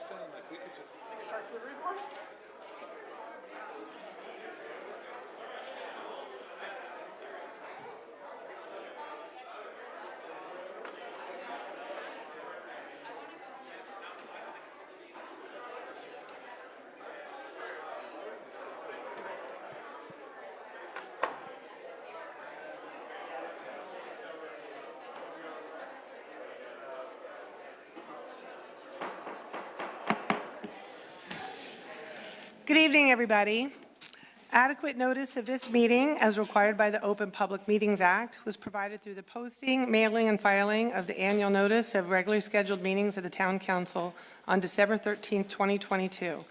saying, like, we could just... Take a shark food report? Good evening, everybody. Adequate notice of this meeting, as required by the Open Public Meetings Act, was provided through the posting, mailing, and filing of the annual notice of regularly scheduled meetings of the Town Council on December 13, 2022.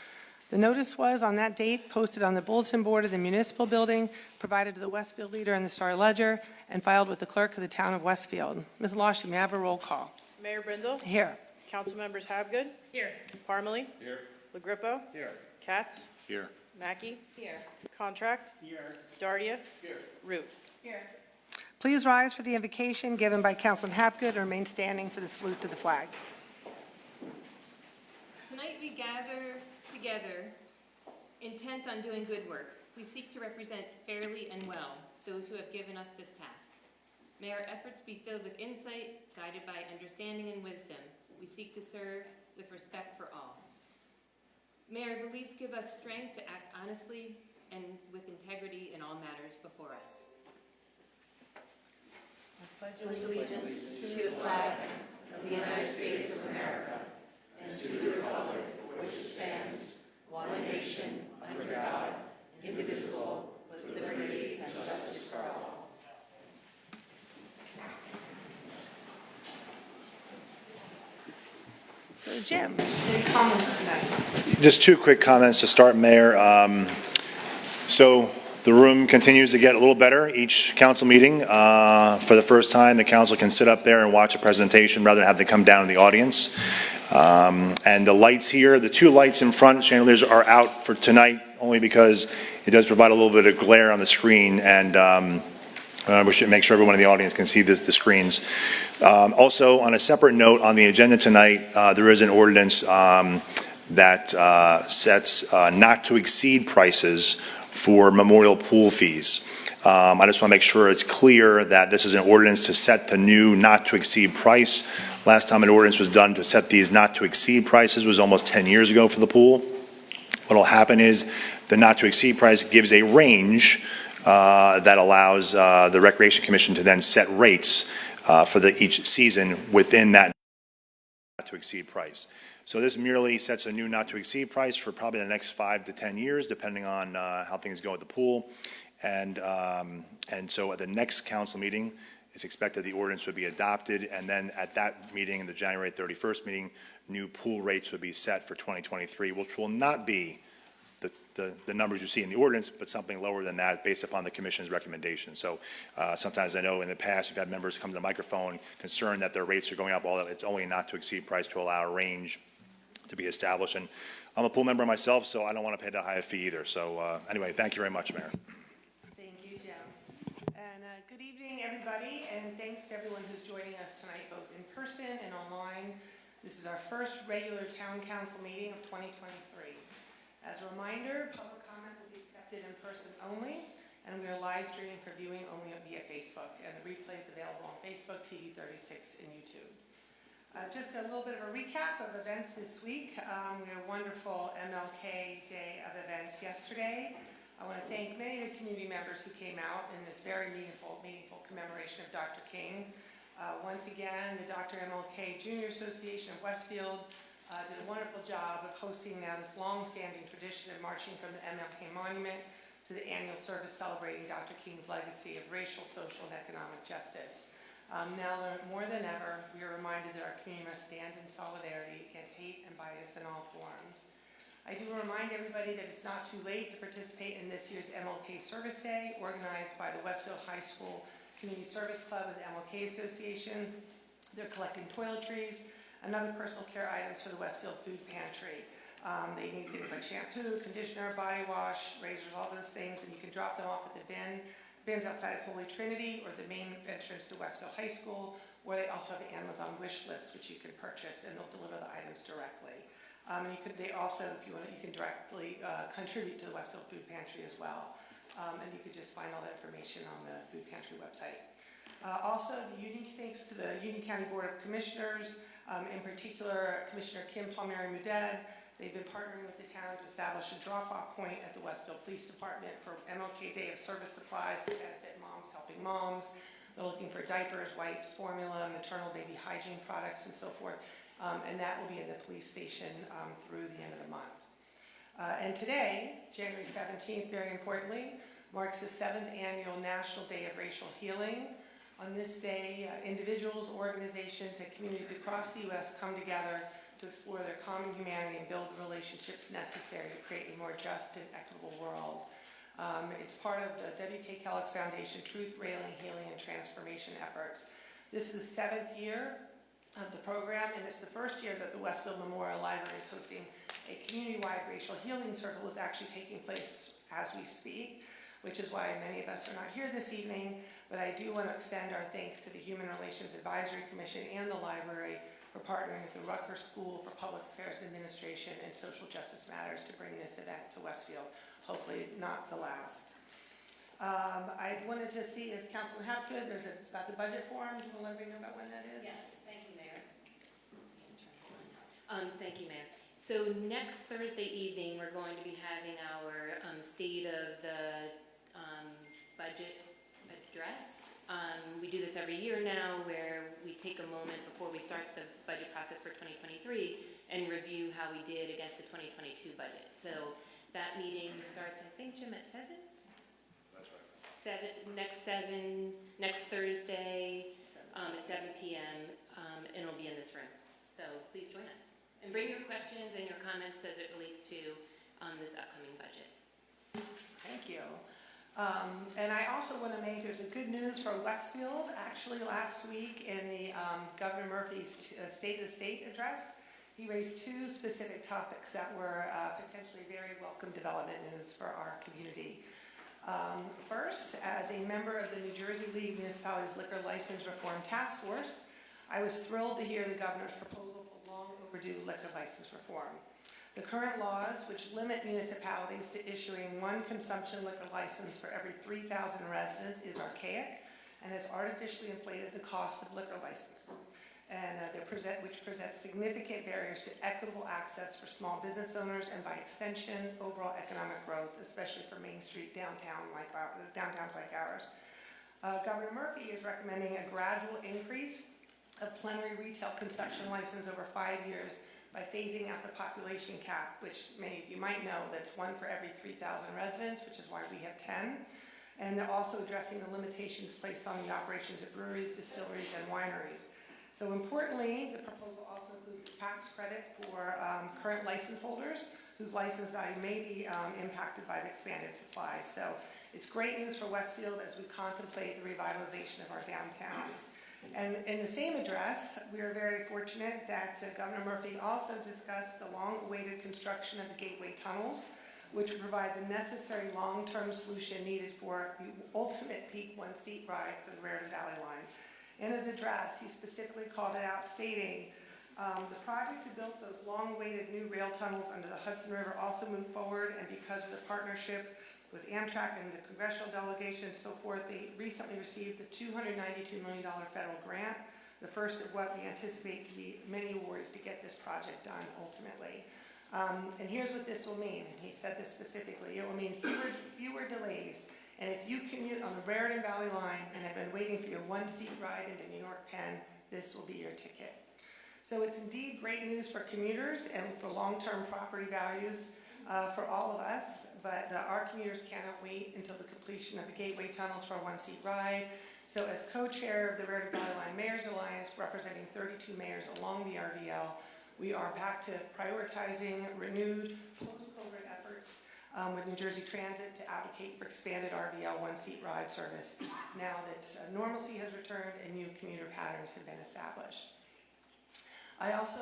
The notice was, on that date, posted on the bulletin board of the municipal building, provided to the Westfield Leader and the Star Ledger, and filed with the clerk of the town of Westfield. Ms. Lashy, may I have a roll call? Mayor Brindle? Here. Council members Habgood? Here. Parmalee? Here. LaGrippo? Here. Katz? Here. Mackey? Here. Contract? Here. Dardia? Here. Root? Here. Please rise for the invocation given by Councilman Hapgood and remain standing for the salute to the flag. Tonight we gather together intent on doing good work. We seek to represent fairly and well those who have given us this task. May our efforts be filled with insight, guided by understanding and wisdom. We seek to serve with respect for all. May our beliefs give us strength to act honestly and with integrity in all matters before us. Pledge allegiance to the flag of the United States of America and to the republic for which it stands, one nation, under God, indivisible, with liberty and justice for all. So, Jim, any comments tonight? Just two quick comments to start, Mayor. So the room continues to get a little better each council meeting. For the first time, the council can sit up there and watch a presentation rather than have to come down in the audience. And the lights here, the two lights in front, chandeliers, are out for tonight only because it does provide a little bit of glare on the screen, and we should make sure everyone in the audience can see the screens. Also, on a separate note, on the agenda tonight, there is an ordinance that sets not to exceed prices for memorial pool fees. I just want to make sure it's clear that this is an ordinance to set the new not to exceed price. Last time an ordinance was done to set these not to exceed prices was almost 10 years ago for the pool. What will happen is the not to exceed price gives a range that allows the Recreation Commission to then set rates for each season within that not to exceed price. So this merely sets a new not to exceed price for probably the next 5 to 10 years, depending on how things go at the pool. And so at the next council meeting, it's expected the ordinance would be adopted, and then at that meeting, the January 31st meeting, new pool rates would be set for 2023, which will not be the numbers you see in the ordinance, but something lower than that based upon the commission's recommendation. So sometimes I know in the past you've had members come to the microphone concerned that their rates are going up, although it's only not to exceed price to allow a range to be established. And I'm a pool member myself, so I don't want to pay that high a fee either. So anyway, thank you very much, Mayor. Thank you, Jim. And good evening, everybody, and thanks to everyone who's joining us tonight, both in person and online. This is our first regular town council meeting of 2023. As a reminder, public comment will be accepted in person only, and we are live streaming for viewing only via Facebook, and the replay is available on Facebook, TV 36, and YouTube. Just a little bit of a recap of events this week. We had a wonderful MLK Day of events yesterday. I want to thank many of the community members who came out in this very meaningful commemoration of Dr. King. Once again, the Dr. MLK Junior Association of Westfield did a wonderful job of hosting now this long-standing tradition of marching from the MLK Monument to the annual service celebrating Dr. King's legacy of racial, social, and economic justice. Now more than ever, we are reminded that our community must stand in solidarity against hate and bias in all forms. I do remind everybody that it's not too late to participate in this year's MLK Service Day, organized by the Westfield High School Community Service Club of the MLK Association. They're collecting toiletries and other personal care items for the Westfield Food Pantry. They need things like shampoo, conditioner, body wash, razors, all those things, and you can drop them off at the bins outside of Holy Trinity or the main entrance to Westfield High School, where they also have the Amazon wish list, which you can purchase, and they'll deliver the items directly. They also, if you want, you can directly contribute to the Westfield Food Pantry as well. And you could just find all that information on the Food Pantry website. Also, thanks to the Union County Board of Commissioners, in particular Commissioner Kim Palmieri-Mudad. They've been partnering with the town to establish a drop-off point at the Westfield Police Department for MLK Day of Service supplies to benefit moms helping moms. They're looking for diapers, wipes, formula, maternal baby hygiene products, and so forth. And that will be in the police station through the end of the month. And today, January 17th, very importantly, marks the 7th annual National Day of Racial Healing. On this day, individuals, organizations, and communities across the U.S. come together to explore their common humanity and build the relationships necessary to create a more just and equitable world. It's part of the W.K. Kellogg's Foundation Truth, Railing, Healing, and Transformation efforts. This is the 7th year of the program, and it's the first year that the Westfield Memorial Library is hosting a community-wide racial healing circle. Is actually taking place as we speak, which is why many of us are not here this evening, but I do want to extend our thanks to the Human Relations Advisory Commission and the library for partnering with the Rutgers School for Public Affairs Administration and Social Justice Matters to bring this event to Westfield, hopefully not the last. I wanted to see if Councilman Hapgood, about the budget forum, do you want to let me know about when that is? Yes, thank you, Mayor. Thank you, Mayor. So next Thursday evening, we're going to be having our State of the Budget address. We do this every year now, where we take a moment before we start the budget process for 2023 and review how we did against the 2022 budget. So that meeting starts, I think, Jim, at 7? That's right. Next Thursday at 7 p.m. And it'll be in this room. So please join us. And bring your questions and your comments as it relates to this upcoming budget. Thank you. And I also want to make, there's a good news for Westfield. Actually, last week in the Governor Murphy's State of the State address, he raised two specific topics that were potentially very welcome development news for our community. First, as a member of the New Jersey League Municipalities Liquor License Reform Task Force, I was thrilled to hear the governor's proposal for long overdue liquor license reform. The current laws, which limit municipalities to issuing one consumption liquor license for every 3,000 residents, is archaic and has artificially inflated the cost of liquor licenses, and which presents significant barriers to equitable access for small business owners and, by extension, overall economic growth, especially for Main Street downtowns like ours. Governor Murphy is recommending a gradual increase of plenary retail consumption license over 5 years by phasing out the population cap, which many of you might know, that's one for every 3,000 residents, which is why we have 10. And they're also addressing the limitations placed on the operations of breweries, distilleries, and wineries. So importantly, the proposal also includes a tax credit for current license holders whose license value may be impacted by the expanded supply. So it's great news for Westfield as we contemplate the revitalization of our downtown. And in the same address, we are very fortunate that Governor Murphy also discussed the long-awaited construction of the Gateway Tunnels, which would provide the necessary long-term solution needed for the ultimate peak one-seat ride for the Raritan Valley Line. In his address, he specifically called it out, stating, the project to build those long-awaited new rail tunnels under the Hudson River also moved forward, and because of the partnership with Amtrak and the congressional delegation and so forth, they recently received the $292 million federal grant, the first of what we anticipate to be many awards to get this project done ultimately. And here's what this will mean. He said this specifically. It will mean fewer delays. And if you commute on the Raritan Valley Line and have been waiting for your one-seat ride into New York Penn, this will be your ticket. So it's indeed great news for commuters and for long-term property values for all of us, but our commuters cannot wait until the completion of the Gateway Tunnels for a one-seat ride. So as co-chair of the Raritan Valley Line Mayors Alliance, representing 32 mayors along the RVL, we are back to prioritizing renewed post-COVID efforts with New Jersey Transit to advocate for expanded RVL one-seat ride service now that normalcy has returned and new commuter patterns have been established. I also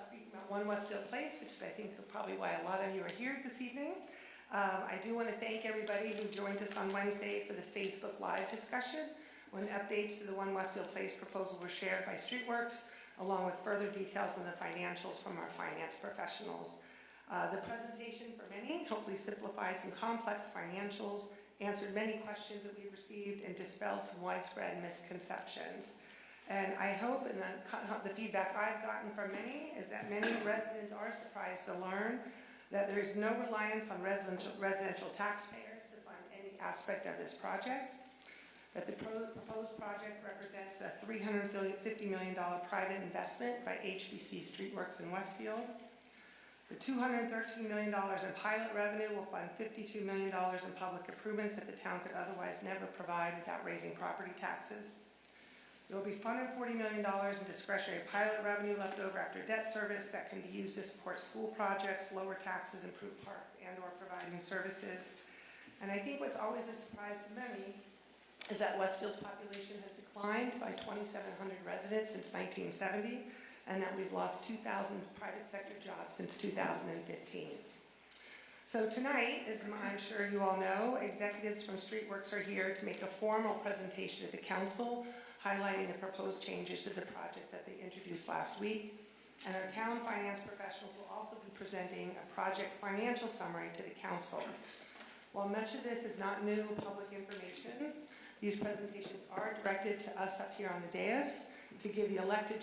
speak about One Westfield Place, which is I think probably why a lot of you are here this evening. I do want to thank everybody who joined us on Wednesday for the Facebook Live discussion when updates to the One Westfield Place proposal were shared by Streetworks. along with further details on the financials from our finance professionals. The presentation for many hopefully simplified some complex financials, answered many questions that we received, and dispelled some widespread misconceptions. And I hope, and the feedback I've gotten from many, is that many residents are surprised to learn that there is no reliance on residential taxpayers to fund any aspect of this project, that the proposed project represents a $350 million private investment by HBC Streetworks in Westfield. The $213 million in pilot revenue will fund $52 million in public improvements that the town could otherwise never provide without raising property taxes. There will be $140 million in discretionary pilot revenue left over after debt service that can be used to support school projects, lower taxes, improve parks, and/or provide new services. And I think what's always a surprise to many is that Westfield's population has declined by 2,700 residents since 1970, and that we've lost 2,000 private sector jobs since 2015. So tonight, as I'm sure you all know, executives from Streetworks are here to make a formal presentation to the council, highlighting the proposed changes to the project that they introduced last week. And our town finance professionals will also be presenting a project financial summary to the council. While much of this is not new public information, these presentations are directed to us up here on the dais to give the elected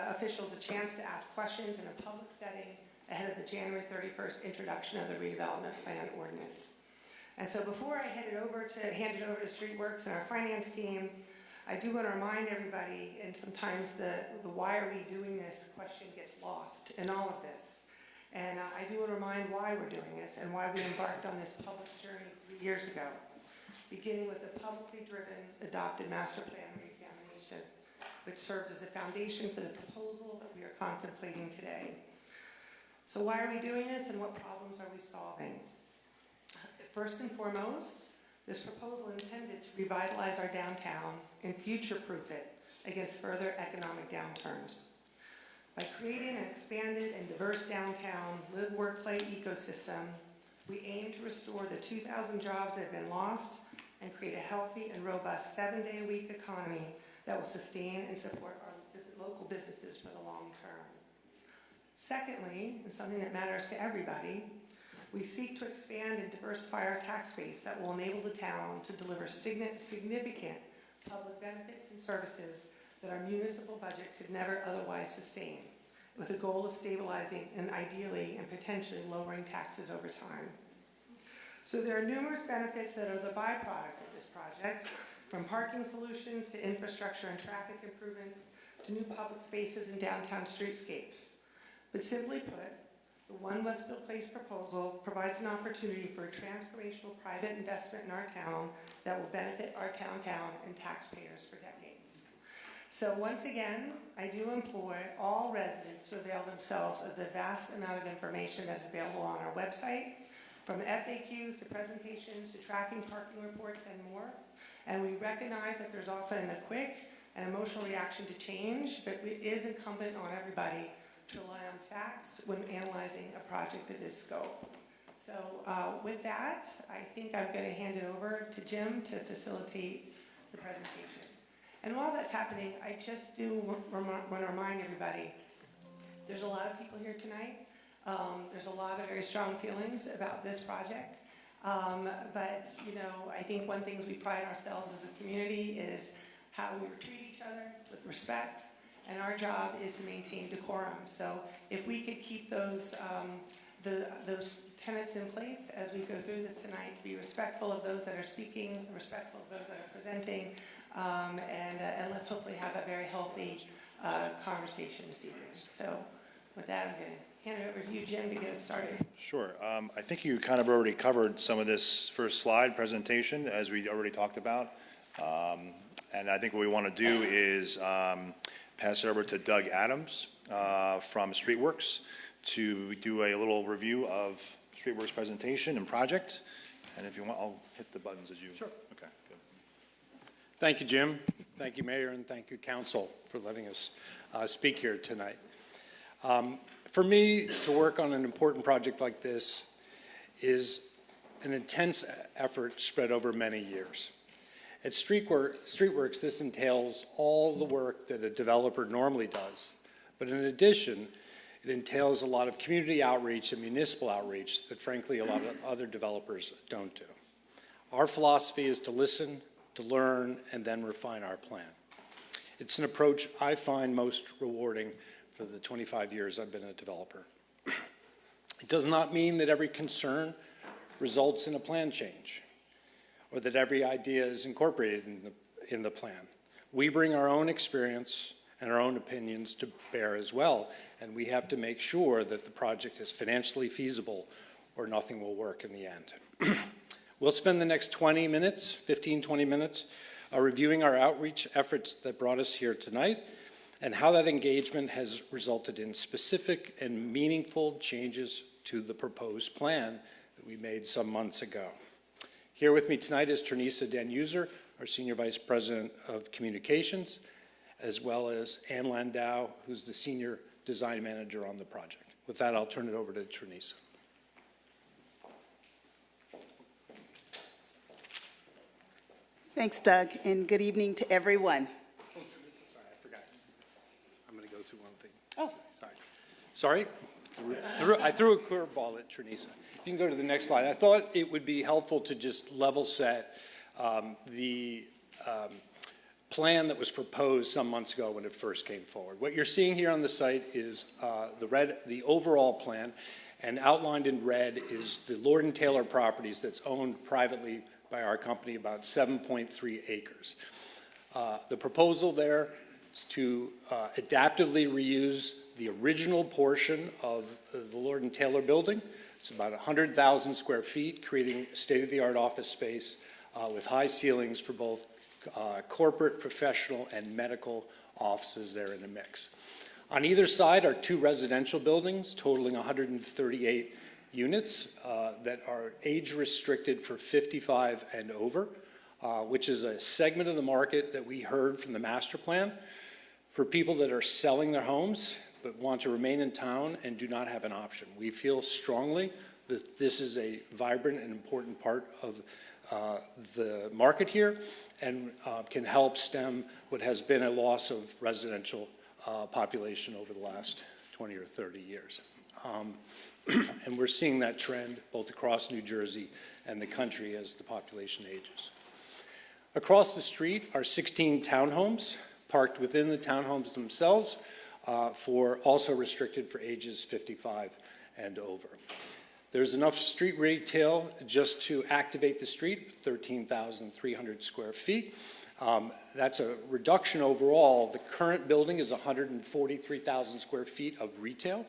officials a chance to ask questions in a public setting ahead of the January 31st introduction of the redevelopment plan ordinance. And so before I hand it over to Streetworks and our finance team, I do want to remind everybody, and sometimes the why are we doing this question gets lost in all of this. And I do want to remind why we're doing this and why we embarked on this public journey 3 years ago, beginning with the publicly driven adopted master plan reexamination, which served as the foundation for the proposal that we are contemplating today. So why are we doing this and what problems are we solving? First and foremost, this proposal intended to revitalize our downtown and future-proof it against further economic downturns. By creating an expanded and diverse downtown live-work-play ecosystem, we aim to restore the 2,000 jobs that have been lost and create a healthy and robust 7-day-a-week economy that will sustain and support our local businesses for the long term. Secondly, and something that matters to everybody, we seek to expand and diversify our tax base that will enable the town to deliver significant public benefits and services that our municipal budget could never otherwise sustain, with a goal of stabilizing and ideally and potentially lowering taxes over time. So there are numerous benefits that are the byproduct of this project, from parking solutions to infrastructure and traffic improvements to new public spaces and downtown streetscapes. But simply put, the One Westfield Place proposal provides an opportunity for a transformational private investment in our town that will benefit our town and taxpayers for decades. So once again, I do implore all residents to avail themselves of the vast amount of information that's available on our website, from FAQs to presentations to tracking parking reports and more. And we recognize that there's often a quick and emotional reaction to change, but it is incumbent on everybody to rely on facts when analyzing a project of this scope. So with that, I think I'm going to hand it over to Jim to facilitate the presentation. And while that's happening, I just do want to remind everybody, there's a lot of people here tonight. There's a lot of very strong feelings about this project. But, you know, I think one thing we pride ourselves as a community is how we treat each other with respect. And our job is to maintain decorum. So if we could keep those tenets in place as we go through this tonight, to be respectful of those that are speaking, respectful of those that are presenting, and let's hopefully have a very healthy conversation this evening. So with that, I'm going to hand it over to you, Jim, to get us started. Sure. I think you kind of already covered some of this first slide presentation, as we already talked about. And I think what we want to do is pass it over to Doug Adams from Streetworks to do a little review of Streetworks presentation and project. And if you want, I'll hit the buttons as you. Sure. Okay, good. Thank you, Jim. Thank you, Mayor, and thank you, Council, for letting us speak here tonight. For me, to work on an important project like this is an intense effort spread over many years. At Streetworks, this entails all the work that a developer normally does. But in addition, it entails a lot of community outreach and municipal outreach that frankly a lot of other developers don't do. Our philosophy is to listen, to learn, and then refine our plan. It's an approach I find most rewarding for the 25 years I've been a developer. It does not mean that every concern results in a plan change, or that every idea is incorporated in the plan. We bring our own experience and our own opinions to bear as well, and we have to make sure that the project is financially feasible or nothing will work in the end. We'll spend the next 20 minutes reviewing our outreach efforts that brought us here tonight and how that engagement has resulted in specific and meaningful changes to the proposed plan that we made some months ago. Here with me tonight is Ternisa Danuser, our Senior Vice President of Communications, as well as Ann Landau, who's the Senior Design Manager on the project. With that, I'll turn it over to Ternisa. Thanks, Doug, and good evening to everyone. Oh, sorry, I forgot. I'm going to go through one thing. Oh. Sorry, I threw a curveball at Ternisa. You can go to the next slide. I thought it would be helpful to just level set the plan that was proposed some months ago when it first came forward. What you're seeing here on the site is the overall plan, and outlined in red is the Lord & Taylor properties that's owned privately by our company, about 7.3 acres. The proposal there is to adaptively reuse the original portion of the Lord & Taylor building. It's about 100,000 square feet, creating state-of-the-art office space with high ceilings for both corporate, professional, and medical offices there in the mix. On either side are two residential buildings totaling 138 units that are age-restricted for 55 and over, which is a segment of the market that we heard from the master plan for people that are selling their homes but want to remain in town and do not have an option. We feel strongly that this is a vibrant and important part of the market here and can help stem what has been a loss of residential population over the last 20 or 30 years. And we're seeing that trend both across New Jersey and the country as the population ages. Across the street are 16 townhomes parked within the townhomes themselves for also restricted for ages 55 and over. There's enough street retail just to activate the street, 13,300 square feet. That's a reduction overall. The current building is 143,000 square feet of retail,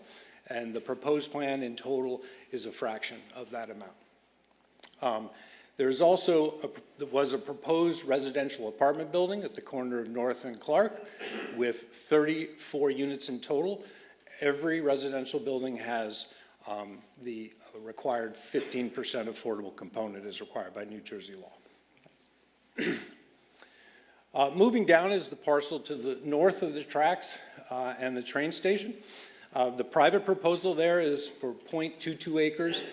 and the proposed plan in total is a fraction of that amount. There's also was a proposed residential apartment building at the corner of North and Clark with 34 units in total. Every residential building has the required 15% affordable component as required by New Jersey law. Moving down is the parcel to the north of the tracks and the train station. The private proposal there is for 0.22 acres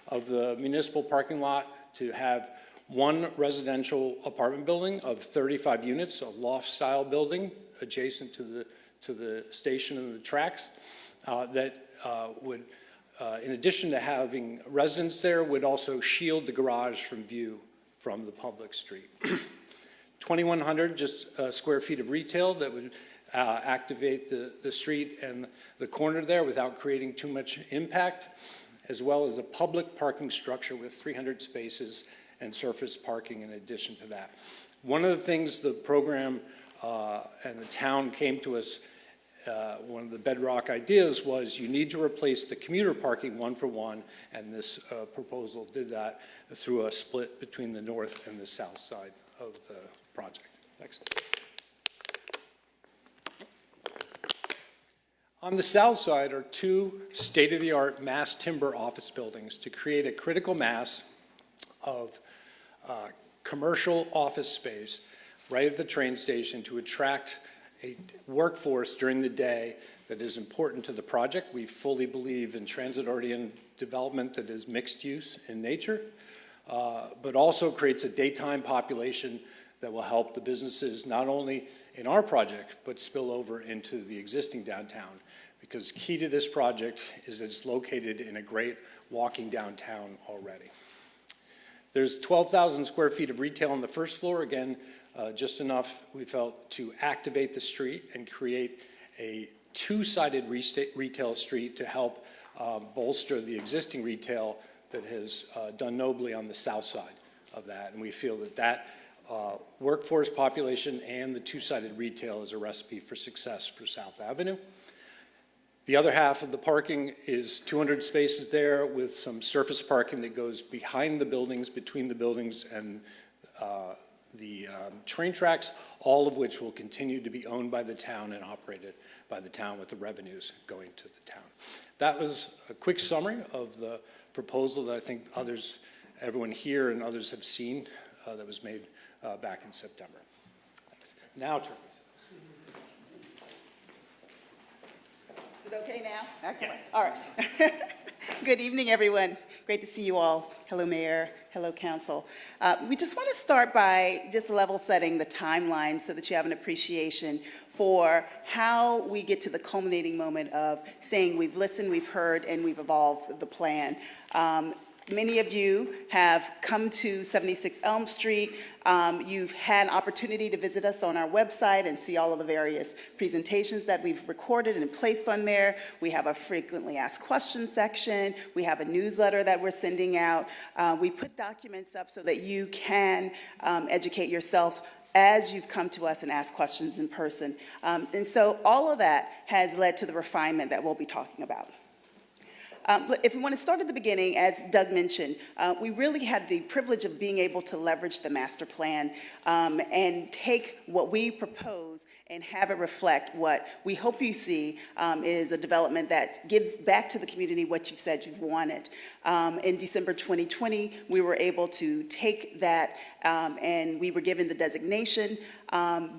of the municipal parking lot to have one residential apartment building of 35 units, a loft-style building adjacent to the station and the tracks that would, in addition to having residents there, would also shield the garage from view from the public street. 2,100 square feet of retail that would activate the street and the corner there without creating too much impact, as well as a public parking structure with 300 spaces and surface parking in addition to that. One of the things the program and the town came to us, one of the bedrock ideas was you need to replace the commuter parking one for one, and this proposal did that through a split between the north and the south side of the project. Next. On the south side are two state-of-the-art mass timber office buildings to create a critical mass of commercial office space right at the train station to attract a workforce during the day that is important to the project. We fully believe in transit-oriented development that is mixed use in nature, but also creates a daytime population that will help the businesses not only in our project, but spill over into the existing downtown. Because key to this project is that it's located in a great walking downtown already. There's 12,000 square feet of retail on the first floor. Again, just enough, we felt, to activate the street and create a two-sided retail street to help bolster the existing retail that has done nobly on the south side of that. And we feel that that workforce population and the two-sided retail is a recipe for success for South Avenue. The other half of the parking is 200 spaces there with some surface parking that goes behind the buildings, between the buildings and the train tracks, all of which will continue to be owned by the town and operated by the town with the revenues going to the town. That was a quick summary of the proposal that I think everyone here and others have seen that was made back in September. Thanks. Now, Teresa. Is it okay now? Okay. All right. Good evening, everyone. Great to see you all. Hello, Mayor. Hello, Council. We just want to start by just level setting the timeline so that you have an appreciation for how we get to the culminating moment of saying we've listened, we've heard, and we've evolved the plan. Many of you have come to 76 Elm Street. You've had an opportunity to visit us on our website and see all of the various presentations that we've recorded and placed on there. We have a frequently asked questions section. We have a newsletter that we're sending out. We put documents up so that you can educate yourselves as you've come to us and asked questions in person. And so all of that has led to the refinement that we'll be talking about. If we want to start at the beginning, as Doug mentioned, we really had the privilege of being able to leverage the master plan and take what we propose and have it reflect what we hope you see is a development that gives back to the community what you've said you've wanted. In December 2020, we were able to take that and we were given the designation.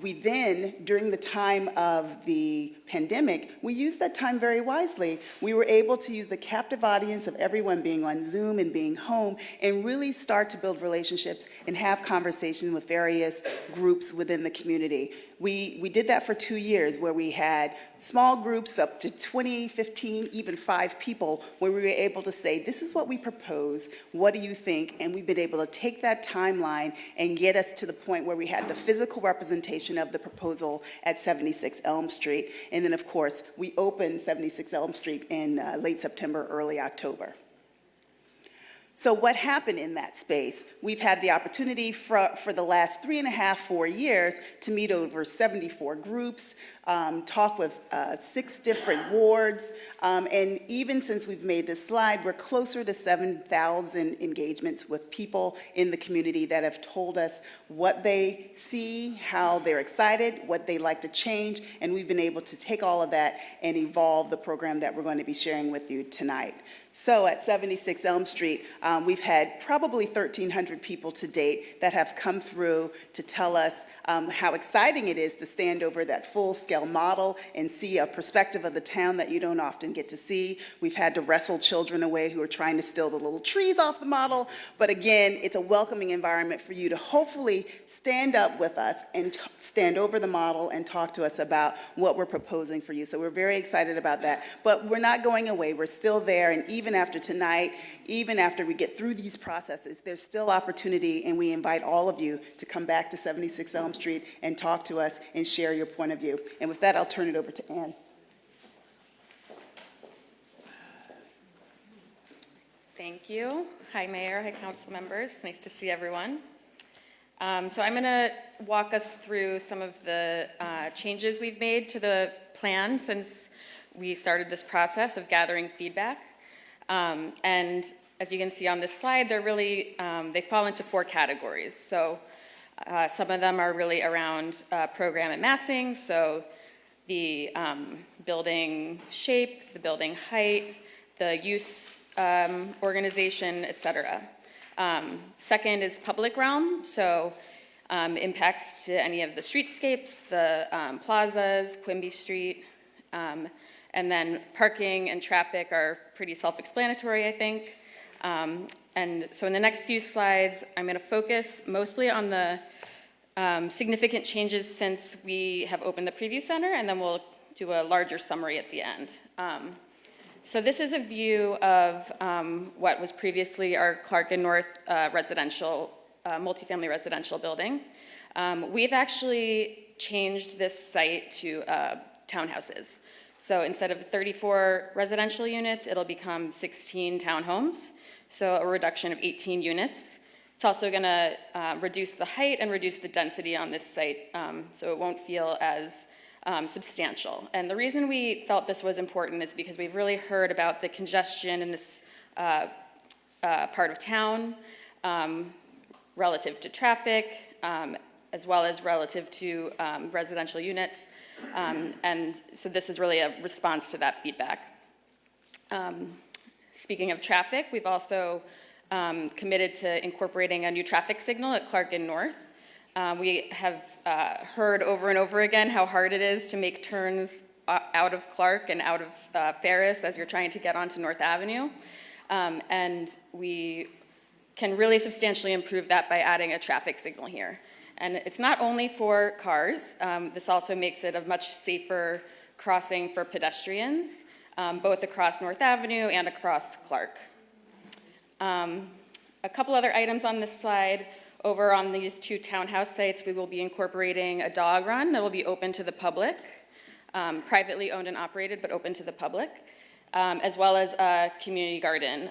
We then, during the time of the pandemic, we used that time very wisely. We were able to use the captive audience of everyone being on Zoom and being home and really start to build relationships and have conversations with various groups within the community. We did that for 2 years where we had small groups up to 20, 15, even 5 people where we were able to say, this is what we propose, what do you think? And we've been able to take that timeline and get us to the point where we had the physical representation of the proposal at 76 Elm Street. And then, of course, we opened 76 Elm Street in late September, early October. So what happened in that space? We've had the opportunity for the last 3.5, 4 years to meet over 74 groups, talk with 6 different wards, and even since we've made this slide, we're closer to 7,000 engagements with people in the community that have told us what they see, how they're excited, what they like to change, and we've been able to take all of that and evolve the program that we're going to be sharing with you tonight. So at 76 Elm Street, we've had probably 1,300 people to date that have come through to tell us how exciting it is to stand over that full-scale model and see a perspective of the town that you don't often get to see. We've had to wrestle children away who are trying to steal the little trees off the model. But again, it's a welcoming environment for you to hopefully stand up with us and stand over the model and talk to us about what we're proposing for you. So we're very excited about that. But we're not going away. We're still there. And even after tonight, even after we get through these processes, there's still opportunity, and we invite all of you to come back to 76 Elm Street and talk to us and share your point of view. And with that, I'll turn it over to Ann. Thank you. Hi, Mayor. Hi, council members. Nice to see everyone. So I'm going to walk us through some of the changes we've made to the plan since we started this process of gathering feedback. And as you can see on this slide, they're really, they fall into 4 categories. So some of them are really around program and massing, so the building shape, the building height, the use organization, etc. Second is public realm, so impacts to any of the streetscapes, the plazas, Quimby Street, and then parking and traffic are pretty self-explanatory, I think. And so in the next few slides, I'm going to focus mostly on the significant changes since we have opened the preview center, and then we'll do a larger summary at the end. So this is a view of what was previously our Clark and North multifamily residential building. We've actually changed this site to townhouses. So instead of 34 residential units, it'll become 16 townhomes, so a reduction of 18 units. It's also going to reduce the height and reduce the density on this site, so it won't feel as substantial. And the reason we felt this was important is because we've really heard about the congestion in this part of town relative to traffic, as well as relative to residential units. And so this is really a response to that feedback. Speaking of traffic, we've also committed to incorporating a new traffic signal at Clark and North. We have heard over and over again how hard it is to make turns out of Clark and out of Ferris as you're trying to get onto North Avenue. And we can really substantially improve that by adding a traffic signal here. And it's not only for cars, this also makes it a much safer crossing for pedestrians, both across North Avenue and across Clark. A couple other items on this slide. Over on these two townhouse sites, we will be incorporating a dog run that will be open to the public, privately owned and operated, but open to the public, as well as a community garden,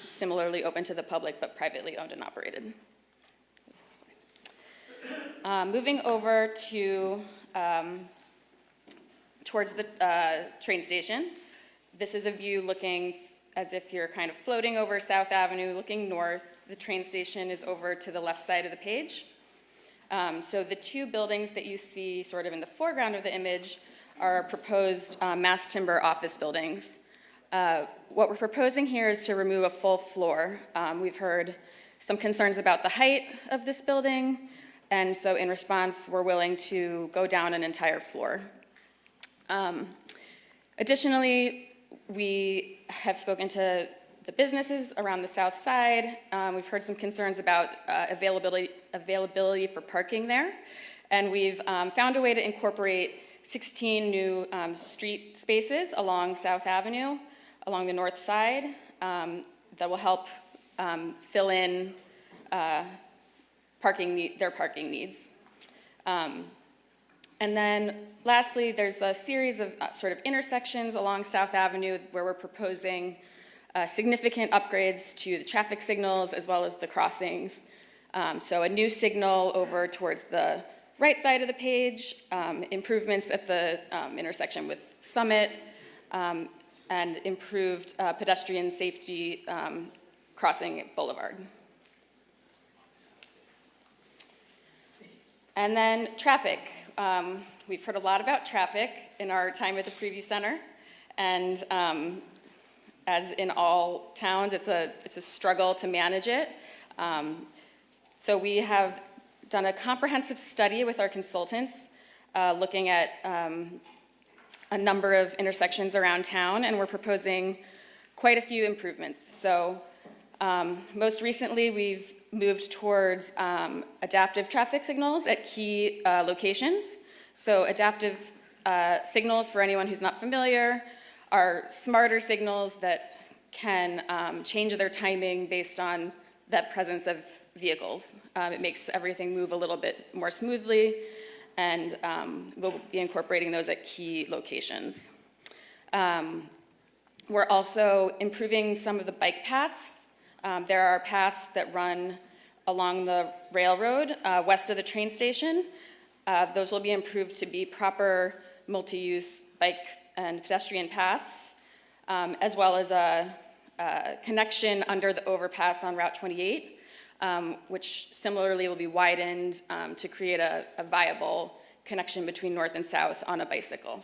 similarly open to the public, but privately owned and operated. Moving over to towards the train station. This is a view looking as if you're kind of floating over South Avenue, looking north. The train station is over to the left side of the page. So the two buildings that you see sort of in the foreground of the image are proposed mass timber office buildings. What we're proposing here is to remove a full floor. We've heard some concerns about the height of this building, and so in response, we're willing to go down an entire floor. Additionally, we have spoken to the businesses around the south side. We've heard some concerns about availability for parking there, and we've found a way to incorporate 16 new street spaces along South Avenue, along the north side, that will help fill in their parking needs. And then lastly, there's a series of sort of intersections along South Avenue where we're proposing significant upgrades to the traffic signals as well as the crossings. So a new signal over towards the right side of the page, improvements at the intersection with Summit, and improved pedestrian safety crossing Boulevard. And then traffic. We've heard a lot about traffic in our time at the Preview Center, and as in all towns, it's a struggle to manage it. So we have done a comprehensive study with our consultants, looking at a number of intersections around town, and we're proposing quite a few improvements. So most recently, we've moved towards adaptive traffic signals at key locations. So adaptive signals, for anyone who's not familiar, are smarter signals that can change their timing based on that presence of vehicles. It makes everything move a little bit more smoothly, and we'll be incorporating those at key locations. We're also improving some of the bike paths. There are paths that run along the railroad west of the train station. Those will be improved to be proper multi-use bike and pedestrian paths, as well as a connection under the overpass on Route 28, which similarly will be widened to create a viable connection between north and south on a bicycle.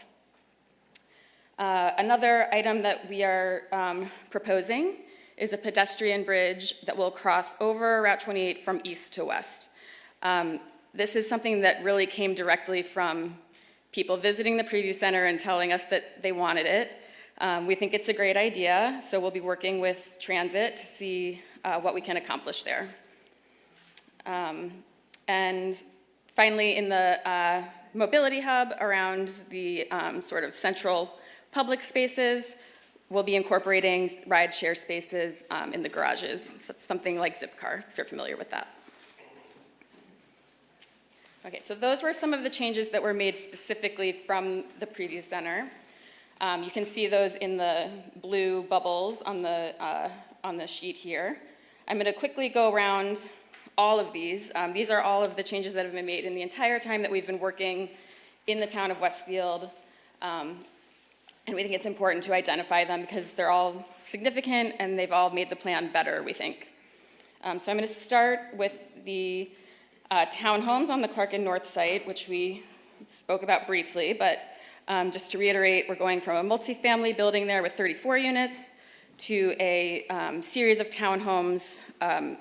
Another item that we are proposing is a pedestrian bridge that will cross over Route 28 from east to west. This is something that really came directly from people visiting the Preview Center and telling us that they wanted it. We think it's a great idea, so we'll be working with transit to see what we can accomplish there. And Finally, in the mobility hub around the sort of central public spaces, we'll be incorporating ride share spaces in the garages. So it's something like Zipcar, if you're familiar with that. Okay, so those were some of the changes that were made specifically from the preview center. You can see those in the blue bubbles on the sheet here. I'm going to quickly go around all of these. These are all of the changes that have been made in the entire time that we've been working in the town of Westfield. And we think it's important to identify them because they're all significant and they've all made the plan better, we think. So I'm going to start with the townhomes on the Clark and North site, which we spoke about briefly, but just to reiterate, we're going from a multifamily building there with 34 units to a series of townhomes,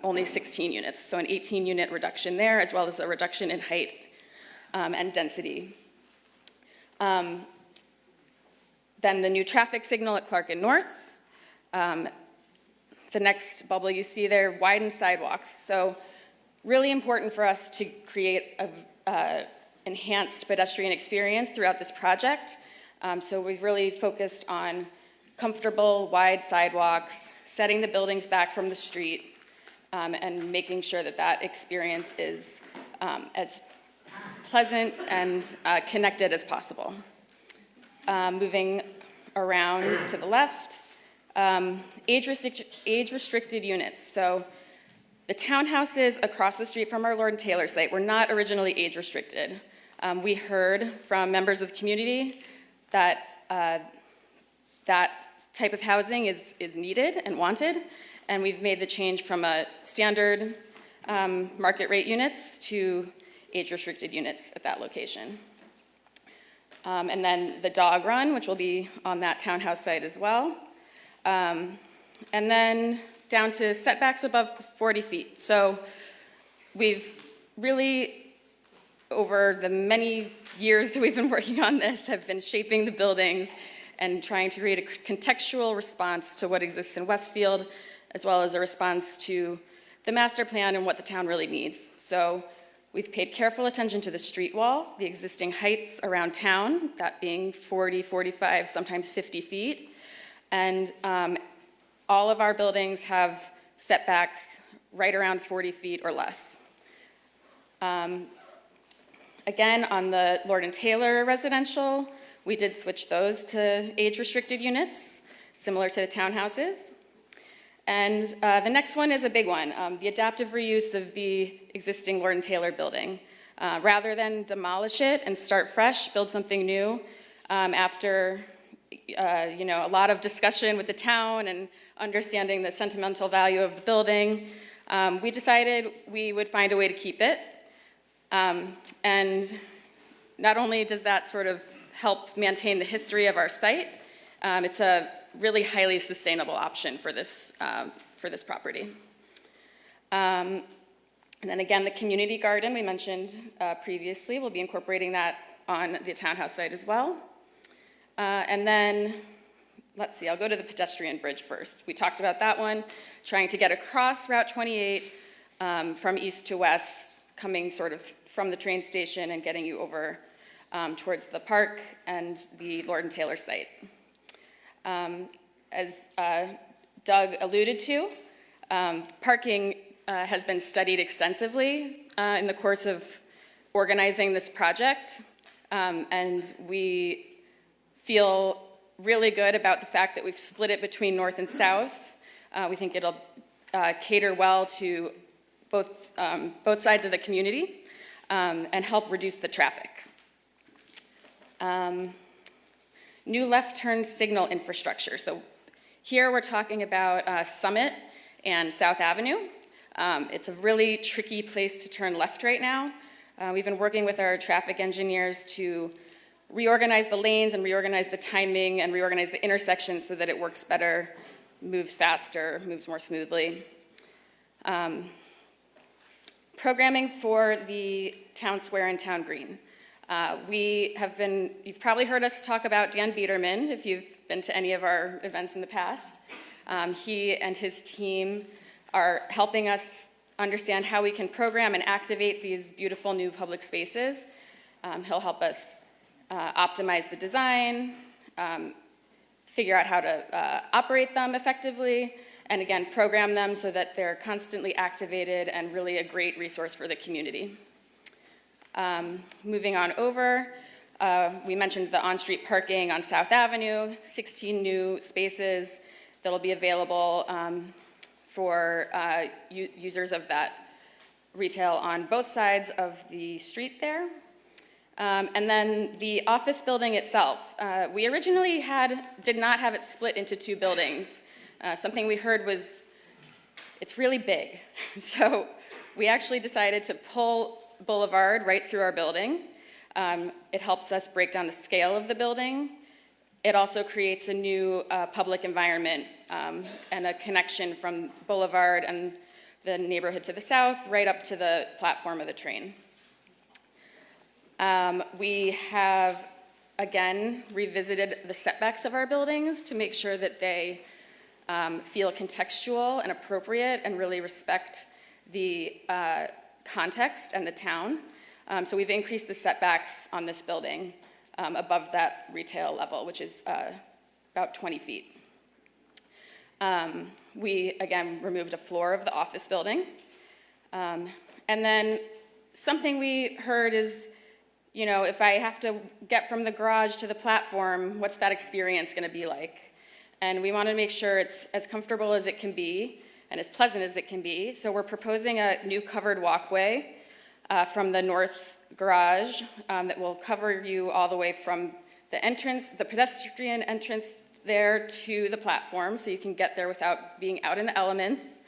only 16 units. So an 18-unit reduction there, as well as a reduction in height and density. Then the new traffic signal at Clark and North. The next bubble you see there, widened sidewalks. So really important for us to create a enhanced pedestrian experience throughout this project. So we've really focused on comfortable, wide sidewalks, setting the buildings back from the street, and making sure that that experience is as pleasant and connected as possible. Moving around to the left, age-restricted units. So the townhouses across the street from our Lord and Taylor site were not originally age-restricted. We heard from members of the community that that type of housing is needed and wanted, and we've made the change from a standard market rate units to age-restricted units at that location. And then the dog run, which will be on that townhouse site as well. And then down to setbacks above 40 feet. So we've really, over the many years that we've been working on this, have been shaping the buildings and trying to create a contextual response to what exists in Westfield, as well as a response to the master plan and what the town really needs. So we've paid careful attention to the street wall, the existing heights around town, that being 40, 45, sometimes 50 feet. And all of our buildings have setbacks right around 40 feet or less. Again, on the Lord and Taylor residential, we did switch those to age-restricted units, similar to the townhouses. And the next one is a big one, the adaptive reuse of the existing Lord and Taylor building. Rather than demolish it and start fresh, build something new, after a lot of discussion with the town and understanding the sentimental value of the building, we decided we would find a way to keep it. And not only does that sort of help maintain the history of our site, it's a really highly sustainable option for this property. And then again, the community garden we mentioned previously, we'll be incorporating that on the townhouse site as well. And then, let's see, I'll go to the pedestrian bridge first. We talked about that one, trying to get across Route 28 from east to west, coming sort of from the train station and getting you over towards the park and the Lord and Taylor site. As Doug alluded to, parking has been studied extensively in the course of organizing this project, and we feel really good about the fact that we've split it between north and south. We think it'll cater well to both sides of the community and help reduce the traffic. New left turn signal infrastructure. So here we're talking about Summit and South Avenue. It's a really tricky place to turn left right now. We've been working with our traffic engineers to reorganize the lanes and reorganize the timing and reorganize the intersections so that it works better, moves faster, moves more smoothly. Programming for the town square and town green. You've probably heard us talk about Dan Biederman if you've been to any of our events in the past. He and his team are helping us understand how we can program and activate these beautiful new public spaces. He'll help us optimize the design, figure out how to operate them effectively, and again, program them so that they're constantly activated and really a great resource for the community. Moving on over, we mentioned the on-street parking on South Avenue, 16 new spaces that'll be available for users of that retail on both sides of the street there. And then the office building itself. We originally did not have it split into two buildings. Something we heard was, it's really big. So we actually decided to pull Boulevard right through our building. It helps us break down the scale of the building. It also creates a new public environment and a connection from Boulevard and the neighborhood to the south, right up to the platform of the train. We have, again, revisited the setbacks of our buildings to make sure that they feel contextual and appropriate and really respect the context and the town. So we've increased the setbacks on this building above that retail level, which is about 20 feet. We, again, removed a floor of the office building. And then something we heard is, you know, if I have to get from the garage to the platform, what's that experience going to be like? And we want to make sure it's as comfortable as it can be and as pleasant as it can be. So we're proposing a new covered walkway from the north garage that will cover you all the way from the entrance, the pedestrian entrance there to the platform, so you can get there without being out in the elements.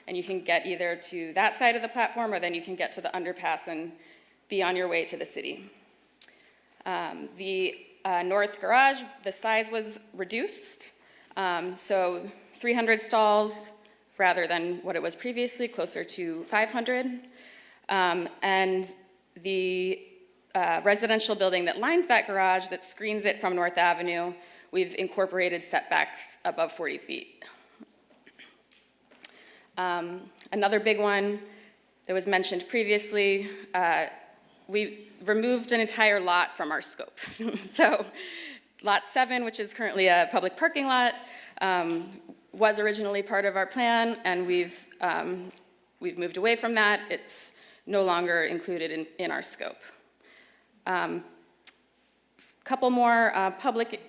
And you can get either to that side of the platform, or then you can get to the underpass and be on your way to the city. The north garage, the size was reduced. So 300 stalls rather than what it was previously, closer to 500. And the residential building that lines that garage, that screens it from North Avenue, we've incorporated setbacks above 40 feet. Another big one that was mentioned previously, we removed an entire lot from our scope. So Lot 7, which is currently a public parking lot, was originally part of our plan, and we've moved away from that. It's no longer included in our scope. Couple more public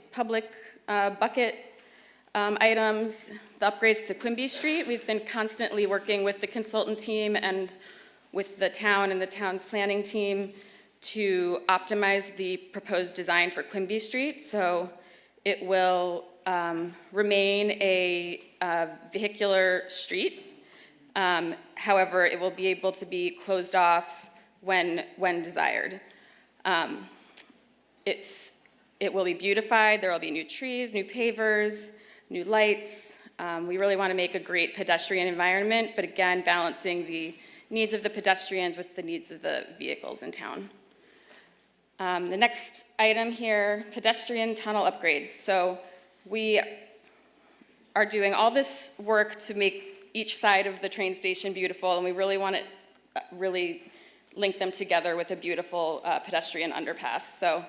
bucket items. The upgrades to Quimby Street. We've been constantly working with the consultant team and with the town and the town's planning team to optimize the proposed design for Quimby Street. So it will remain a vehicular street. However, it will be able to be closed off when desired. It will be beautified. There will be new trees, new pavers, new lights. We really want to make a great pedestrian environment, but again, balancing the needs of the pedestrians with the needs of the vehicles in town. The next item here, pedestrian tunnel upgrades. So we are doing all this work to make each side of the train station beautiful, and we really want to really link them together with a beautiful pedestrian underpass. So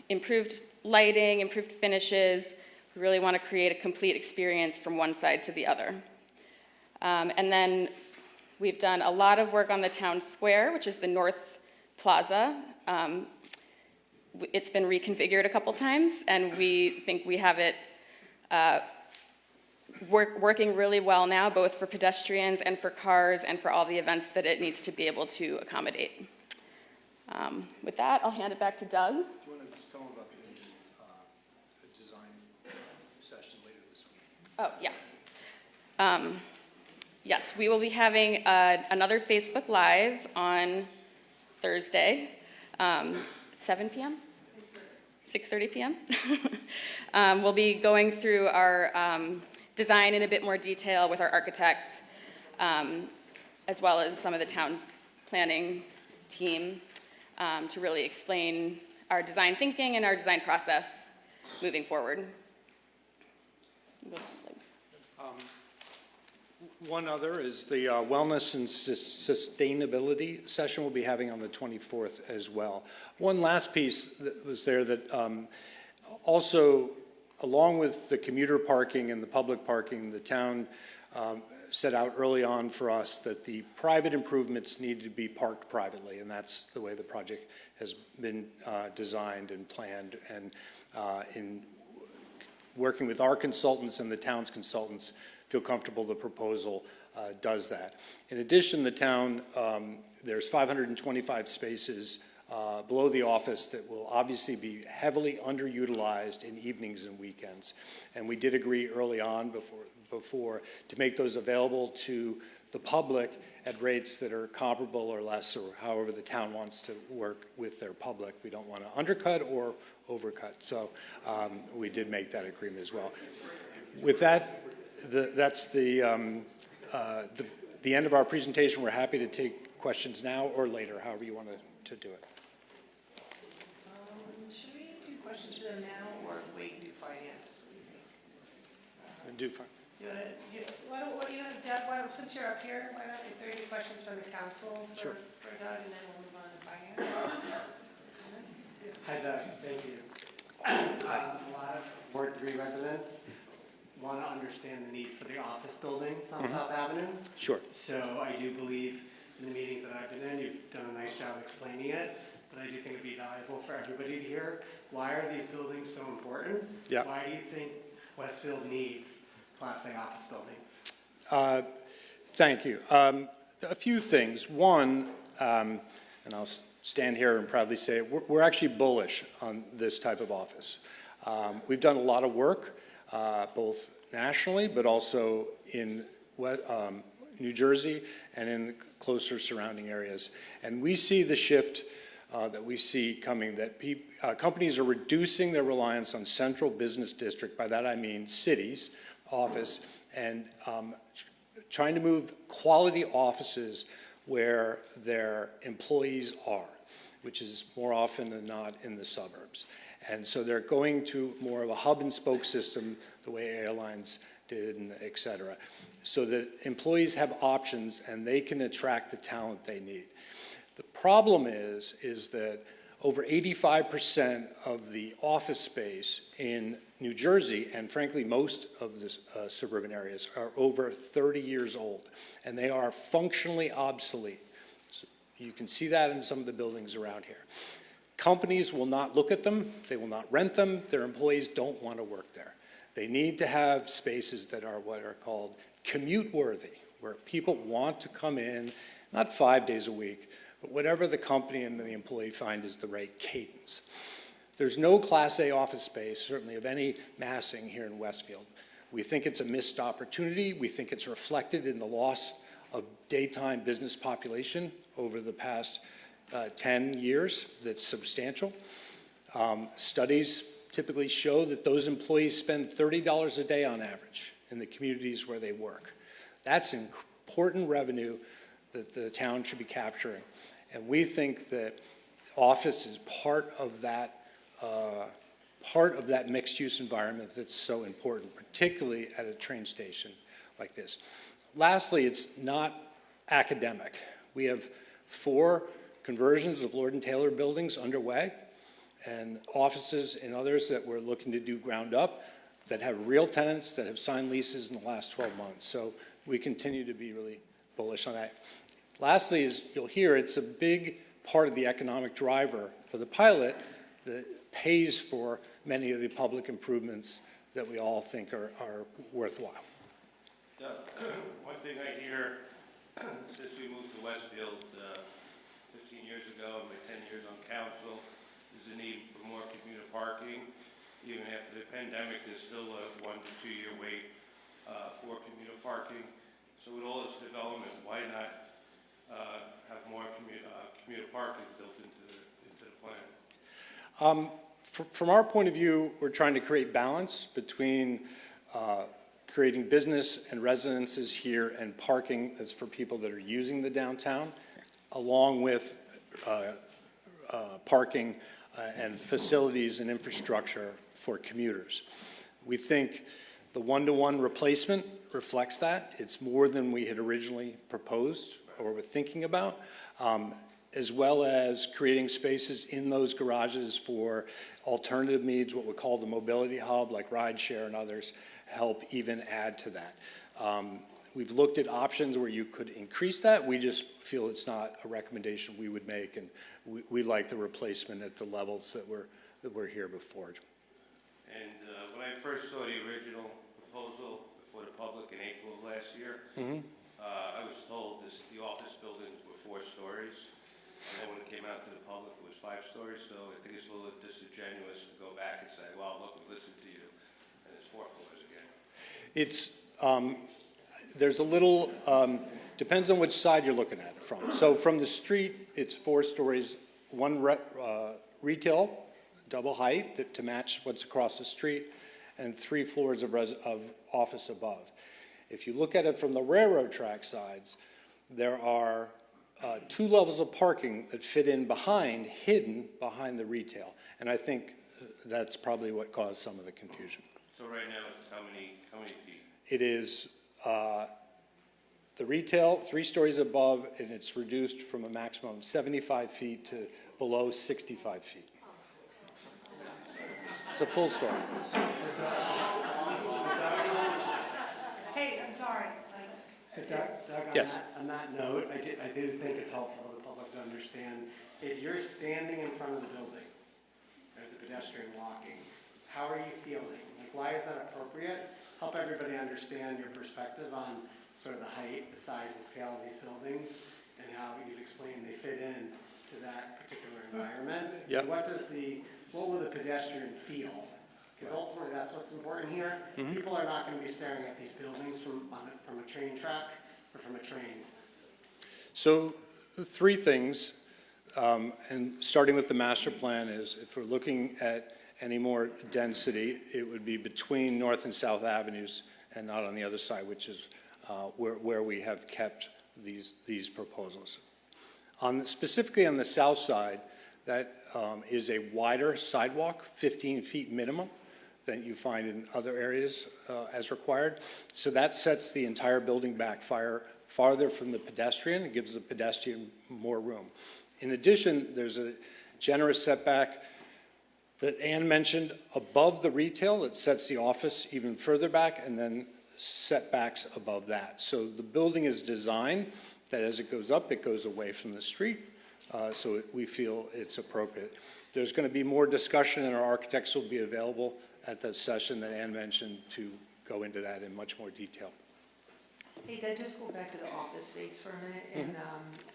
improved lighting, improved finishes. We really want to create a complete experience from one side to the other. And then we've done a lot of work on the town square, which is the North Plaza. It's been reconfigured a couple times, and we think we have it working really well now, both for pedestrians and for cars and for all the events that it needs to be able to accommodate. With that, I'll hand it back to Doug. Do you want to just tell them about the design session later this week? Oh, yeah. Yes, we will be having another Facebook Live on Thursday, 7 p.m.? 6:30 p.m. We'll be going through our design in a bit more detail with our architect, as well as some of the town's planning team, to really explain our design thinking and our design process moving forward. One other is the Wellness and Sustainability session we'll be having on the 24th as well. One last piece that was there that also, along with the commuter parking and the public parking, the town set out early on for us that the private improvements need to be parked privately, and that's the way the project has been designed and planned. And in working with our consultants and the town's consultants, feel comfortable the proposal does that. In addition, the town, there's 525 spaces below the office that will obviously be heavily underutilized in evenings and weekends. And we did agree early on before to make those available to the public at rates that are comparable or less, or however the town wants to work with their public. We don't want to undercut or overcut. So we did make that agreement as well. With that, that's the end of our presentation. We're happy to take questions now or later, however you want to do it. Should we do questions for them now or wait and do finance? Do fine. Deb, since you're up here, why don't, if there are any questions from the council for Doug, and then we'll move on to finance? Hi, Doug. Thank you. A lot of Ward 3 residents want to understand the need for the office buildings on South Avenue. Sure. So I do believe in the meetings that I've been in, you've done a nice job explaining it, but I do think it'd be valuable for everybody to hear. Why are these buildings so important? Yeah. Why do you think Westfield needs Class A office buildings? Thank you. A few things. One, and I'll stand here and proudly say it, we're actually bullish on this type of office. We've done a lot of work, both nationally, but also in New Jersey and in the closer surrounding areas. And we see the shift that we see coming, that companies are reducing their reliance on central business district. By that I mean cities, office, and trying to move quality offices where their employees are, which is more often than not in the suburbs. And so they're going to more of a hub and spoke system, the way airlines did, and et cetera, so that employees have options and they can attract the talent they need. The problem is that over 85% of the office space in New Jersey, and frankly most of the suburban areas, are over 30 years old, and they are functionally obsolete. So you can see that in some of the buildings around here. Companies will not look at them, they will not rent them, their employees don't want to work there. They need to have spaces that are what are called commute-worthy, where people want to come in, not 5 days a week, but whatever the company and the employee find is the right cadence. There's no Class A office space, certainly of any massing here in Westfield. We think it's a missed opportunity. We think it's reflected in the loss of daytime business population over the past 10 years. That's substantial. Studies typically show that those employees spend $30 a day on average in the communities where they work. That's important revenue that the town should be capturing. And we think that office is part of that mixed-use environment that's so important, particularly at a train station like this. Lastly, it's not academic. We have 4 conversions of Lord & Taylor buildings underway, and offices and others that we're looking to do ground up that have real tenants that have signed leases in the last 12 months. So we continue to be really bullish on that. Lastly, as you'll hear, it's a big part of the economic driver for the pilot that pays for many of the public improvements that we all think are worthwhile. One thing I hear since we moved to Westfield 15 years ago, and my 10 years on council, is the need for more commuter parking. Even after the pandemic, there's still a 1 to 2 year wait for commuter parking. So with all this development, why not have more commuter parking built into the plan? From our point of view, we're trying to create balance between creating business and residences here and parking that's for people that are using the downtown, along with parking and facilities and infrastructure for commuters. We think The one-to-one replacement reflects that. It's more than we had originally proposed or were thinking about, as well as creating spaces in those garages for alternative needs, what we call the mobility hub, like rideshare and others, help even add to that. We've looked at options where you could increase that. We just feel it's not a recommendation we would make, and we like the replacement at the levels that were here before. And when I first saw the original proposal before the public in April of last year, I was told the office buildings were 4 stories. And then when it came out to the public, it was 5 stories. So I think it's a little disingenuous to go back and say, well, look, we listened to you, and it's 4 floors again. It's, there's a little, depends on which side you're looking at it from. So from the street, it's 4 stories, 1 retail, double height to match what's across the street, and 3 floors of office above. If you look at it from the railroad track sides, there are 2 levels of parking that fit in behind, hidden behind the retail. And I think that's probably what caused some of the confusion. So right now, it's how many feet? It is the retail, 3 stories above, and it's reduced from a maximum of 75 feet to below 65 feet. It's a full story. Hey, I'm sorry. So Doug, Yes. on that note, I do think it's helpful for the public to understand, if you're standing in front of the buildings, there's a pedestrian walking, how are you feeling? Like, why is that appropriate? Help everybody understand your perspective on sort of the height, the size, and scale of these buildings, and how you've explained they fit in to that particular environment. Yep. What will the pedestrian feel? Because ultimately, that's what's important here. People are not going to be staring at these buildings from a train track or from a train. So 3 things, and starting with the master plan is, if we're looking at any more density, it would be between North and South Avenues and not on the other side, which is where we have kept these proposals. Specifically on the south side, that is a wider sidewalk, 15 feet minimum, than you find in other areas as required. So that sets the entire building back farther from the pedestrian. It gives the pedestrian more room. In addition, there's a generous setback that Ann mentioned above the retail that sets the office even further back, and then setbacks above that. So the building is designed that as it goes up, it goes away from the street. So we feel it's appropriate. There's going to be more discussion, and our architects will be available at that session that Ann mentioned to go into that in much more detail. Hey, Doug, just go back to the office space for a minute and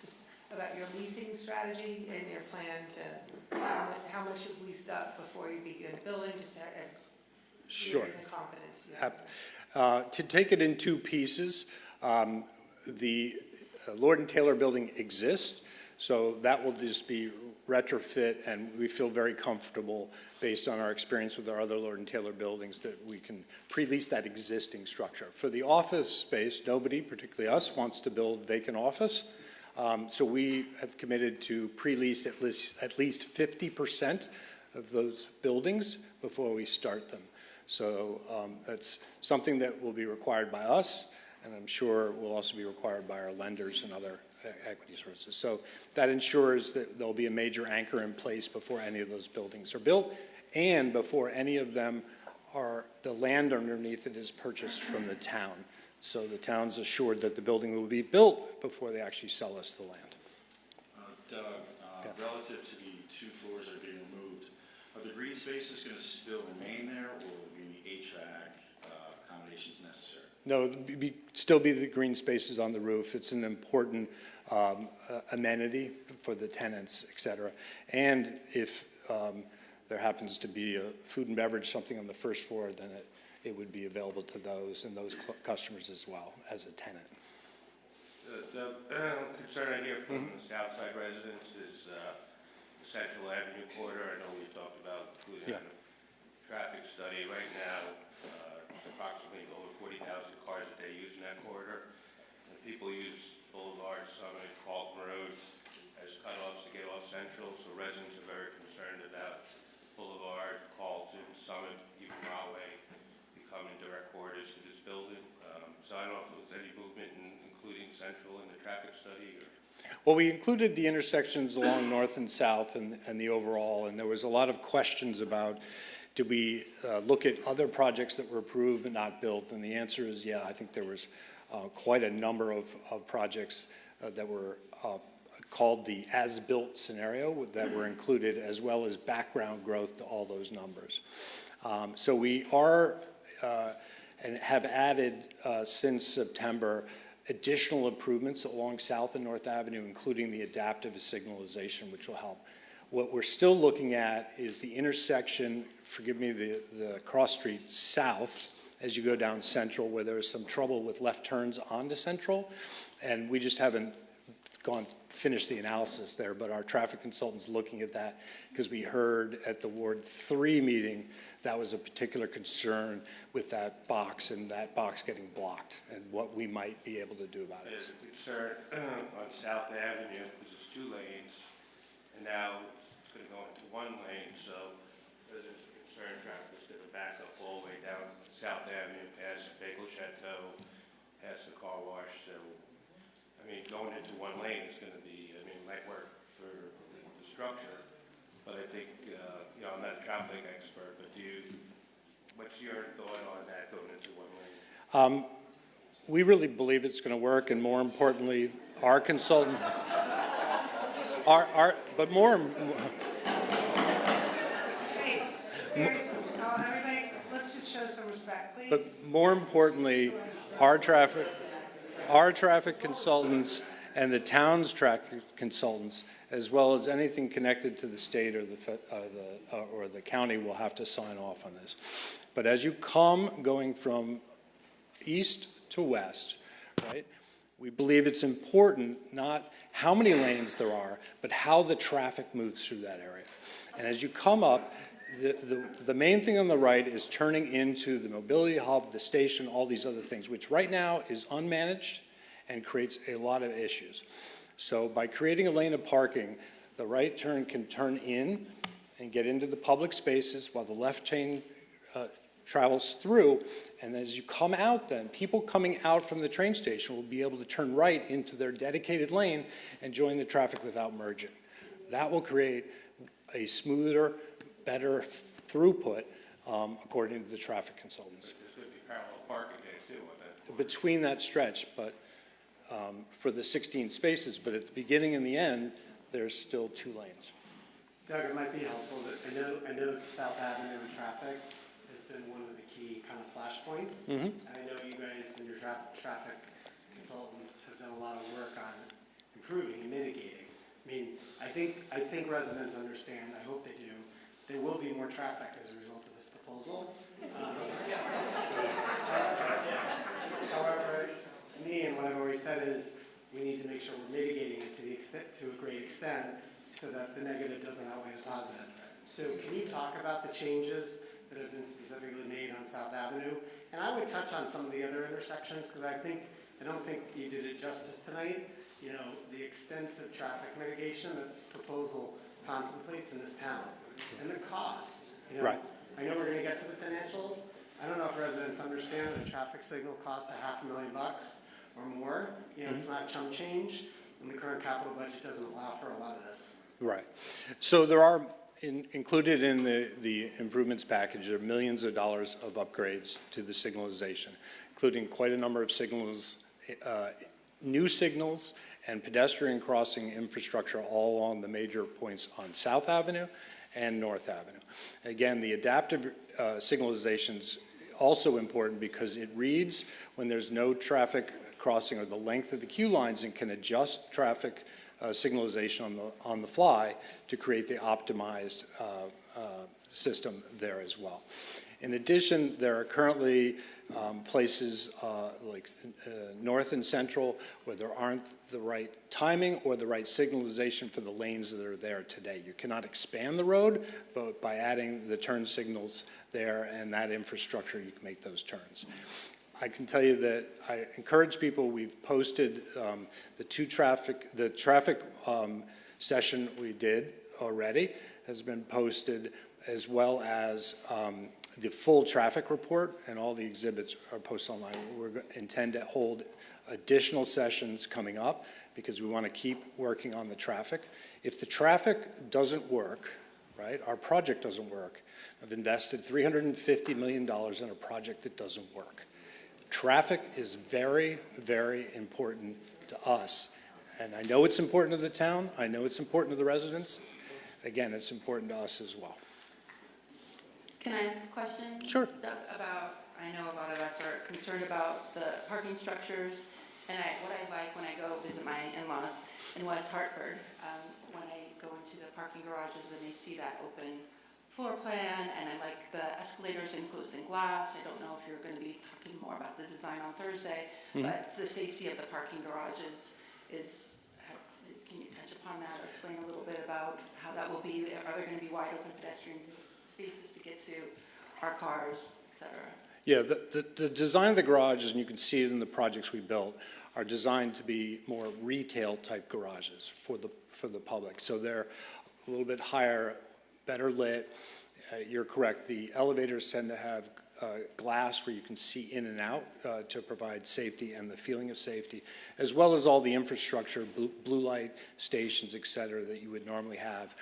just about your leasing strategy and your plan to how much is leased up before you begin building, just to Sure. the confidence you have. To take it in 2 pieces, the Lord and Taylor building exists, so that will just be retrofit, and we feel very comfortable based on our experience with our other Lord and Taylor buildings that we can pre-lease that existing structure. For the office space, nobody, particularly us, wants to build vacant office. So we have committed to pre-lease at least 50% of those buildings before we start them. So that's something that will be required by us, and I'm sure will also be required by our lenders and other equity sources. So that ensures that there'll be a major anchor in place before any of those buildings are built, and before any of them the land underneath it is purchased from the town. So the town's assured that the building will be built before they actually sell us the land. Doug, relative to the 2 floors that are being removed, are the green spaces going to still remain there, or will be HVAC accommodations necessary? No, still be the green spaces on the roof. It's an important amenity for the tenants, et cetera. And if there happens to be a food and beverage, something on the first floor, then it would be available to those and those customers as well as a tenant. The concern I hear from the south side residents is the Central Avenue corridor. I know we talked about including a traffic study. Right now, approximately over 40,000 cars a day using that corridor. And people use Boulevard, Summit, Carlton Road as cutoffs to get off Central, so residents are very concerned about Boulevard, Carlton, Summit, even Rahway, come in direct quarters to this building. So I don't know if there was any movement in including Central in the traffic study or? Well, we included the intersections along North and South and the overall, and there was a lot of questions about, did we look at other projects that were approved but not built? And the answer is, yeah, I think there was quite a number of projects that were called the as-built scenario that were included, as well as background growth to all those numbers. So we are and have added since September additional improvements along South and North Avenue, including the adaptive signalization, which will help. What we're still looking at is the intersection, forgive me, the cross street south as you go down Central, where there is some trouble with left turns onto Central, and we just haven't finished the analysis there, but our traffic consultant's looking at that because we heard at the Ward 3 meeting that was a particular concern with that box and that box getting blocked and what we might be able to do about it. There's a concern on South Avenue, because it's 2 lanes, and now it's going to go into 1 lane, so there's a concern traffic is going to back up all the way down South Avenue, past Bagel Chateau, past the car wash, so, I mean, going into 1 lane is going to be, I mean, might work for the structure, but I think, you know, I'm not a traffic expert, but what's your thought on that going into 1 lane? We really believe it's going to work, and more importantly, our consultant, but more, Hey, seriously, everybody, let's just show some respect, please. but more importantly, our traffic consultants and the town's traffic consultants, as well as anything connected to the state or the county, will have to sign off on this. But as you come going from east to west, right, we believe it's important not how many lanes there are, but how the traffic moves through that area. And as you come up, the main thing on the right is turning into the mobility hub, the station, all these other things, which right now is unmanaged and creates a lot of issues. So by creating a lane of parking, the right turn can turn in and get into the public spaces while the left lane travels through. And as you come out then, people coming out from the train station will be able to turn right into their dedicated lane and join the traffic without merging. That will create a smoother, better throughput, according to the traffic consultants. There's going to be parallel parking there too on that. Between that stretch, but for the 16 spaces, but at the beginning and the end, there's still 2 lanes. Doug, it might be helpful that I know South Avenue traffic has been one of the key kind of flashpoints. And I know you guys and your traffic consultants have done a lot of work on improving and mitigating. I mean, I think residents understand, I hope they do, there will be more traffic as a result of this proposal. However, to me, and what I've always said is, we need to make sure we're mitigating it to a great extent so that the negative doesn't outweigh the positive. So can you talk about the changes that have been specifically made on South Avenue? And I would touch on some of the other intersections, because I don't think you did it justice tonight. You know, the extensive traffic mitigation that this proposal contemplates in this town, and the cost. You know, Right. I know we're going to get to the financials. I don't know if residents understand that a traffic signal costs $500,000 or more. You know, it's not chump change, and the current capital budget doesn't allow for a lot of this. Right. So there are, included in the improvements package, there are millions of dollars of upgrades to the signalization, including quite a number of signals, new signals, and pedestrian crossing infrastructure all along the major points on South Avenue and North Avenue. Again, the adaptive signalization is also important because it reads when there's no traffic crossing or the length of the queue lines and can adjust traffic signalization on the fly to create the optimized system there as well. In addition, there are currently places like North and Central where there aren't the right timing or the right signalization for the lanes that are there today. You cannot expand the road, but by adding the turn signals there and that infrastructure, you can make those turns. I can tell you that I encourage people, we've posted the traffic session we did already has been posted, as well as The full traffic report and all the exhibits are posted online. Intend to hold additional sessions coming up because we want to keep working on the traffic. If the traffic doesn't work, right, our project doesn't work. I've invested $350 million in a project that doesn't work. Traffic is very, very important to us. And I know it's important to the town. I know it's important to the residents. Again, it's important to us as well. Can I ask a question? Sure. Doug, I know a lot of us are concerned about the parking structures, and what I like when I go visit my in-laws in West Hartford, when I go into the parking garages and I see that open floor plan, and I like the escalators enclosed in glass. I don't know if you're going to be talking more about the design on Thursday, but the safety of the parking garages can you touch upon that or explain a little bit about how that will be? Are there going to be wide open pedestrian spaces to get to our cars, et cetera? Yeah, the design of the garages, and you can see it in the projects we built, are designed to be more retail type garages for the public. So they're a little bit higher, better lit. You're correct, the elevators tend to have glass where you can see in and out to provide safety and the feeling of safety, as well as all the infrastructure, blue light stations, et cetera, that you would normally have.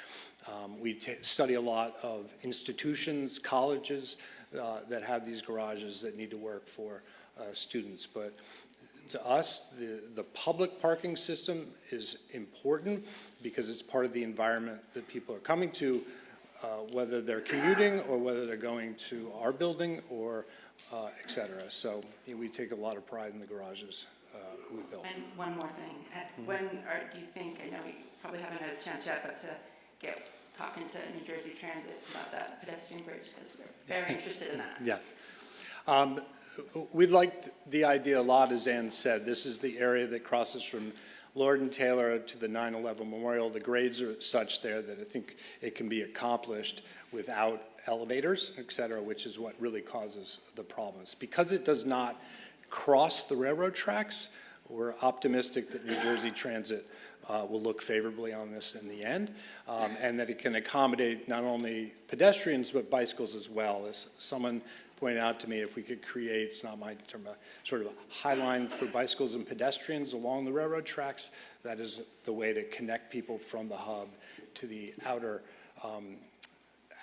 We study a lot of institutions, colleges that have these garages that need to work for students. But to us, the public parking system is important because it's part of the environment that people are coming to, whether they're commuting or whether they're going to our building or et cetera. So we take a lot of pride in the garages we built. And one more thing. When do you think, I know we probably haven't had a chance yet, but to get talking to New Jersey Transit about that pedestrian bridge, because we're very interested in that. Yes. We liked the idea a lot, as Ann said. This is the area that crosses from Lord and Taylor to the 9/11 Memorial. The grades are such there that I think it can be accomplished without elevators, et cetera, which is what really causes the problems. Because it does not cross the railroad tracks, we're optimistic that New Jersey Transit will look favorably on this in the end, and that it can accommodate not only pedestrians but bicycles as well. As someone pointed out to me, if we could create, it's not my term, a sort of a high line for bicycles and pedestrians along the railroad tracks, that is the way to connect people from the hub to the outer,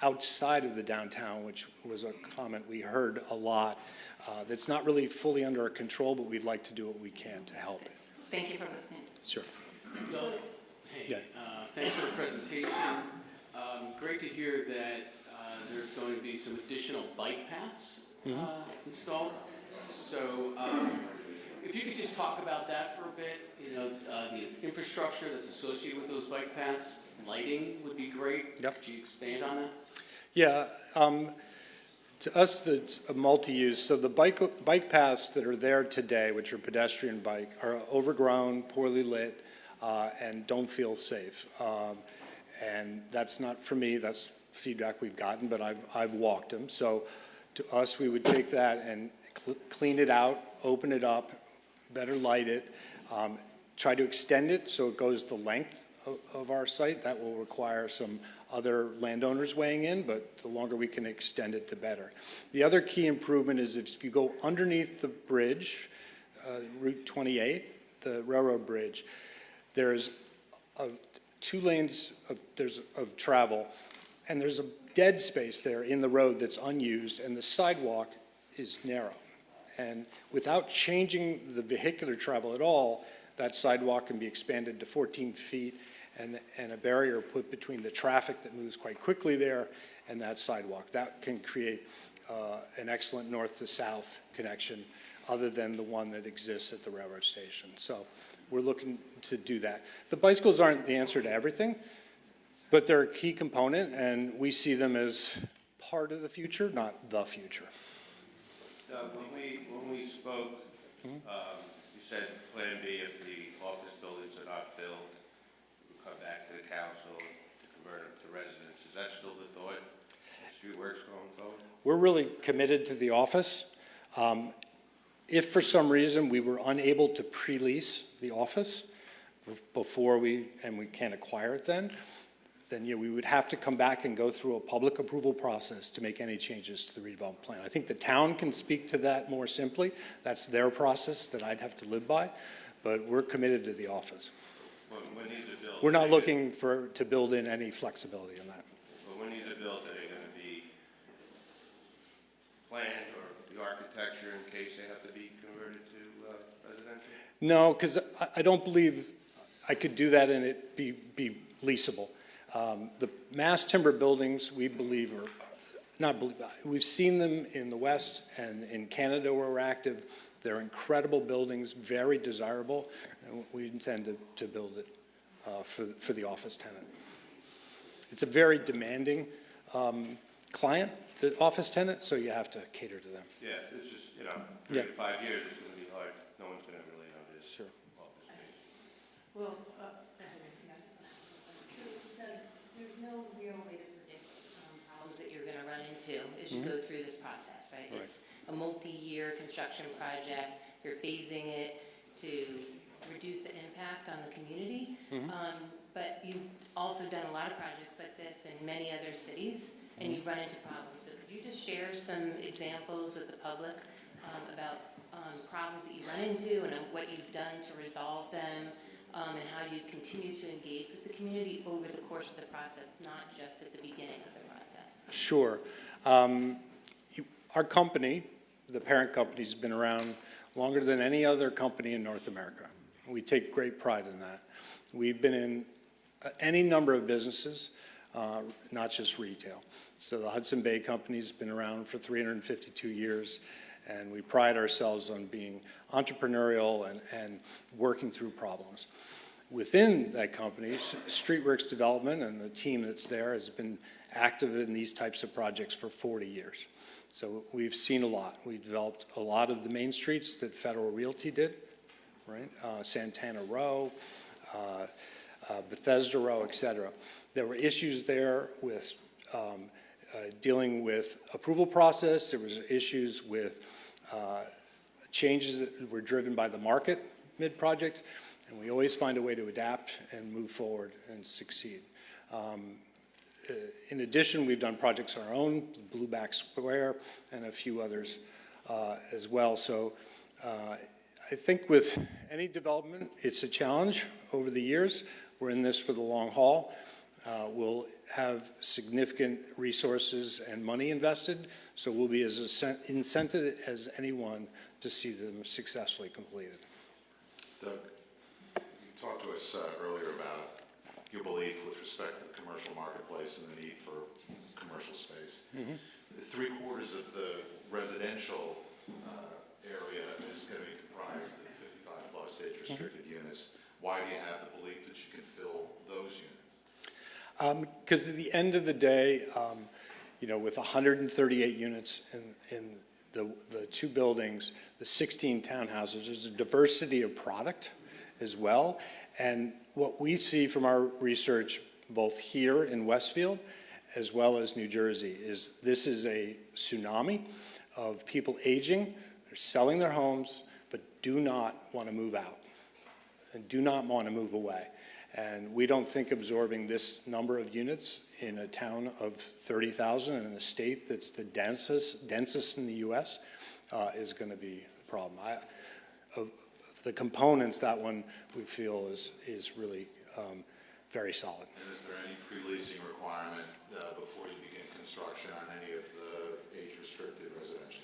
outside of the downtown, which was a comment we heard a lot. That's not really fully under our control, but we'd like to do what we can to help it. Thank you for listening. Sure. Doug, hey, Yeah. Thanks for the presentation. Great to hear that there's going to be some additional bike paths installed. So if you could just talk about that for a bit, the infrastructure that's associated with those bike paths, lighting would be great. Yep. Could you expand on that? Yeah, to us, that's a multi-use. So the bike paths that are there today, which are pedestrian bike, are overgrown, poorly lit, and don't feel safe. And that's not for me, that's feedback we've gotten, but I've walked them. So to us, we would take that and clean it out, open it up, better light it, try to extend it so it goes the length of our site. That will require some other landowners weighing in, but the longer we can extend it, the better. The other key improvement is if you go underneath the bridge, Route 28, the railroad bridge, there's two lanes of travel, and there's a dead space there in the road that's unused, and the sidewalk is narrow. And without changing the vehicular travel at all, that sidewalk can be expanded to 14 feet and a barrier put between the traffic that moves quite quickly there and that sidewalk. That can create an excellent north to south connection other than the one that exists at the railroad station. So we're looking to do that. The bicycles aren't the answer to everything, but they're a key component, and we see them as part of the future, not the future. When we spoke, you said Plan B, if the office buildings are not filled, we'll come back to the council to convert them to residents. Is that still the thought? Street works going forward? We're really committed to the office. If for some reason we were unable to pre-lease the office before we can't acquire it then then yeah, we would have to come back and go through a public approval process to make any changes to the redevelopment plan. I think the town can speak to that more simply. That's their process that I'd have to live by, but we're committed to the office. When these are built. We're not looking to build in any flexibility on that. But when these are built, are they gonna be planned or the architecture in case they have to be converted to residential? No, because I don't believe I could do that and it be leasable. The mass timber buildings, we believe, are, not believe, we've seen them in the West and in Canada where we're active. They're incredible buildings, very desirable, and we intend to build it for the office tenant. It's a very demanding client, the office tenant, so you have to cater to them. Yeah, it's just, 3 to 5 years, it's gonna be hard. No one's gonna relate on this. Sure. Office space. Well, There's no real way to predict problems that you're gonna run into as you go through this process, right? Right. It's a multi-year construction project, you're phasing it to reduce the impact on the community. But you've also done a lot of projects like this in many other cities, and you've run into problems. So could you just share some examples with the public about problems that you run into and what you've done to resolve them? And how you continue to engage with the community over the course of the process, not just at the beginning of the process. Sure. Our company, the parent company, has been around longer than any other company in North America. We take great pride in that. We've been in any number of businesses, not just retail. So the Hudson Bay Company's been around for 352 years, and we pride ourselves on being entrepreneurial and working through problems. Within that company, Streetworks Development and the team that's there has been active in these types of projects for 40 years. So we've seen a lot. We developed a lot of the main streets that Federal Realty did, right? Santana Row, Bethesda Row, et cetera. There were issues there with dealing with approval process. There was issues with changes that were driven by the market mid-project, and we always find a way to adapt and move forward and succeed. In addition, we've done projects on our own, Blueback Square, and a few others as well. So I think with any development, it's a challenge over the years. We're in this for the long haul. We'll have significant resources and money invested, so we'll be as incented as anyone to see them successfully completed. Doug, you talked to us earlier about your belief with respect to the commercial marketplace and the need for commercial space. Three-quarters of the residential area is going to be comprised of 55-plus age-restricted units. Why do you have the belief that you can fill those units? Because at the end of the day, with 138 units in the two buildings, the 16 townhouses, there's a diversity of product as well. And what we see from our research, both here in Westfield as well as New Jersey, is this is a tsunami of people aging. They're selling their homes, but do not want to move out and do not want to move away. And we don't think absorbing this number of units in a town of 30,000 in a state that's the densest in the U.S. Is going to be the problem. Of the components, that one we feel is really very solid. And is there any pre-leasing requirement before you begin construction on any of the age-restricted residential?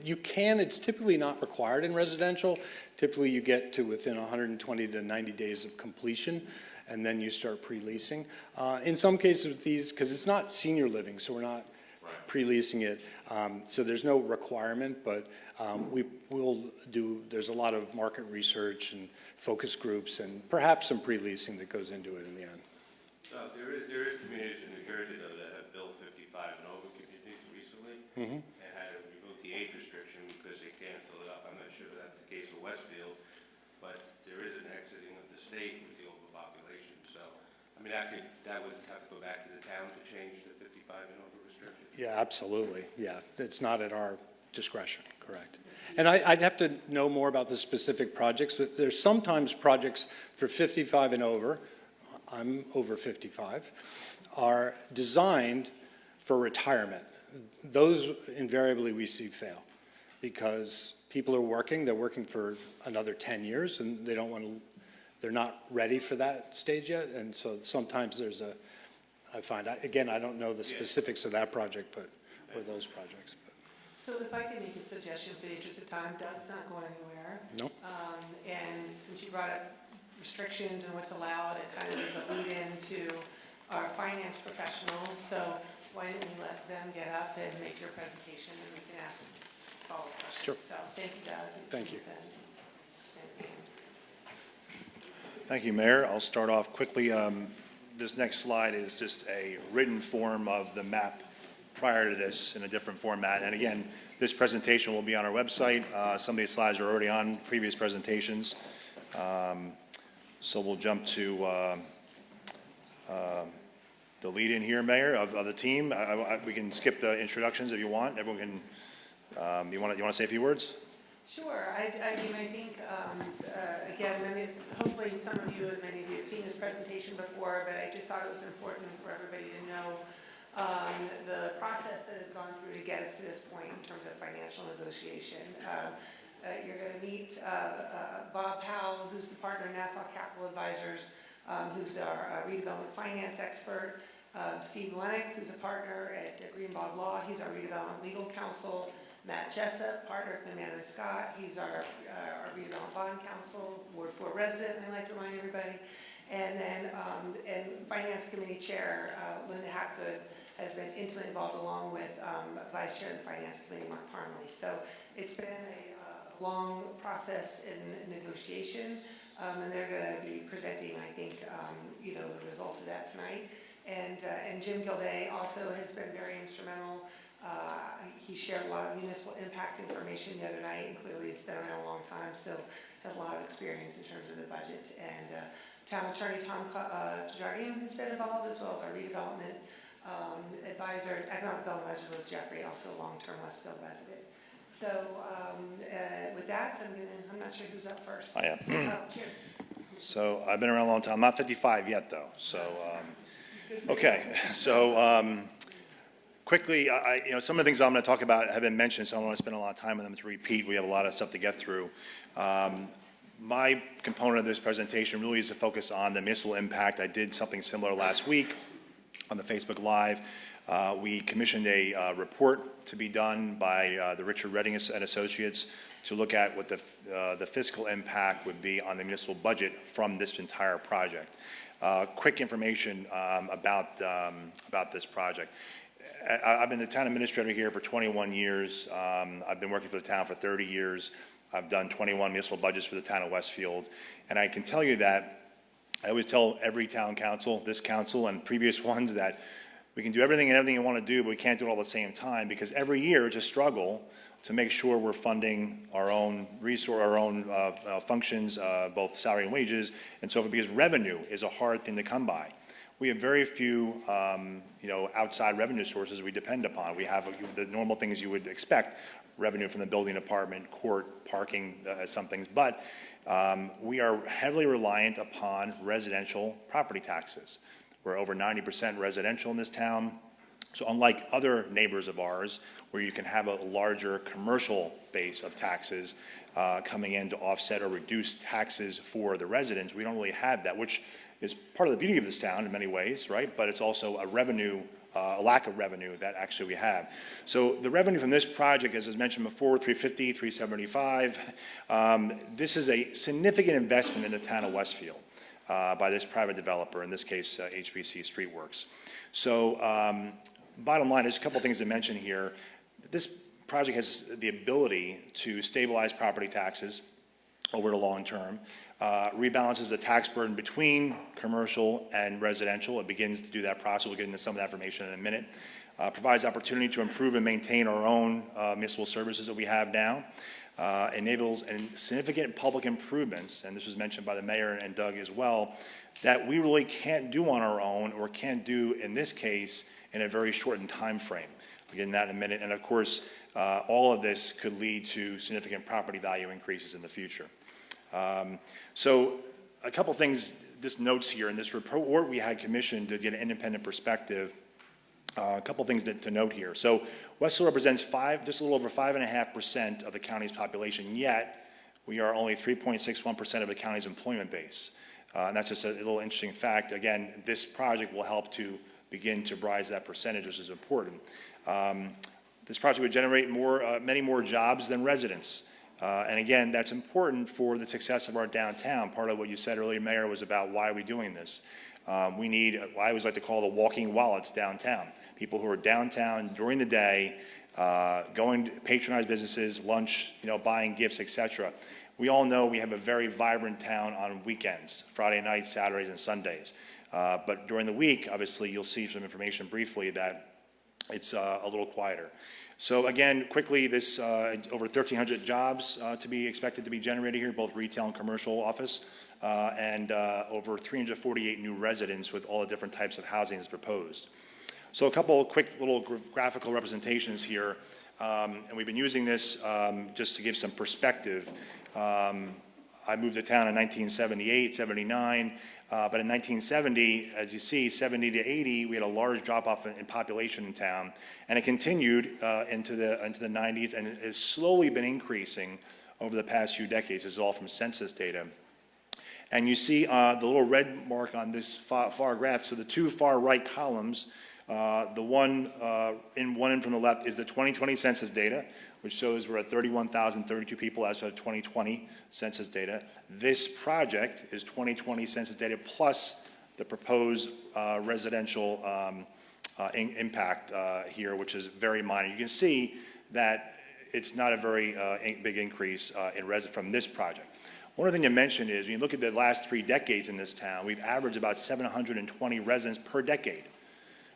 You can. It's typically not required in residential. Typically, you get to within 120 to 90 days of completion, and then you start pre-leasing. In some cases with these, because it's not senior living, so we're not pre-leasing it, so there's no requirement, but there's a lot of market research and focus groups and perhaps some pre-leasing that goes into it in the end. There is communities in New Jersey, though, that have built 55 and over communities recently and had to remove the age restriction because they can't fill it up. I'm not sure that's the case of Westfield, but there is an exiting of the state with the overpopulation. So, I mean, that would have to go back to the town to change the 55 and over restriction. Yeah, absolutely. Yeah, it's not at our discretion, correct. And I'd have to know more about the specific projects, but there's sometimes projects for 55 and over, I'm over 55, are designed for retirement. Those invariably we see fail because people are working, they're working for another 10 years and they don't want to, they're not ready for that stage yet. And so sometimes there's a, I find, again, I don't know the specifics of that project, but, or those projects. But. So if I could make a suggestion for the interest of time, Doug's not going anywhere. No. And since you brought up restrictions and what's allowed, it kind of is a lead into our finance professionals. So why don't we let them get up and make their presentation and we can ask follow-up questions. Sure. So thank you, Doug. Thank you. Thank you, Mayor. I'll start off quickly. This next slide is just a written form of the map prior to this in a different format. And again, this presentation will be on our website. Some of these slides are already on previous presentations. So we'll jump to the lead-in here, Mayor, of the team. We can skip the introductions if you want. Everyone can, you want to say a few words? Sure. I mean, I think, again, hopefully some of you and many of you have seen this presentation before, but I just thought it was important for everybody to know the process that has gone through to get us to this point in terms of financial negotiation. You're going to meet Bob Powell, who's the partner in Nassau Capital Advisors, who's our redevelopment finance expert, Steve Lennick, who's a partner at Greenbaugh Law, he's our redevelopment legal counsel, Matt Jessup, partner at McMahon and Scott, he's our redevelopment bond counsel, Ward 4 resident, I'd like to remind everybody. And then, and Finance Committee Chair Linda Hapgood has been intimately involved along with Vice Chair of the Finance Committee, Mark Parmalee. So it's been a long process in negotiation, and they're going to be presenting, I think, you know, the result of that tonight. And Jim Gilday also has been very instrumental. He shared a lot of municipal impact information the other night, and clearly he's been around a long time, so has a lot of experience in terms of the budget. And Town Attorney Tom Jardine has been involved, as well as our redevelopment advisor, economic development advisor was Jeffrey, also a long-term Westfield resident. So with that, I'm not sure who's up first. I am. Jim. So I've been around a long time. I'm not 55 yet, though. So, okay. So quickly, you know, some of the things I'm going to talk about have been mentioned, so I don't want to spend a lot of time on them to repeat. We have a lot of stuff to get through. My component of this presentation really is to focus on the municipal impact. I did something similar last week on the Facebook Live. We commissioned a report to be done by the Richard Redding and Associates to look at what the fiscal impact would be on the municipal budget from this entire project. Quick information about this project. I've been the town administrator here for 21 years. I've been working for the town for 30 years. I've done 21 municipal budgets for the town of Westfield. And I can tell you that I always tell every town council, this council and previous ones, that we can do everything and everything you want to do, but we can't do it all at the same time, because every year it's a struggle to make sure we're funding our own resource, our own functions, both salary and wages, and so forth, because revenue is a hard thing to come by. We have very few, you know, outside revenue sources we depend upon. We have the normal things you would expect, revenue from the building department, court, parking, some things, but we are heavily reliant upon residential property taxes. We're over 90% residential in this town. So unlike other neighbors of ours, where you can have a larger commercial base of taxes coming in to offset or reduce taxes for the residents, we don't really have that, which is part of the beauty of this town in many ways, right? But it's also a revenue, a lack of revenue that actually we have. So the revenue from this project, as was mentioned before, 350, 375. This is a significant investment in the town of Westfield by this private developer, in this case, HBC Streetworks. So bottom line, there's a couple things to mention here. This project has the ability to stabilize property taxes over the long term, rebalances the tax burden between commercial and residential. It begins to do that process. We'll get into some of that information in a minute. Provides opportunity to improve and maintain our own municipal services that we have now. Enables significant public improvements, and this was mentioned by the mayor and Doug as well, that we really can't do on our own, or can't do in this case in a very shortened time frame. We'll get into that in a minute. And of course, all of this could lead to significant property value increases in the future. So a couple things this notes here, in this report we had commissioned to get an independent perspective. A couple things to note here. So Westfield represents just a little over 5.5% of the county's population, yet we are only 3.61% of the county's employment base. And that's just a little interesting fact. Again, this project will help to begin to rise that percentage, which is important. This project would generate many more jobs than residents. And again, that's important for the success of our downtown. Part of what you said earlier, Mayor, was about why are we doing this. We need, I always like to call the walking wallets downtown. People who are downtown during the day, going to patronize businesses, lunch, buying gifts, etc. We all know we have a very vibrant town on weekends, Friday nights, Saturdays, and Sundays. But during the week, obviously, you'll see some information briefly that it's a little quieter. So again, quickly, this over 1,300 jobs to be expected to be generated here, both retail and commercial office, and over 348 new residents with all the different types of housing that's proposed. So a couple of quick little graphical representations here, and we've been using this just to give some perspective. I moved to town in 1978, 79, but in 1970, as you see, 70 to 80, we had a large drop-off in population in town, and it continued into the 90s, and it has slowly been increasing over the past few decades. This is all from census data. And you see the little red mark on this far graph. So the two far right columns, the one in from the left is the 2020 census data, which shows we're at 31,032 people as of 2020 census data. This project is 2020 census data plus the proposed residential impact here, which is very minor. You can see that it's not a very big increase from this project. One other thing to mention is, when you look at the last 3 decades in this town, we've averaged about 720 residents per decade.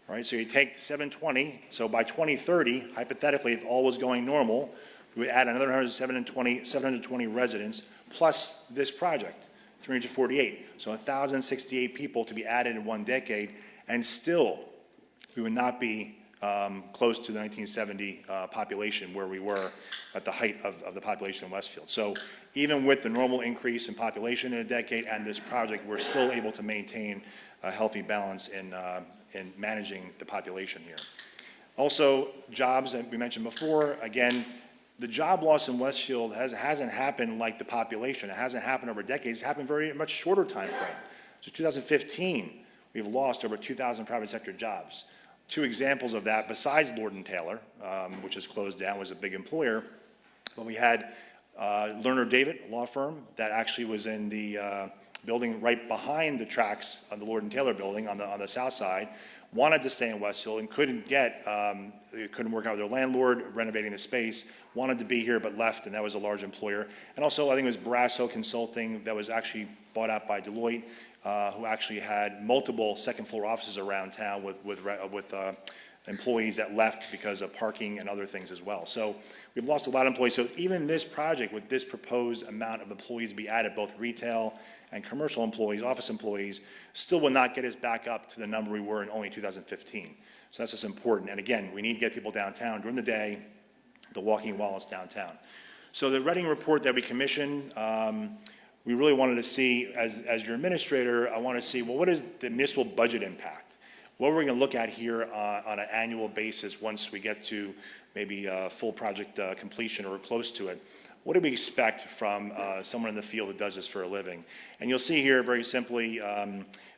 Right, so you take 720, so by 2030, hypothetically, if all was going normal, we would add another 720 residents, plus this project, 348. So 1,068 people to be added in 1 decade, and still, we would not be close to the 1970 population where we were at the height of the population in Westfield. So even with the normal increase in population in a decade and this project, we're still able to maintain a healthy balance in managing the population here. Also, jobs that we mentioned before, again, the job loss in Westfield hasn't happened like the population. It hasn't happened over decades. It's happened very much shorter time frame. So 2015, we've lost over 2,000 private sector jobs. 2 examples of that, besides Lord & Taylor, which is closed down, was a big employer, but we had Lerner David, a law firm, that actually was in the building right behind the tracks of the Lord & Taylor building on the south side, wanted to stay in Westfield and couldn't work out with their landlord, renovating the space, wanted to be here but left, and that was a large employer. And also, I think it was Brasso Consulting that was actually bought out by Deloitte, who actually had multiple second-floor offices around town with employees that left because of parking and other things as well. So we've lost a lot of employees. So even this project, with this proposed amount of employees to be added, both retail and commercial employees, office employees, still will not get us back up to the number we were in only 2015. So that's just important. And again, we need to get people downtown during the day, the walking wallets downtown. So the Reading report that we commissioned, we really wanted to see, as your administrator, I want to see, well, what is the municipal budget impact? What are we going to look at here on an annual basis once we get to maybe full project completion or close to it? What do we expect from someone in the field that does this for a living? And you'll see here very simply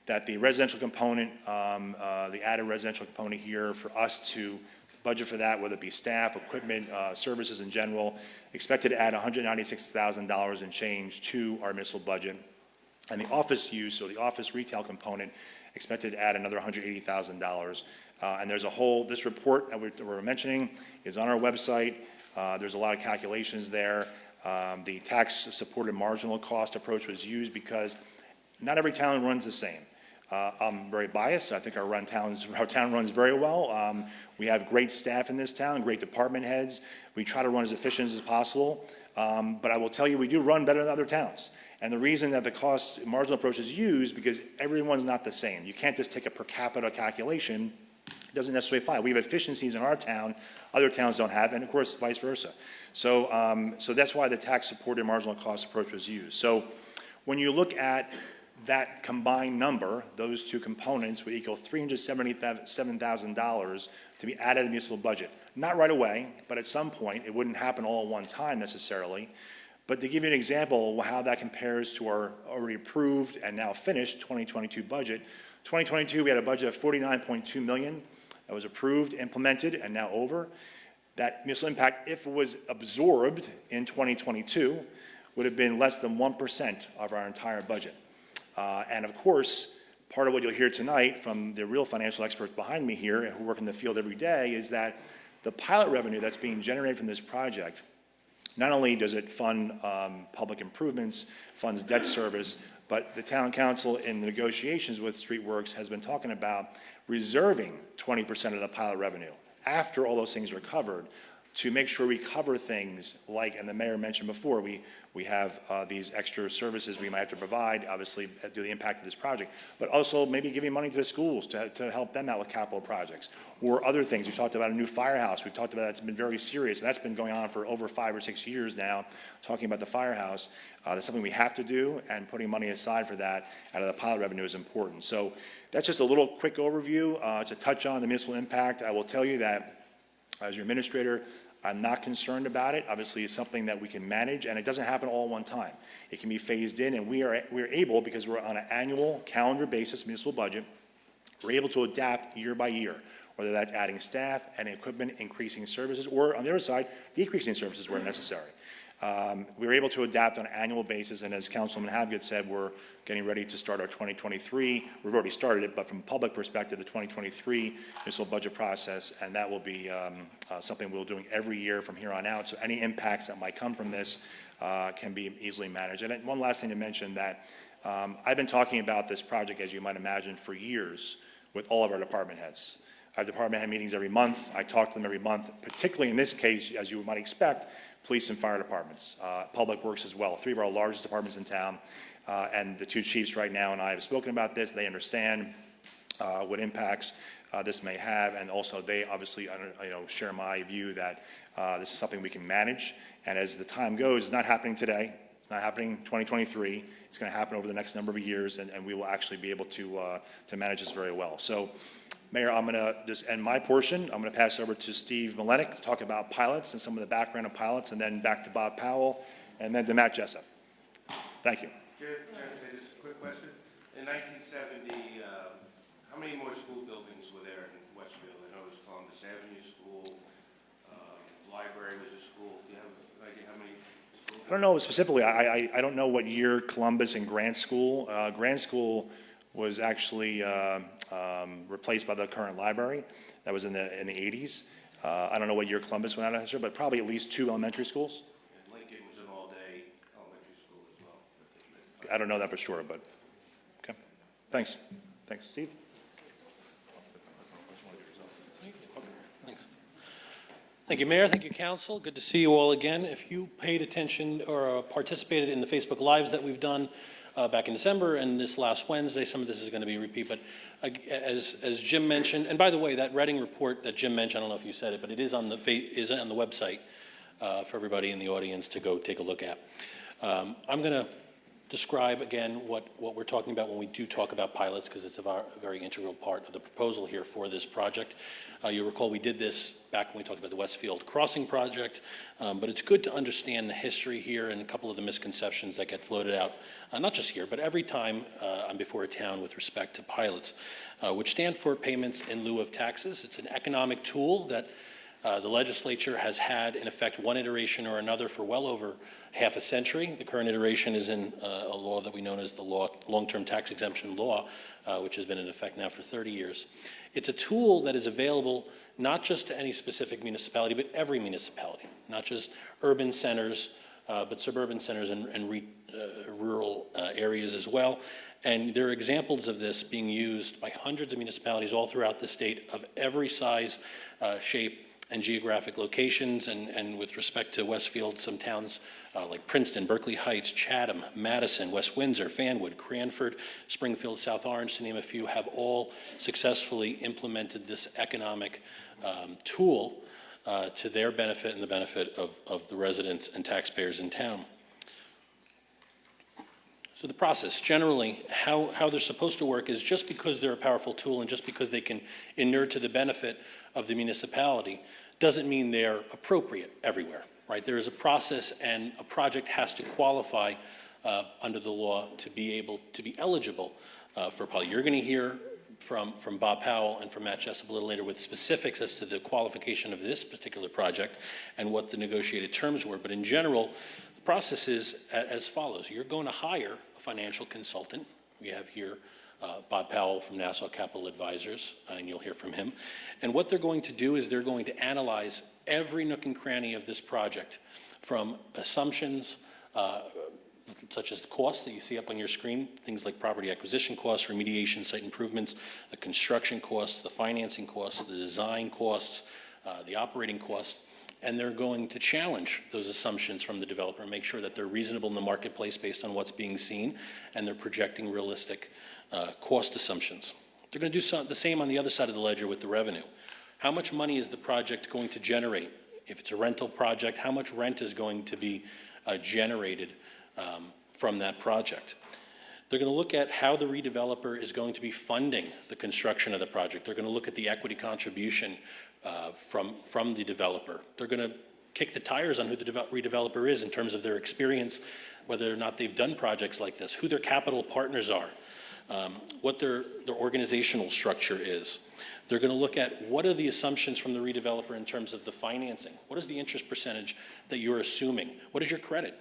that the residential component, the added residential component here, for us to budget for that, whether it be staff, equipment, services in general, expected to add $196,000 in change to our municipal budget. And the office use, so the office retail component, expected to add another $180,000. And there's a whole, this report that we're mentioning is on our website. There's a lot of calculations there. The tax-supported marginal cost approach was used because not every town runs the same. I'm very biased. I think our town runs very well. We have great staff in this town, great department heads. We try to run as efficient as possible. But I will tell you, we do run better than other towns. And the reason that the cost marginal approach is used, because everyone's not the same. You can't just take a per capita calculation. It doesn't necessarily apply. We have efficiencies in our town other towns don't have, and of course, vice versa. So, so that's why the tax-supported marginal cost approach was used. So when you look at that combined number, those two components, would equal $377,000 to be added to the municipal budget. Not right away, but at some point. It wouldn't happen all at one time necessarily. But to give you an example of how that compares to our already approved and now finished 2022 budget, 2022 we had a budget of $49.2 million that was approved, implemented, and now over. That municipal impact, if it was absorbed in 2022, would have been less than 1% of our entire budget. And of course, part of what you'll hear tonight from the real financial experts behind me here who work in the field every day is that the pilot revenue that's being generated from this project, not only does it fund public improvements, funds debt service, but the town council in the negotiations with Streetworks has been talking about reserving 20% of the pilot revenue after all those things are covered to make sure we cover things like, and the mayor mentioned before, we have these extra services we might have to provide, obviously, due to the impact of this project, but also maybe giving money to the schools to help them out with capital projects, or other things. We've talked about a new firehouse. We've talked about that's been very serious, and that's been going on for over 5 or 6 years now, talking about the firehouse. That's something we have to do, and putting money aside for that out of the pilot revenue is important. So that's just a little quick overview to touch on the municipal impact. I will tell you that as your administrator, I'm not concerned about it. Obviously, it's something that we can manage, and it doesn't happen all at one time. It can be phased in, and we're able, because we're on an annual calendar basis municipal budget, we're able to adapt year by year, whether that's adding staff and equipment, increasing services, or on the other side, decreasing services where necessary. We're able to adapt on an annual basis, and as Councilman Habgood said, we're getting ready to start our 2023. We've already started it, but from a public perspective, the 2023 municipal budget process, and that will be something we'll be doing every year from here on out. So any impacts that might come from this can be easily managed. And one last thing to mention that I've been talking about this project, as you might imagine, for years with all of our department heads. I have department head meetings every month. I talk to them every month, particularly in this case, as you might expect, police and fire departments, public works as well, 3 of our largest departments in town. And the 2 chiefs right now and I have spoken about this. They understand what impacts this may have, and also they obviously share my view that this is something we can manage. And as the time goes, it's not happening today. It's not happening 2023. It's going to happen over the next number of years, and we will actually be able to manage this very well. So, Mayor, I'm going to just end my portion. I'm going to pass it over to Steve Malenik to talk about pilots and some of the background of pilots, and then back to Bob Powell, and then to Matt Jessup. Thank you. Just a quick question. In 1970, how many more school buildings were there in Westfield? I know it was Columbus Avenue School, library was a school. Do you have an idea how many schools? I don't know specifically. I don't know what year Columbus and Grant School. Grant School was actually replaced by the current library. That was in the 80s. I don't know what year Columbus went out of, but probably at least 2 elementary schools. And Lincoln was an all-day elementary school as well. I don't know that for sure, but okay. Thanks. Thanks, Steve. Thanks. Thank you, Mayor. Thank you, Council. Good to see you all again. If you paid attention or participated in the Facebook Lives that we've done back in December and this last Wednesday, some of this is going to be a repeat, but as Jim mentioned, and by the way, that Reading report that Jim mentioned, I don't know if you said it, but it is on the website for everybody in the audience to go take a look at. I'm going to describe again what we're talking about when we do talk about pilots, because it's a very integral part of the proposal here for this project. You'll recall we did this back when we talked about the Westfield Crossing project, but it's good to understand the history here and a couple of the misconceptions that get floated out, not just here, but every time I'm before a town with respect to pilots, which stand for payments in lieu of taxes. It's an economic tool that the legislature has had in effect one iteration or another for well over half a century. The current iteration is in a law that we know as the long-term tax exemption law, which has been in effect now for 30 years. It's a tool that is available not just to any specific municipality, but every municipality, not just urban centers, but suburban centers and rural areas as well. And there are examples of this being used by hundreds of municipalities all throughout the state of every size, shape, and geographic locations, and with respect to Westfield, some towns like Princeton, Berkeley Heights, Chatham, Madison, West Windsor, Fanwood, Cranford, Springfield, South Orange, to name a few, have all successfully implemented this economic tool to their benefit and the benefit of the residents and taxpayers in town. So the process, generally, how they're supposed to work is just because they're a powerful tool and just because they can inure to the benefit of the municipality, doesn't mean they're appropriate everywhere, right? There is a process, and a project has to qualify under the law to be eligible for pilot. You're going to hear from Bob Powell and from Matt Jessup a little later with specifics as to the qualification of this particular project and what the negotiated terms were. But in general, the process is as follows. You're going to hire a financial consultant. We have here Bob Powell from Nassau Capital Advisors, and you'll hear from him. And what they're going to do is they're going to analyze every nook and cranny of this project, from assumptions such as the costs that you see up on your screen, things like property acquisition costs, remediation, site improvements, the construction costs, the financing costs, the design costs, the operating costs, and they're going to challenge those assumptions from the developer and make sure that they're reasonable in the marketplace based on what's being seen, and they're projecting realistic cost assumptions. They're going to do the same on the other side of the ledger with the revenue. How much money is the project going to generate? If it's a rental project, how much rent is going to be generated from that project? They're going to look at how the redeveloper is going to be funding the construction of the project. They're going to look at the equity contribution from the developer. They're going to kick the tires on who the redeveloper is in terms of their experience, whether or not they've done projects like this, who their capital partners are, what their organizational structure is. They're going to look at what are the assumptions from the redeveloper in terms of the financing. What is the interest percentage that you're assuming? What is your credit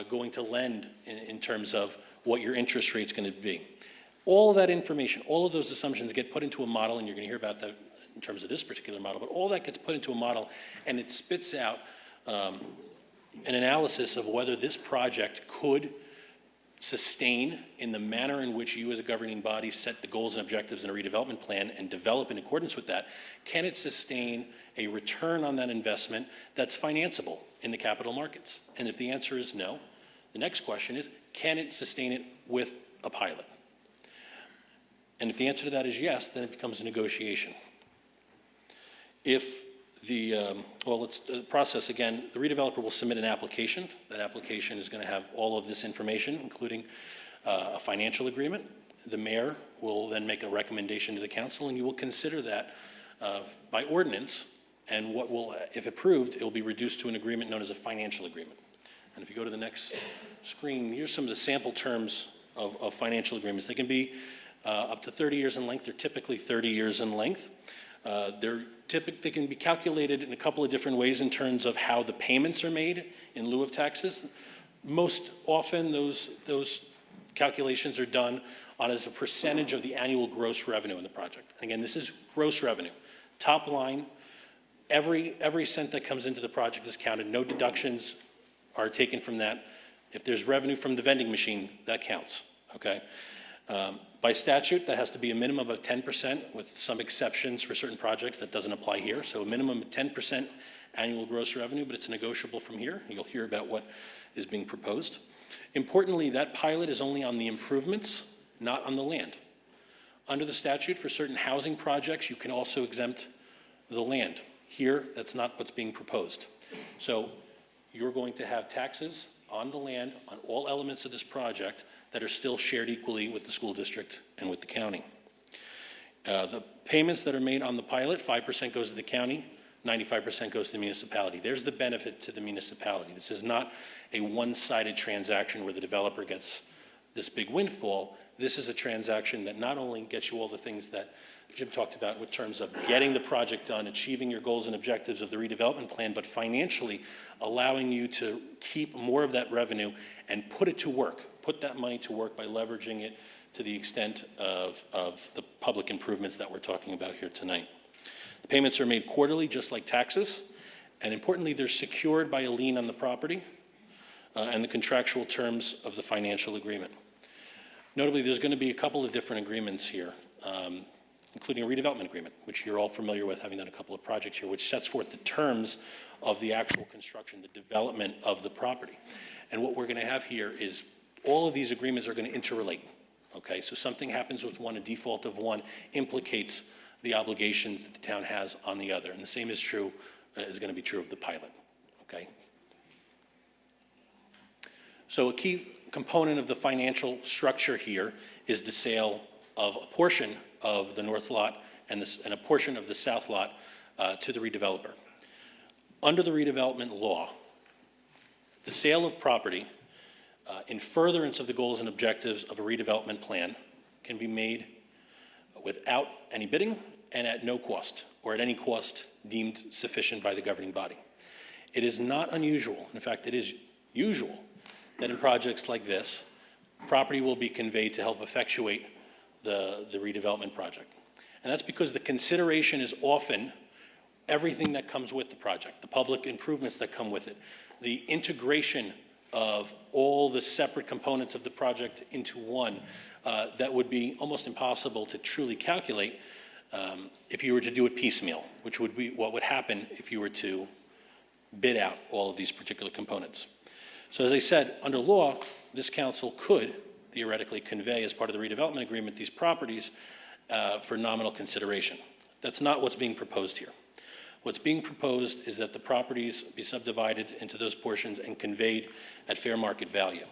going to lend in terms of what your interest rate's going to be? All of that information, all of those assumptions get put into a model, and you're going to hear about that in terms of this particular model, but all that gets put into a model, and it spits out an analysis of whether this project could sustain in the manner in which you as a governing body set the goals and objectives in a redevelopment plan and develop in accordance with that. Can it sustain a return on that investment that's financeable in the capital markets? And if the answer is no, the next question is, can it sustain it with a pilot? And if the answer to that is yes, then it becomes a negotiation. If the process again, the redeveloper will submit an application. That application is going to have all of this information, including a financial agreement. The mayor will then make a recommendation to the council, and you will consider that by ordinance. And what will, if approved, it will be reduced to an agreement known as a financial agreement. And if you go to the next screen, here's some of the sample terms of financial agreements. They can be up to 30 years in length. They're typically 30 years in length. They can be calculated in a couple of different ways in terms of how the payments are made in lieu of taxes. Most often, those calculations are done as a percentage of the annual gross revenue in the project. Again, this is gross revenue. Top line, every cent that comes into the project is counted. No deductions are taken from that. If there's revenue from the vending machine, that counts, okay? By statute, that has to be a minimum of 10%, with some exceptions for certain projects that doesn't apply here. So a minimum of 10% annual gross revenue, but it's negotiable from here. You'll hear about what is being proposed. Importantly, that pilot is only on the improvements, not on the land. Under the statute, for certain housing projects, you can also exempt the land. Here, that's not what's being proposed. So you're going to have taxes on the land, on all elements of this project, that are still shared equally with the school district and with the county. The payments that are made on the pilot, 5% goes to the county, 95% goes to the municipality. There's the benefit to the municipality. This is not a one-sided transaction where the developer gets this big windfall. This is a transaction that not only gets you all the things that Jim talked about in terms of getting the project done, achieving your goals and objectives of the redevelopment plan, but financially allowing you to keep more of that revenue and put it to work. Put that money to work by leveraging it to the extent of the public improvements that we're talking about here tonight. The payments are made quarterly, just like taxes, and importantly, they're secured by a lien on the property and the contractual terms of the financial agreement. Notably, there's going to be a couple of different agreements here, including a redevelopment agreement, which you're all familiar with, having done a couple of projects here, which sets forth the terms of the actual construction, the development of the property. And what we're going to have here is all of these agreements are going to interrelate, okay? So something happens with one, a default of one implicates the obligations that the town has on the other. And the same is true, is going to be true of the pilot, okay? So a key component of the financial structure here is the sale of a portion of the north lot and a portion of the south lot to the redeveloper. Under the redevelopment law, the sale of property in furtherance of the goals and objectives of a redevelopment plan can be made without any bidding and at no cost, or at any cost deemed sufficient by the governing body. It is not unusual, in fact, it is usual, that in projects like this, property will be conveyed to help effectuate the redevelopment project. And that's because the consideration is often everything that comes with the project, the public improvements that come with it, the integration of all the separate components of the project into one that would be almost impossible to truly calculate if you were to do it piecemeal, which would be what would happen if you were to bid out all of these particular components. So as I said, under law, this council could theoretically convey as part of the redevelopment agreement these properties for nominal consideration. That's not what's being proposed here. What's being proposed is that the properties be subdivided into those portions and conveyed at fair market value,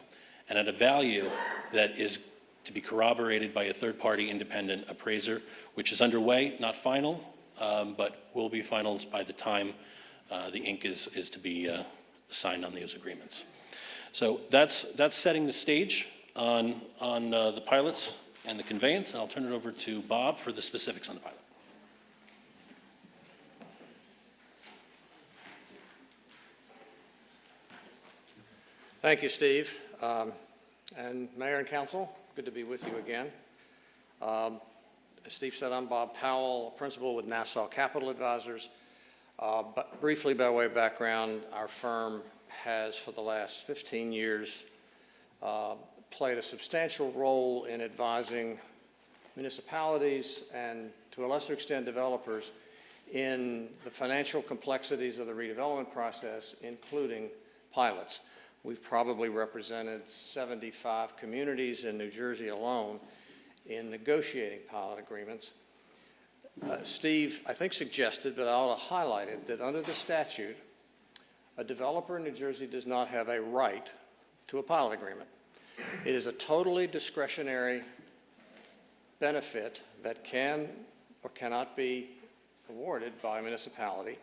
and at a value that is to be corroborated by a third-party independent appraiser, which is underway, not final, but will be final by the time the ink is to be signed on those agreements. So that's setting the stage on the pilots and the conveyance, and I'll turn it over to Bob for the specifics on the pilot. Thank you, Steve. And Mayor and Council, good to be with you again. As Steve said, I'm Bob Powell, principal with Nassau Capital Advisors. But briefly, by way of background, our firm has, for the last 15 years, played a substantial role in advising municipalities and, to a lesser extent, developers in the financial complexities of the redevelopment process, including pilots. We've probably represented 75 communities in New Jersey alone in negotiating pilot agreements. Steve, I think, suggested, but I ought to highlight it, that under the statute, a developer in New Jersey does not have a right to a pilot agreement. It is a totally discretionary benefit that can or cannot be awarded by a municipality,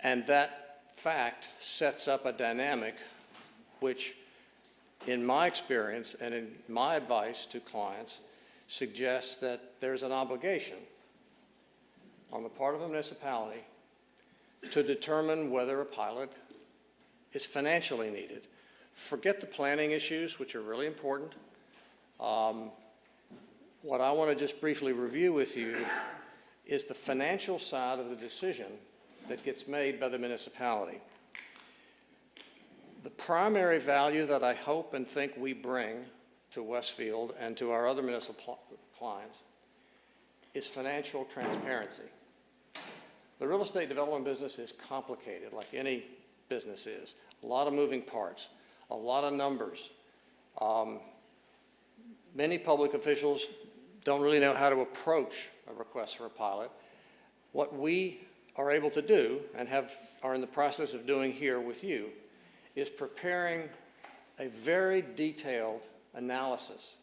and that fact sets up a dynamic which, in my experience and in my advice to clients, suggests that there's an obligation on the part of a municipality to determine whether a pilot is financially needed. Forget the planning issues, which are really important. What I want to just briefly review with you is the financial side of the decision that gets made by the municipality. The primary value that I hope and think we bring to Westfield and to our other municipal clients is financial transparency. The real estate development business is complicated, like any business is. A lot of moving parts, a lot of numbers. Many public officials don't really know how to approach a request for a pilot. What we are able to do and are in the process of doing here with you is preparing a very detailed analysis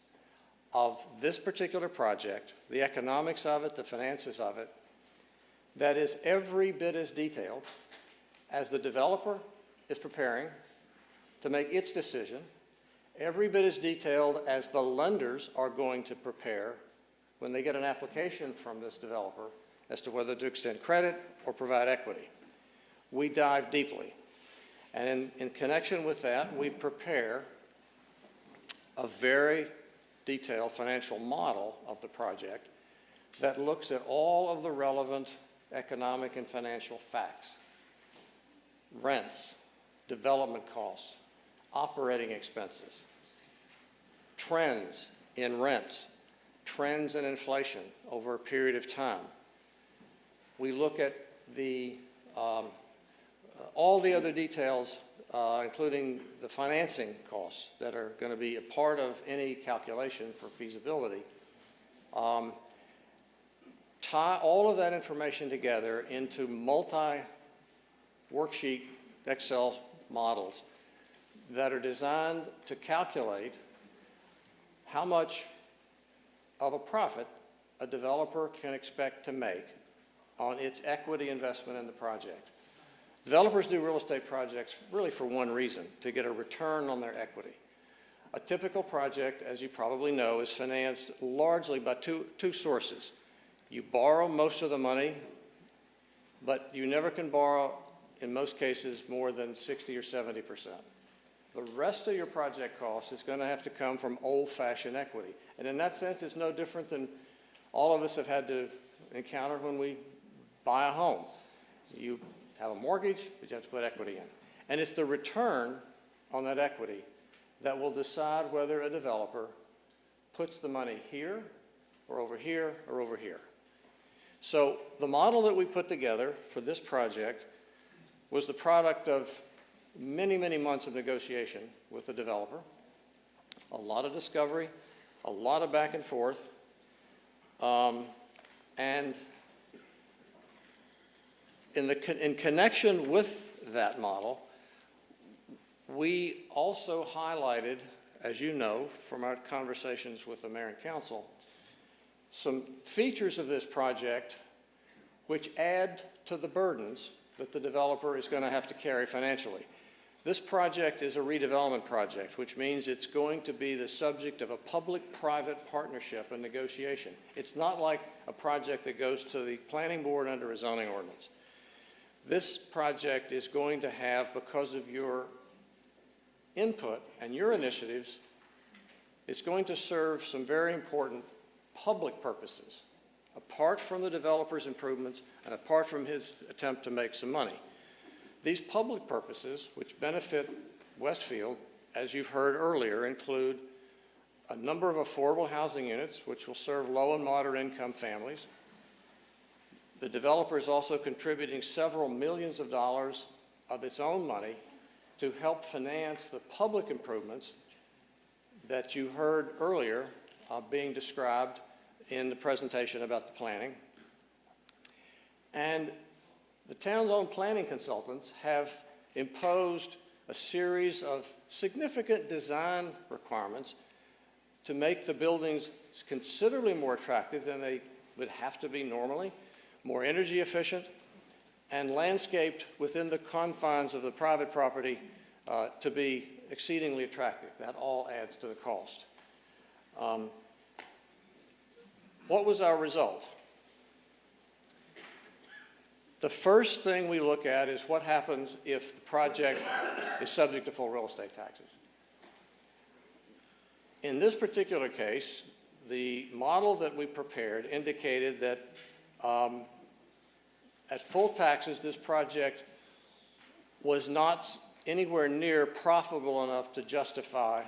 of this particular project, the economics of it, the finances of it, that is every bit as detailed as the developer is preparing to make its decision, every bit as detailed as the lenders are going to prepare when they get an application from this developer as to whether to extend credit or provide equity. We dive deeply. And in connection with that, we prepare a very detailed financial model of the project that looks at all of the relevant economic and financial facts: rents, development costs, operating expenses, trends in rents, trends in inflation over a period of time. We look at all the other details, including the financing costs that are going to be a part of any calculation for feasibility. Tie all of that information together into multi-worksheet Excel models that are designed to calculate how much of a profit a developer can expect to make on its equity investment in the project. Developers do real estate projects really for one reason, to get a return on their equity. A typical project, as you probably know, is financed largely by two sources. You borrow most of the money, but you never can borrow, in most cases, more than 60 or 70%. The rest of your project cost is going to have to come from old-fashioned equity. And in that sense, it's no different than all of us have had to encounter when we buy a home. You have a mortgage, but you have to put equity in. And it's the return on that equity that will decide whether a developer puts the money here or over here or over here. So the model that we put together for this project was the product of many, many months of negotiation with the developer, a lot of discovery, a lot of back and forth, and in connection with that model, we also highlighted, as you know from our conversations with the mayor and council, some features of this project which add to the burdens that the developer is going to have to carry financially. This project is a redevelopment project, which means it's going to be the subject of a public-private partnership and negotiation. It's not like a project that goes to the planning board under a zoning ordinance. This project is going to have, because of your input and your initiatives, it's going to serve some very important public purposes, apart from the developer's improvements and apart from his attempt to make some money. These public purposes, which benefit Westfield, as you've heard earlier, include a number of affordable housing units, which will serve low and moderate income families. The developer is also contributing several millions of dollars of its own money to help finance the public improvements that you heard earlier being described in the presentation about the planning. And the town's own planning consultants have imposed a series of significant design requirements to make the buildings considerably more attractive than they would have to be normally, more energy efficient, and landscaped within the confines of the private property to be exceedingly attractive. That all adds to the cost. What was our result? The first thing we look at is what happens if the project is subject to full real estate taxes. In this particular case, the model that we prepared indicated that at full taxes, this project was not anywhere near profitable enough to justify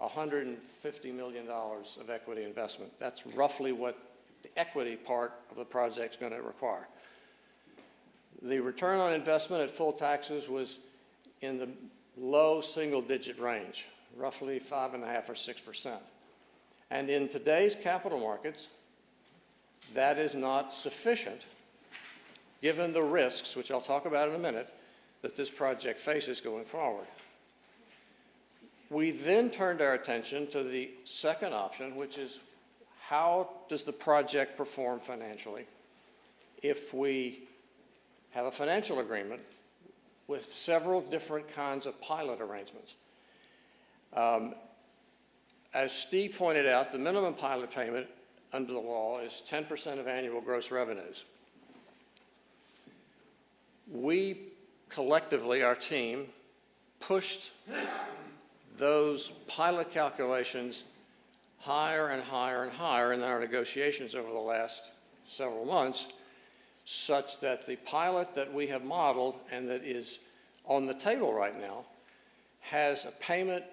$150 million of equity investment. That's roughly what the equity part of the project is going to require. The return on investment at full taxes was in the low single-digit range, roughly 5.5% or 6%. And in today's capital markets, that is not sufficient, given the risks, which I'll talk about in a minute, that this project faces going forward. We then turned our attention to the second option, which is how does the project perform financially if we have a financial agreement with several different kinds of pilot arrangements. As Steve pointed out, the minimum pilot payment under the law is 10% of annual gross revenues. We collectively, our team, pushed those pilot calculations higher and higher and higher in our negotiations over the last several months, such that the pilot that we have modeled and that is on the table right now has a payment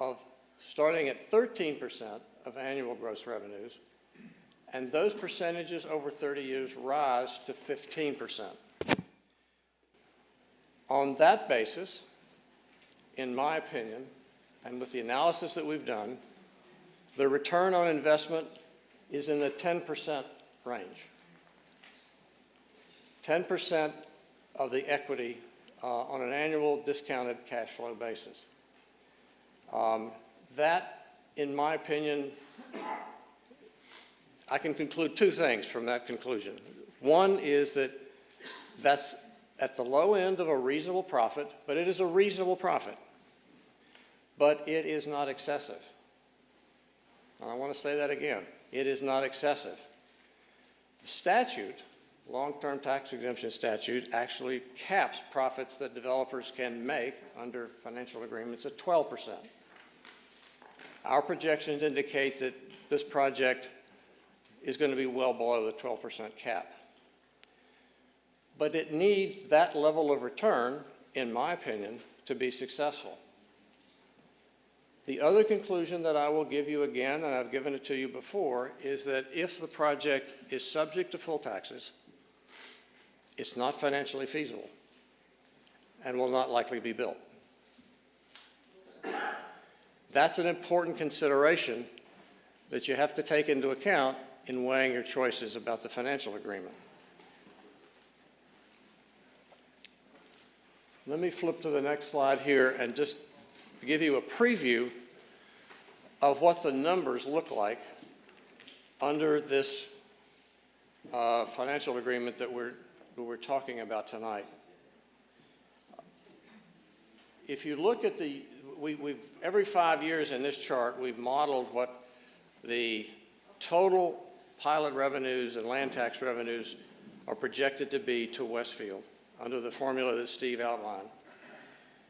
of starting at 13% of annual gross revenues, and those percentages over 30 years rise to 15%. On that basis, in my opinion, and with the analysis that we've done, the return on investment is in the 10% range. 10% of the equity on an annual discounted cash flow basis. That, in my opinion, I can conclude two things from that conclusion. One is that that's at the low end of a reasonable profit, but it is a reasonable profit. But it is not excessive. And I want to say that again. It is not excessive. The statute, long-term tax exemption statute, actually caps profits that developers can make under financial agreements at 12%. Our projections indicate that this project is going to be well below the 12% cap. But it needs that level of return, in my opinion, to be successful. The other conclusion that I will give you again, and I've given it to you before, is that if the project is subject to full taxes, it's not financially feasible and will not likely be built. That's an important consideration that you have to take into account in weighing your choices about the financial agreement. Let me flip to the next slide here and just give you a preview of what the numbers look like under this financial agreement that we're talking about tonight. If you look at we've every 5 years in this chart, we've modeled what the total pilot revenues and land tax revenues are projected to be to Westfield under the formula that Steve outlined.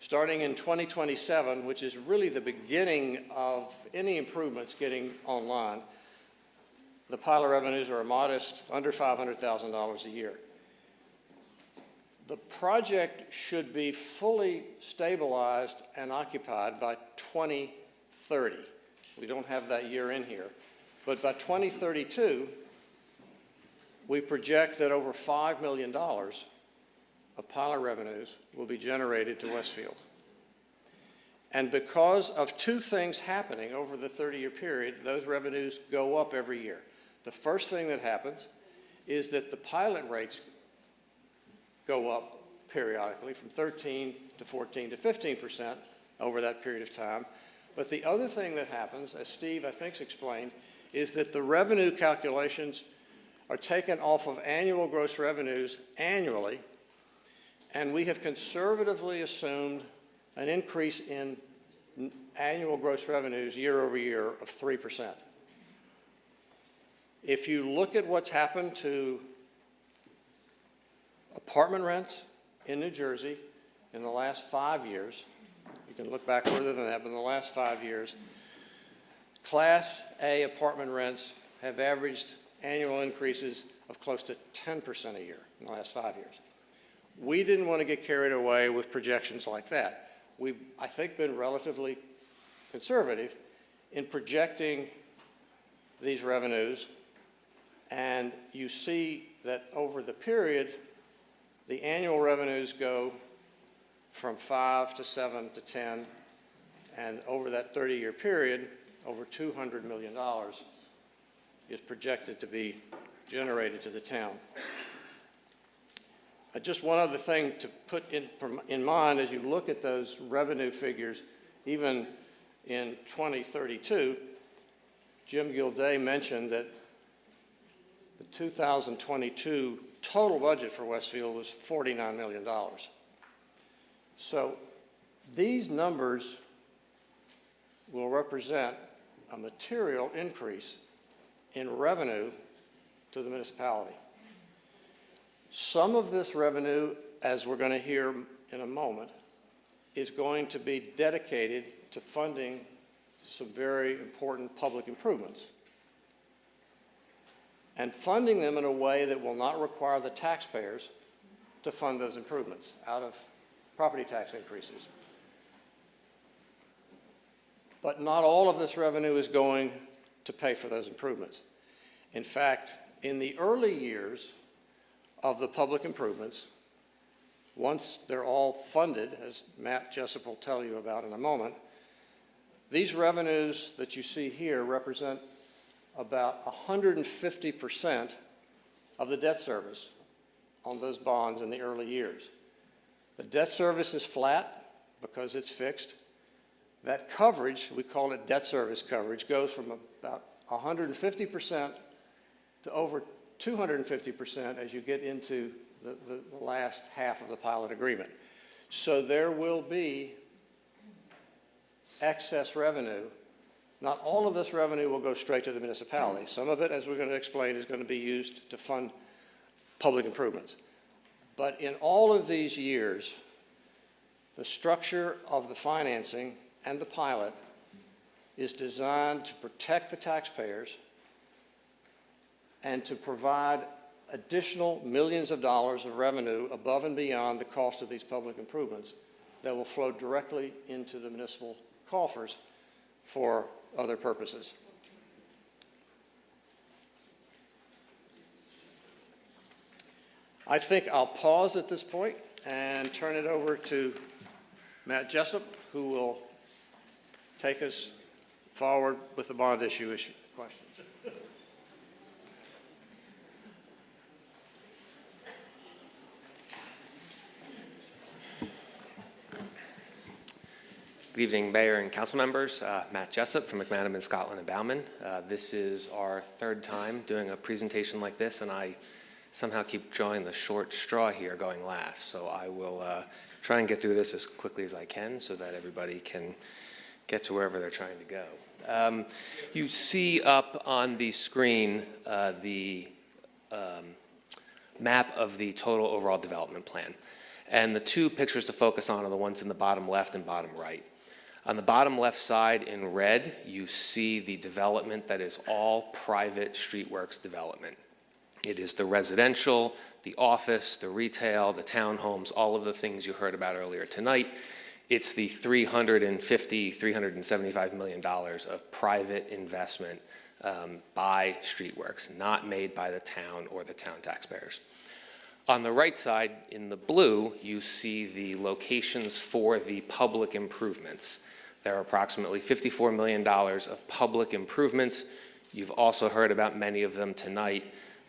Starting in 2027, which is really the beginning of any improvements getting online, the pilot revenues are a modest under $500,000 a year. The project should be fully stabilized and occupied by 2030. We don't have that year in here. But by 2032, we project that over $5 million of pilot revenues will be generated to Westfield. And because of two things happening over the 30-year period, those revenues go up every year. The first thing that happens is that the pilot rates go up periodically from 13 to 14 to 15% over that period of time. But the other thing that happens, as Steve, I think, explained, is that the revenue calculations are taken off of annual gross revenues annually, and we have conservatively assumed an increase in annual gross revenues year over year of 3%. If you look at what's happened to apartment rents in New Jersey in the last 5 years, you can look back further than that, but in the last 5 years, Class A apartment rents have averaged annual increases of close to 10% a year in the last 5 years. We didn't want to get carried away with projections like that. We've, I think, been relatively conservative in projecting these revenues, and you see that over the period, the annual revenues go from 5 to 7 to 10, and over that 30-year period, over $200 million is projected to be generated to the town. Just one other thing to put in mind as you look at those revenue figures, even in 2032, Jim Gilday mentioned that the 2022 total budget for Westfield was $49 million. So these numbers will represent a material increase in revenue to the municipality. Some of this revenue, as we're going to hear in a moment, is going to be dedicated to funding some very important public improvements, and funding them in a way that will not require the taxpayers to fund those improvements out of property tax increases. But not all of this revenue is going to pay for those improvements. In fact, in the early years of the public improvements, once they're all funded, as Matt Jessup will tell you about in a moment, these revenues that you see here represent about 150% of the debt service on those bonds in the early years. The debt service is flat because it's fixed. That coverage, we call it debt service coverage, goes from about 150% to over 250% as you get into the last half of the pilot agreement. So there will be excess revenue. Not all of this revenue will go straight to the municipality. Some of it, as we're going to explain, is going to be used to fund public improvements. But in all of these years, the structure of the financing and the pilot is designed to protect the taxpayers and to provide additional millions of dollars of revenue above and beyond the cost of these public improvements that will flow directly into the municipal coffers for other purposes. I think I'll pause at this point and turn it over to Matt Jessup, who will take us forward with the bond issue questions. Good evening, Mayor and Council members. Matt Jessup from McManaman, Scotland and Bauman. This is our third time doing a presentation like this, and I somehow keep drawing the short straw here going last. So I will try and get through this as quickly as I can so that everybody can get to wherever they're trying to go. You see up on the screen the map of the total overall development plan. And the two pictures to focus on are the ones in the bottom left and bottom right. On the bottom left side in red, you see the development that is all private streetworks development. It is the residential, the office, the retail, the townhomes, all of the things you heard about earlier tonight. It's the $375 million of private investment by streetworks, not made by the town or the town taxpayers. On the right side, in the blue, you see the locations for the public improvements. There are approximately $54 million of public improvements. You've also heard about many of them tonight.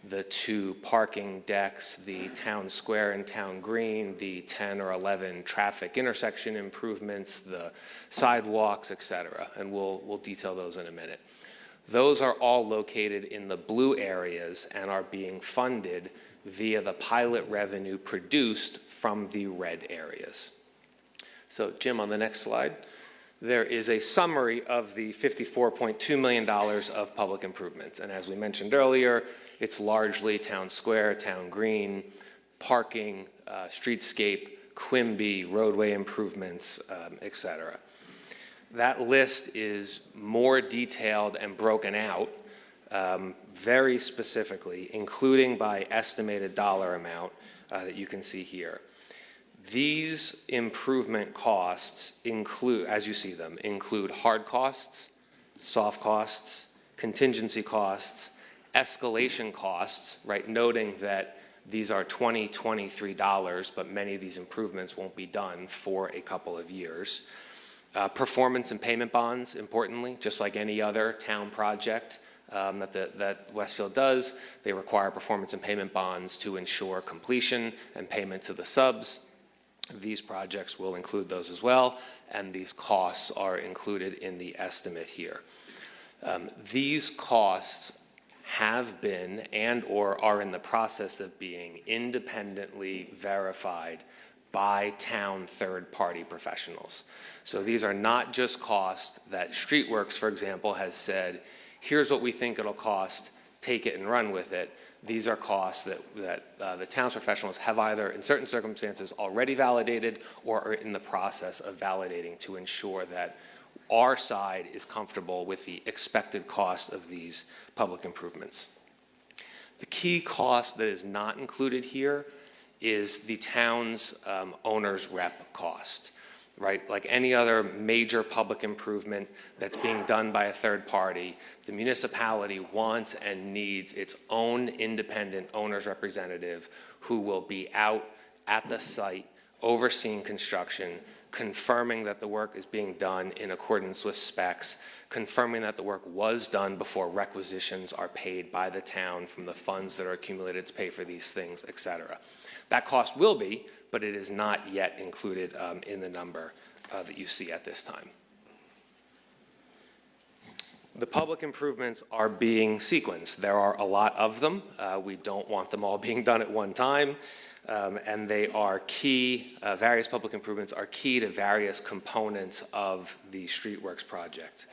The 2 parking decks, the town square and town green, the 10 or 11 traffic intersection improvements, the sidewalks, etc. And we'll detail those in a minute. Those are all located in the blue areas and are being funded via the pilot revenue produced from the red areas. So Jim, on the next slide, there is a summary of the $54.2 million of public improvements. And as we mentioned earlier, it's largely town square, town green, parking, streetscape, Quimby, roadway improvements, etc. That list is more detailed and broken out very specifically, including by estimated dollar amount that you can see here. These improvement costs include, as you see them, include hard costs, soft costs, contingency costs, escalation costs, right, noting that these are $2023, but many of these improvements won't be done for a couple of years. Performance and payment bonds, importantly, just like any other town project that Westfield does, they require performance and payment bonds to ensure completion and payment to the subs. These projects will include those as well, and these costs are included in the estimate here. These costs have been and or are in the process of being independently verified by town third-party professionals. So these are not just costs that Streetworks, for example, has said, here's what we think it'll cost, take it and run with it. These are costs that the town's professionals have either, in certain circumstances, already validated or are in the process of validating to ensure that our side is comfortable with the expected cost of these public improvements. The key cost that is not included here is the town's owner's rep cost, right? Like any other major public improvement that's being done by a third party, the municipality wants and needs its own independent owner's representative who will be out at the site overseeing construction, confirming that the work is being done in accordance with specs, confirming that the work was done before requisitions are paid by the town from the funds that are accumulated to pay for these things, etc. That cost will be, but it is not yet included in the number that you see at this time. The public improvements are being sequenced. There are a lot of them. We don't want them all being done at one time. And they are key, various public improvements are key to various components of the Streetworks project.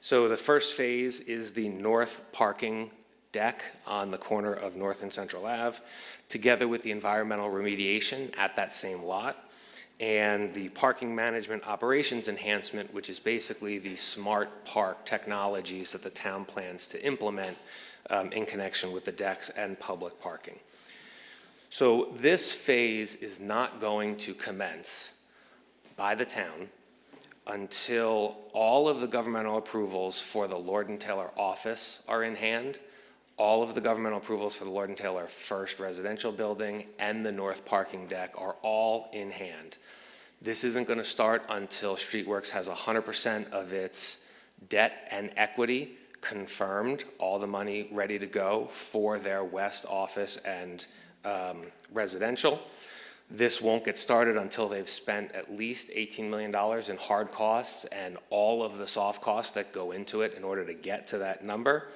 So the first phase is the north parking deck on the corner of North and Central Ave, together with the environmental remediation at that same lot, and the parking management operations enhancement, which is basically the smart park technologies that the town plans to implement in connection with the decks and public parking. So this phase is not going to commence by the town until all of the governmental approvals for the Lord and Taylor office are in hand, all of the governmental approvals for the Lord and Taylor first residential building and the north parking deck are all in hand. This isn't going to start until Streetworks has 100% of its debt and equity confirmed, all the money ready to go for their west office and residential. This won't get started until they've spent at least $18 million in hard costs and all of the soft costs that go into it in order to get to that number.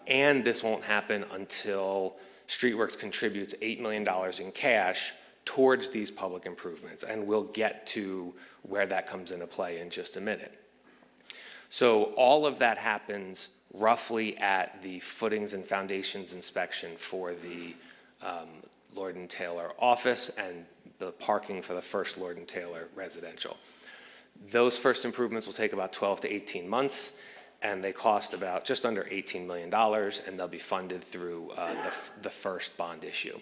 And this won't happen until Streetworks contributes $8 million in cash towards these public improvements. And we'll get to where that comes into play in just a minute. So all of that happens roughly at the footings and foundations inspection for the Lord and Taylor office and the parking for the first Lord and Taylor residential. Those first improvements will take about 12 to 18 months, and they cost about just under $18 million, and they'll be funded through the first bond issue.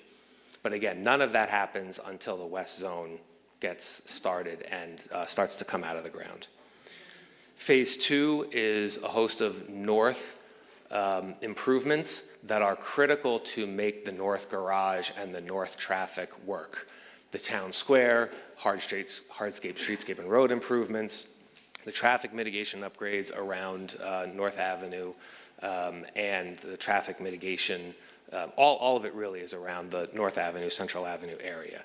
But again, none of that happens until the west zone gets started and starts to come out of the ground. Phase 2 is a host of north improvements that are critical to make the north garage and the north traffic work. The town square, hardscape, streetscape, and road improvements, the traffic mitigation upgrades around North Avenue, and the traffic mitigation, all of it really is around the North Avenue, Central Avenue area.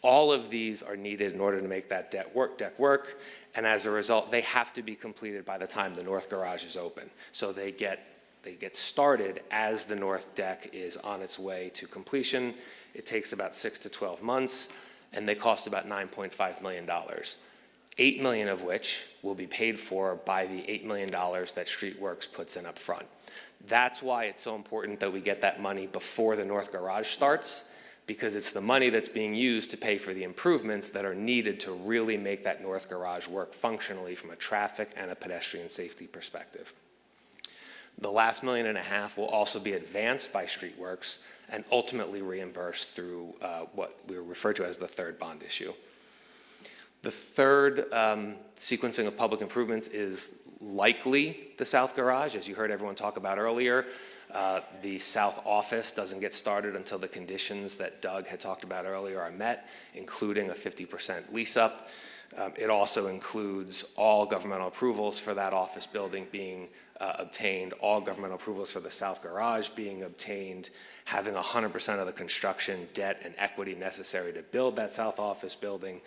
All of these are needed in order to make that deck work, and as a result, they have to be completed by the time the north garage is open. So they get started as the north deck is on its way to completion. It takes about 6 to 12 months, and they cost about $9.5 million. $8 million of which will be paid for by the $8 million that Streetworks puts in up front. That's why it's so important that we get that money before the north garage starts, because it's the money that's being used to pay for the improvements that are needed to really make that north garage work functionally from a traffic and a pedestrian safety perspective. The last $1.5 million will also be advanced by Streetworks and ultimately reimbursed through what we refer to as the third bond issue. The third sequencing of public improvements is likely the south garage, as you heard everyone talk about earlier. The south office doesn't get started until the conditions that Doug had talked about earlier are met, including a 50% lease up. It also includes all governmental approvals for that office building being obtained, all governmental approvals for the south garage being obtained, having 100% of the construction, debt, and equity necessary to build that south office building.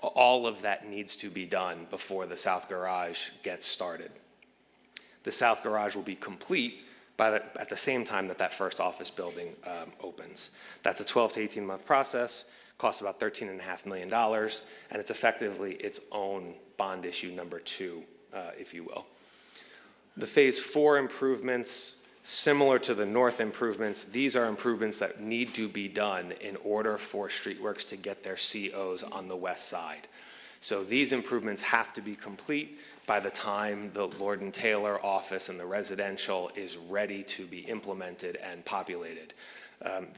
All of that needs to be done before the south garage gets started. The south garage will be complete at the same time that first office building opens. That's a 12 to 18 month process, costs about $13.5 million, and it's effectively its own bond issue number 2, if you will. The phase 4 improvements, similar to the north improvements, these are improvements that need to be done in order for Streetworks to get their COs on the west side. So these improvements have to be complete by the time the Lord and Taylor office and the residential is ready to be implemented and populated.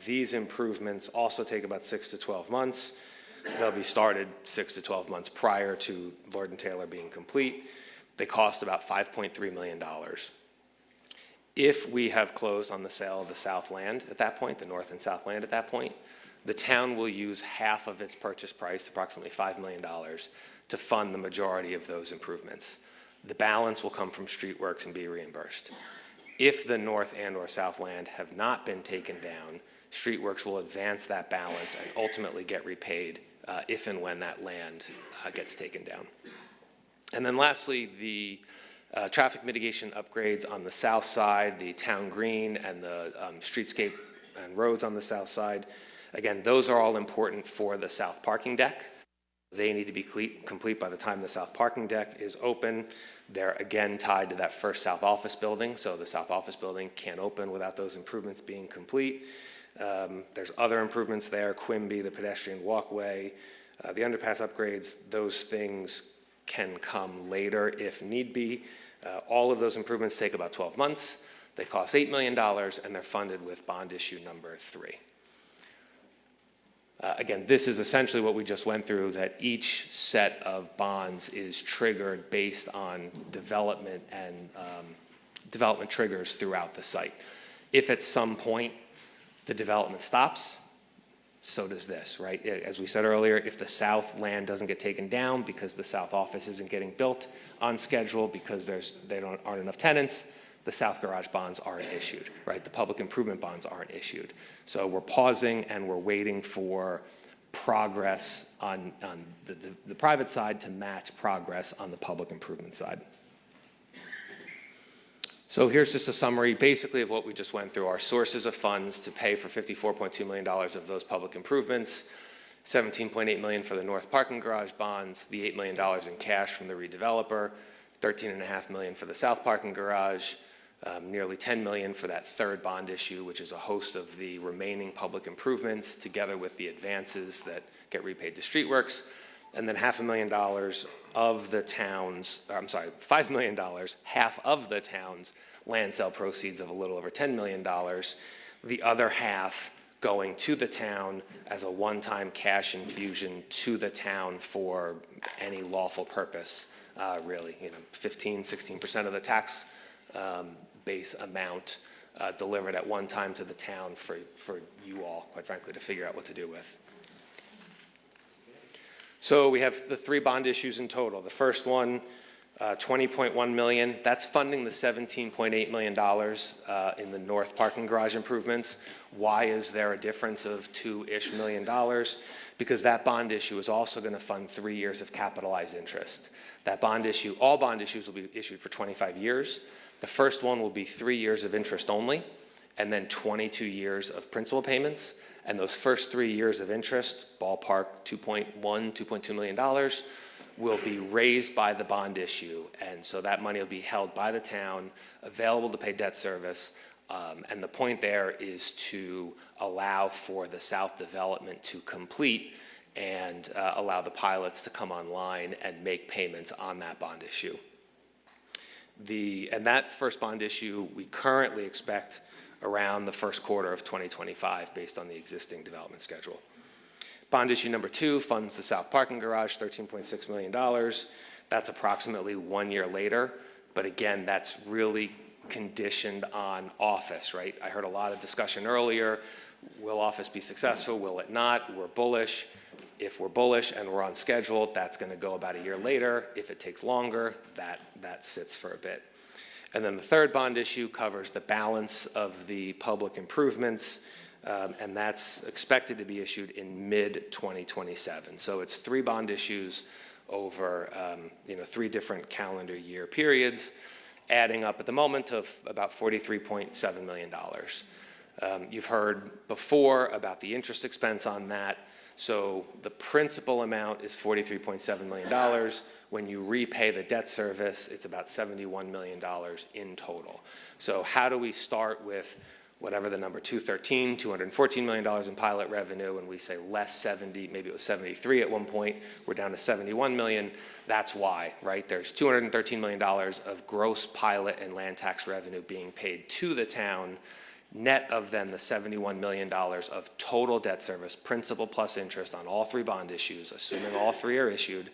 These improvements also take about 6 to 12 months. They'll be started 6 to 12 months prior to Lord and Taylor being complete. They cost about $5.3 million. If we have closed on the sale of the south land at that point, the north and south land at that point, the town will use half of its purchase price, approximately $5 million, to fund the majority of those improvements. The balance will come from Streetworks and be reimbursed. If the north and or south land have not been taken down, Streetworks will advance that balance and ultimately get repaid if and when that land gets taken down. And then lastly, the traffic mitigation upgrades on the south side, the town green and the streetscape and roads on the south side. Again, those are all important for the south parking deck. They need to be complete by the time the south parking deck is open. They're again tied to that first south office building, so the south office building can't open without those improvements being complete. There's other improvements there, Quimby, the pedestrian walkway, the underpass upgrades, those things can come later if need be. All of those improvements take about 12 months. They cost $8 million, and they're funded with bond issue number 3. Again, this is essentially what we just went through, that each set of bonds is triggered based on development and development triggers throughout the site. If at some point the development stops, so does this, right? As we said earlier, if the south land doesn't get taken down because the south office isn't getting built on schedule because aren't enough tenants, the south garage bonds aren't issued, right? The public improvement bonds aren't issued. So we're pausing and we're waiting for progress on the private side to match progress on the public improvement side. So here's just a summary basically of what we just went through. Our sources of funds to pay for $54.2 million of those public improvements, $17.8 million for the north parking garage bonds, the $8 million in cash from the redeveloper, $13.5 million for the south parking garage, nearly $10 million for that third bond issue, which is a host of the remaining public improvements together with the advances that get repaid to Streetworks, and then $500,000 of the town's, $5 million, half of the town's land sale proceeds of a little over $10 million, the other half going to the town as a one-time cash infusion to the town for any lawful purpose, really, 15, 16% of the tax base amount delivered at one time to the town for you all, quite frankly, to figure out what to do with. So we have the 3 bond issues in total. The first one, $20.1 million. That's funding the $17.8 million in the north parking garage improvements. Why is there a difference of $2-ish million? Because that bond issue is also going to fund 3 years of capitalized interest. That bond issue, all bond issues will be issued for 25 years. The first one will be 3 years of interest only, and then 22 years of principal payments. And those first 3 years of interest, ballpark $2.2 million, will be raised by the bond issue. And so that money will be held by the town, available to pay debt service. And the point there is to allow for the south development to complete and allow the pilots to come online and make payments on that bond issue. And that first bond issue, we currently expect around the first quarter of 2025 based on the existing development schedule. Bond issue number 2 funds the south parking garage, $13.6 million. That's approximately 1 year later, but again, that's really conditioned on office, right? I heard a lot of discussion earlier. Will office be successful? Will it not? We're bullish. If we're bullish and we're on schedule, that's going to go about a year later. If it takes longer, that sits for a bit. And then the third bond issue covers the balance of the public improvements, and that's expected to be issued in mid-2027. So it's 3 bond issues over 3 different calendar year periods, adding up at the moment of about $43.7 million. You've heard before about the interest expense on that. So the principal amount is $43.7 million. When you repay the debt service, it's about $71 million in total. So how do we start with whatever the number, $214 million in pilot revenue, and we say less 70, maybe it was 73 at one point, we're down to 71 million. That's why, right? There's $213 million of gross pilot and land tax revenue being paid to the town, net of then the $71 million of total debt service, principal plus interest on all 3 bond issues, assuming all 3 are issued,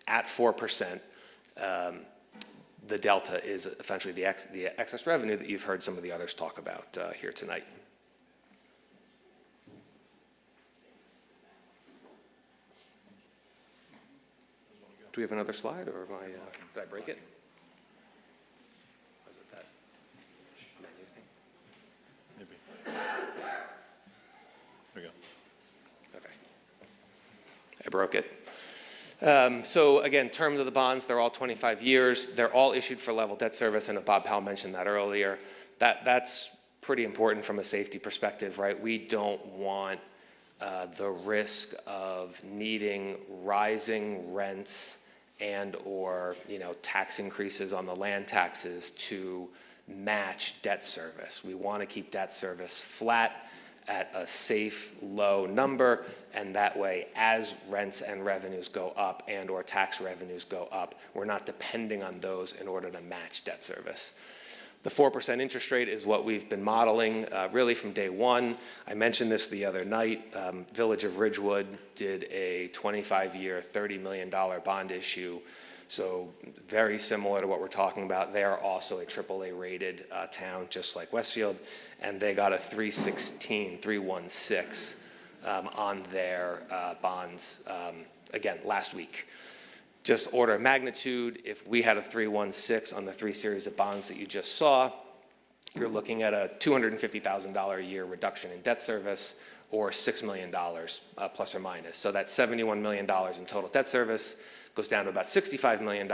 at 4%, the delta is essentially the excess revenue that you've heard some of the others talk about here tonight. Do we have another slide, or did I break it? Was it that menu thing? Maybe. broke it. So again, terms of the bonds, they're all 25 years. They're all issued for level debt service, and Bob Powell mentioned that earlier. That's pretty important from a safety perspective, right? We don't want the risk of needing rising rents and or, tax increases on the land taxes to match debt service. We want to keep debt service flat at a safe, low number, and that way, as rents and revenues go up and or tax revenues go up, we're not depending on those in order to match debt service. The 4% interest rate is what we've been modeling really from day one. I mentioned this the other night. Village of Ridgewood did a 25-year, $30 million bond issue. So very similar to what we're talking about. They are also a AAA rated town, just like Westfield, and they got a 316 on their bonds, again, last week. Just order of magnitude, if we had a 316 on the 3 series of bonds that you just saw, you're looking at a $250,000 a year reduction in debt service, or $6 million plus or minus. So that's $71 million in total debt service, goes down to about $65 million,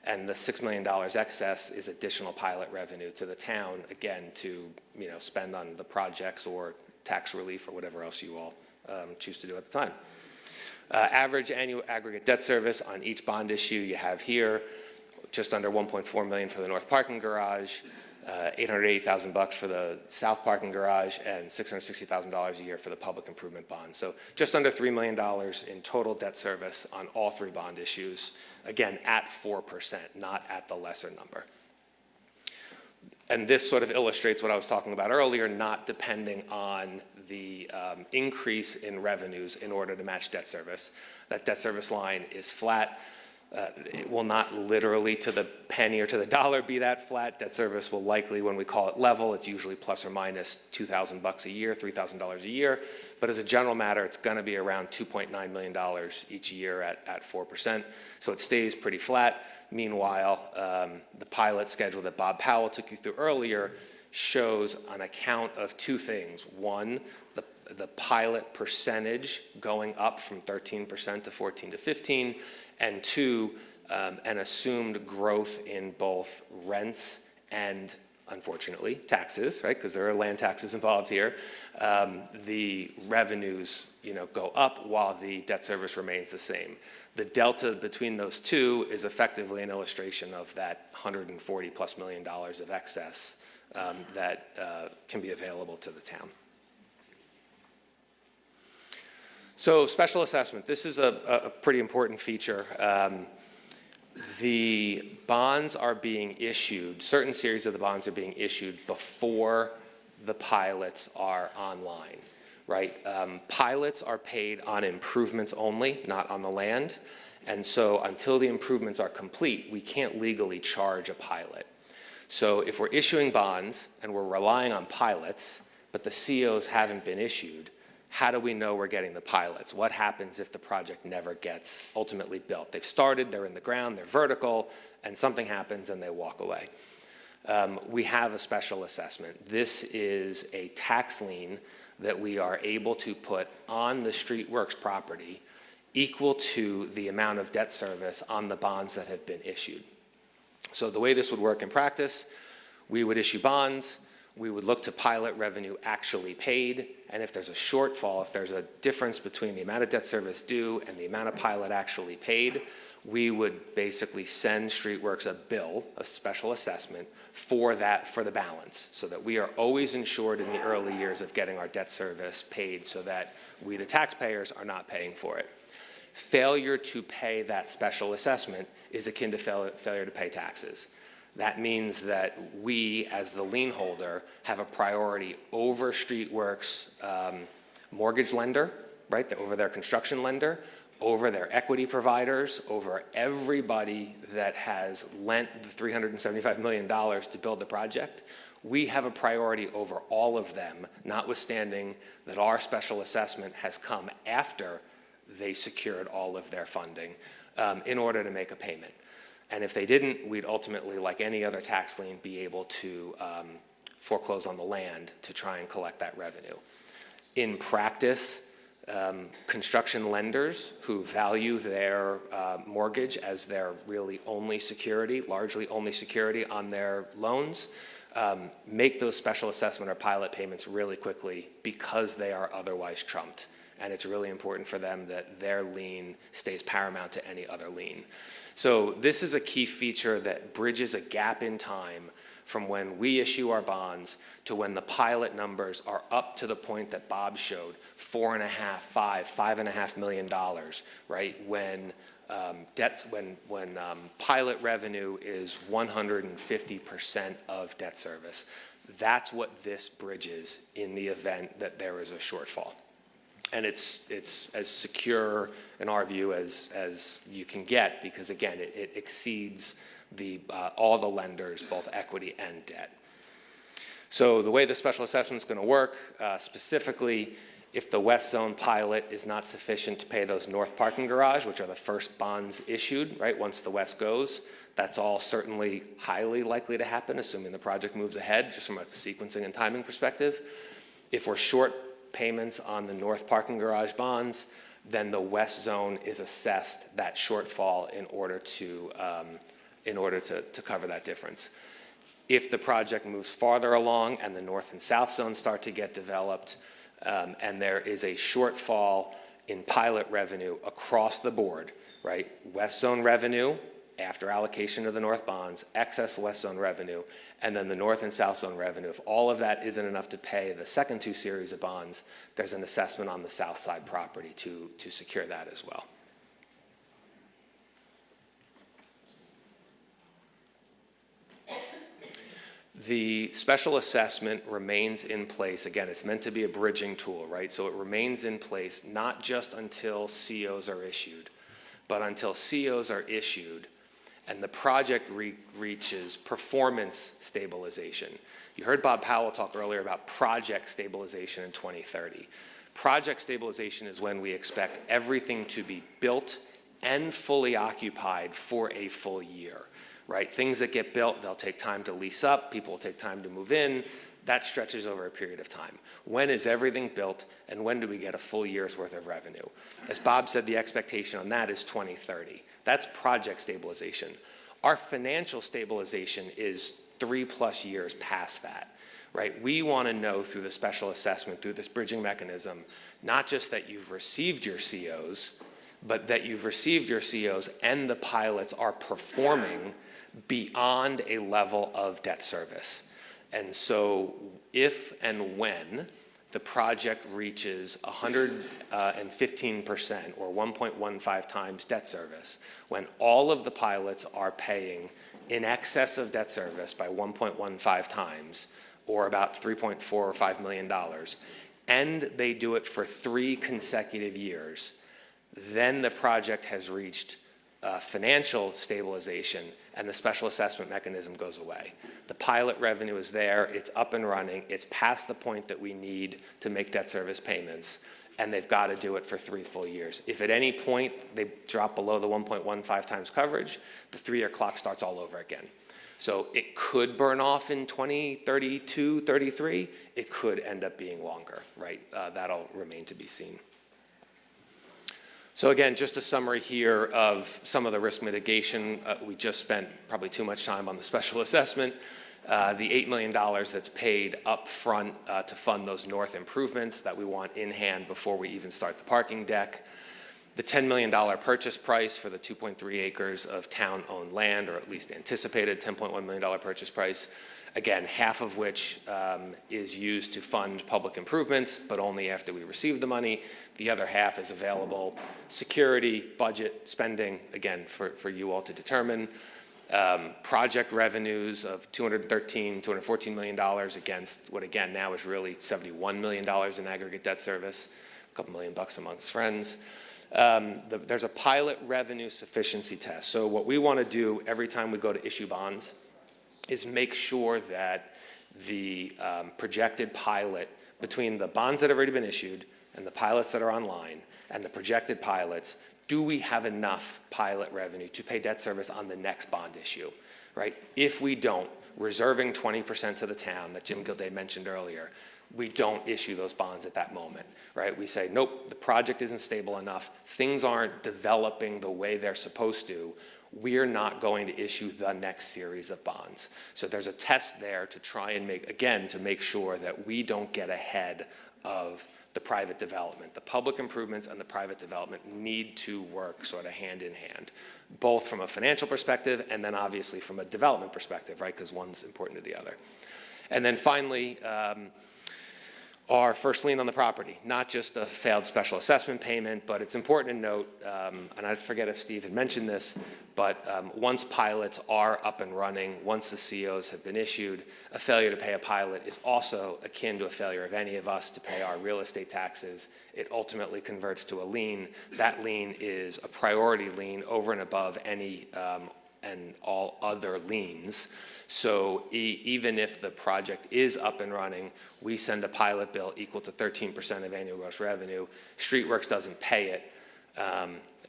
and the $6 million excess is additional pilot revenue to the town, again, to spend on the projects or tax relief or whatever else you all choose to do at the time. Average annual aggregate debt service on each bond issue you have here, just under $1.4 million for the north parking garage, $880,000 for the south parking garage, and $660,000 a year for the public improvement bond. So just under $3 million in total debt service on all 3 bond issues, again, at 4%, not at the lesser number. And this sort of illustrates what I was talking about earlier, not depending on the increase in revenues in order to match debt service. That debt service line is flat. It will not literally to the penny or to the dollar be that flat. Debt service will likely, when we call it level, it's usually plus or minus $2,000 a year, $3,000 a year. But as a general matter, it's going to be around $2.9 million each year at 4%. So it stays pretty flat. Meanwhile, the pilot schedule that Bob Powell took you through earlier shows on account of 2 things. One, the pilot percentage going up from 13% to 14 to 15, and 2, an assumed growth in both rents and, unfortunately, taxes, right? Because there are land taxes involved here. The revenues, go up while the debt service remains the same. The delta between those 2 is effectively an illustration of that $140 plus million of excess that can be available to the town. So special assessment, this is a pretty important feature. The bonds are being issued, certain series of the bonds are being issued before the pilots are online, right? Pilots are paid on improvements only, not on the land. And so until the improvements are complete, we can't legally charge a pilot. So if we're issuing bonds and we're relying on pilots, but the COs haven't been issued, how do we know we're getting the pilots? What happens if the project never gets ultimately built? They've started, they're in the ground, they're vertical, and something happens and they walk away. We have a special assessment. This is a tax lien that we are able to put on the Streetworks property equal to the amount of debt service on the bonds that have been issued. So the way this would work in practice, we would issue bonds, we would look to pilot revenue actually paid, and if there's a shortfall, if there's a difference between the amount of debt service due and the amount of pilot actually paid, we would basically send Streetworks a bill, a special assessment, for the balance, so that we are always insured in the early years of getting our debt service paid so that we, the taxpayers, are not paying for it. Failure to pay that special assessment is akin to failure to pay taxes. That means that we, as the lien holder, have a priority over Streetworks' mortgage lender, right, over their construction lender, over their equity providers, over everybody that has lent the $375 million to build the project. We have a priority over all of them, notwithstanding that our special assessment has come after they secured all of their funding in order to make a payment. And if they didn't, we'd ultimately, like any other tax lien, be able to foreclose on the land to try and collect that revenue. In practice, construction lenders who value their mortgage as their really only security, largely only security on their loans, make those special assessment or pilot payments really quickly because they are otherwise trumped. And it's really important for them that their lien stays paramount to any other lien. So this is a key feature that bridges a gap in time from when we issue our bonds to when the pilot numbers are up to the point that Bob showed, $5.5 million, right? When pilot revenue is 150% of debt service. That's what this bridges in the event that there is a shortfall. And it's as secure, in our view, as you can get, because again, it exceeds all the lenders, both equity and debt. So the way the special assessment is going to work, specifically, if the West Zone pilot is not sufficient to pay those north parking garage, which are the first bonds issued, right, once the West goes, that's all certainly highly likely to happen, assuming the project moves ahead, just from a sequencing and timing perspective. If we're short payments on the north parking garage bonds, then the West Zone is assessed that shortfall in order to cover that difference. If the project moves farther along and the North and South Zone start to get developed, and there is a shortfall in pilot revenue across the board, right? West Zone revenue after allocation of the North bonds, excess West Zone revenue, and then the North and South Zone revenue. If all of that isn't enough to pay the second two series of bonds, there's an assessment on the South Side property to secure that as well. The special assessment remains in place. Again, it's meant to be a bridging tool, right? So it remains in place not just until COs are issued, but until COs are issued and the project reaches performance stabilization. You heard Bob Powell talk earlier about project stabilization in 2030. Project stabilization is when we expect everything to be built and fully occupied for a full year. Right? Things that get built, they'll take time to lease up, people will take time to move in. That stretches over a period of time. When is everything built, and when do we get a full year's worth of revenue? As Bob said, the expectation on that is 2030. That's project stabilization. Our financial stabilization is 3+ years past that. Right? We want to know through the special assessment, through this bridging mechanism, not just that you've received your COs, but that you've received your COs and the pilots are performing beyond a level of debt service. And so if and when the project reaches 115% or 1.15 times debt service, when all of the pilots are paying in excess of debt service by 1.15 times, or about $3.4 or $5 million, and they do it for 3 consecutive years, then the project has reached financial stabilization and the special assessment mechanism goes away. The pilot revenue is there, it's up and running, it's past the point that we need to make debt service payments, and they've got to do it for 3 full years. If at any point they drop below the 1.15 times coverage, the 3-year clock starts all over again. So it could burn off in 2032, 33. It could end up being longer, right? That'll remain to be seen. So again, just a summary here of some of the risk mitigation. We just spent probably too much time on the special assessment. The $8 million that's paid up front to fund those north improvements that we want in hand before we even start the parking deck. The $10 million purchase price for the 2.3 acres of town-owned land, or at least anticipated $10.1 million purchase price. Again, half of which is used to fund public improvements, but only after we receive the money. The other half is available security, budget, spending, again, for you all to determine. Project revenues of $214 million against what, again, now is really $71 million in aggregate debt service, a couple $1 million amongst friends. There's a pilot revenue sufficiency test. So what we want to do every time we go to issue bonds is make sure that the projected pilot between the bonds that have already been issued and the pilots that are online and the projected pilots, do we have enough pilot revenue to pay debt service on the next bond issue, right? If we don't, reserving 20% to the town that Jim Gilday mentioned earlier, we don't issue those bonds at that moment, right? We say, nope, the project isn't stable enough, things aren't developing the way they're supposed to, we're not going to issue the next series of bonds. So there's a test there to try and make sure that we don't get ahead of the private development. The public improvements and the private development need to work sort of hand in hand, both from a financial perspective and then obviously from a development perspective, right? Because one's important to the other. And then finally, our first lien on the property, not just a failed special assessment payment, but it's important to note, and I forget if Steve had mentioned this, but once pilots are up and running, once the COs have been issued, a failure to pay a pilot is also akin to a failure of any of us to pay our real estate taxes. It ultimately converts to a lien. That lien is a priority lien over and above any and all other liens. So even if the project is up and running, we send a pilot bill equal to 13% of annual gross revenue. Streetworks doesn't pay it.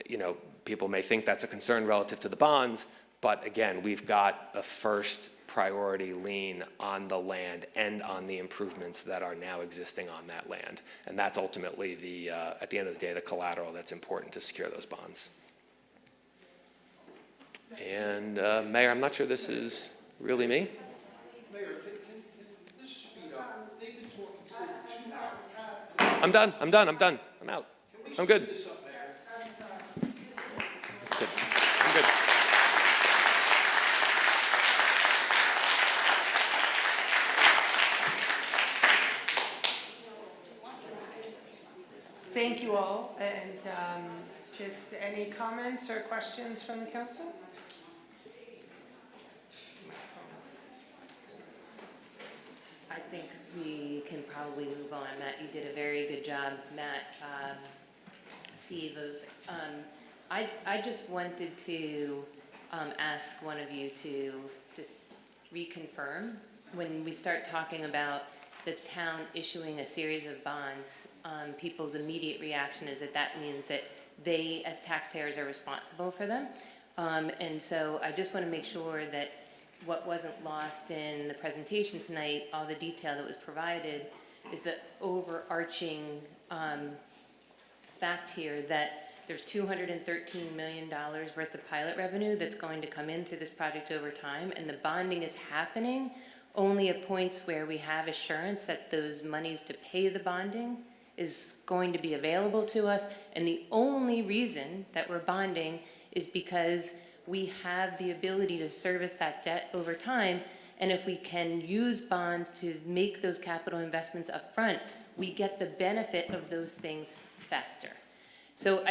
You know, people may think that's a concern relative to the bonds, but again, we've got a first priority lien on the land and on the improvements that are now existing on that land. And that's ultimately the, at the end of the day, the collateral that's important to secure those bonds. And Mayor, I'm not sure this is really me. Mayor, can this speed up? They've been talking for 2 hours. I'm done. I'm out. I'm good. This up, Mayor. Good. I'm good. Thank you all, and just any comments or questions from the council? I think we can probably move on. Matt, you did a very good job. Matt, Steve, I just wanted to ask one of you to just reconfirm when we start talking about the town issuing a series of bonds, people's immediate reaction is that that means that they, as taxpayers, are responsible for them. And so I just want to make sure that what wasn't lost in the presentation tonight, all the detail that was provided, is the overarching fact here that there's $213 million worth of pilot revenue that's going to come in through this project over time, and the bonding is happening only at points where we have assurance that those monies to pay the bonding is going to be available to us. And the only reason that we're bonding is because we have the ability to service that debt over time. And if we can use bonds to make those capital investments up front, we get the benefit of those things faster. So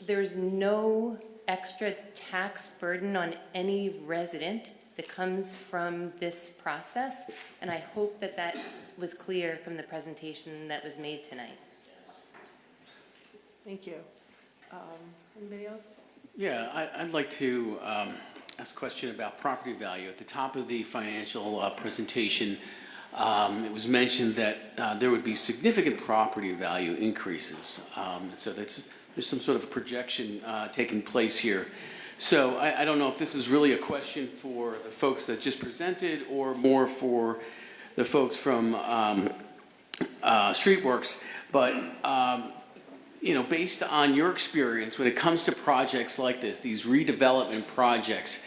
there's no extra tax burden on any resident that comes from this process, and I hope that that was clear from the presentation that was made tonight. Thank you. Anybody else? Yeah, I'd like to ask a question about property value. At the top of the financial presentation, it was mentioned that there would be significant property value increases. So there's some sort of projection taking place here. So I don't know if this is really a question for the folks that just presented or more for the folks from Streetworks, but you know, based on your experience when it comes to projects like this, these redevelopment projects,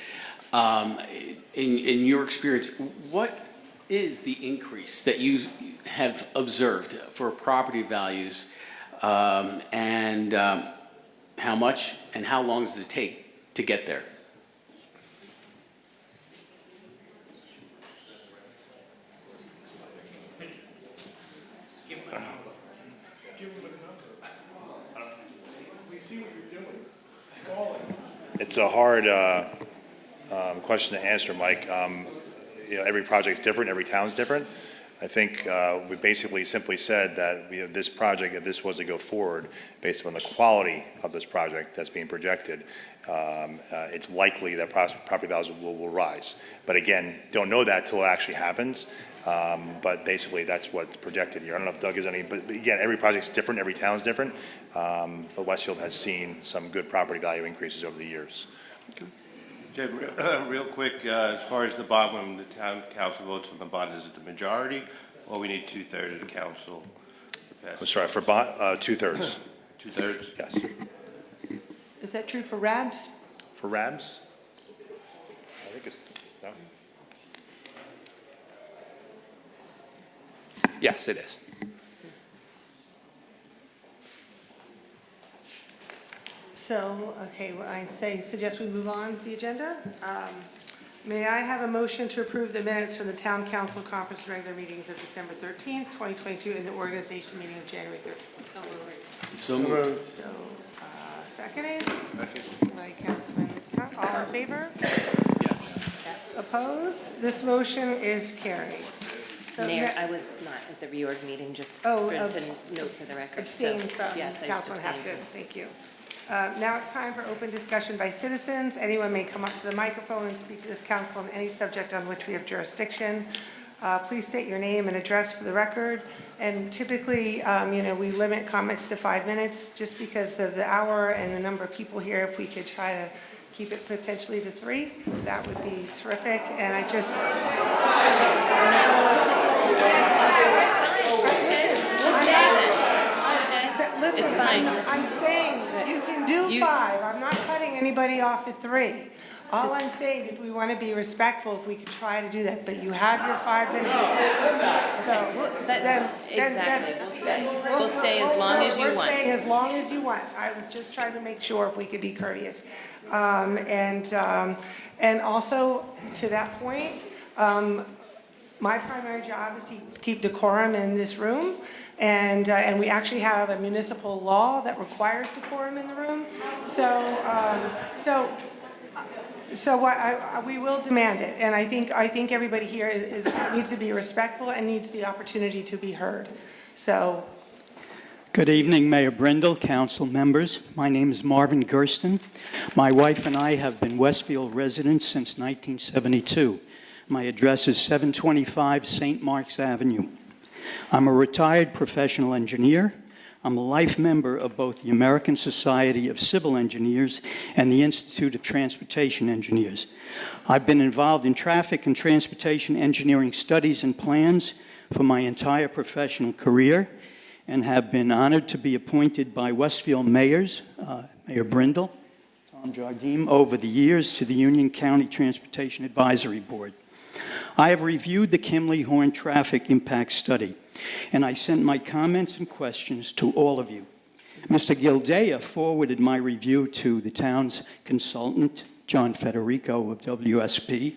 in your experience, what is the increase that you have observed for property values, and how much and how long does it take to get there? It's a hard question to answer, Mike. You know, every project's different, every town's different. I think we basically simply said that this project, if this was to go forward, based on the quality of this project that's being projected, it's likely that property values will rise. But again, don't know that till it actually happens. But basically, that's what's projected here. I don't know if Doug has any, but again, every project's different, every town's different. But Westfield has seen some good property value increases over the years. Jim, real quick, as far as the bond, when the town council votes on the bond, is it the majority Well, we need two-thirds of the council. I'm sorry, for two-thirds. Two-thirds? Yes. Is that true for RABs? For RABs? I think it's, no? Yes, it is. So, okay, well, suggest we move on with the agenda. May I have a motion to approve the minutes from the Town Council Conference regular meetings of December 13th, 2022, and the organization meeting of January 13th? So moved. So, seconded by Councilman Count. All in favor? Yes. Opposed? This motion is carried. So Mayor, I was not at the reorg meeting, just Oh, to okay. note for the record. So, Abstain from yes, I Councilman abstained. Hapgood. Thank you. Now it's time for open discussion by citizens. Anyone may come up to the microphone and speak to this council on any subject on which we have jurisdiction. Please state your name and address for the record. And typically, we limit comments to 5 minutes just because of the hour and the number of people here. If we could try to keep it potentially to 3, that would be terrific. And I just... Listen, It's fine. I'm saying you can do 5. I'm not cutting anybody off at 3. All I'm saying, if we want to be respectful, if we could try to do that, but you have your 5 minutes. So, Exactly. We'll stay as long as you We're want. staying as long as you want. I was just trying to make sure if we could be courteous. And also, to that point, my primary job is to keep decorum in this room. And we actually have a municipal law that requires decorum in the room. We will demand it. And I think everybody here needs to be respectful and needs the opportunity to be heard. So. Good evening, Mayor Brindle, council members. My name is Marvin Gersten. My wife and I have been Westfield residents since 1972. My address is 725 St. Mark's Avenue. I'm a retired professional engineer. I'm a life member of both the American Society of Civil Engineers and the Institute of Transportation Engineers. I've been involved in traffic and transportation engineering studies and plans for my entire professional career and have been honored to be appointed by Westfield mayors, Mayor Brindle, Tom Jardim, over the years to the Union County Transportation Advisory Board. I have reviewed the Kimley-Horn Traffic Impact Study, and I sent my comments and questions to all of you. Mr. Gildea forwarded my review to the town's consultant, John Federico of WSP.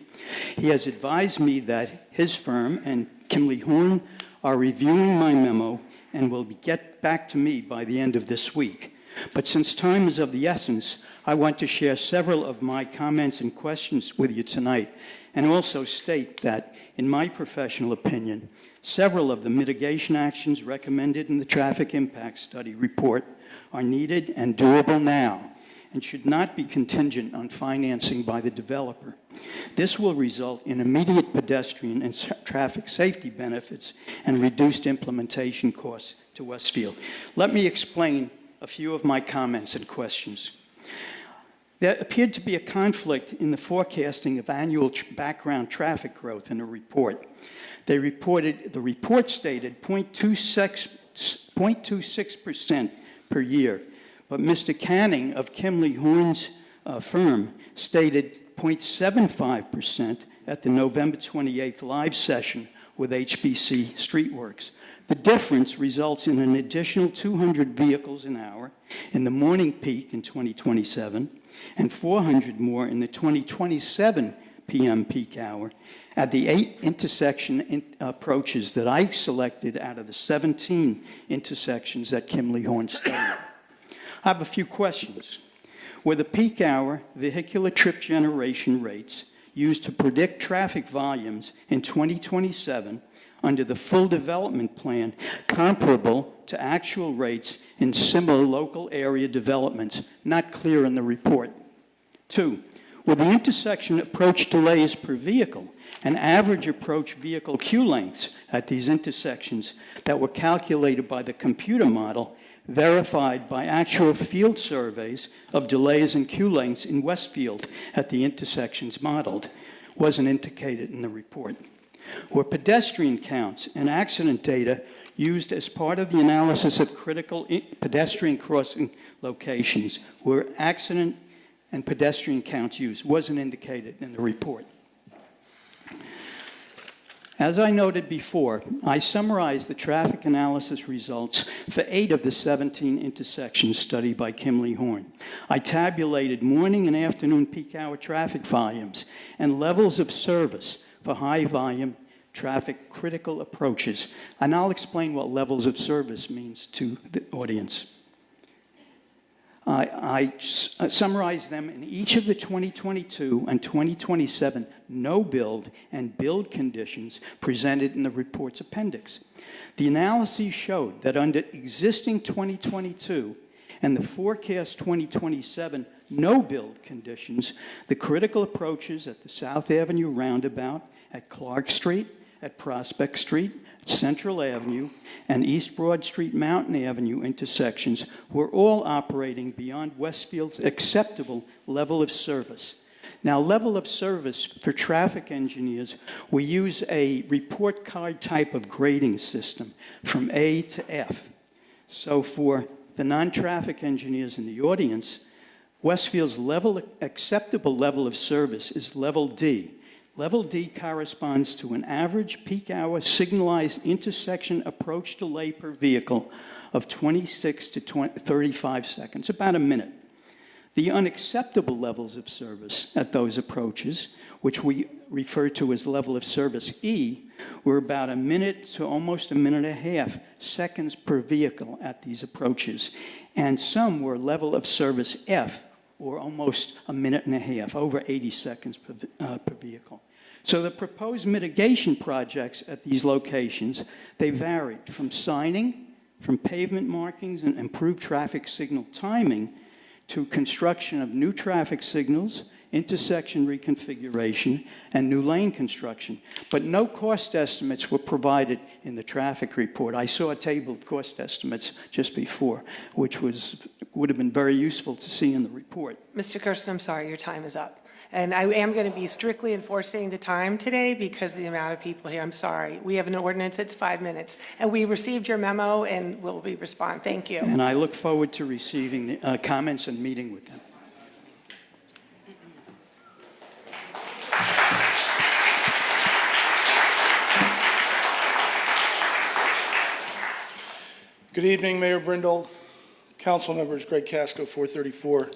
He has advised me that his firm and Kimley-Horn are reviewing my memo and will get back to me by the end of this week. But since time is of the essence, I want to share several of my comments and questions with you tonight, and also state that, in my professional opinion, several of the mitigation actions recommended in the Traffic Impact Study report are needed and doable now, and should not be contingent on financing by the developer. This will result in immediate pedestrian and traffic safety benefits and reduced implementation costs to Westfield. Let me explain a few of my comments and questions. There appeared to be a conflict in the forecasting of annual background traffic growth in the report. The report stated 0.26% per year, but Mr. Canning of Kimley-Horn's firm stated 0.75% at the November 28th live session with HBC Streetworks. The difference results in an additional 200 vehicles an hour in the morning peak in 2027 and 400 more in the 2027 p.m. peak hour at the 8 intersection approaches that I selected out of the 17 intersections that Kimley-Horn studied. I have a few questions. Were the peak hour vehicular trip generation rates used to predict traffic volumes in 2027 under the full development plan comparable to actual rates in similar local area developments? Not clear in the report. 2, were the intersection approach delays per vehicle and average approach vehicle queue lengths at these intersections that were calculated by the computer model verified by actual field surveys of delays and queue lengths in Westfield at the intersections modeled? Wasn't indicated in the report. Were pedestrian counts and accident data used as part of the analysis of critical pedestrian crossing locations? Were accident and pedestrian counts used? Wasn't indicated in the report. As I noted before, I summarized the traffic analysis results for 8 of the 17 intersections studied by Kimley Horn. I tabulated morning and afternoon peak hour traffic volumes and levels of service for high volume traffic critical approaches. And I'll explain what levels of service means to the audience. I summarized them in each of the 2022 and 2027 no-build and build conditions presented in the report's appendix. The analyses showed that under existing 2022 and the forecast 2027 no-build conditions, the critical approaches at the South Avenue roundabout, at Clark Street, at Prospect Street, Central Avenue, and East Broad Street Mountain Avenue intersections were all operating beyond Westfield's acceptable level of service. Now, level of service for traffic engineers, we use a report card type of grading system from A to F. So for the non-traffic engineers in the audience, Westfield's acceptable level of service is level D. Level D corresponds to an average peak hour signalized intersection approach delay per vehicle of 26 to 35 seconds, about a minute. The unacceptable levels of service at those approaches, which we refer to as level of service E, were about a minute to almost a minute and a half seconds per vehicle at these approaches. And some were level of service F, or almost a minute and a half, over 80 seconds per vehicle. So the proposed mitigation projects at these locations, they varied from signing, from pavement markings and improved traffic signal timing, to construction of new traffic signals, intersection reconfiguration, and new lane construction. But no cost estimates were provided in the traffic report. I saw a table of cost estimates just before, which would have been very useful to see in the report. Mr. Kirsten, I'm sorry, your time is up. And I am going to be strictly enforcing the time today because of the amount of people here. I'm sorry. We have an ordinance that's 5 minutes. And we received your memo and will be respond. Thank you. And I look forward to receiving comments and meeting with them. Good evening, Mayor Brindle, council members. Greg Casco, 434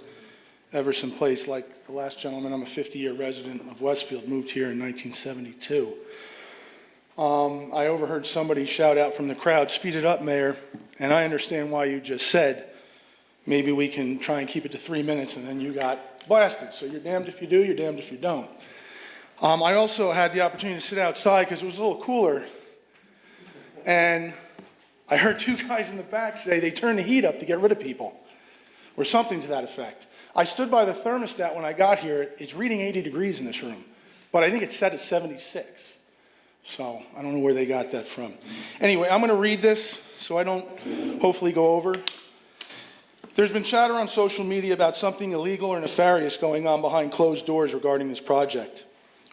Everson Place. Like the last gentleman, I'm a 50-year resident of Westfield, moved here in 1972. I overheard somebody shout out from the crowd, "Speed it up, Mayor," and I understand why you just said, maybe we can try and keep it to 3 minutes, and then you got blasted. So you're damned if you do, you're damned if you don't. I also had the opportunity to sit outside because it was a little cooler, and I heard 2 guys in the back say they turned the heat up to get rid of people, or something to that effect. I stood by the thermostat when I got here. It's reading 80 degrees in this room, but I think it's set at 76. So I don't know where they got that from. Anyway, I'm going to read this so I don't hopefully go over. There's been chatter on social media about something illegal or nefarious going on behind closed doors regarding this project.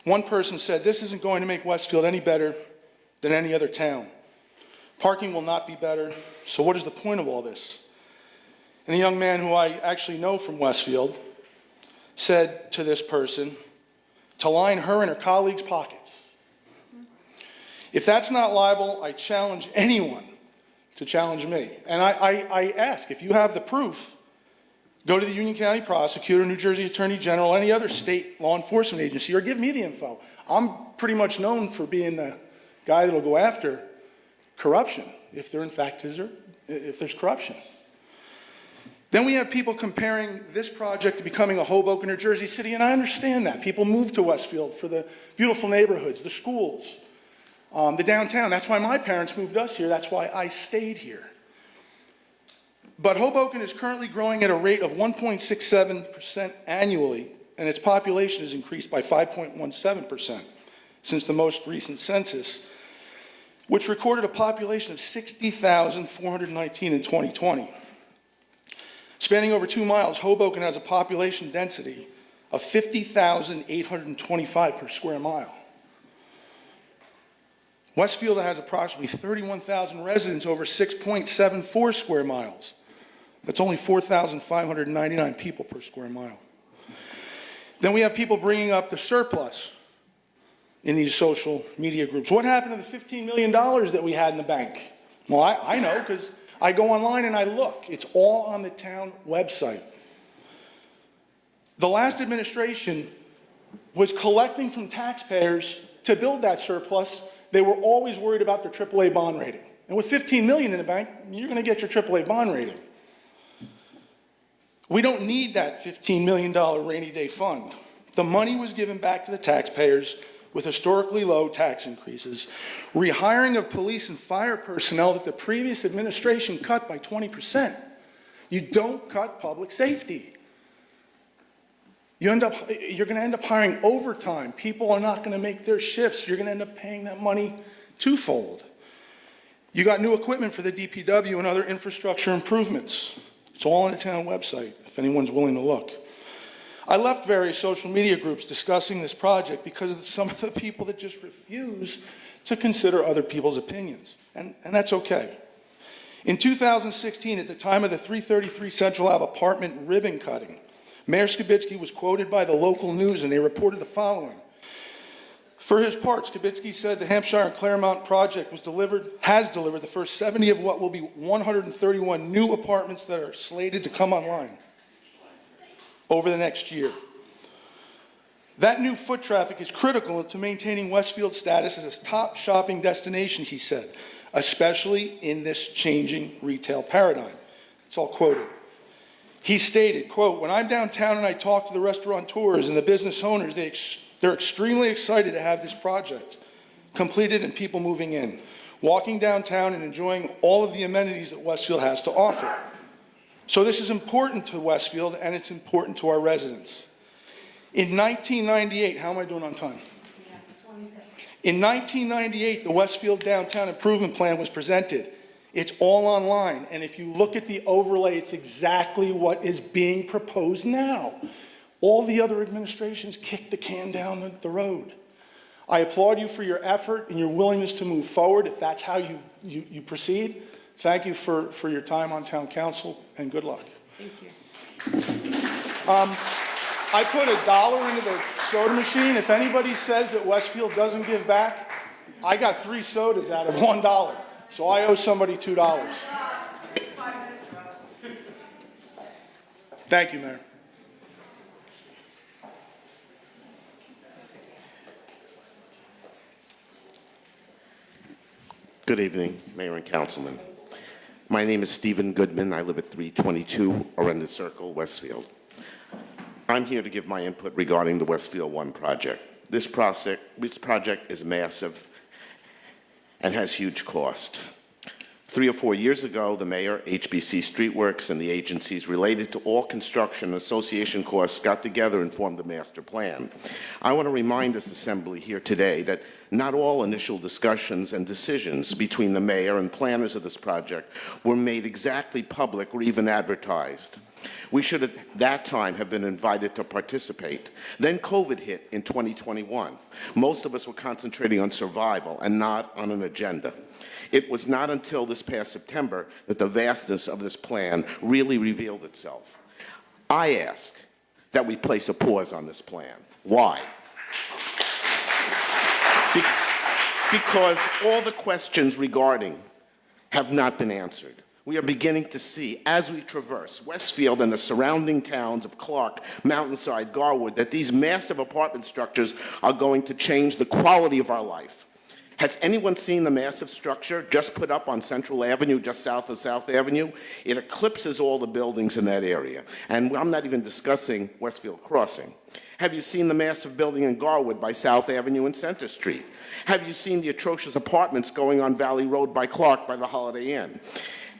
One person said, "This isn't going to make Westfield any better than any other town. Parking will not be better, so what is the point of all this?" And a young man who I actually know from Westfield said to this person, to line her and her colleagues' pockets. If that's not libel, I challenge anyone to challenge me. And I ask, if you have the proof, go to the Union County Prosecutor, New Jersey Attorney General, any other state law enforcement agency, or give me the info. I'm pretty much known for being the guy that'll go after corruption, if there in fact is, or if there's corruption. Then we have people comparing this project to becoming a Hoboken or Jersey City, and I understand that. People move to Westfield for the beautiful neighborhoods, the schools, the downtown. That's why my parents moved us here. That's why I stayed here. But Hoboken is currently growing at a rate of 1.67% annually, and its population has increased by 5.17% since the most recent census, which recorded a population of 60,419 in 2020. Spanning over 2 miles, Hoboken has a population density of 50,825 per square mile. Westfield has approximately 31,000 residents over 6.74 square miles. That's only 4,599 people per square mile. Then we have people bringing up the surplus in these social media groups. What happened to the $15 million that we had in the bank? Well, I know because I go online and I look. It's all on the town website. The last administration was collecting from taxpayers to build that surplus. They were always worried about their AAA bond rating. And with $15 million in the bank, you're going to get your AAA bond rating. We don't need that $15 million rainy day fund. The money was given back to the taxpayers with historically low tax increases, rehiring of police and fire personnel that the previous administration cut by 20%. You don't cut public safety. You're going to end up hiring overtime. People are not going to make their shifts. You're going to end up paying that money twofold. You got new equipment for the DPW and other infrastructure improvements. It's all on the town website, if anyone's willing to look. I left various social media groups discussing this project because of some of the people that just refuse to consider other people's opinions, and that's okay. In 2016, at the time of the 333 Central Ave apartment ribbon cutting, Mayor Skibitsky was quoted by the local news, and they reported the following. For his part, Skibitsky said the Hampshire and Claremont project has delivered the first 70 of what will be 131 new apartments that are slated to come online over the next year. That new foot traffic is critical to maintaining Westfield's status as a top shopping destination, he said, especially in this changing retail paradigm. It's all quoted. He stated, quote, "When I'm downtown and I talk to the restaurateurs and the business owners, they're extremely excited to have this project completed and people moving in, walking downtown and enjoying all of the amenities that Westfield has to offer. So this is important to Westfield and it's important to our residents." In 1998, how am I doing on time? In 1998, the Westfield Downtown Improvement Plan was presented. It's all online, and if you look at the overlay, it's exactly what is being proposed now. All the other administrations kicked the can down the road. I applaud you for your effort and your willingness to move forward if that's how you proceed. Thank you for your time on town council, and good luck. Thank you. I put $1 into the soda machine. If anybody says that Westfield doesn't give back, I got 3 sodas out of $1. So I owe somebody $2. Thank you, Mayor. Good evening, Mayor and Councilman. My name is Stephen Goodman. I live at 322 Orinda Circle, Westfield. I'm here to give my input regarding the Westfield 1 project. This project is massive and has huge cost. 3 or 4 years ago, the mayor, HBC Streetworks, and the agencies related to all construction and association costs got together and formed a master plan. I want to remind this assembly here today that not all initial discussions and decisions between the mayor and planners of this project were made exactly public or even advertised. We should at that time have been invited to participate. Then COVID hit in 2021. Most of us were concentrating on survival and not on an agenda. It was not until this past September that the vastness of this plan really revealed itself. I ask that we place a pause on this plan. Why? Because all the questions regarding have not been answered. We are beginning to see, as we traverse Westfield and the surrounding towns of Clark, Mountainside, Garwood, that these massive apartment structures are going to change the quality of our life. Has anyone seen the massive structure just put up on Central Avenue, just south of South Avenue? It eclipses all the buildings in that area. And I'm not even discussing Westfield Crossing. Have you seen the massive building in Garwood by South Avenue and Center Street? Have you seen the atrocious apartments going on Valley Road by Clark by the Holiday Inn?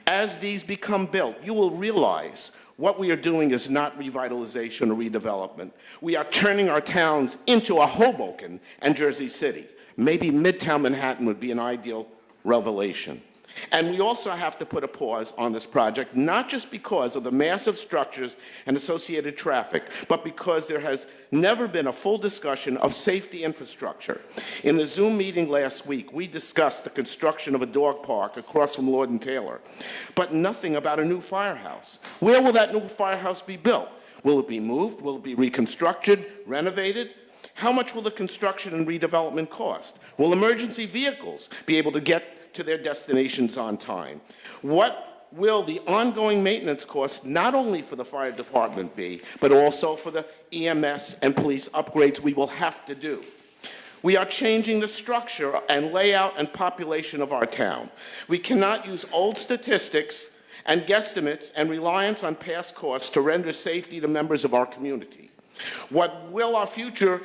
As these become built, you will realize what we are doing is not revitalization or redevelopment. We are turning our towns into a Hoboken and Jersey City. Maybe Midtown Manhattan would be an ideal revelation. And we also have to put a pause on this project, not just because of the massive structures and associated traffic, but because there has never been a full discussion of safety infrastructure. In the Zoom meeting last week, we discussed the construction of a dog park across from Lord and Taylor, but nothing about a new firehouse. Where will that new firehouse be built? Will it be moved? Will it be reconstructed, renovated? How much will the construction and redevelopment cost? Will emergency vehicles be able to get to their destinations on time? What will the ongoing maintenance costs, not only for the fire department be, but also for the EMS and police upgrades we will have to do? We are changing the structure and layout and population of our town. We cannot use old statistics and guesstimates and reliance on past costs to render safety to members of our community. What will our future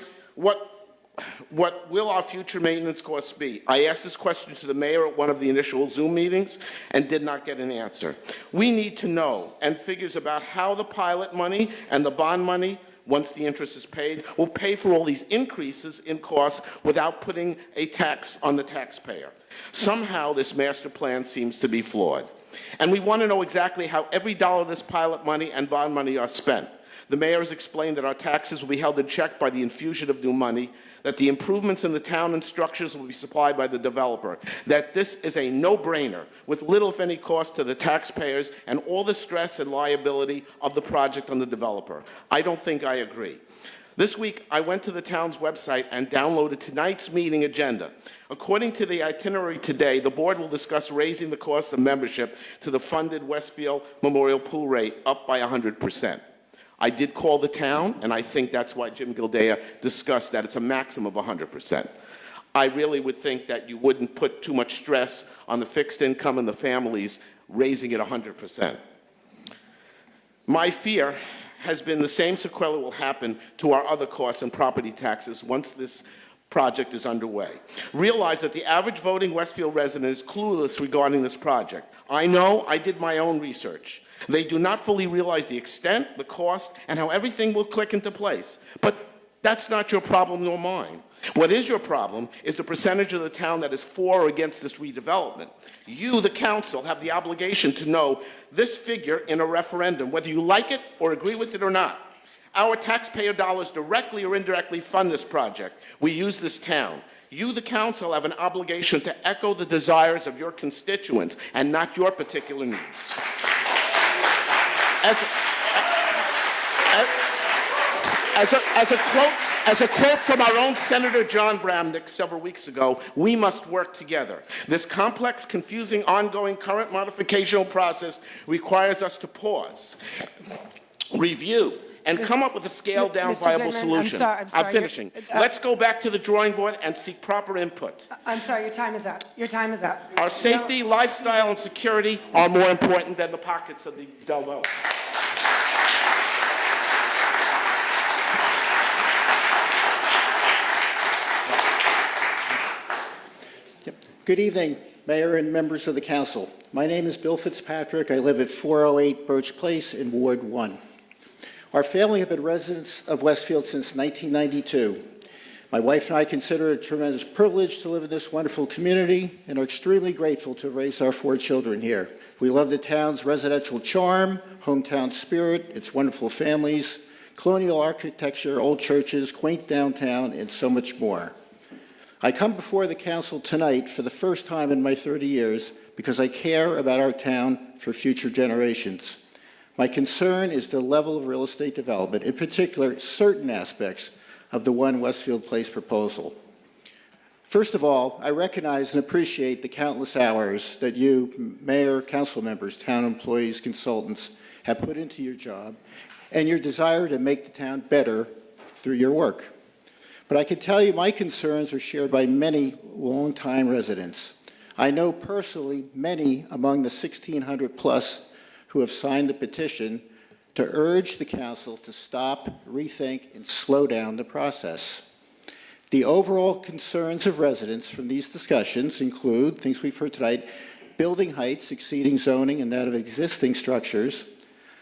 maintenance costs be? I asked this question to the mayor at one of the initial Zoom meetings and did not get an answer. We need to know, and figures about how the pilot money and the bond money, once the interest is paid, will pay for all these increases in costs without putting a tax on the taxpayer. Somehow this master plan seems to be flawed. And we want to know exactly how every dollar of this pilot money and bond money are spent. The mayor has explained that our taxes will be held in check by the infusion of new money, that the improvements in the town and structures will be supplied by the developer, that this is a no-brainer with little if any cost to the taxpayers and all the stress and liability of the project on the developer. I don't think I agree. This week, I went to the town's website and downloaded tonight's meeting agenda. According to the itinerary today, the board will discuss raising the cost of membership to the funded Westfield Memorial Pool rate up by 100%. I did call the town, and I think that's why Jim Gildea discussed that it's a maximum of 100%. I really would think that you wouldn't put too much stress on the fixed income and the families raising it 100%. My fear has been the same sequela will happen to our other costs and property taxes once this project is underway. Realize that the average voting Westfield resident is clueless regarding this project. I know, I did my own research. They do not fully realize the extent, the cost, and how everything will click into place. But that's not your problem nor mine. What is your problem is the percentage of the town that is for or against this redevelopment. You, the council, have the obligation to know this figure in a referendum, whether you like it or agree with it or not. Our taxpayer dollars directly or indirectly fund this project. We use this town. You, the council, have an obligation to echo the desires of your constituents and not your particular needs. As a quote from our own Senator John Bramnick several weeks ago, we must work together. This complex, confusing, ongoing, current modificational process requires us to pause, review, and come up with a scaled-down, viable solution. I'm sorry. I'm finishing. Let's go back to the drawing board and seek proper input. I'm sorry, your time is up. Your time is up. Our safety, lifestyle, and security are more important than the pockets of the Delmo. Good evening, Mayor and members of the council. My name is Bill Fitzpatrick. I live at 408 Birch Place in Ward 1. Our family have been residents of Westfield since 1992. My wife and I consider it a tremendous privilege to live in this wonderful community and are extremely grateful to have raised our 4 children here. We love the town's residential charm, hometown spirit, its wonderful families, colonial architecture, old churches, quaint downtown, and so much more. I come before the council tonight for the first time in my 30 years because I care about our town for future generations. My concern is the level of real estate development, in particular, certain aspects of the One Westfield Place proposal. First of all, I recognize and appreciate the countless hours that you, mayor, council members, town employees, consultants, have put into your job and your desire to make the town better through your work. But I can tell you my concerns are shared by many longtime residents. I know personally many among the 1,600 plus who have signed the petition to urge the council to stop, rethink, and slow down the process. The overall concerns of residents from these discussions include things we've heard tonight: building heights exceeding zoning and that of existing structures,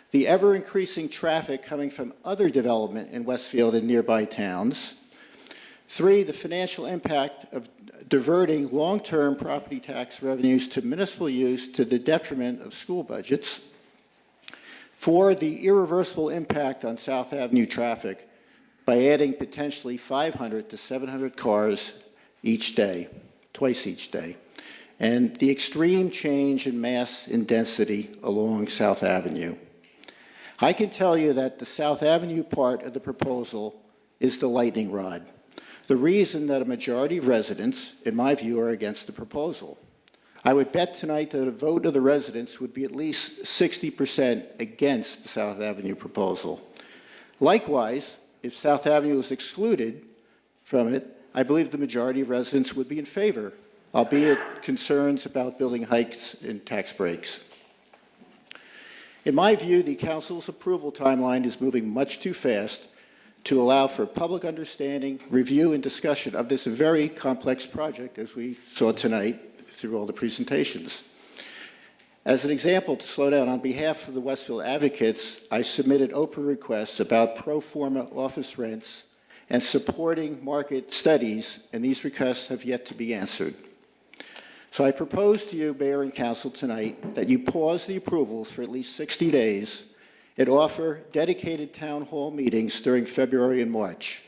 the ever-increasing traffic coming from other development in Westfield and nearby towns, 3, the financial impact of diverting long-term property tax revenues to municipal use to the detriment of school budgets. 4, the irreversible impact on South Avenue traffic by adding potentially 500 to 700 cars each day, twice each day, and the extreme change in mass and density along South Avenue. I can tell you that the South Avenue part of the proposal is the lightning rod. The reason that a majority of residents, in my view, are against the proposal. I would bet tonight that a vote of the residents would be at least 60% against the South Avenue proposal. Likewise, if South Avenue was excluded from it, I believe the majority of residents would be in favor, albeit concerns about building heights and tax breaks. In my view, the council's approval timeline is moving much too fast to allow for public understanding, review, and discussion of this very complex project, as we saw tonight through all the presentations. As an example, to slow down, on behalf of the Westfield advocates, I submitted open requests about pro forma office rents and supporting market studies, and these requests have yet to be answered. So I propose to you, Mayor and Council, tonight that you pause the approvals for at least 60 days and offer dedicated town hall meetings during February and March.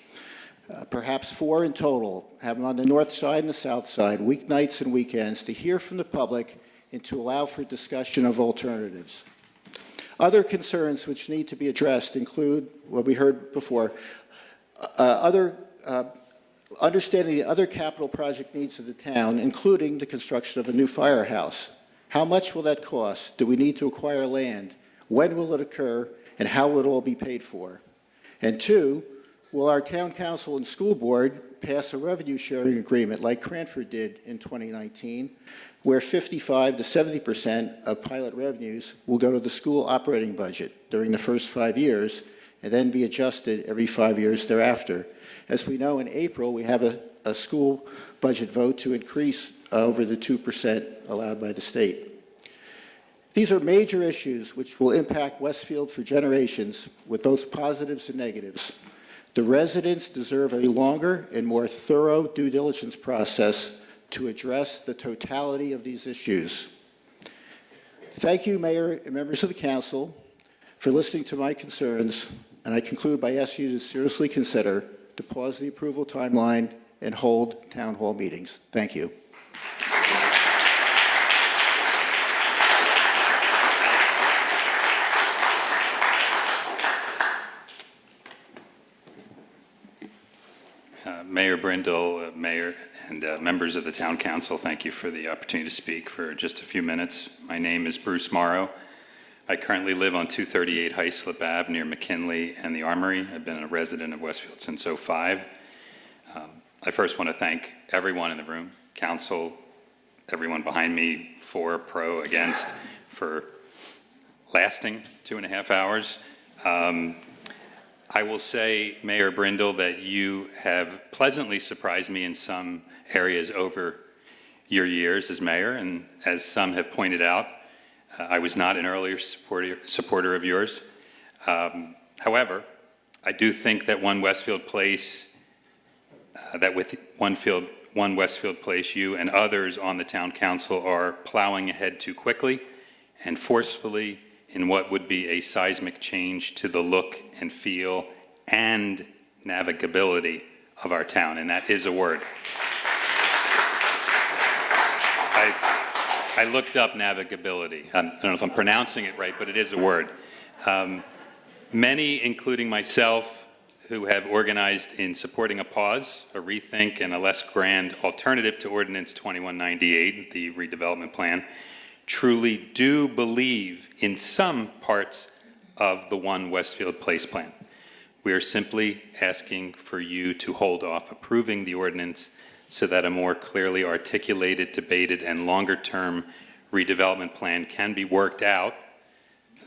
Perhaps 4 in total, have them on the north side and the south side, weeknights and weekends, to hear from the public and to allow for discussion of alternatives. Other concerns which need to be addressed include what we heard before, understanding the other capital project needs of the town, including the construction of a new firehouse. How much will that cost? Do we need to acquire land? When will it occur? And how will it all be paid for? And 2, will our town council and school board pass a revenue sharing agreement like Cranford did in 2019, where 55 to 70% of pilot revenues will go to the school operating budget during the first 5 years and then be adjusted every 5 years thereafter? As we know, in April, we have a school budget vote to increase over the 2% allowed by the state. These are major issues which will impact Westfield for generations, with both positives and negatives. The residents deserve a longer and more thorough due diligence process to address the totality of these issues. Thank you, Mayor and members of the Council, for listening to my concerns, and I conclude by asking you to seriously consider to pause the approval timeline and hold town hall meetings. Thank you. Mayor Brindle, Mayor, and members of the Town Council, thank you for the opportunity to speak for just a few minutes. My name is Bruce Morrow. I currently live on 238 Hyslop Ave near McKinley and the Armory. I've been a resident of Westfield since '05. I first want to thank everyone in the room, council, everyone behind me, for, pro, against, for lasting 2.5 hours. I will say, Mayor Brindle, that you have pleasantly surprised me in some areas over your years as mayor, and as some have pointed out, I was not an earlier supporter of yours. However, I do think that One Westfield Place, One Westfield Place, you and others on the town council are plowing ahead too quickly and forcefully in what would be a seismic change to the look and feel and navigability of our town, and that is a word. I looked up navigability. I don't know if I'm pronouncing it right, but it is a word. Many, including myself, who have organized in supporting a pause, a rethink, and a less grand alternative to Ordinance 2198, the redevelopment plan, truly do believe in some parts of the One Westfield Place plan. We are simply asking for you to hold off approving the ordinance so that a more clearly articulated, debated, and longer-term redevelopment plan can be worked out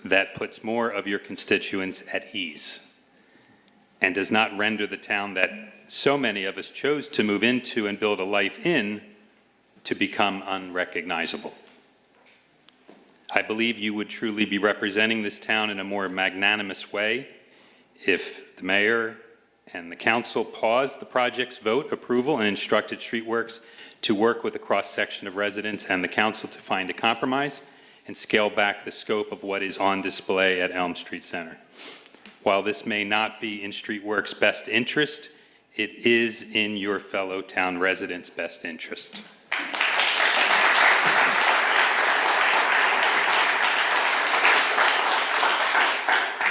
that puts more of your constituents at ease and does not render the town that so many of us chose to move into and build a life in to become unrecognizable. I believe you would truly be representing this town in a more magnanimous way if the mayor and the council paused the project's vote approval and instructed Streetworks to work with a cross-section of residents and the council to find a compromise and scale back the scope of what is on display at Elm Street Center. While this may not be in Streetworks' best interest, it is in your fellow town residents' best interest.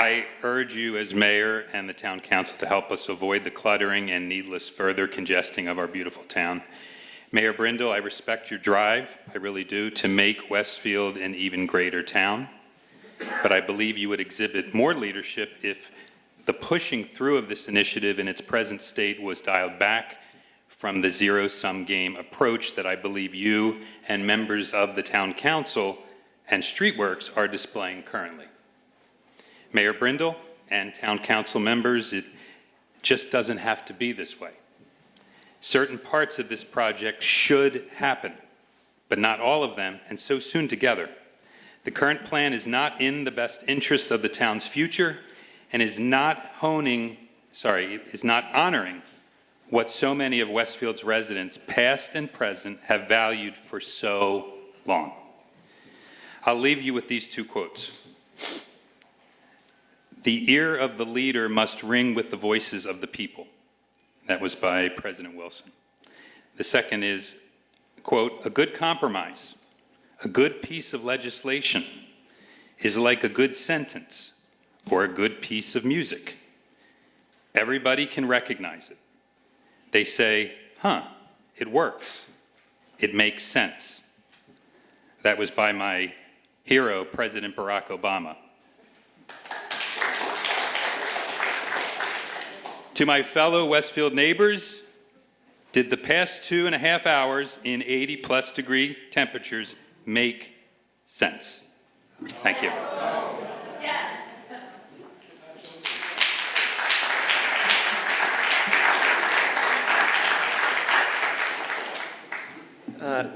I urge you as mayor and the town council to help us avoid the cluttering and needless further congesting of our beautiful town. Mayor Brindle, I respect your drive, I really do, to make Westfield an even greater town. But I believe you would exhibit more leadership if the pushing through of this initiative in its present state was dialed back from the zero-sum game approach that I believe you and members of the town council and Streetworks are displaying currently. Mayor Brindle and town council members, it just doesn't have to be this way. Certain parts of this project should happen, but not all of them, and so soon together. The current plan is not in the best interest of the town's future and is not honoring what so many of Westfield's residents, past and present, have valued for so long. I'll leave you with these two quotes. The ear of the leader must ring with the voices of the people. That was by President Wilson. The second is, quote, a good compromise, a good piece of legislation is like a good sentence or a good piece of music. Everybody can recognize it. They say, huh, it works. It makes sense. That was by my hero, President Barack Obama. To my fellow Westfield neighbors, did the past 2.5 hours in 80+ degree temperatures make sense? Thank you.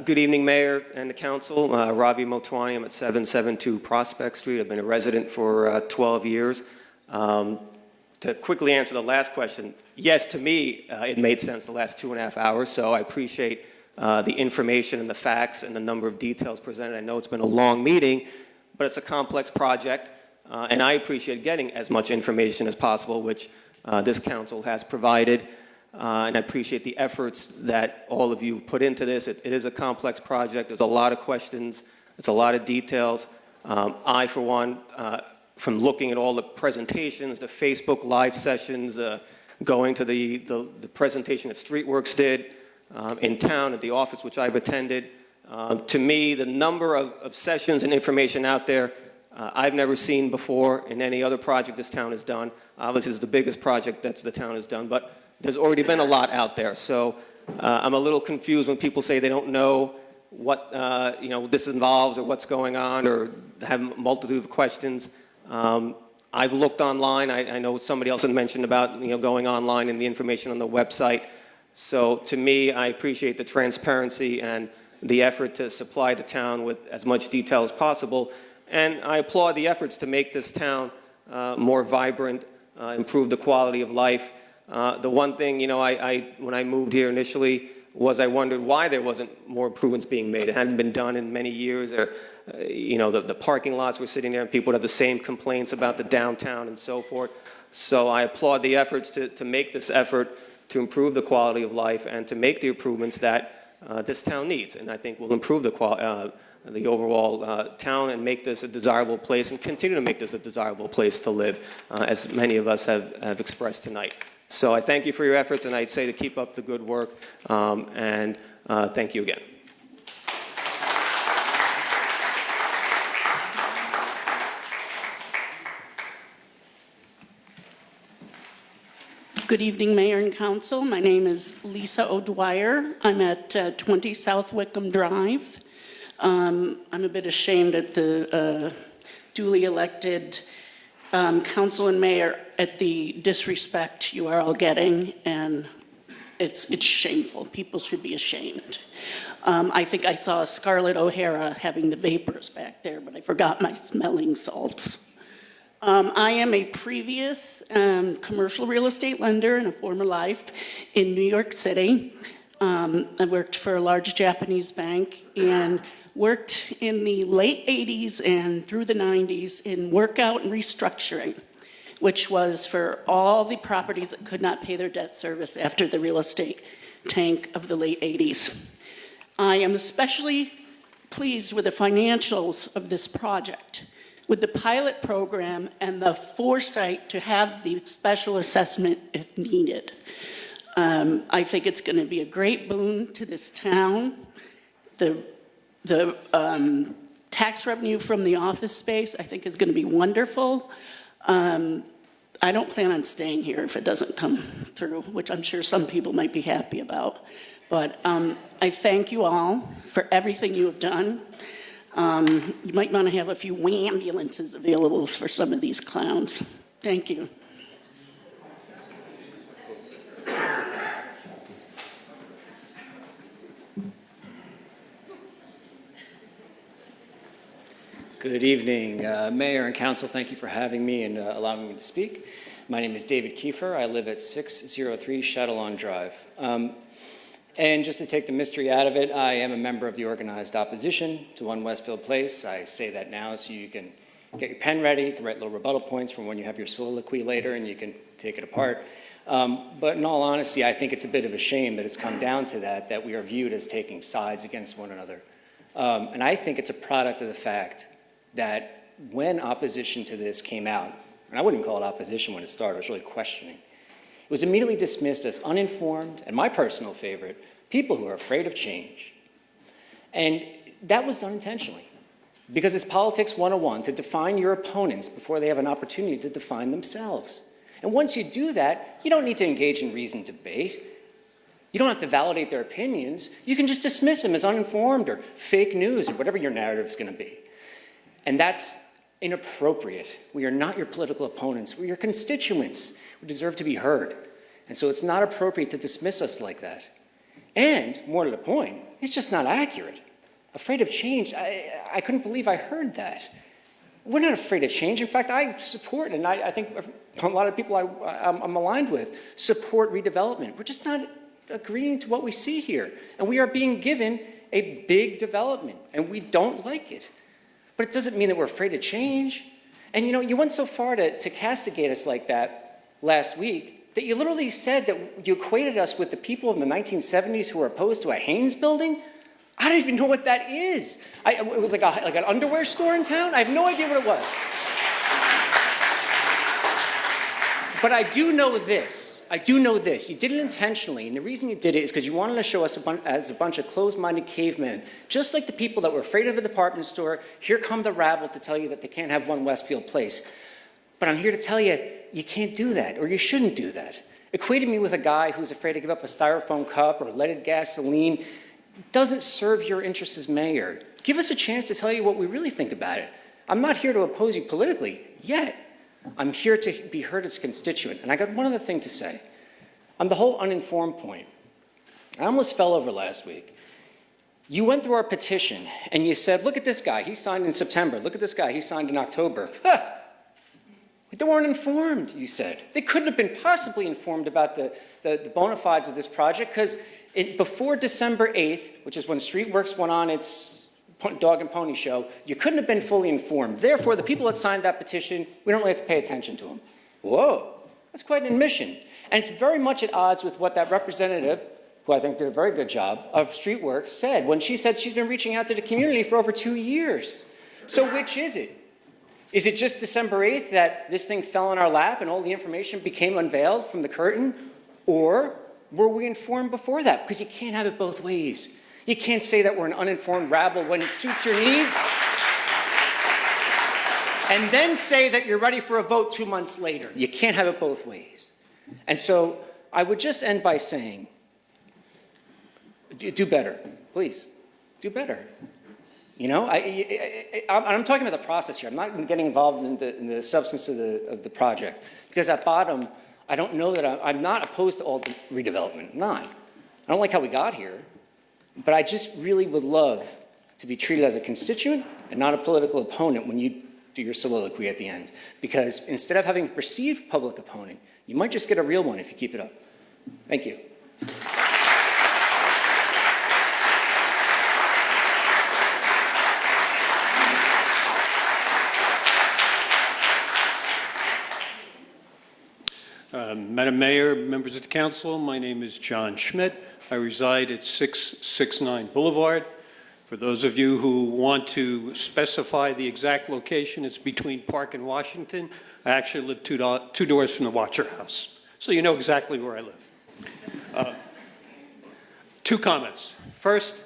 Good evening, Mayor and the Council. Ravi Motwani, I'm at 772 Prospect Street. I've been a resident for 12 years. To quickly answer the last question, yes, to me, it made sense the last 2.5 hours, so I appreciate the information and the facts and the number of details presented. I know it's been a long meeting, but it's a complex project, and I appreciate getting as much information as possible, which this council has provided. And I appreciate the efforts that all of you put into this. It is a complex project. There's a lot of questions. It's a lot of details. I, for one, from looking at all the presentations, the Facebook Live sessions, going to the presentation that Streetworks did in town at the office, which I've attended, to me, the number of sessions and information out there, I've never seen before in any other project this town has done. Obviously, it's the biggest project that the town has done, but there's already been a lot out there. So I'm a little confused when people say they don't know what this involves or what's going on or have a multitude of questions. I've looked online. I know somebody else had mentioned about going online and the information on the website. So to me, I appreciate the transparency and the effort to supply the town with as much detail as possible. And I applaud the efforts to make this town more vibrant, improve the quality of life. The one thing, when I moved here initially was I wondered why there wasn't more improvements being made. It hadn't been done in many years. The parking lots were sitting there and people would have the same complaints about the downtown and so forth. So I applaud the efforts to make this effort to improve the quality of life and to make the improvements that this town needs. And I think will improve the overall town and make this a desirable place and continue to make this a desirable place to live, as many of us have expressed tonight. So I thank you for your efforts, and I'd say to keep up the good work, and thank you again. Good evening, Mayor and Council. My name is Lisa O'Dwyer. I'm at 20 South Wickham Drive. I'm a bit ashamed at the duly elected council and mayor at the disrespect you are all getting, and it's shameful. People should be ashamed. I think I saw Scarlett O'Hara having the vapors back there, but I forgot my smelling salts. I am a previous commercial real estate lender in a former life in New York City. I worked for a large Japanese bank and worked in the late 80s and through the 90s in workout and restructuring, which was for all the properties that could not pay their debt service after the real estate tank of the late 80s. I am especially pleased with the financials of this project, with the pilot program and the foresight to have the special assessment if needed. I think it's going to be a great boon to this town. The tax revenue from the office space, I think, is going to be wonderful. I don't plan on staying here if it doesn't come through, which I'm sure some people might be happy about. But I thank you all for everything you have done. You might want to have a few ambulances available for some of these clowns. Thank you. Good evening, Mayor and Council. Thank you for having me and allowing me to speak. My name is David Kiefer. I live at 603 Chatelain Drive. And just to take the mystery out of it, I am a member of the organized opposition to One Westfield Place. I say that now so you can get your pen ready. You can write little rebuttal points from when you have your soliloquy later, and you can take it apart. But in all honesty, I think it's a bit of a shame that it's come down to that we are viewed as taking sides against one another. And I think it's a product of the fact that when opposition to this came out, and I wouldn't call it opposition when it started, I was really questioning, it was immediately dismissed as uninformed, and my personal favorite, people who are afraid of change. And that was done intentionally, because it's politics 101 to define your opponents before they have an opportunity to define themselves. And once you do that, you don't need to engage in reasoned debate. You don't have to validate their opinions. You can just dismiss them as uninformed or fake news or whatever your narrative is going to be. And that's inappropriate. We are not your political opponents. We're your constituents who deserve to be heard. And so it's not appropriate to dismiss us like that. And, more to the point, it's just not accurate. Afraid of change, I couldn't believe I heard that. We're not afraid of change. In fact, I support, and I think a lot of people I'm aligned with, support redevelopment. We're just not agreeing to what we see here. And we are being given a big development, and we don't like it. But it doesn't mean that we're afraid of change. And you went so far to castigate us like that last week that you literally said that you equated us with the people in the 1970s who were opposed to a Haynes building. I don't even know what that is. It was like an underwear store in town? I have no idea what it was. But I do know this. You did it intentionally, and the reason you did it is because you wanted to show us as a bunch of closed-minded cavemen, just like the people that were afraid of the department store. Here come the rabble to tell you that they can't have One Westfield Place. But I'm here to tell you, you can't do that, or you shouldn't do that. Equating me with a guy who's afraid to give up a styrofoam cup or leaded gasoline doesn't serve your interests as mayor. Give us a chance to tell you what we really think about it. I'm not here to oppose you politically, yet. I'm here to be heard as a constituent. And I got one other thing to say. On the whole uninformed point, I almost fell over last week. You went through our petition and you said, look at this guy, he signed in September. Look at this guy, he signed in October. They weren't informed, you said. They couldn't have been possibly informed about the bona fides of this project because before December 8th, which is when Streetworks went on its dog and pony show, you couldn't have been fully informed. Therefore, the people that signed that petition, we don't really have to pay attention to them. Whoa, that's quite an admission. And it's very much at odds with what that representative, who I think did a very good job, of Streetworks said when she said she's been reaching out to the community for over 2 years. So which is it? Is it just December 8th that this thing fell in our lap and all the information became unveiled from the curtain? Or were we informed before that? Because you can't have it both ways. You can't say that we're an uninformed rabble when it suits your needs, and then say that you're ready for a vote 2 months later. You can't have it both ways. And so I would just end by saying, do better, please. Do better. I'm talking about the process here. I'm not getting involved in the substance of the project. Because at bottom, I don't know that I'm not opposed to all the redevelopment. I'm not. I don't like how we got here. But I just really would love to be treated as a constituent and not a political opponent when you do your soliloquy at the end. Because instead of having a perceived public opponent, you might just get a real one if you keep it up. Thank you. Madam Mayor, members of the council, my name is John Schmidt. I reside at 669 Boulevard. For those of you who want to specify the exact location, it's between Park and Washington. I actually live two doors from the Watcher House, so you know exactly where I live. Two comments. First,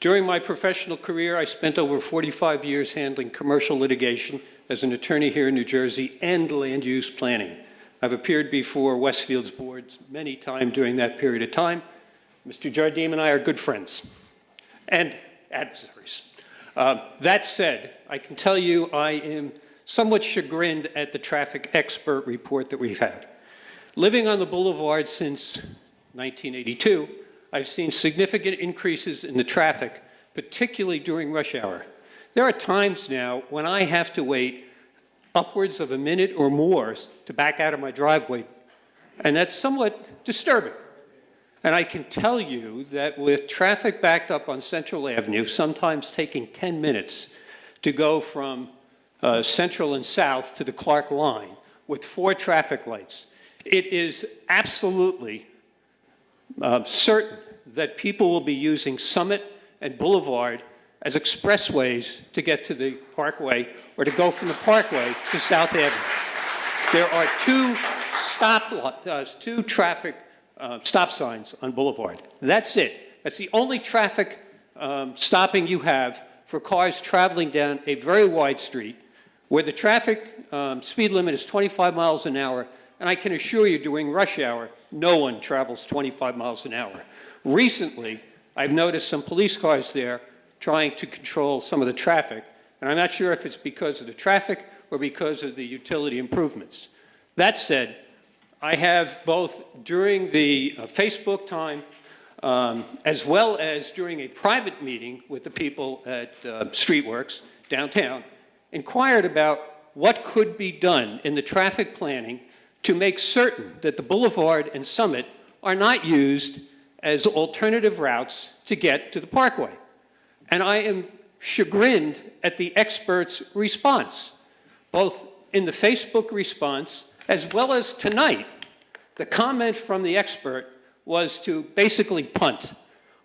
during my professional career, I spent over 45 years handling commercial litigation as an attorney here in New Jersey and land use planning. I've appeared before Westfield's boards many times during that period of time. Mr. Jardim and I are good friends and adversaries. That said, I can tell you I am somewhat chagrined at the traffic expert report that we've had. Living on the boulevard since 1982, I've seen significant increases in the traffic, particularly during rush hour. There are times now when I have to wait upwards of a minute or more to back out of my driveway, and that's somewhat disturbing. And I can tell you that with traffic backed up on Central Avenue, sometimes taking 10 minutes to go from Central and South to the Clark line with 4 traffic lights, it is absolutely certain that people will be using Summit and Boulevard as expressways to get to the Parkway or to go from the Parkway to South Avenue. There are two traffic stop signs on Boulevard. That's it. That's the only traffic stopping you have for cars traveling down a very wide street where the traffic speed limit is 25 miles an hour, and I can assure you during rush hour, no one travels 25 miles an hour. Recently, I've noticed some police cars there trying to control some of the traffic, and I'm not sure if it's because of the traffic or because of the utility improvements. That said, I have both during the Facebook time as well as during a private meeting with the people at Streetworks downtown, inquired about what could be done in the traffic planning to make certain that the Boulevard and Summit are not used as alternative routes to get to the Parkway. And I am chagrined at the experts' response, both in the Facebook response as well as tonight. The comment from the expert was to basically punt.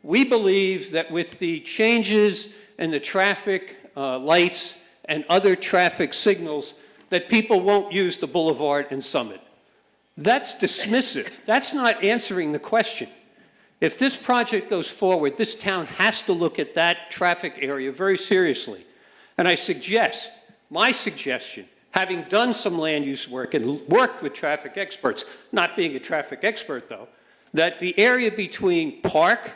We believe that with the changes in the traffic lights and other traffic signals, that people won't use the Boulevard and Summit. That's dismissive. That's not answering the question. If this project goes forward, this town has to look at that traffic area very seriously. And I suggest, my suggestion, having done some land use work and worked with traffic experts, not being a traffic expert though, that the area between Park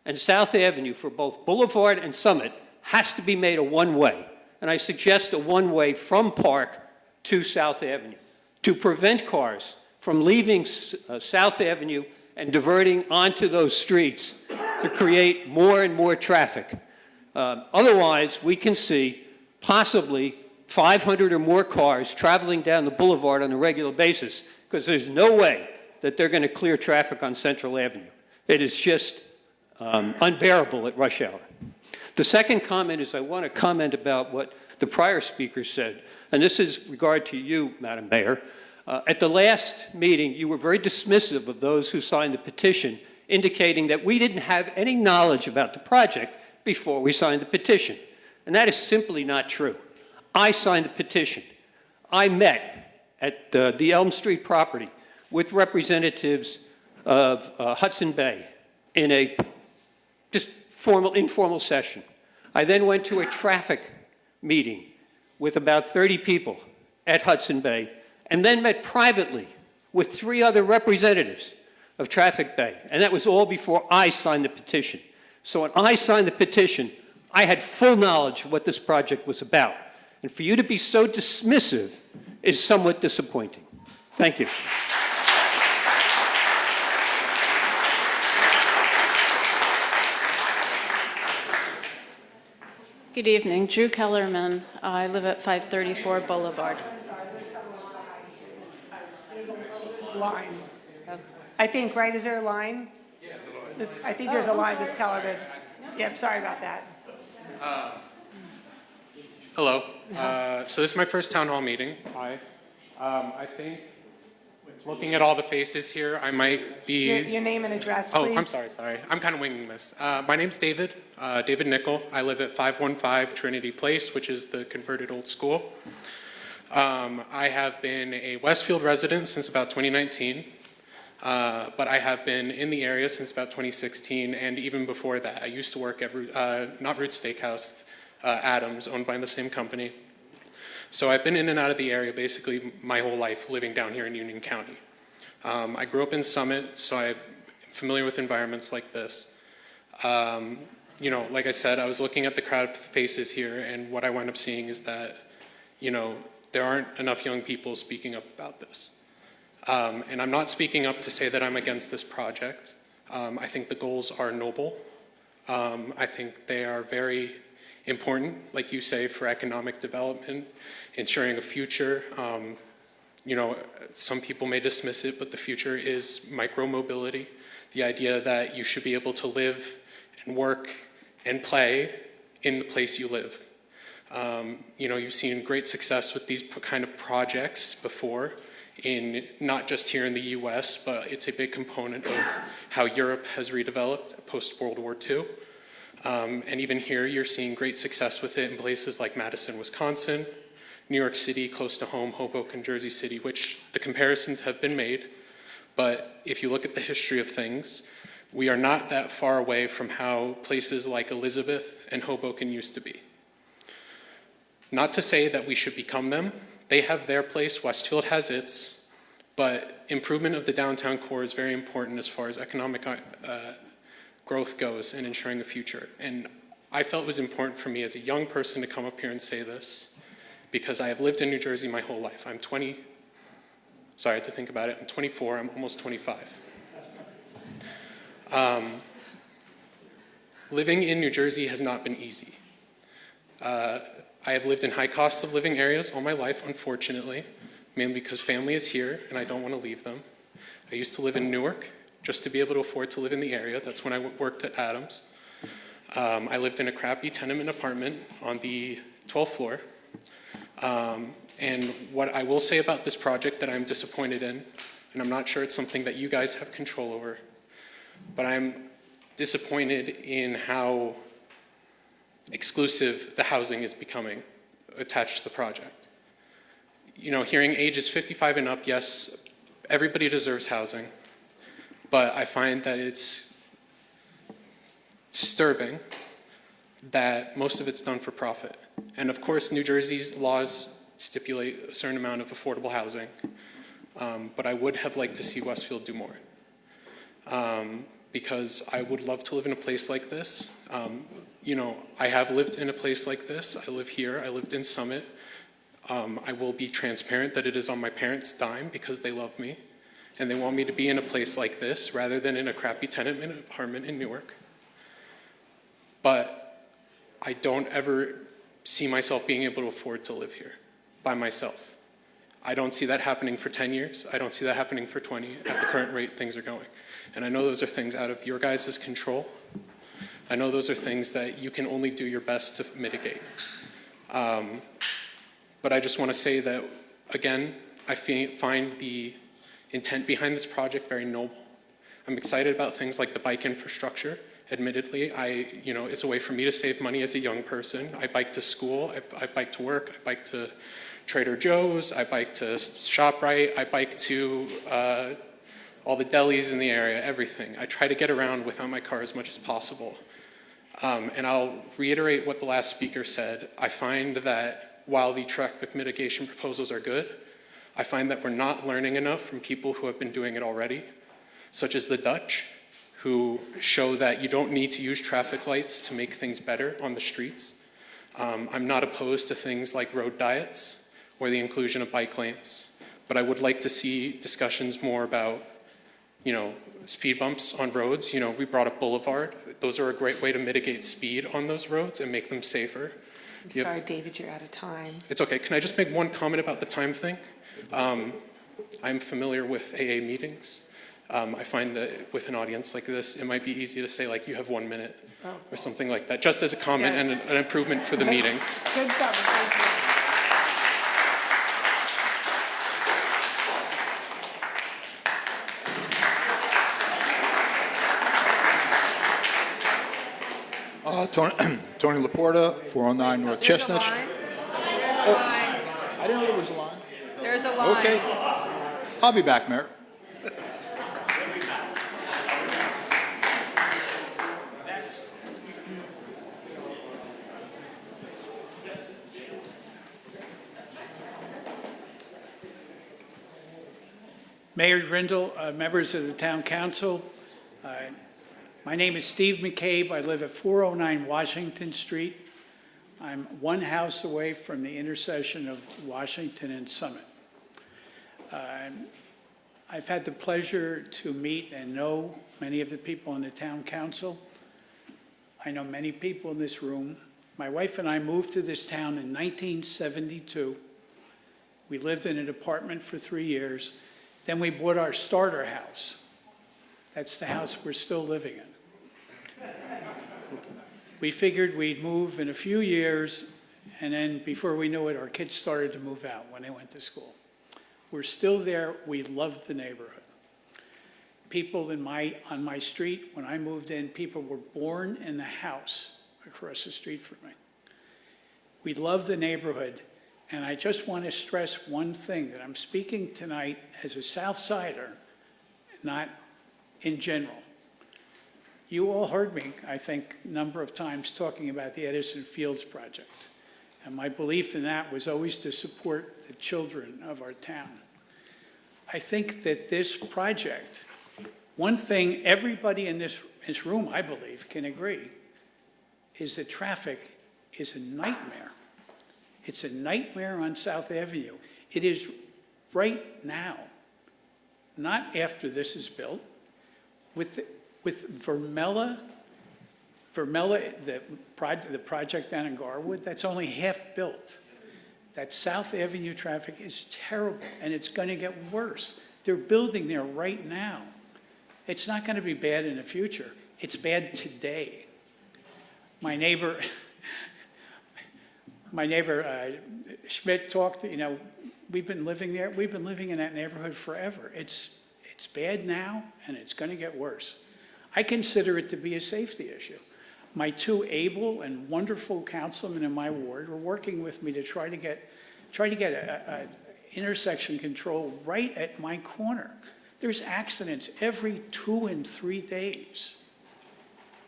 and South Avenue for both Boulevard and Summit has to be made a one-way. And I suggest a one-way from Park to South Avenue to prevent cars from leaving South Avenue and diverting onto those streets to create more and more traffic. Otherwise, we can see possibly 500 or more cars traveling down the boulevard on a regular basis because there's no way that they're going to clear traffic on Central Avenue. It is just unbearable at rush hour. The second comment is I want to comment about what the prior speaker said, and this is regard to you, Madam Mayor. At the last meeting, you were very dismissive of those who signed the petition, indicating that we didn't have any knowledge about the project before we signed the petition. And that is simply not true. I signed the petition. I met at the Elm Street property with representatives of Hudson Bay in a just informal session. I then went to a traffic meeting with about 30 people at Hudson Bay, and then met privately with 3 other representatives of Traffic Bay. And that was all before I signed the petition. So when I signed the petition, I had full knowledge of what this project was about. And for you to be so dismissive is somewhat disappointing. Thank you. Good evening, Drew Kellerman. I live at 534 Boulevard. Line. I think, right, is there a line? I think there's a line, Ms. Kellerman. Yeah, I'm sorry about that. Hello. So this is my first town hall meeting. Hi. I think, looking at all the faces here, I might be... Your name and address, please. Oh, I'm sorry. I'm kind of winging this. My name's David, David Nickel. I live at 515 Trinity Place, which is the converted old school. I have been a Westfield resident since about 2019, but I have been in the area since about 2016, and even before that. I used to work at, not Root Steakhouse, Adams, owned by the same company. So I've been in and out of the area basically my whole life, living down here in Union County. I grew up in Summit, so I'm familiar with environments like this. You know, like I said, I was looking at the crowd of faces here, and what I wound up seeing is that, you know, there aren't enough young people speaking up about this. And I'm not speaking up to say that I'm against this project. I think the goals are noble. I think they are very important, like you say, for economic development, ensuring a future. You know, some people may dismiss it, but the future is micro-mobility. The idea that you should be able to live and work and play in the place you live. You know, you've seen great success with these kind of projects before, in not just here in the US, but it's a big component of how Europe has redeveloped post-World War II. And even here, you're seeing great success with it in places like Madison, Wisconsin, New York City, close to home, Hoboken, Jersey City, which the comparisons have been made. But if you look at the history of things, we are not that far away from how places like Elizabeth and Hoboken used to be. Not to say that we should become them. They have their place, Westfield has its, but improvement of the downtown core is very important as far as economic growth goes and ensuring a future. And I felt it was important for me as a young person to come up here and say this, because I have lived in New Jersey my whole life. I'm 20, sorry, I had to think about it. I'm 24, I'm almost 25. Living in New Jersey has not been easy. I have lived in high cost of living areas all my life, unfortunately, mainly because family is here and I don't want to leave them. I used to live in Newark just to be able to afford to live in the area. That's when I worked at Adams. I lived in a crappy tenement apartment on the 12th floor. And what I will say about this project that I'm disappointed in, and I'm not sure it's something that you guys have control over, but I'm disappointed in how exclusive the housing is becoming attached to the project. You know, hearing ages 55 and up, yes, everybody deserves housing, but I find that it's disturbing that most of it's done for profit. And of course, New Jersey's laws stipulate a certain amount of affordable housing, but I would have liked to see Westfield do more. Because I would love to live in a place like this. You know, I have lived in a place like this. I live here, I lived in Summit. I will be transparent that it is on my parents' dime because they love me and they want me to be in a place like this rather than in a crappy tenement apartment in Newark. But I don't ever see myself being able to afford to live here by myself. I don't see that happening for 10 years. I don't see that happening for 20 at the current rate things are going. And I know those are things out of your guys' control. I know those are things that you can only do your best to mitigate. But I just want to say that, again, I find the intent behind this project very noble. I'm excited about things like the bike infrastructure. Admittedly, it's a way for me to save money as a young person. I bike to school, I bike to work, I bike to Trader Joe's, I bike to ShopRite, I bike to all the delis in the area, everything. I try to get around without my car as much as possible. And I'll reiterate what the last speaker said. I find that while the traffic mitigation proposals are good, I find that we're not learning enough from people who have been doing it already, such as the Dutch, who show that you don't need to use traffic lights to make things better on the streets. I'm not opposed to things like road diets or the inclusion of bike lanes, but I would like to see discussions more about, speed bumps on roads. We brought up Boulevard. Those are a great way to mitigate speed on those roads and make them safer. I'm sorry, David, you're out of time. It's okay. Can I just make one comment about the time thing? I'm familiar with AA meetings. I find that with an audience like this, it might be easy to say, like, you have 1 minute or something like that, just as a comment and an improvement for the meetings. Good job, thank you. Tony Laporta, 409 North Chestnut. I didn't know there was a line. There's a line. Okay. I'll be back, Mayor. Mayor Brindle, members of the Town Council, my name is Steve McCabe. I live at 409 Washington Street. I'm one house away from the intersection of Washington and Summit. I've had the pleasure to meet and know many of the people on the Town Council. I know many people in this room. My wife and I moved to this town in 1972. We lived in an apartment for 3 years. Then we bought our starter house. That's the house we're still living in. We figured we'd move in a few years, and then before we knew it, our kids started to move out when they went to school. We're still there. We love the neighborhood. People on my street, when I moved in, people were born in the house across the street from me. We love the neighborhood. And I just want to stress one thing, that I'm speaking tonight as a South Sider, not in general. You all heard me, I think, a number of times talking about the Edison Fields project. And my belief in that was always to support the children of our town. I think that this project, one thing everybody in this room, I believe, can agree, is that traffic is a nightmare. It's a nightmare on South Avenue. It is right now, not after this is built. With Vermella, the project down in Garwood, that's only half built. That South Avenue traffic is terrible, and it's going to get worse. They're building there right now. It's not going to be bad in the future. It's bad today. My neighbor Schmidt talked, we've been living there. We've been living in that neighborhood forever. It's bad now, and it's going to get worse. I consider it to be a safety issue. My two able and wonderful councilmen in my ward are working with me to try to get a intersection control right at my corner. There's accidents every 2 and 3 days.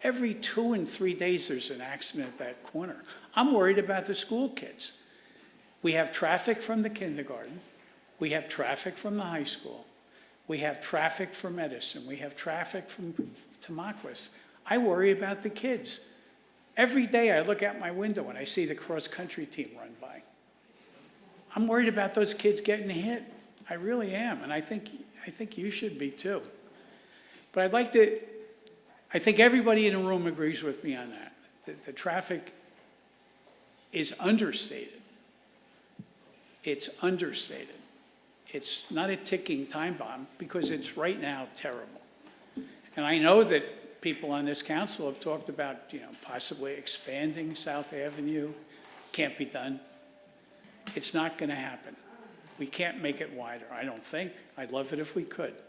Every 2 and 3 days there's an accident at that corner. I'm worried about the school kids. We have traffic from the kindergarten. We have traffic from the high school. We have traffic from Edison. We have traffic from Tamaqua. I worry about the kids. Every day I look out my window and I see the cross-country team run by. I'm worried about those kids getting hit. I really am, and I think you should be too. But I think everybody in the room agrees with me on that. The traffic is understated. It's understated. It's not a ticking time bomb because it's right now terrible. And I know that people on this council have talked about, possibly expanding South Avenue. Can't be done. It's not going to happen. We can't make it wider, I don't think. I'd love it if we could.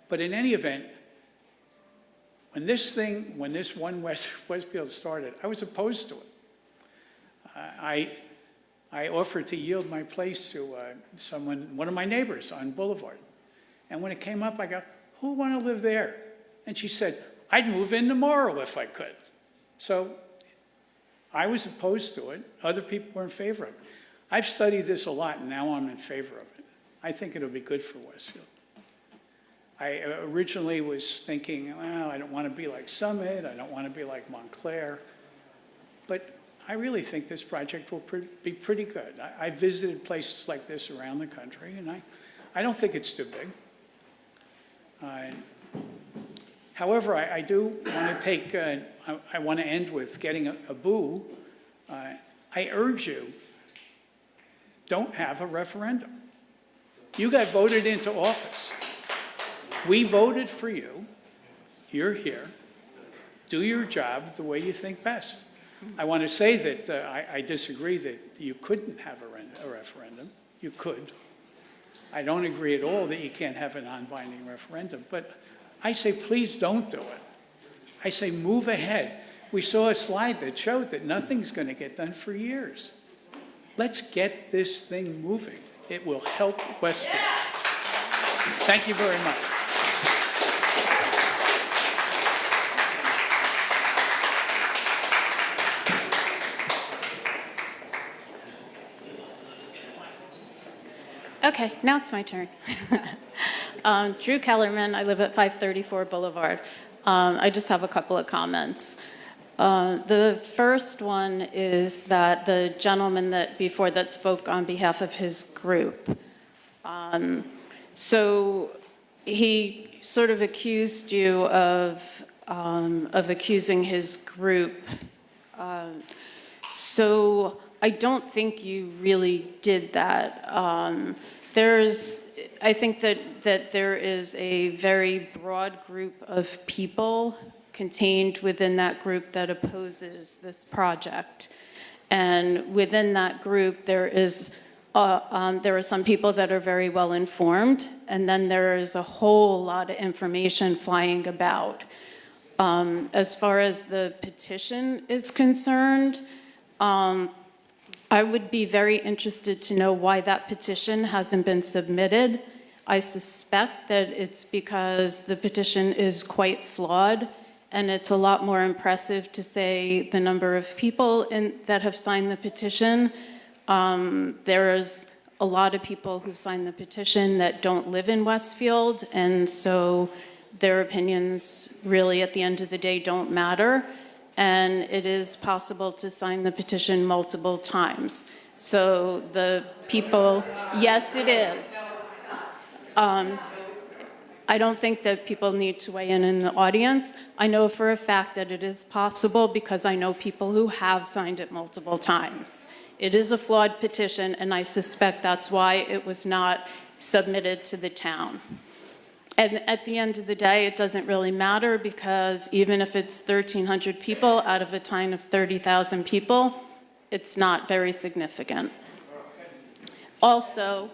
But in any event, when this one Westfield started, I was opposed to it. I offered to yield my place to one of my neighbors on Boulevard. And when it came up, I go, who would want to live there? And she said, I'd move in tomorrow if I could. So I was opposed to it. Other people were in favor of it. I've studied this a lot, and now I'm in favor of it. I think it'll be good for Westfield. I originally was thinking, well, I don't want to be like Summit. I don't want to be like Montclair. But I really think this project will be pretty good. I visited places like this around the country, and I don't think it's too big. However, I do want to take, I want to end with getting a boo. I urge you, don't have a referendum. You got voted into office. We voted for you. You're here. Do your job the way you think best. I want to say that I disagree that you couldn't have a referendum. You could. I don't agree at all that you can't have a non-binding referendum, but I say please don't do it. I say move ahead. We saw a slide that showed that nothing's going to get done for years. Let's get this thing moving. It will help Westfield. Thank you very much. Okay, now it's my turn. Drew Kellerman, I live at 534 Boulevard. I just have a couple of comments. The first one is that the gentleman that spoke on behalf of his group. So he sort of accused you of accusing his group. So I don't think you really did that. I think that there is a very broad group of people contained within that group that opposes this project. And within that group, there are some people that are very well informed, and then there is a whole lot of information flying about. As far as the petition is concerned, I would be very interested to know why that petition hasn't been submitted. I suspect that it's because the petition is quite flawed, and it's a lot more impressive to say the number of people that have signed the petition. There's a lot of people who signed the petition that don't live in Westfield, and so their opinions really at the end of the day don't matter. And it is possible to sign the petition multiple times. So the people, yes, it is. I don't think that people need to weigh in the audience. I know for a fact that it is possible because I know people who have signed it multiple times. It is a flawed petition, and I suspect that's why it was not submitted to the town. And at the end of the day, it doesn't really matter because even if it's 1,300 people out of a town of 30,000 people, it's not very significant. Also,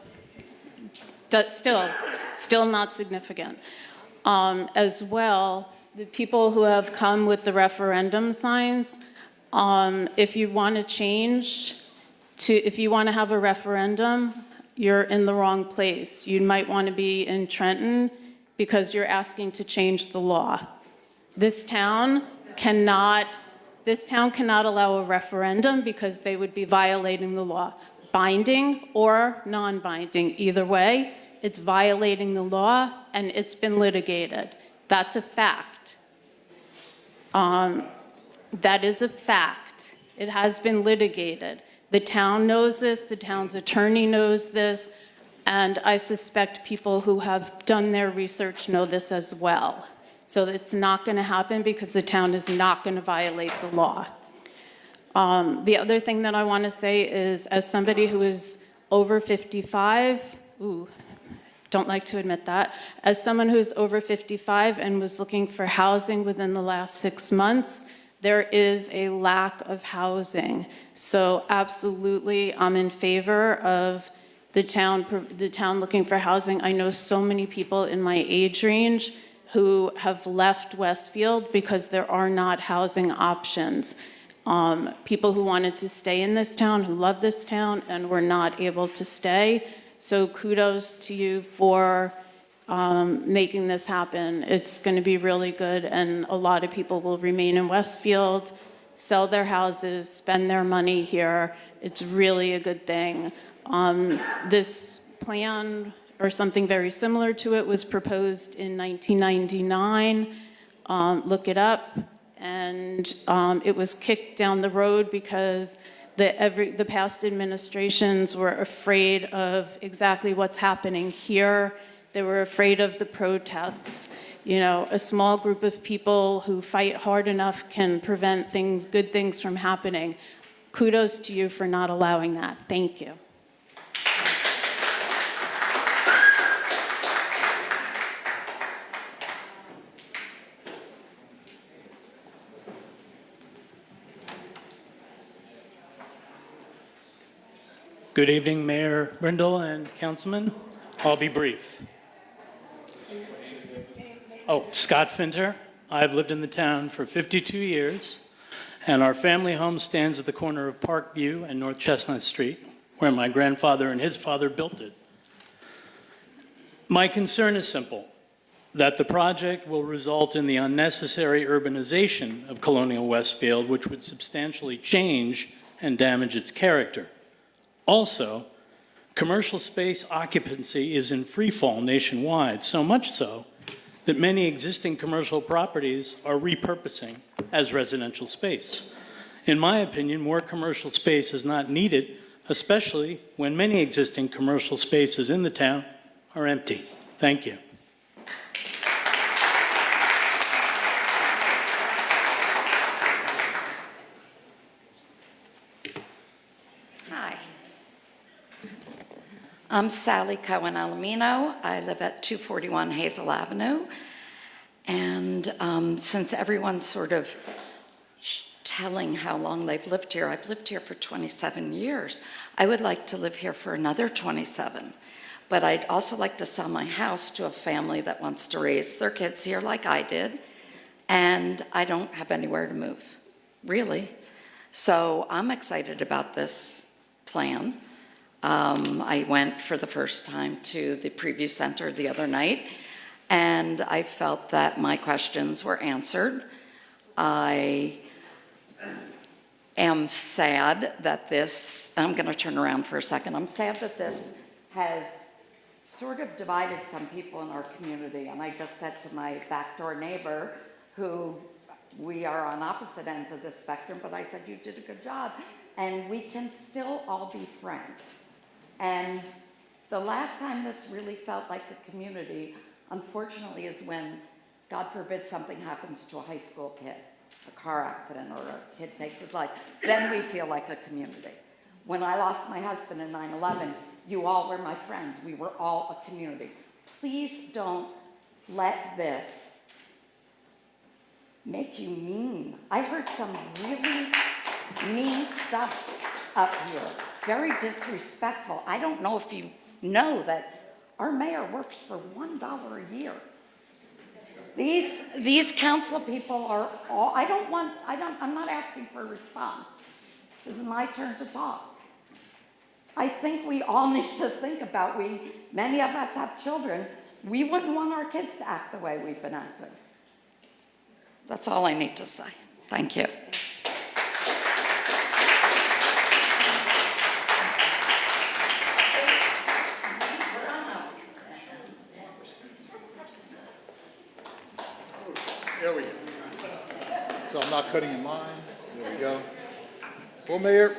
still not significant. As well, the people who have come with the referendum signs, if you want to change if you want to have a referendum, you're in the wrong place. You might want to be in Trenton because you're asking to change the law. This town cannot allow a referendum because they would be violating the law. Binding or non-binding, either way, it's violating the law and it's been litigated. That's a fact. That is a fact. It has been litigated. The town knows this, the town's attorney knows this, and I suspect people who have done their research know this as well. So it's not going to happen because the town is not going to violate the law. The other thing that I want to say is, as somebody who is over 55, don't like to admit that, as someone who's over 55 and was looking for housing within the last 6 months, there is a lack of housing. So absolutely, I'm in favor of the town looking for housing. I know so many people in my age range who have left Westfield because there are not housing options. People who wanted to stay in this town, who love this town, and were not able to stay. So kudos to you for making this happen. It's going to be really good, and a lot of people will remain in Westfield, sell their houses, spend their money here. It's really a good thing. This plan, or something very similar to it, was proposed in 1999. Look it up. And it was kicked down the road because the past administrations were afraid of exactly what's happening here. They were afraid of the protests. You know, a small group of people who fight hard enough can prevent things, good things from happening. Kudos to you for not allowing that. Thank you. Good evening, Mayor Brindle and councilmen. I'll be brief. Scott Finter. I've lived in the town for 52 years, and our family home stands at the corner of Parkview and North Chestnut Street, where my grandfather and his father built it. My concern is simple, that the project will result in the unnecessary urbanization of Colonial Westfield, which would substantially change and damage its character. Also, commercial space occupancy is in free fall nationwide, so much so that many existing commercial properties are repurposing as residential space. In my opinion, more commercial space is not needed, especially when many existing commercial spaces in the town are empty. Thank you. I'm Sally Cohen-Alamino. I live at 241 Hazel Avenue. And since everyone's sort of telling how long they've lived here, I've lived here for 27 years. I would like to live here for another 27. But I'd also like to sell my house to a family that wants to raise their kids here like I did. And I don't have anywhere to move, really. So I'm excited about this plan. I went for the first time to the preview center the other night, and I felt that my questions were answered. I am sad that this, I'm going to turn around for a second. I'm sad that this has sort of divided some people in our community, and I just said to my backdoor neighbor, who we are on opposite ends of the spectrum, but I said, you did a good job, and we can still all be friends. And the last time this really felt like a community, unfortunately, is when, God forbid, something happens to a high school kid, a car accident, or a kid takes his life. Then we feel like a community. When I lost my husband in 9/11, you all were my friends. We were all a community. Please don't let this make you mean. I heard some really mean stuff up here. Very disrespectful. I don't know if you know that our mayor works for $1 a year. These council people are all, I'm not asking for a response. This is my turn to talk. I think we all need to think about, many of us have children, we wouldn't want our kids to act the way we've been acting. That's all I need to say. Thank you. There we go. So I'm not cutting in line. There we go. Well, Mayor,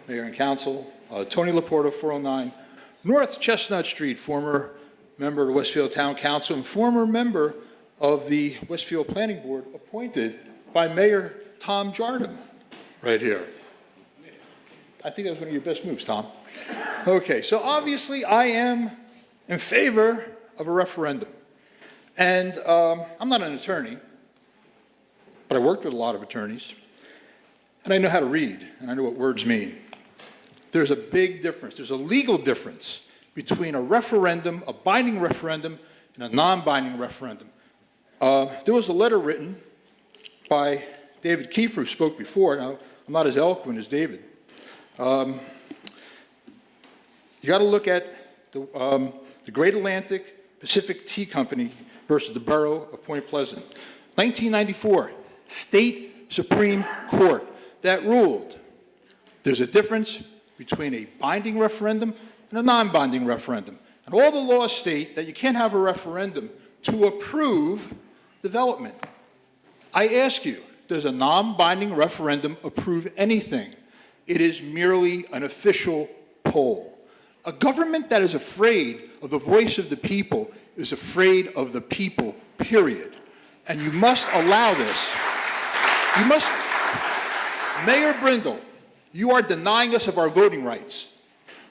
Mayor and Council, Tony Laporta, 409 North Chestnut Street, former member of the Westfield Town Council and former member of the Westfield Planning Board, appointed by Mayor Tom Jardim, right here. I think that was one of your best moves, Tom. Okay, so obviously I am in favor of a referendum. And I'm not an attorney, but I worked with a lot of attorneys, and I know how to read, and I know what words mean. There's a big difference. There's a legal difference between a referendum, a binding referendum, and a non-binding referendum. There was a letter written by David Kiefer, who spoke before. Now, I'm not as eloquent as David. You got to look at the Great Atlantic Pacific Tea Company versus the Borough of Point Pleasant. 1994, State Supreme Court that ruled there's a difference between a binding referendum and a non-binding referendum. And all the laws state that you can't have a referendum to approve development. I ask you, does a non-binding referendum approve anything? It is merely an official poll. A government that is afraid of the voice of the people is afraid of the people, period. And you must allow this. You must, Mayor Brindle, you are denying us of our voting rights.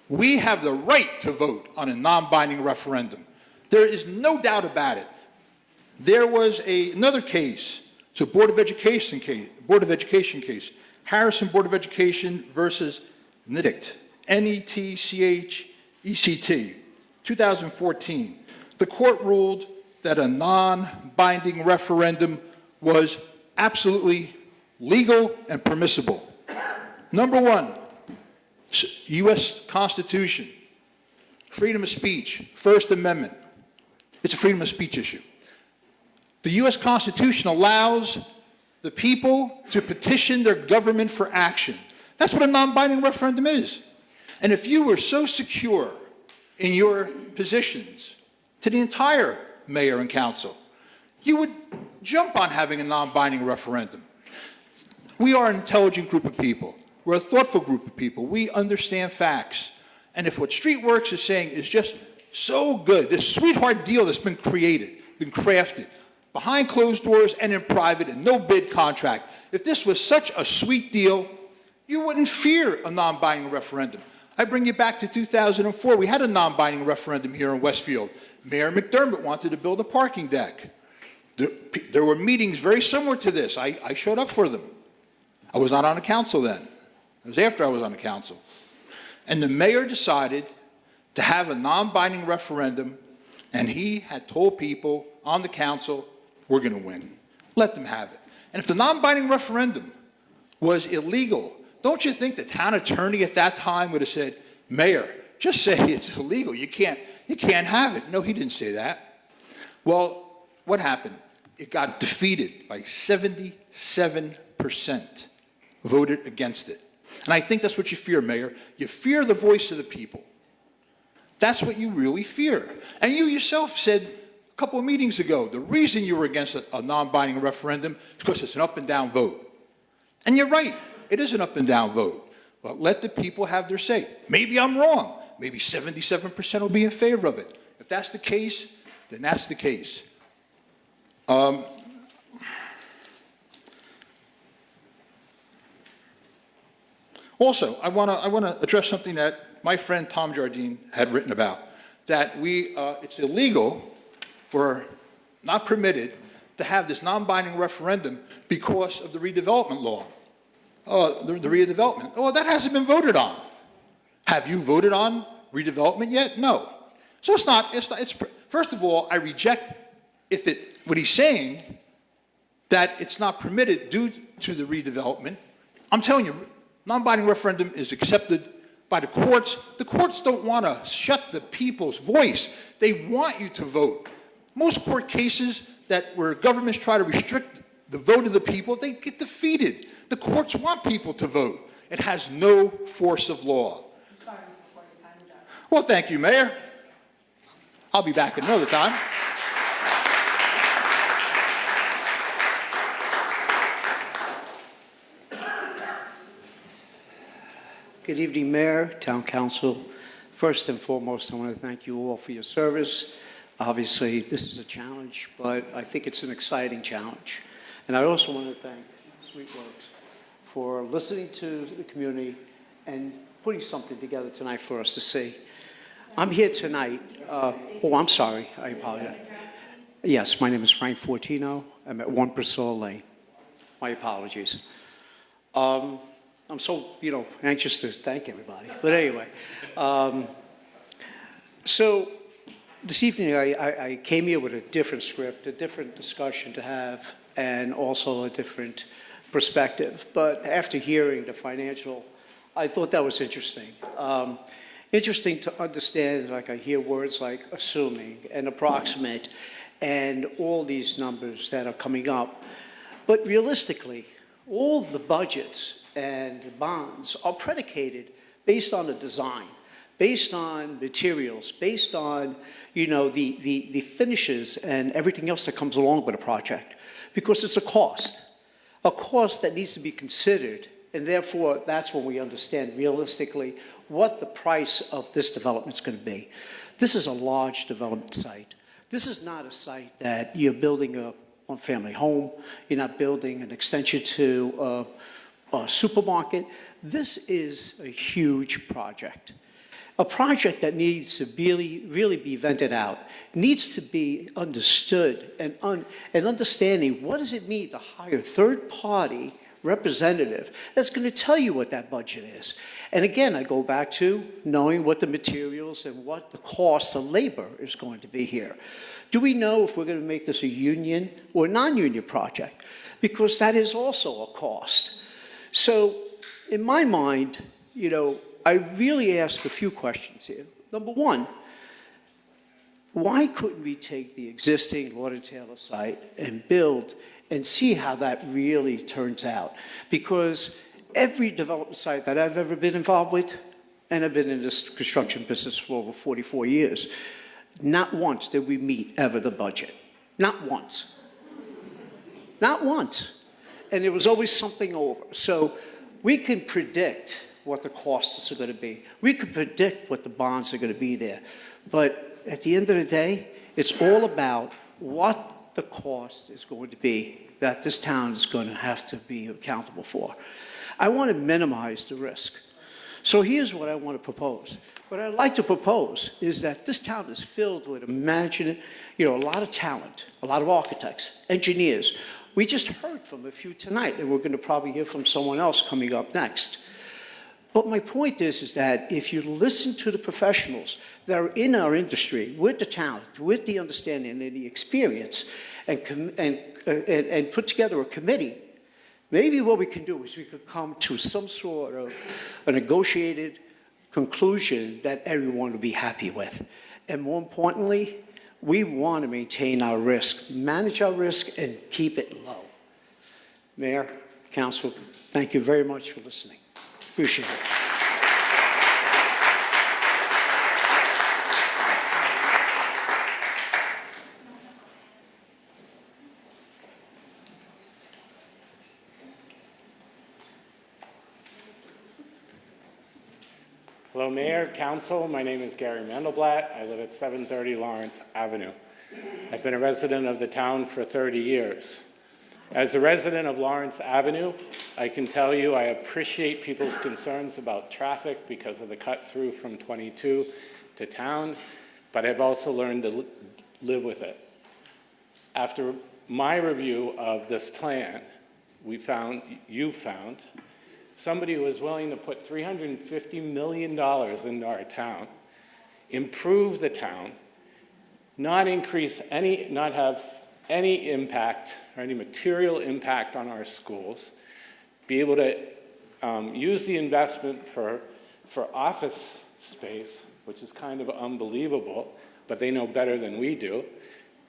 We have the right to vote on a non-binding referendum. There is no doubt about it. There was another case, it's a Board of Education case, Harrison Board of Education versus NETCHECT, N-E-T-C-H-E-C-T, 2014. The court ruled that a non-binding referendum was absolutely legal and permissible. Number one, U.S. Constitution, freedom of speech, First Amendment. It's a freedom of speech issue. The U.S. Constitution allows the people to petition their government for action. That's what a non-binding referendum is. And if you were so secure in your positions to the entire mayor and council, you would jump on having a non-binding referendum. We are an intelligent group of people. We're a thoughtful group of people. We understand facts. And if what Streetworks is saying is just so good, this sweetheart deal that's been created, been crafted, behind closed doors and in private and no bid contract, if this was such a sweet deal, you wouldn't fear a non-binding referendum. I bring you back to 2004. We had a non-binding referendum here in Westfield. Mayor McDermott wanted to build a parking deck. There were meetings very similar to this. I showed up for them. I was not on the council then. It was after I was on the council. And the mayor decided to have a non-binding referendum, and he had told people on the council, we're going to win. Let them have it. And if the non-binding referendum was illegal, don't you think the town attorney at that time would have said, Mayor, just say it's illegal. You can't have it. No, he didn't say that. Well, what happened? It got defeated by 77% voted against it. And I think that's what you fear, Mayor. You fear the voice of the people. That's what you really fear. And you yourself said a couple of meetings ago, the reason you were against a non-binding referendum is because it's an up and down vote. And you're right, it is an up and down vote. But let the people have their say. Maybe I'm wrong. Maybe 77% will be in favor of it. If that's the case, then that's the case. Also, I want to address something that my friend Tom Jardine had written about, that it's illegal or not permitted to have this non-binding referendum because of the redevelopment law. The redevelopment. Oh, that hasn't been voted on. Have you voted on redevelopment yet? No. So first of all, I reject what he's saying, that it's not permitted due to the redevelopment. I'm telling you, non-binding referendum is accepted by the courts. The courts don't want to shut the people's voice. They want you to vote. Most court cases where governments try to restrict the vote of the people, they get defeated. The courts want people to vote. It has no force of law. Well, thank you, Mayor. I'll be back another time. Good evening, Mayor, Town Council. First and foremost, I want to thank you all for your service. Obviously, this is a challenge, but I think it's an exciting challenge. And I also want to thank Sweetworks for listening to the community and putting something together tonight for us to see. I'm here tonight. I'm sorry. I apologize. Yes, my name is Frank Fortino. I'm at 1 Priscilla Lane. My apologies. I'm so, anxious to thank everybody. But anyway, so this evening I came here with a different script, a different discussion to have, and also a different perspective. But after hearing the financial, I thought that was interesting. Interesting to understand, like I hear words like assuming and approximate and all these numbers that are coming up. But realistically, all the budgets and bonds are predicated based on the design, based on materials, based on, the finishes and everything else that comes along with a project, because it's a cost that needs to be considered. And therefore, that's when we understand realistically what the price of this development is going to be. This is a large development site. This is not a site that you're building a one-family home. You're not building an extension to a supermarket. This is a huge project. A project that needs to really be vented out, needs to be understood and understanding what does it mean to hire a third-party representative that's going to tell you what that budget is. And again, I go back to knowing what the materials and what the cost of labor is going to be here. Do we know if we're going to make this a union or non-union project? Because that is also a cost. So in my mind, you know, I really ask a few questions here. Number one, why couldn't we take the existing Lord & Taylor site and build and see how that really turns out? Because every development site that I've ever been involved with, and I've been in this construction business for over 44 years, not once did we meet ever the budget. Not once. Not once. And there was always something over. So we can predict what the costs are going to be. We can predict what the bonds are going to be there. But at the end of the day, it's all about what the cost is going to be that this town is going to have to be accountable for. I want to minimize the risk. So here's what I want to propose. What I'd like to propose is that this town is filled with a lot of talent, a lot of architects, engineers. We just heard from a few tonight, and we're going to probably hear from someone else coming up next. But my point is that if you listen to the professionals that are in our industry, with the talent, with the understanding and the experience, and put together a committee, maybe what we can do is we could come to some sort of a negotiated conclusion that everyone will be happy with. And more importantly, we want to maintain our risk, manage our risk, and keep it low. Mayor, Council, thank you very much for listening. Appreciate it. Hello, Mayor, Council. My name is Gary Mandelblatt. I live at 730 Lawrence Avenue. I've been a resident of the town for 30 years. As a resident of Lawrence Avenue, I can tell you I appreciate people's concerns about traffic because of the cut through from 22 to town, but I've also learned to live with it. After my review of this plan, you found somebody who was willing to put $350 million into our town, improve the town, not have any impact or any material impact on our schools, be able to use the investment for office space, which is kind of unbelievable, but they know better than we do,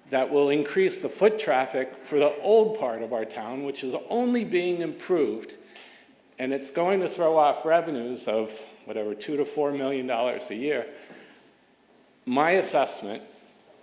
that will increase the foot traffic for the old part of our town, which is only being improved, and it's going to throw off revenues of whatever, $2 to $4 million a year. My assessment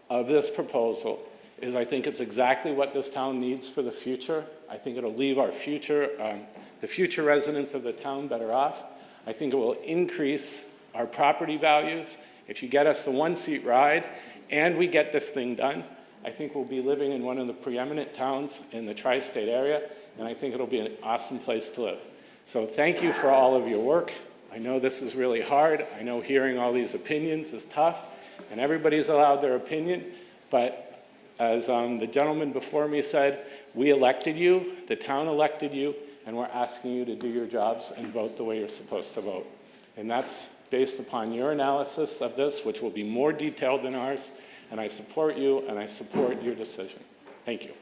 of this proposal is I think it's exactly what this town needs for the future. I think it'll leave our the future residents of the town better off. I think it will increase our property values. If you get us the one-seat ride and we get this thing done, I think we'll be living in one of the preeminent towns in the tri-state area, and I think it'll be an awesome place to live. So thank you for all of your work. I know this is really hard. I know hearing all these opinions is tough, and everybody's allowed their opinion, but as the gentleman before me said, we elected you, the town elected you, and we're asking you to do your jobs and vote the way you're supposed to vote. And that's based upon your analysis of this, which will be more detailed than ours, and I support you and I support your decision. Thank you.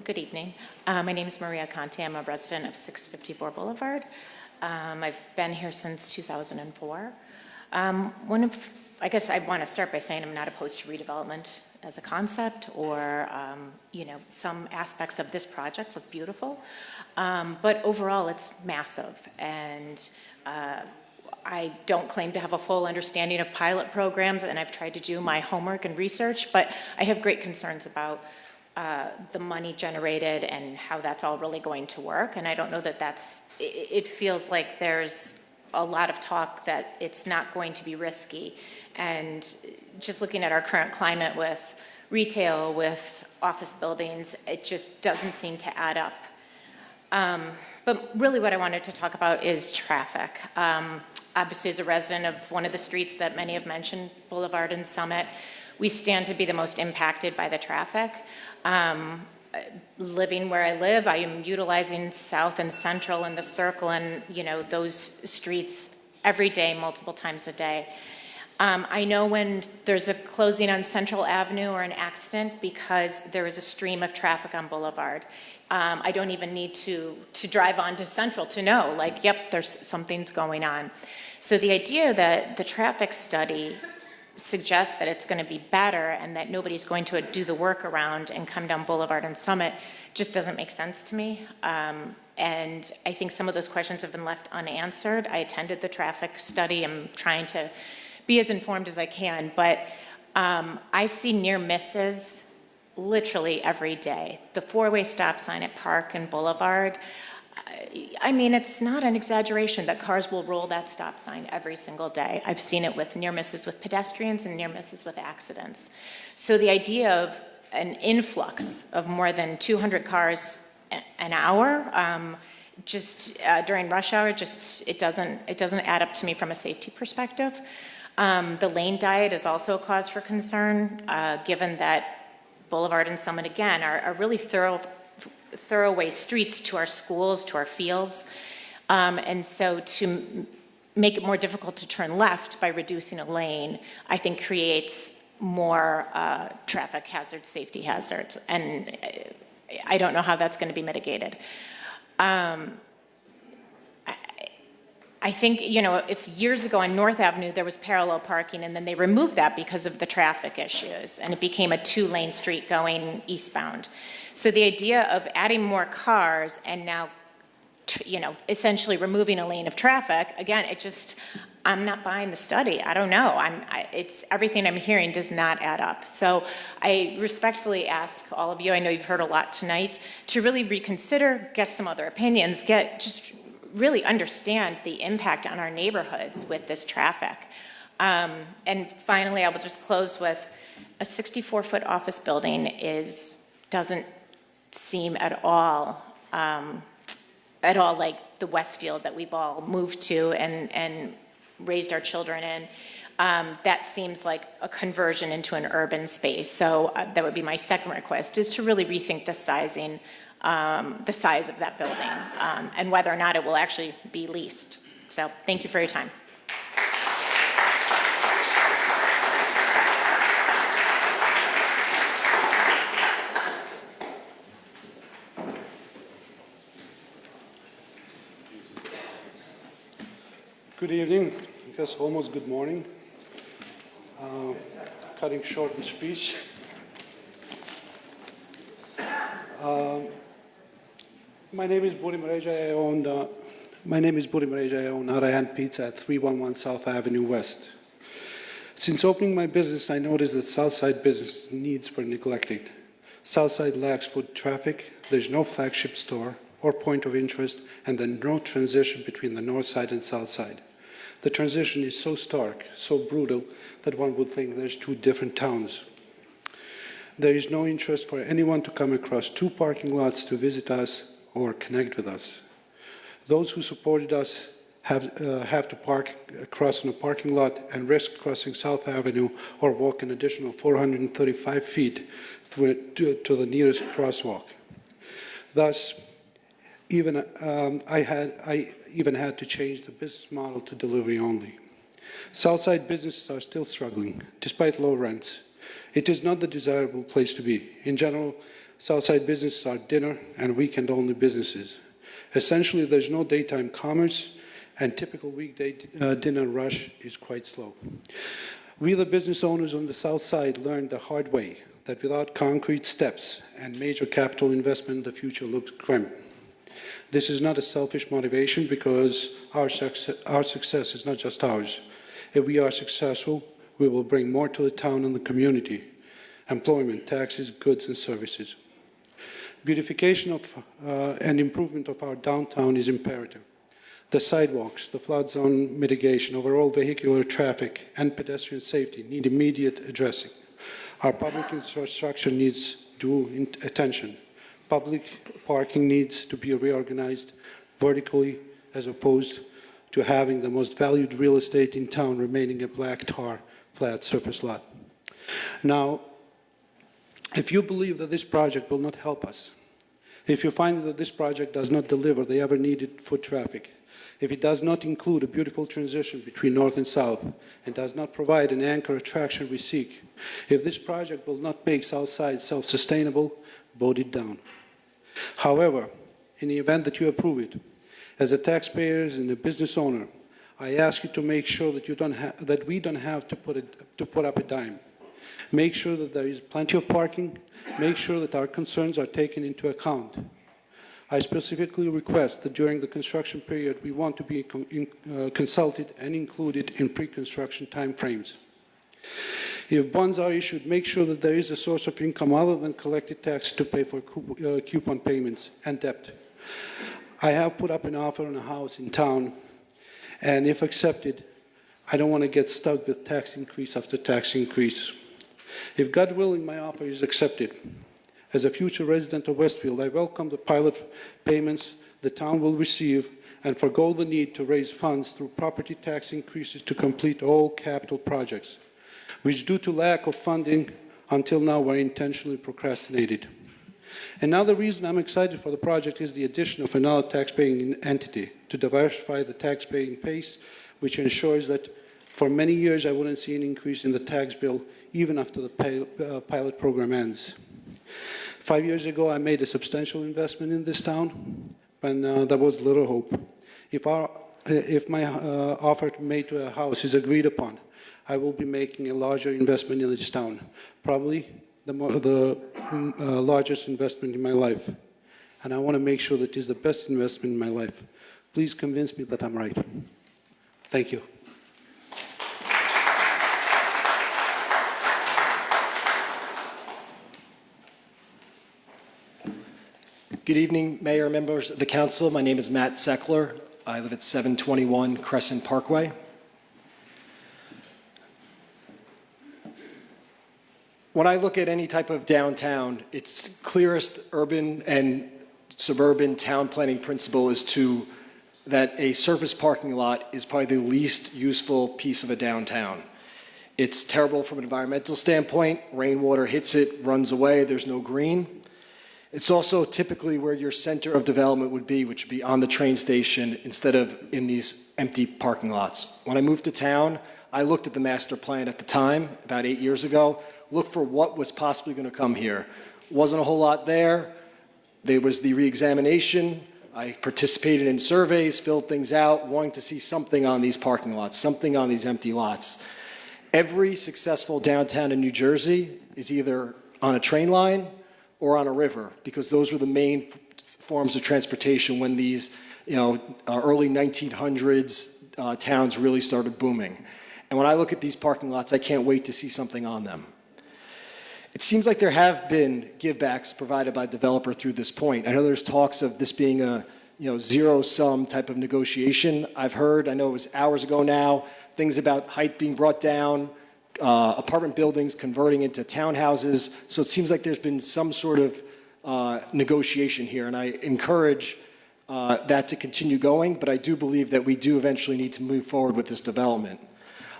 Good evening. My name is Maria Conte. I'm a resident of 654 Boulevard. I've been here since 2004. I guess I want to start by saying I'm not opposed to redevelopment as a concept, or some aspects of this project look beautiful, but overall it's massive, and I don't claim to have a full understanding of pilot programs, and I've tried to do my homework and research, but I have great concerns about the money generated and how that's all really going to work. And I don't know that it feels like there's a lot of talk that it's not going to be risky. And just looking at our current climate with retail, with office buildings, it just doesn't seem to add up. But really what I wanted to talk about is traffic. Obviously, as a resident of one of the streets that many have mentioned, Boulevard and Summit, we stand to be the most impacted by the traffic. Living where I live, I am utilizing South and Central and the Circle and, those streets every day, multiple times a day. I know when there's a closing on Central Avenue or an accident because there is a stream of traffic on Boulevard. I don't even need to drive on to Central to know, yep, there's something's going on. So the idea that the traffic study suggests that it's going to be better and that nobody's going to do the workaround and come down Boulevard and Summit just doesn't make sense to me. And I think some of those questions have been left unanswered. I attended the traffic study. I'm trying to be as informed as I can, but I see near misses literally every day. The four-way stop sign at Park and Boulevard, I mean, it's not an exaggeration that cars will roll that stop sign every single day. I've seen it with near misses with pedestrians and near misses with accidents. So the idea of an influx of more than 200 cars an hour, during rush hour, it doesn't add up to me from a safety perspective. The lane diet is also a cause for concern, given that Boulevard and Summit, again, are really thoroughway streets to our schools, to our fields. And so to make it more difficult to turn left by reducing a lane, I think creates more traffic hazards, safety hazards. And I don't know how that's going to be mitigated. I think, if years ago on North Avenue there was parallel parking and then they removed that because of the traffic issues and it became a two-lane street going eastbound. So the idea of adding more cars and now, essentially removing a lane of traffic, again, I'm not buying the study. I don't know. Everything I'm hearing does not add up. So I respectfully ask all of you, I know you've heard a lot tonight, to really reconsider, get some other opinions, just really understand the impact on our neighborhoods with this traffic. And finally, I will just close with a 64-foot office building doesn't seem at all like the Westfield that we've all moved to and raised our children in. That seems like a conversion into an urban space. So that would be my second request, is to really rethink the size of that building and whether or not it will actually be leased. So thank you for your time. Good evening, I guess almost good morning. Cutting short the speech. My name is Buri Mareja. I own Arayan Pizza at 311 South Avenue West. Since opening my business, I noticed that Southside business needs were neglected. Southside lacks foot traffic, there's no flagship store or point of interest, and then no transition between the north side and south side. The transition is so stark, so brutal, that one would think there's two different towns. There is no interest for anyone to come across two parking lots to visit us or connect with us. Those who supported us have to park across in a parking lot and risk crossing South Avenue or walk an additional 435 feet to the nearest crosswalk. Thus, I even had to change the business model to delivery only. Southside businesses are still struggling, despite low rents. It is not the desirable place to be. In general, Southside businesses are dinner and weekend-only businesses. Essentially, there's no daytime commerce, and typical weekday dinner rush is quite slow. We, the business owners on the South Side, learned the hard way that without concrete steps and major capital investment, the future looks grim. This is not a selfish motivation because our success is not just ours. If we are successful, we will bring more to the town and the community: employment, taxes, goods, and services. Beautification and improvement of our downtown is imperative. The sidewalks, the flood zone mitigation, overall vehicular traffic, and pedestrian safety need immediate addressing. Our public infrastructure needs due attention. Public parking needs to be reorganized vertically as opposed to having the most valued real estate in town remaining a black tar flat surface lot. Now, if you believe that this project will not help us, if you find that this project does not deliver the ever needed foot traffic, if it does not include a beautiful transition between north and south, and does not provide an anchor attraction we seek, if this project will not make Southside self-sustainable, vote it down. However, in the event that you approve it, as a taxpayer and a business owner, I ask you to make sure that we don't have to put up a dime. Make sure that there is plenty of parking. Make sure that our concerns are taken into account. I specifically request that during the construction period, we want to be consulted and included in pre-construction timeframes. If bonds are issued, make sure that there is a source of income other than collected tax to pay for coupon payments and debt. I have put up an offer on a house in town, and if accepted, I don't want to get stuck with tax increase after tax increase. If God willing, my offer is accepted. As a future resident of Westfield, I welcome the pilot payments the town will receive and forgo the need to raise funds through property tax increases to complete all capital projects, which due to lack of funding until now were intentionally procrastinated. Another reason I'm excited for the project is the addition of another taxpaying entity to diversify the taxpaying base, which ensures that for many years I wouldn't see an increase in the tax bill even after the pilot program ends. 5 years ago, I made a substantial investment in this town when there was little hope. If my offer made to a house is agreed upon, I will be making a larger investment in this town, probably the largest investment in my life. And I want to make sure that it is the best investment in my life. Please convince me that I'm right. Thank you. Good evening, Mayor and members of the council. My name is Matt Seckler. I live at 721 Crescent Parkway. When I look at any type of downtown, its clearest urban and suburban town planning principle is that a surface parking lot is probably the least useful piece of a downtown. It's terrible from an environmental standpoint. Rainwater hits it, runs away, there's no green. It's also typically where your center of development would be, which would be on the train station instead of in these empty parking lots. When I moved to town, I looked at the master plan at the time, about 8 years ago, looked for what was possibly going to come here. Wasn't a whole lot there. There was the reexamination. I participated in surveys, filled things out, wanting to see something on these parking lots, something on these empty lots. Every successful downtown in New Jersey is either on a train line or on a river, because those were the main forms of transportation when these, early 1900s towns really started booming. And when I look at these parking lots, I can't wait to see something on them. It seems like there have been givebacks provided by the developer through this point. I know there's talks of this being a zero-sum type of negotiation. I've heard, I know it was hours ago now, things about height being brought down, apartment buildings converting into townhouses. So it seems like there's been some sort of negotiation here, and I encourage that to continue going, but I do believe that we do eventually need to move forward with this development.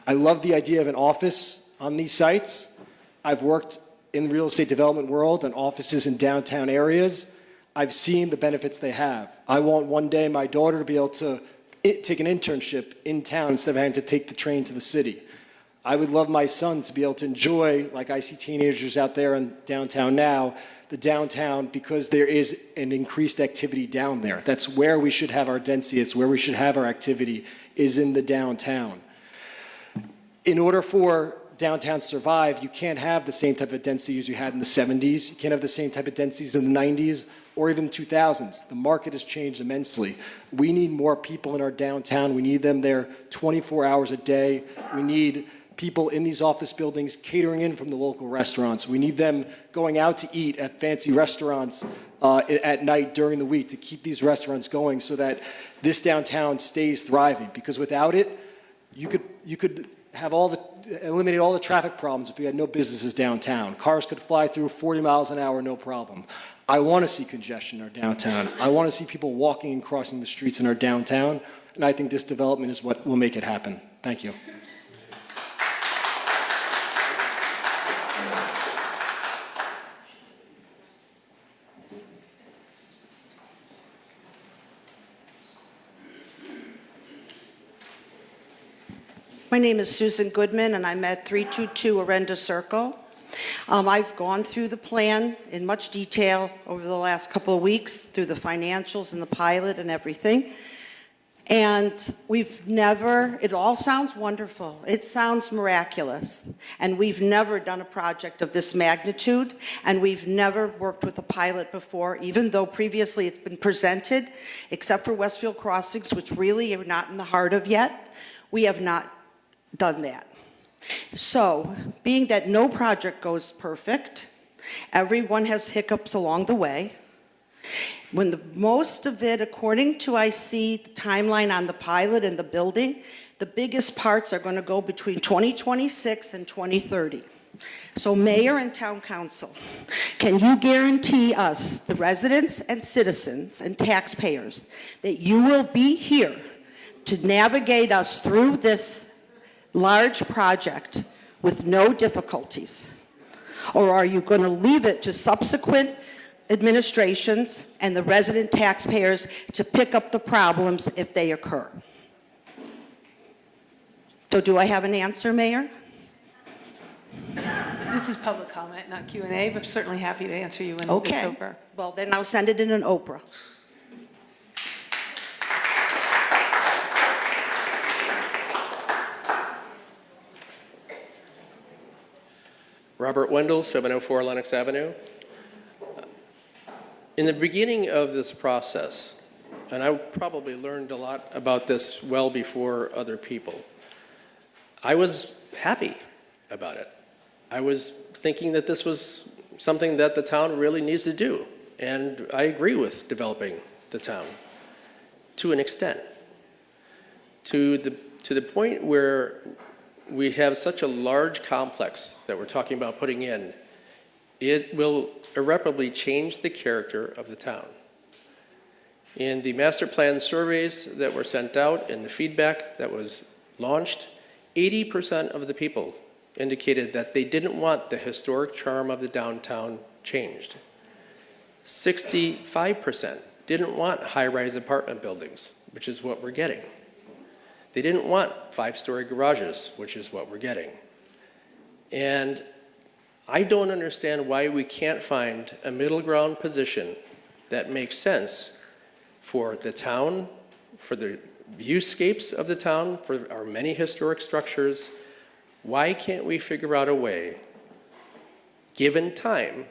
I love the idea of an office on these sites. I've worked in the real estate development world on offices in downtown areas. I've seen the benefits they have. I want one day my daughter to be able to take an internship in town instead of having to take the train to the city. I would love my son to be able to enjoy, like I see teenagers out there in downtown now, the downtown, because there is an increased activity down there. That's where we should have our density. It's where we should have our activity, is in the downtown. In order for downtown to survive, you can't have the same type of density as you had in the 70s. You can't have the same type of densities in the 90s or even 2000s. The market has changed immensely. We need more people in our downtown. We need them there 24 hours a day. We need people in these office buildings catering in from the local restaurants. We need them going out to eat at fancy restaurants at night during the week to keep these restaurants going so that this downtown stays thriving. Because without it, you could have eliminate all the traffic problems if we had no businesses downtown. Cars could fly through 40 miles an hour, no problem. I want to see congestion in our downtown. I want to see people walking and crossing the streets in our downtown, and I think this development is what will make it happen. Thank you. My name is Susan Goodman, and I'm at 322 Arenda Circle. I've gone through the plan in much detail over the last couple of weeks through the financials and the pilot and everything. And it all sounds wonderful. It sounds miraculous. And we've never done a project of this magnitude, and we've never worked with a pilot before, even though previously it's been presented, except for Westfield Crossings, which really are not in the heart of yet. We have not done that. So, being that no project goes perfect, everyone has hiccups along the way. When most of it, according to I see the timeline on the pilot and the building, the biggest parts are going to go between 2026 and 2030. So Mayor and Town Council, can you guarantee us, the residents and citizens and taxpayers, that you will be here to navigate us through this large project with no difficulties? Or are you going to leave it to subsequent administrations and the resident taxpayers to pick up the problems if they occur? So do I have an answer, Mayor? This is public comment, not Q&A, but certainly happy to answer you when it's over. Well, then I'll send it in an Oprah. Robert Wendell, 704 Lenox Avenue. In the beginning of this process, and I probably learned a lot about this well before other people, I was happy about it. I was thinking that this was something that the town really needs to do, and I agree with developing the town to an extent. To the point where we have such a large complex that we're talking about putting in, it will irreparably change the character of the town. In the master plan surveys that were sent out and the feedback that was launched, 80% of the people indicated that they didn't want the historic charm of the downtown changed. 65% didn't want high-rise apartment buildings, which is what we're getting. They didn't want 5-story garages, which is what we're getting. And I don't understand why we can't find a middle ground position that makes sense for the town, for the viewscapes of the town, for our many historic structures. Why can't we figure out a way, given time,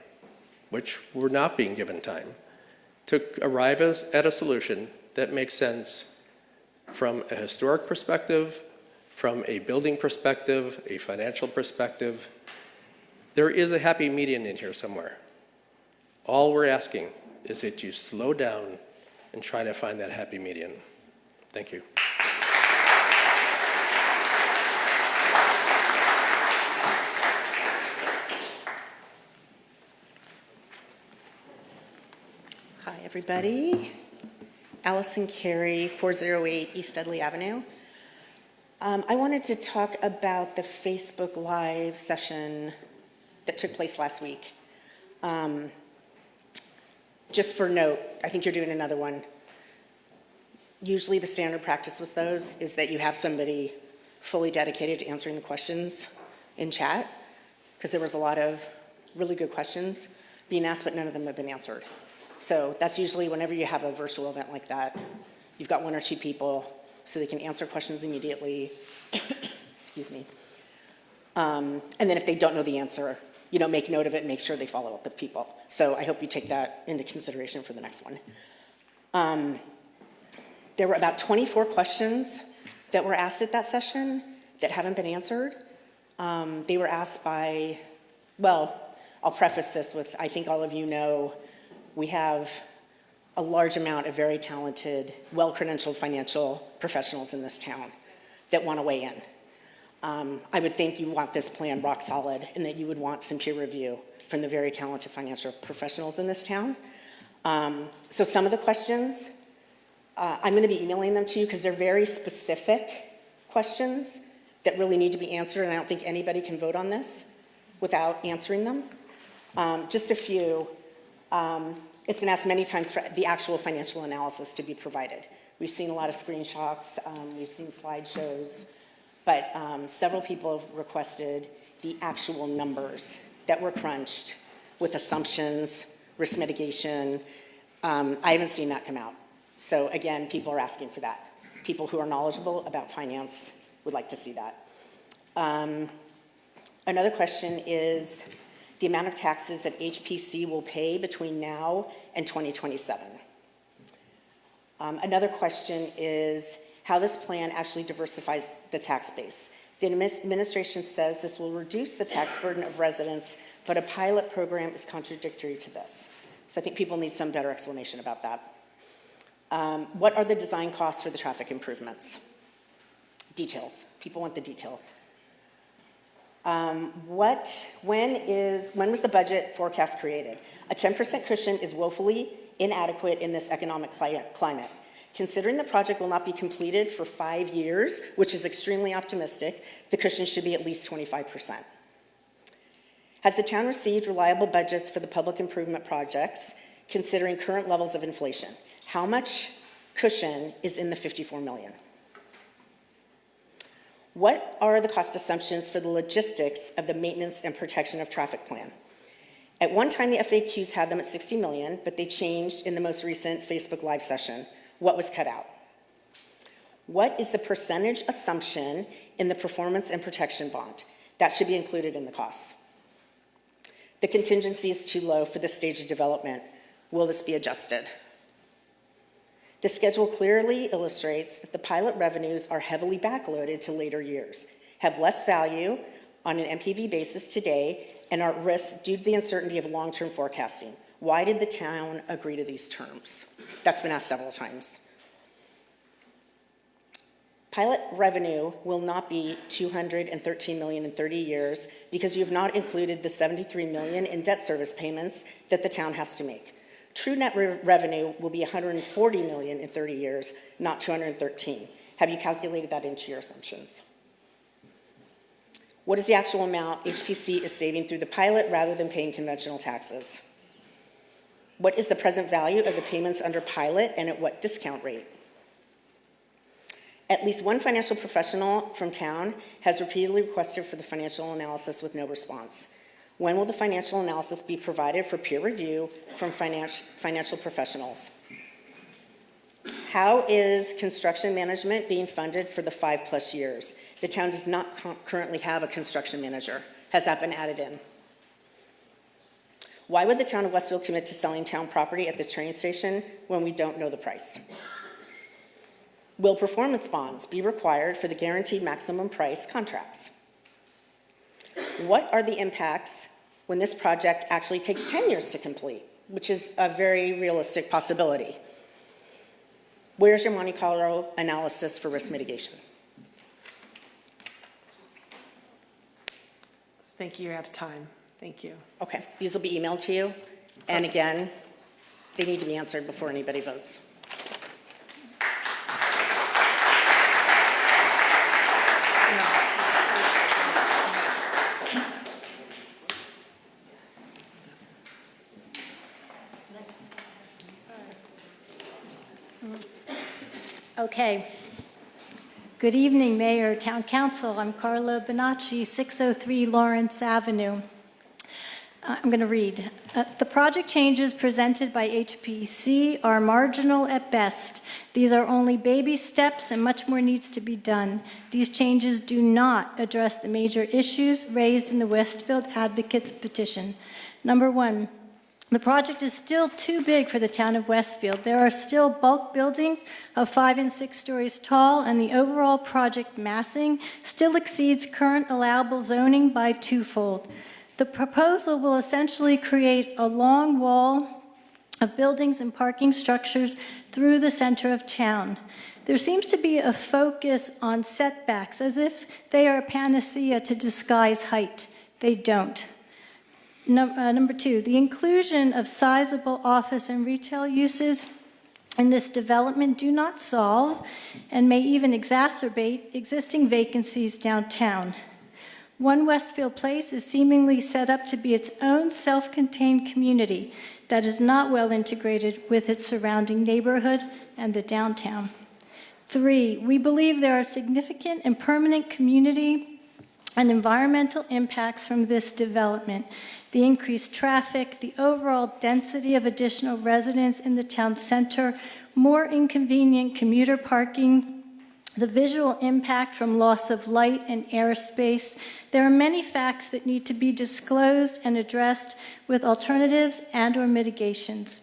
which we're not being given time, to arrive at a solution that makes sense from a historic perspective, from a building perspective, a financial perspective? There is a happy median in here somewhere. All we're asking is that you slow down and try to find that happy median. Thank you. Hi, everybody. Allison Carey, 408 East Dudley Avenue. I wanted to talk about the Facebook Live session that took place last week. Just for note, I think you're doing another one. Usually the standard practice with those is that you have somebody fully dedicated to answering the questions in chat, because there was a lot of really good questions being asked, but none of them have been answered. So that's usually whenever you have a virtual event like that, you've got 1 or 2 people so they can answer questions immediately. Excuse me. And then if they don't know the answer, make note of it and make sure they follow up with people. So I hope you take that into consideration for the next one. There were about 24 questions that were asked at that session that haven't been answered. They were asked by, well, I'll preface this with, I think all of you know, we have a large amount of very talented, well-credentialed financial professionals in this town that want to weigh in. I would think you want this plan rock solid and that you would want some peer review from the very talented financial professionals in this town. So some of the questions, I'm going to be emailing them to you because they're very specific questions that really need to be answered, and I don't think anybody can vote on this without answering them. Just a few. It's been asked many times for the actual financial analysis to be provided. We've seen a lot of screenshots, we've seen slideshows, but several people have requested the actual numbers that were crunched with assumptions, risk mitigation. I haven't seen that come out. So again, people are asking for that. People who are knowledgeable about finance would like to see that. Another question is the amount of taxes that HPC will pay between now and 2027. Another question is how this plan actually diversifies the tax base. The administration says this will reduce the tax burden of residents, but a pilot program is contradictory to this. So I think people need some better explanation about that. What are the design costs for the traffic improvements? Details. People want the details. When was the budget forecast created? A 10% cushion is woefully inadequate in this economic climate. Considering the project will not be completed for 5 years, which is extremely optimistic, the cushion should be at least 25%. Has the town received reliable budgets for the public improvement projects, considering current levels of inflation? How much cushion is in the 54 million? What are the cost assumptions for the logistics of the maintenance and protection of traffic plan? At one time, the FAQs had them at 60 million, but they changed in the most recent Facebook Live session. What was cut out? What is the percentage assumption in the performance and protection bond? That should be included in the costs. The contingency is too low for this stage of development. Will this be adjusted? The schedule clearly illustrates that the pilot revenues are heavily backloaded to later years, have less value on an MPV basis today, and are at risk due to the uncertainty of long-term forecasting. Why did the town agree to these terms? That's been asked several times. Pilot revenue will not be $213 million in 30 years because you have not included the $73 million in debt service payments that the town has to make. True net revenue will be $140 million in 30 years, not $213. Have you calculated that into your assumptions? What is the actual amount HPC is saving through the pilot rather than paying conventional taxes? What is the present value of the payments under pilot and at what discount rate? At least one financial professional from town has repeatedly requested for the financial analysis with no response. When will the financial analysis be provided for peer review from financial professionals? How is construction management being funded for the 5+ years? The town does not currently have a construction manager. Has that been added in? Why would the town of Westfield commit to selling town property at the train station when we don't know the price? Will performance bonds be required for the guaranteed maximum price contracts? What are the impacts when this project actually takes 10 years to complete, which is a very realistic possibility? Where's your Monte Carlo analysis for risk mitigation? Thank you, you're out of time. Thank you. Okay, these will be emailed to you. And again, they need to be answered before anybody votes. Okay. Good evening, Mayor, Town Council. I'm Carla Bonacci, 603 Lawrence Avenue. I'm going to read. The project changes presented by HPC are marginal at best. These are only baby steps and much more needs to be done. These changes do not address the major issues raised in the Westfield Advocates petition. Number one, the project is still too big for the town of Westfield. There are still bulk buildings of 5 and 6 stories tall, and the overall project massing still exceeds current allowable zoning by twofold. The proposal will essentially create a long wall of buildings and parking structures through the center of town. There seems to be a focus on setbacks, as if they are a panacea to disguise height. They don't. Number two, the inclusion of sizable office and retail uses in this development do not solve and may even exacerbate existing vacancies downtown. One Westfield Place is seemingly set up to be its own self-contained community that is not well integrated with its surrounding neighborhood and the downtown. Three, we believe there are significant and permanent community and environmental impacts from this development. The increased traffic, the overall density of additional residents in the town center, more inconvenient commuter parking, the visual impact from loss of light and airspace. There are many facts that need to be disclosed and addressed with alternatives and/or mitigations.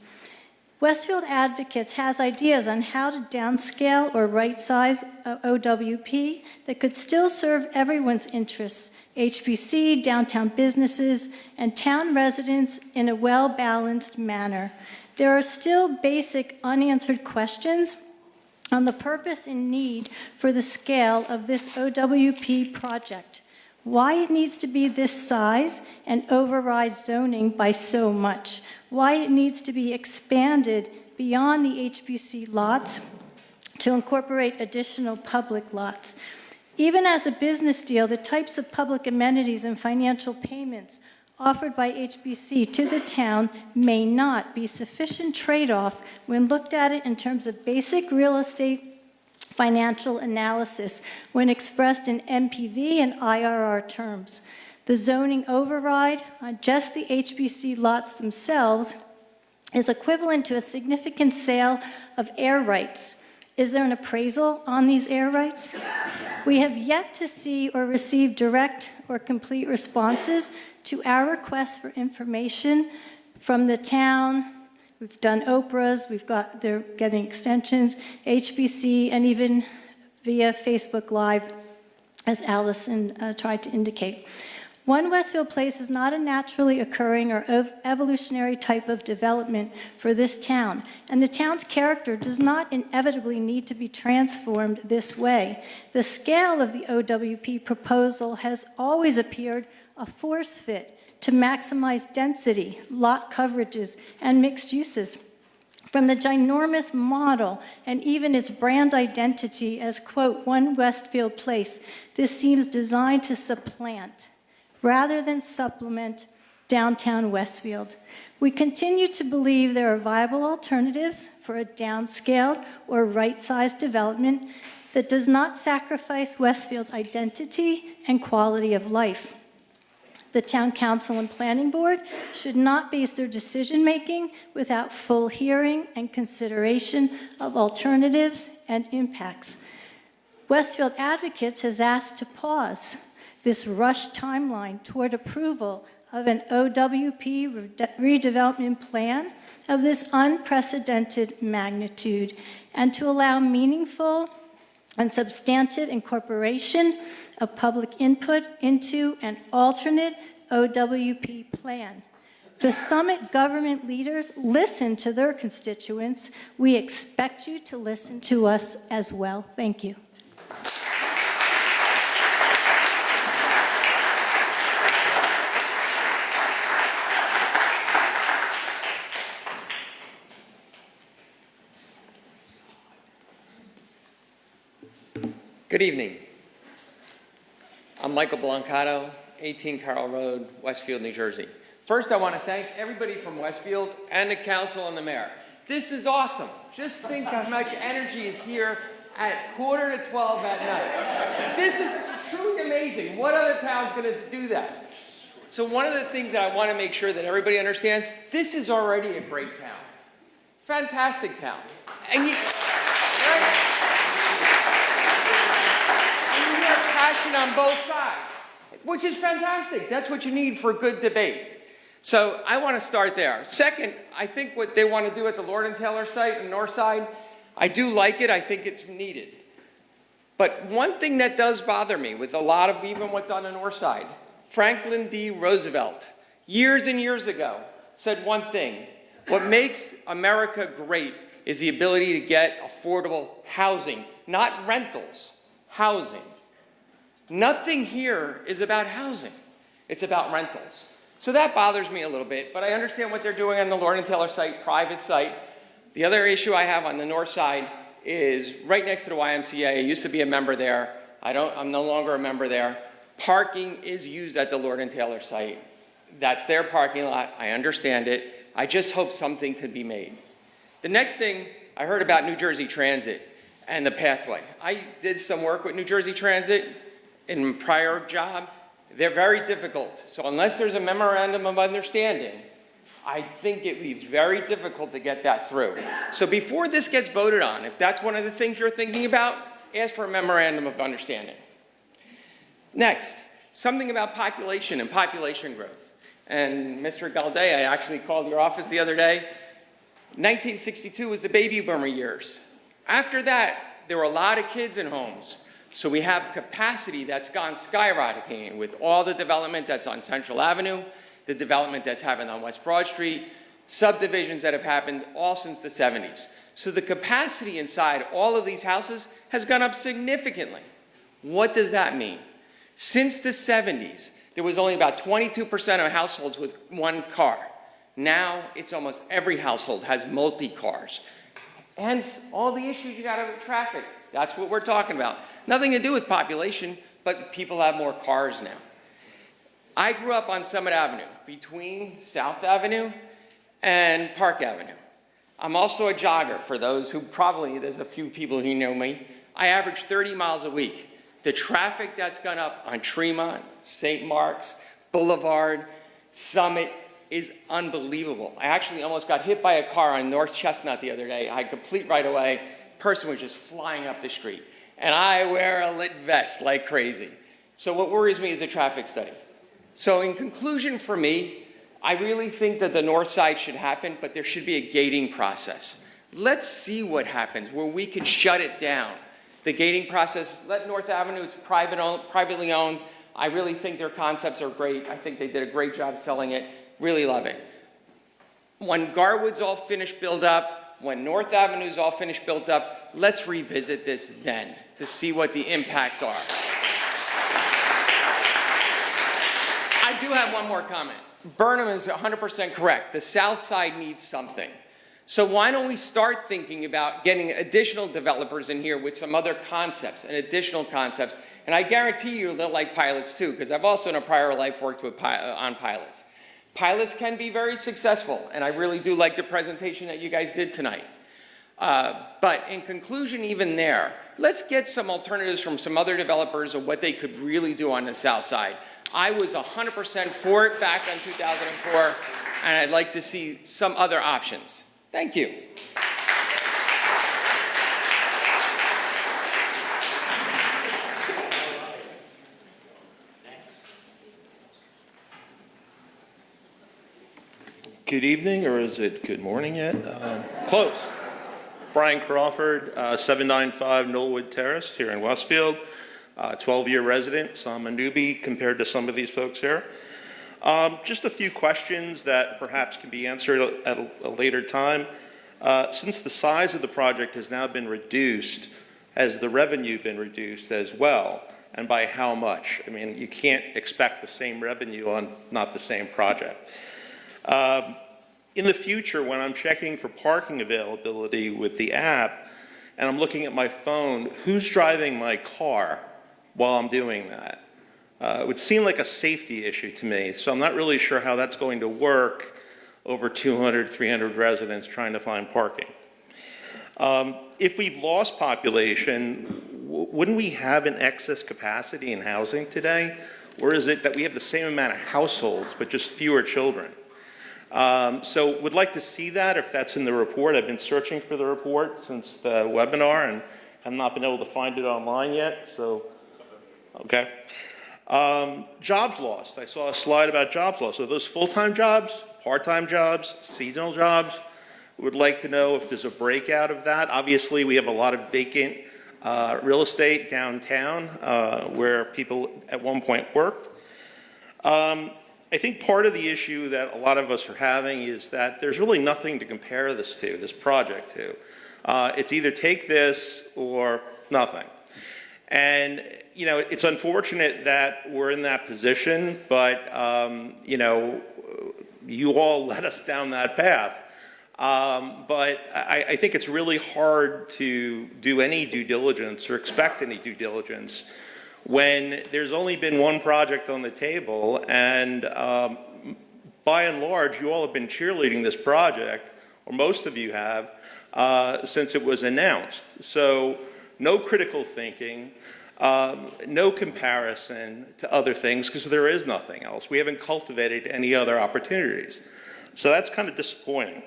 Westfield Advocates has ideas on how to downscale or right-size OWP that could still serve everyone's interests, HPC, downtown businesses, and town residents in a well-balanced manner. There are still basic unanswered questions on the purpose and need for the scale of this OWP project, why it needs to be this size and override zoning by so much, why it needs to be expanded beyond the HPC lots to incorporate additional public lots. Even as a business deal, the types of public amenities and financial payments offered by HBC to the town may not be sufficient trade-off when looked at it in terms of basic real estate financial analysis when expressed in MPV and IRR terms. The zoning override on just the HBC lots themselves is equivalent to a significant sale of air rights. Is there an appraisal on these air rights? We have yet to see or receive direct or complete responses to our requests for information from the town. We've done Oprah's, they're getting extensions, HBC, and even via Facebook Live, as Allison tried to indicate. One Westfield Place is not a naturally occurring or evolutionary type of development for this town, and the town's character does not inevitably need to be transformed this way. The scale of the OWP proposal has always appeared a force fit to maximize density, lot coverages, and mixed uses. From the ginormous model and even its brand identity as, quote, One Westfield Place, this seems designed to supplant rather than supplement downtown Westfield. We continue to believe there are viable alternatives for a downscaled or right-sized development that does not sacrifice Westfield's identity and quality of life. The Town Council and Planning Board should not base their decision-making without full hearing and consideration of alternatives and impacts. Westfield Advocates has asked to pause this rushed timeline toward approval of an OWP redevelopment plan of this unprecedented magnitude and to allow meaningful and substantive incorporation of public input into an alternate OWP plan. The summit government leaders listen to their constituents. We expect you to listen to us as well. Thank you. Good evening. I'm Michael Blancato, 18 Carroll Road, Westfield, New Jersey. First, I want to thank everybody from Westfield and the council and the mayor. This is awesome. Just think how much energy is here at 11:45 at night. This is truly amazing. What other town's going to do that? So one of the things that I want to make sure that everybody understands, this is already a great town. Fantastic town. And you hear passion on both sides, which is fantastic. That's what you need for a good debate. So I want to start there. Second, I think what they want to do at the Lord and Taylor site on the north side, I do like it. I think it's needed. But one thing that does bother me with a lot of even what's on the north side, Franklin D. Roosevelt, years and years ago, said one thing: what makes America great is the ability to get affordable housing, not rentals, housing. Nothing here is about housing. It's about rentals. So that bothers me a little bit, but I understand what they're doing on the Lord and Taylor site, private site. The other issue I have on the north side is right next to the YMCA. I used to be a member there. I'm no longer a member there. Parking is used at the Lord and Taylor site. That's their parking lot. I understand it. I just hope something could be made. The next thing, I heard about New Jersey Transit and the pathway. I did some work with New Jersey Transit in my prior job. They're very difficult. So unless there's a memorandum of understanding, I think it would be very difficult to get that through. So before this gets voted on, if that's one of the things you're thinking about, ask for a memorandum of understanding. Next, something about population and population growth. And Mr. Galdea, I actually called your office the other day. 1962 was the baby boomer years. After that, there were a lot of kids in homes. So we have capacity that's gone skyrocketing with all the development that's on Central Avenue, the development that's happened on West Broad Street, subdivisions that have happened all since the 70s. So the capacity inside all of these houses has gone up significantly. What does that mean? Since the 70s, there was only about 22% of households with one car. Now it's almost every household has multi-cars. Hence, all the issues you got with traffic. That's what we're talking about. Nothing to do with population, but people have more cars now. I grew up on Summit Avenue, between South Avenue and Park Avenue. I'm also a jogger, for those who probably, there's a few people who know me. I average 30 miles a week. The traffic that's gone up on Tremont, St. Mark's, Boulevard, Summit is unbelievable. I actually almost got hit by a car on North Chestnut the other day. I had complete right away. Person was just flying up the street. And I wear a lit vest like crazy. So what worries me is the traffic study. So in conclusion for me, I really think that the north side should happen, but there should be a gating process. Let's see what happens where we can shut it down. The gating process, let North Avenue, it's privately owned. I really think their concepts are great. I think they did a great job selling it. Really love it. When Garwood's all finished built up, when North Avenue's all finished built up, let's revisit this then to see what the impacts are. I do have one more comment. Burnham is 100% correct. The south side needs something. So why don't we start thinking about getting additional developers in here with some other concepts and additional concepts. And I guarantee you they'll like pilots too, because I've also in a prior life worked with on pilots. Pilots can be very successful, and I really do like the presentation that you guys did tonight. But in conclusion, even there, let's get some alternatives from some other developers of what they could really do on the south side. I was 100% for it back in 2004, and I'd like to see some other options. Thank you. Good evening, or is it good morning yet? Close. Brian Crawford, 795 Knollwood Terrace here in Westfield. 12-year resident, so I'm a newbie compared to some of these folks here. Just a few questions that perhaps can be answered at a later time. Since the size of the project has now been reduced, has the revenue been reduced as well? And by how much? I mean, you can't expect the same revenue on not the same project. In the future, when I'm checking for parking availability with the app, and I'm looking at my phone, who's driving my car while I'm doing that? It would seem like a safety issue to me, so I'm not really sure how that's going to work over 200, 300 residents trying to find parking. If we've lost population, wouldn't we have an excess capacity in housing today? Or is it that we have the same amount of households, but just fewer children? So would like to see that, if that's in the report. I've been searching for the report since the webinar and have not been able to find it online yet, so, okay. Jobs lost. I saw a slide about jobs lost. So those full-time jobs, part-time jobs, seasonal jobs? Would like to know if there's a breakout of that. Obviously, we have a lot of vacant real estate downtown where people at one point worked. I think part of the issue that a lot of us are having is that there's really nothing to compare this project to. It's either take this or nothing. And, you know, it's unfortunate that we're in that position, but, you know, you all led us down that path. But I think it's really hard to do any due diligence or expect any due diligence when there's only been one project on the table, and by and large, you all have been cheerleading this project, or most of you have, since it was announced. So no critical thinking, no comparison to other things, because there is nothing else. We haven't cultivated any other opportunities. So that's kind of disappointing.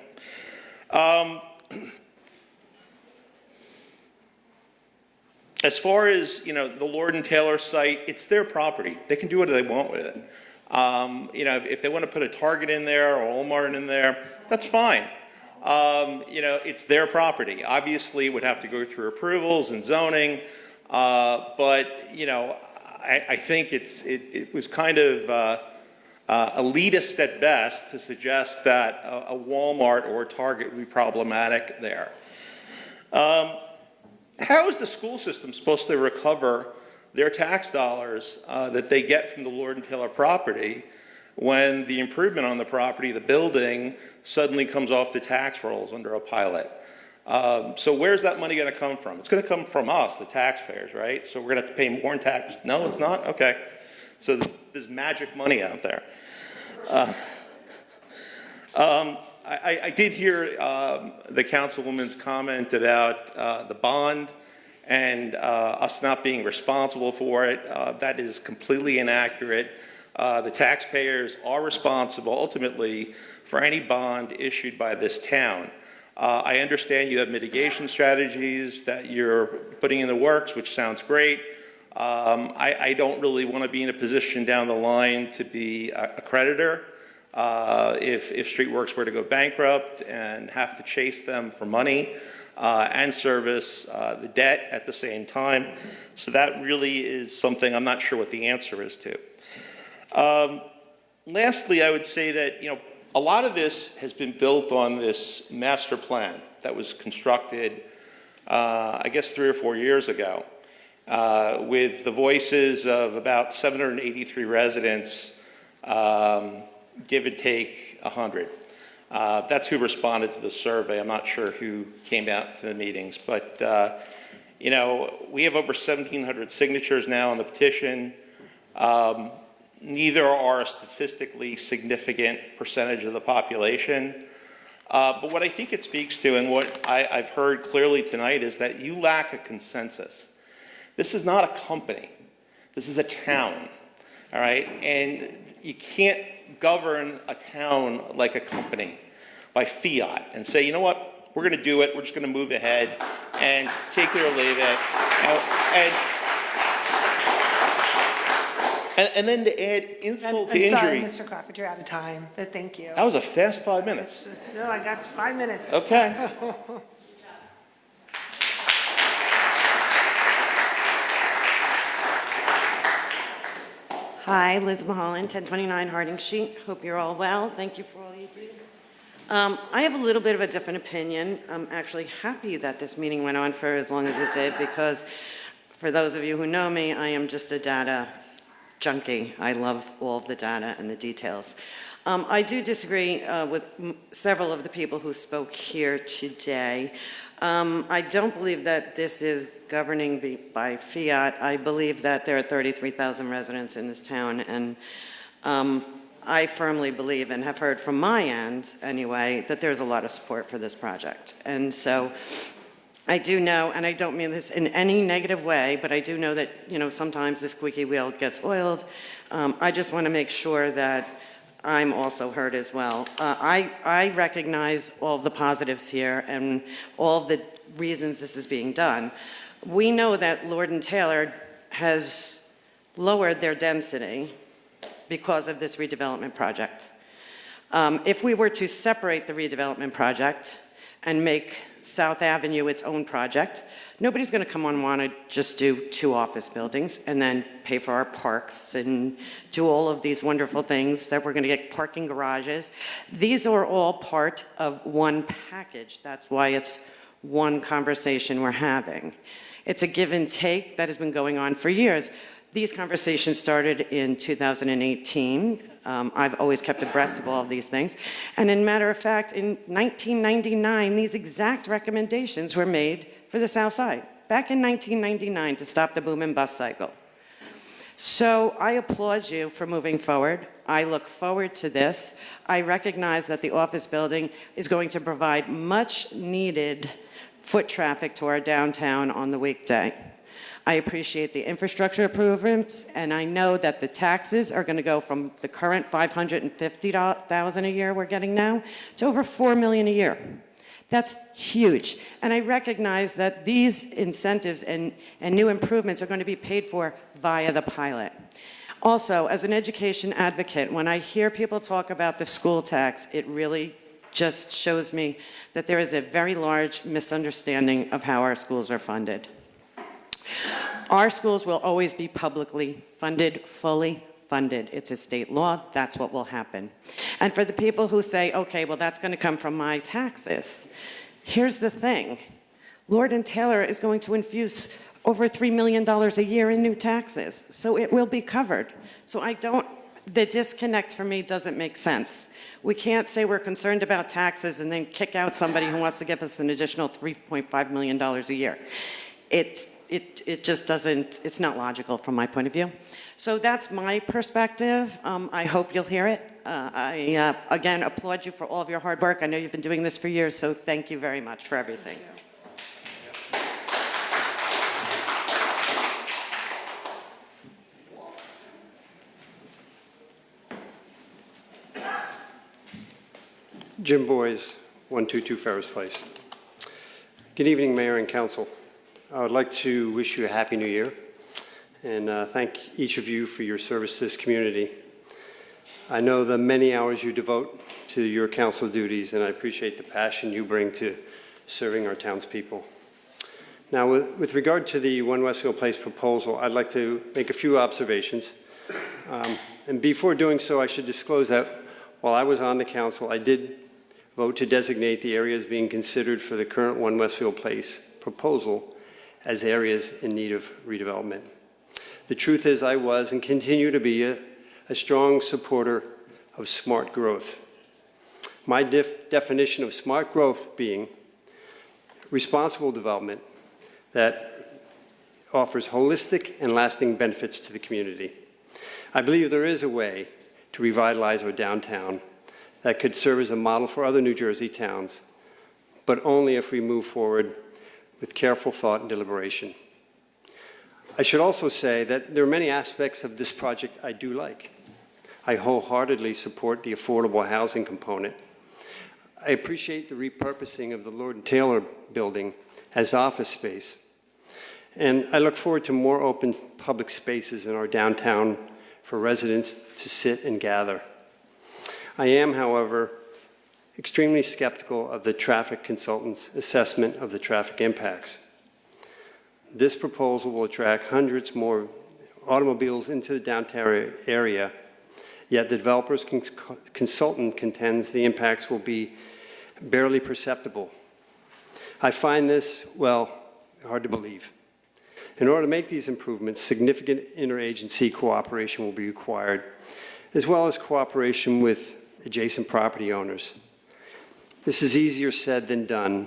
As far as, you know, the Lord and Taylor site, it's their property. They can do what they want with it. You know, if they want to put a Target in there or Walmart in there, that's fine. You know, it's their property. Obviously, it would have to go through approvals and zoning, but, you know, I think it was kind of elitist at best to suggest that a Walmart or a Target would be problematic there. How is the school system supposed to recover their tax dollars that they get from the Lord and Taylor property when the improvement on the property, the building, suddenly comes off the tax rolls under a pilot? So where's that money going to come from? It's going to come from us, the taxpayers, right? So we're going to have to pay more in tax. No, it's not? Okay. So there's magic money out there. I did hear the councilwoman's comment about the bond and us not being responsible for it. That is completely inaccurate. The taxpayers are responsible ultimately for any bond issued by this town. I understand you have mitigation strategies that you're putting in the works, which sounds great. I don't really want to be in a position down the line to be a creditor. If Streetworks were to go bankrupt and have to chase them for money and service the debt at the same time. So that really is something I'm not sure what the answer is to. Lastly, I would say that, you know, a lot of this has been built on this master plan that was constructed, I guess 3 or 4 years ago, with the voices of about 783 residents, give and take 100. That's who responded to the survey. I'm not sure who came out to the meetings, but you know, we have over 1,700 signatures now on the petition. Neither are a statistically significant percentage of the population. But what I think it speaks to, and what I've heard clearly tonight, is that you lack a consensus. This is not a company. This is a town, all right? And you can't govern a town like a company by fiat and say, you know what, we're going to do it, we're just going to move ahead and take it or leave it. And then to add insult to injury. I'm sorry, Mr. Crawford, you're out of time, but thank you. That was a fast 5 minutes. No, I got 5 minutes. Okay. Hi, Liz Mulholland, 1029 Harding Street. Hope you're all well. Thank you for all you do. I have a little bit of a different opinion. I'm actually happy that this meeting went on for as long as it did, because for those of you who know me, I am just a data junkie. I love all of the data and the details. I do disagree with several of the people who spoke here today. I don't believe that this is governing by fiat. I believe that there are 33,000 residents in this town, and I firmly believe, and have heard from my end anyway, that there's a lot of support for this project. And so I do know, and I don't mean this in any negative way, but I do know that, sometimes the squeaky wheel gets oiled. I just want to make sure that I'm also heard as well. I recognize all of the positives here and all of the reasons this is being done. We know that Lord and Taylor has lowered their density because of this redevelopment project. If we were to separate the redevelopment project and make South Avenue its own project, nobody's going to come on and want to just do 2 office buildings and then pay for our parks and do all of these wonderful things that we're going to get parking garages. These are all part of one package. That's why it's one conversation we're having. It's a give and take that has been going on for years. These conversations started in 2018. I've always kept abreast of all of these things. And in matter of fact, in 1999, these exact recommendations were made for the South Side, back in 1999, to stop the boom and bust cycle. So I applaud you for moving forward. I look forward to this. I recognize that the office building is going to provide much needed foot traffic to our downtown on the weekday. I appreciate the infrastructure improvements, and I know that the taxes are going to go from the current $550,000 a year we're getting now to over $4 million a year. That's huge. And I recognize that these incentives and new improvements are going to be paid for via the pilot. Also, as an education advocate, when I hear people talk about the school tax, it really just shows me that there is a very large misunderstanding of how our schools are funded. Our schools will always be publicly funded, fully funded. It's a state law. That's what will happen. And for the people who say, okay, well, that's going to come from my taxes, here's the thing. Lord and Taylor is going to infuse over $3 million a year in new taxes, so it will be covered. So the disconnect for me doesn't make sense. We can't say we're concerned about taxes and then kick out somebody who wants to give us an additional $3.5 million a year. It just doesn't, it's not logical from my point of view. So that's my perspective. I hope you'll hear it. I, again, applaud you for all of your hard work. I know you've been doing this for years, so thank you very much for everything. Jim Boys, 122 Ferris Place. Good evening, Mayor and Council. I would like to wish you a Happy New Year and thank each of you for your service to this community. I know the many hours you devote to your council duties, and I appreciate the passion you bring to serving our townspeople. Now, with regard to the One Westfield Place proposal, I'd like to make a few observations. And before doing so, I should disclose that while I was on the council, I did vote to designate the areas being considered for the current One Westfield Place proposal as areas in need of redevelopment. The truth is I was and continue to be a strong supporter of smart growth. My definition of smart growth being responsible development that offers holistic and lasting benefits to the community. I believe there is a way to revitalize our downtown that could serve as a model for other New Jersey towns, but only if we move forward with careful thought and deliberation. I should also say that there are many aspects of this project I do like. I wholeheartedly support the affordable housing component. I appreciate the repurposing of the Lord and Taylor building as office space. And I look forward to more open public spaces in our downtown for residents to sit and gather. I am, however, extremely skeptical of the traffic consultant's assessment of the traffic impacts. This proposal will attract hundreds more automobiles into the downtown area, yet the developer's consultant contends the impacts will be barely perceptible. I find this, well, hard to believe. In order to make these improvements, significant interagency cooperation will be required, as well as cooperation with adjacent property owners. This is easier said than done.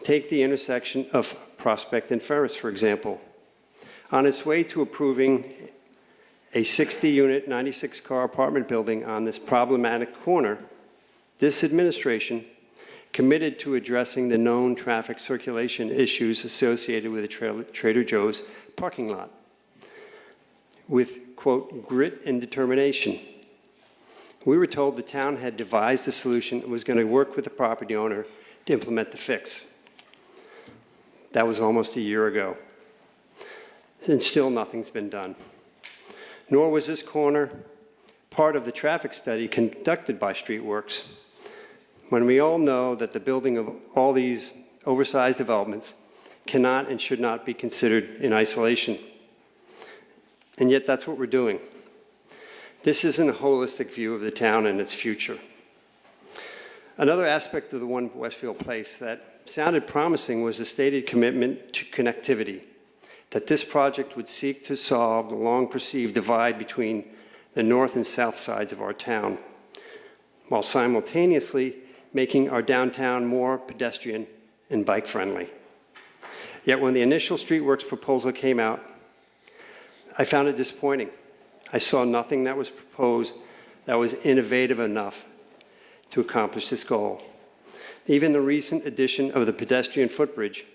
Take the intersection of Prospect and Ferris, for example. On its way to approving a 60-unit, 96-car apartment building on this problematic corner, this administration committed to addressing the known traffic circulation issues associated with the Trader Joe's parking lot with, quote, grit and determination. We were told the town had devised a solution and was going to work with the property owner to implement the fix. That was almost a year ago. And still nothing's been done. Nor was this corner part of the traffic study conducted by Streetworks, when we all know that the building of all these oversized developments cannot and should not be considered in isolation. And yet that's what we're doing. This isn't a holistic view of the town and its future. Another aspect of the One Westfield Place that sounded promising was a stated commitment to connectivity, that this project would seek to solve the long-perceived divide between the north and south sides of our town, while simultaneously making our downtown more pedestrian and bike-friendly. Yet when the initial Streetworks proposal came out, I found it disappointing. I saw nothing that was proposed that was innovative enough to accomplish this goal. Even the recent addition of the pedestrian footbridge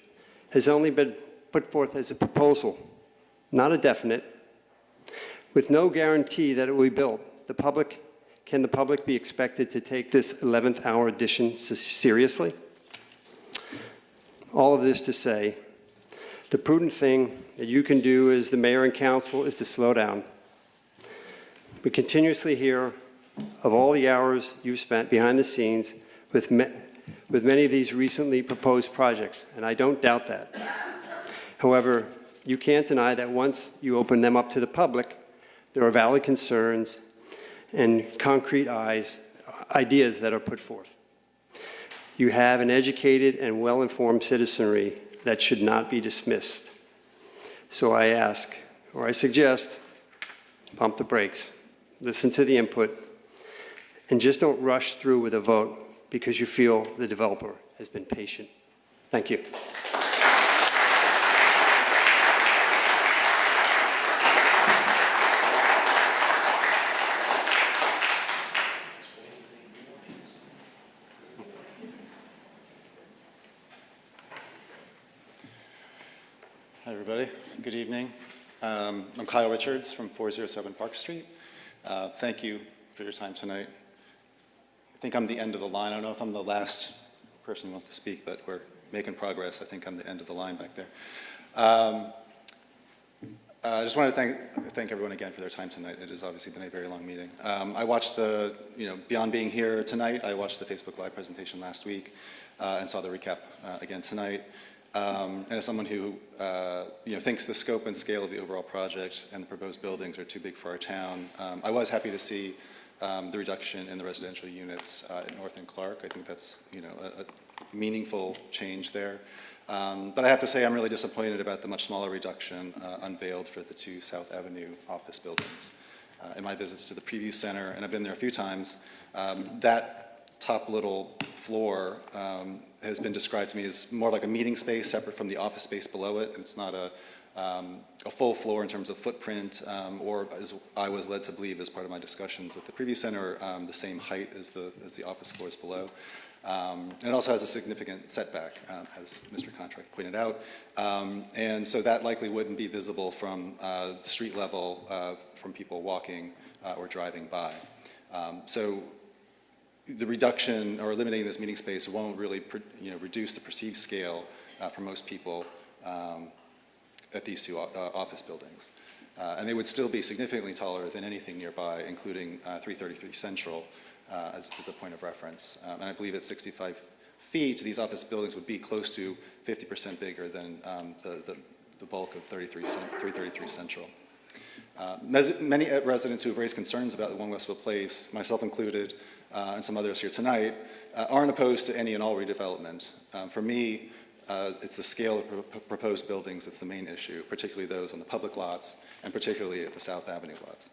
has only been put forth as a proposal, not a definite, with no guarantee that it will be built. Can the public be expected to take this 11th hour addition seriously? All of this to say, the prudent thing that you can do as the mayor and council is to slow down. We continuously hear of all the hours you've spent behind the scenes with many of these recently proposed projects, and I don't doubt that. However, you can't deny that once you open them up to the public, there are valid concerns and concrete ideas that are put forth. You have an educated and well-informed citizenry that should not be dismissed. So I ask, or I suggest, pump the brakes, listen to the input, and just don't rush through with a vote because you feel the developer has been patient. Thank you. Hi, everybody. Good evening. I'm Kyle Richards from 407 Park Street. Thank you for your time tonight. I think I'm the end of the line. I don't know if I'm the last person who wants to speak, but we're making progress. I think I'm the end of the line back there. I just wanted to thank everyone again for their time tonight. It has obviously been a very long meeting. I watched beyond being here tonight, I watched the Facebook Live presentation last week and saw the recap again tonight. And as someone who thinks the scope and scale of the overall project and the proposed buildings are too big for our town, I was happy to see the reduction in the residential units at North and Clark. I think that's a meaningful change there. But I have to say I'm really disappointed about the much smaller reduction unveiled for the 2 South Avenue office buildings. In my visits to the Preview Center, and I've been there a few times, that top little floor has been described to me as more like a meeting space separate from the office space below it. It's not a full floor in terms of footprint, or as I was led to believe as part of my discussions at the Preview Center, the same height as the office floors below. And it also has a significant setback, as Mr. Contract pointed out. And so that likely wouldn't be visible from street level from people walking or driving by. So the reduction or eliminating this meeting space won't really reduce the perceived scale for most people at these 2 office buildings. And they would still be significantly taller than anything nearby, including 333 Central as a point of reference. And I believe at 65 feet, these office buildings would be close to 50% bigger than the bulk of 333 Central. Many residents who have raised concerns about the One Westfield Place, myself included, and some others here tonight, aren't opposed to any and all redevelopment. For me, it's the scale of proposed buildings that's the main issue, particularly those on the public lots, and particularly at the South Avenue lots.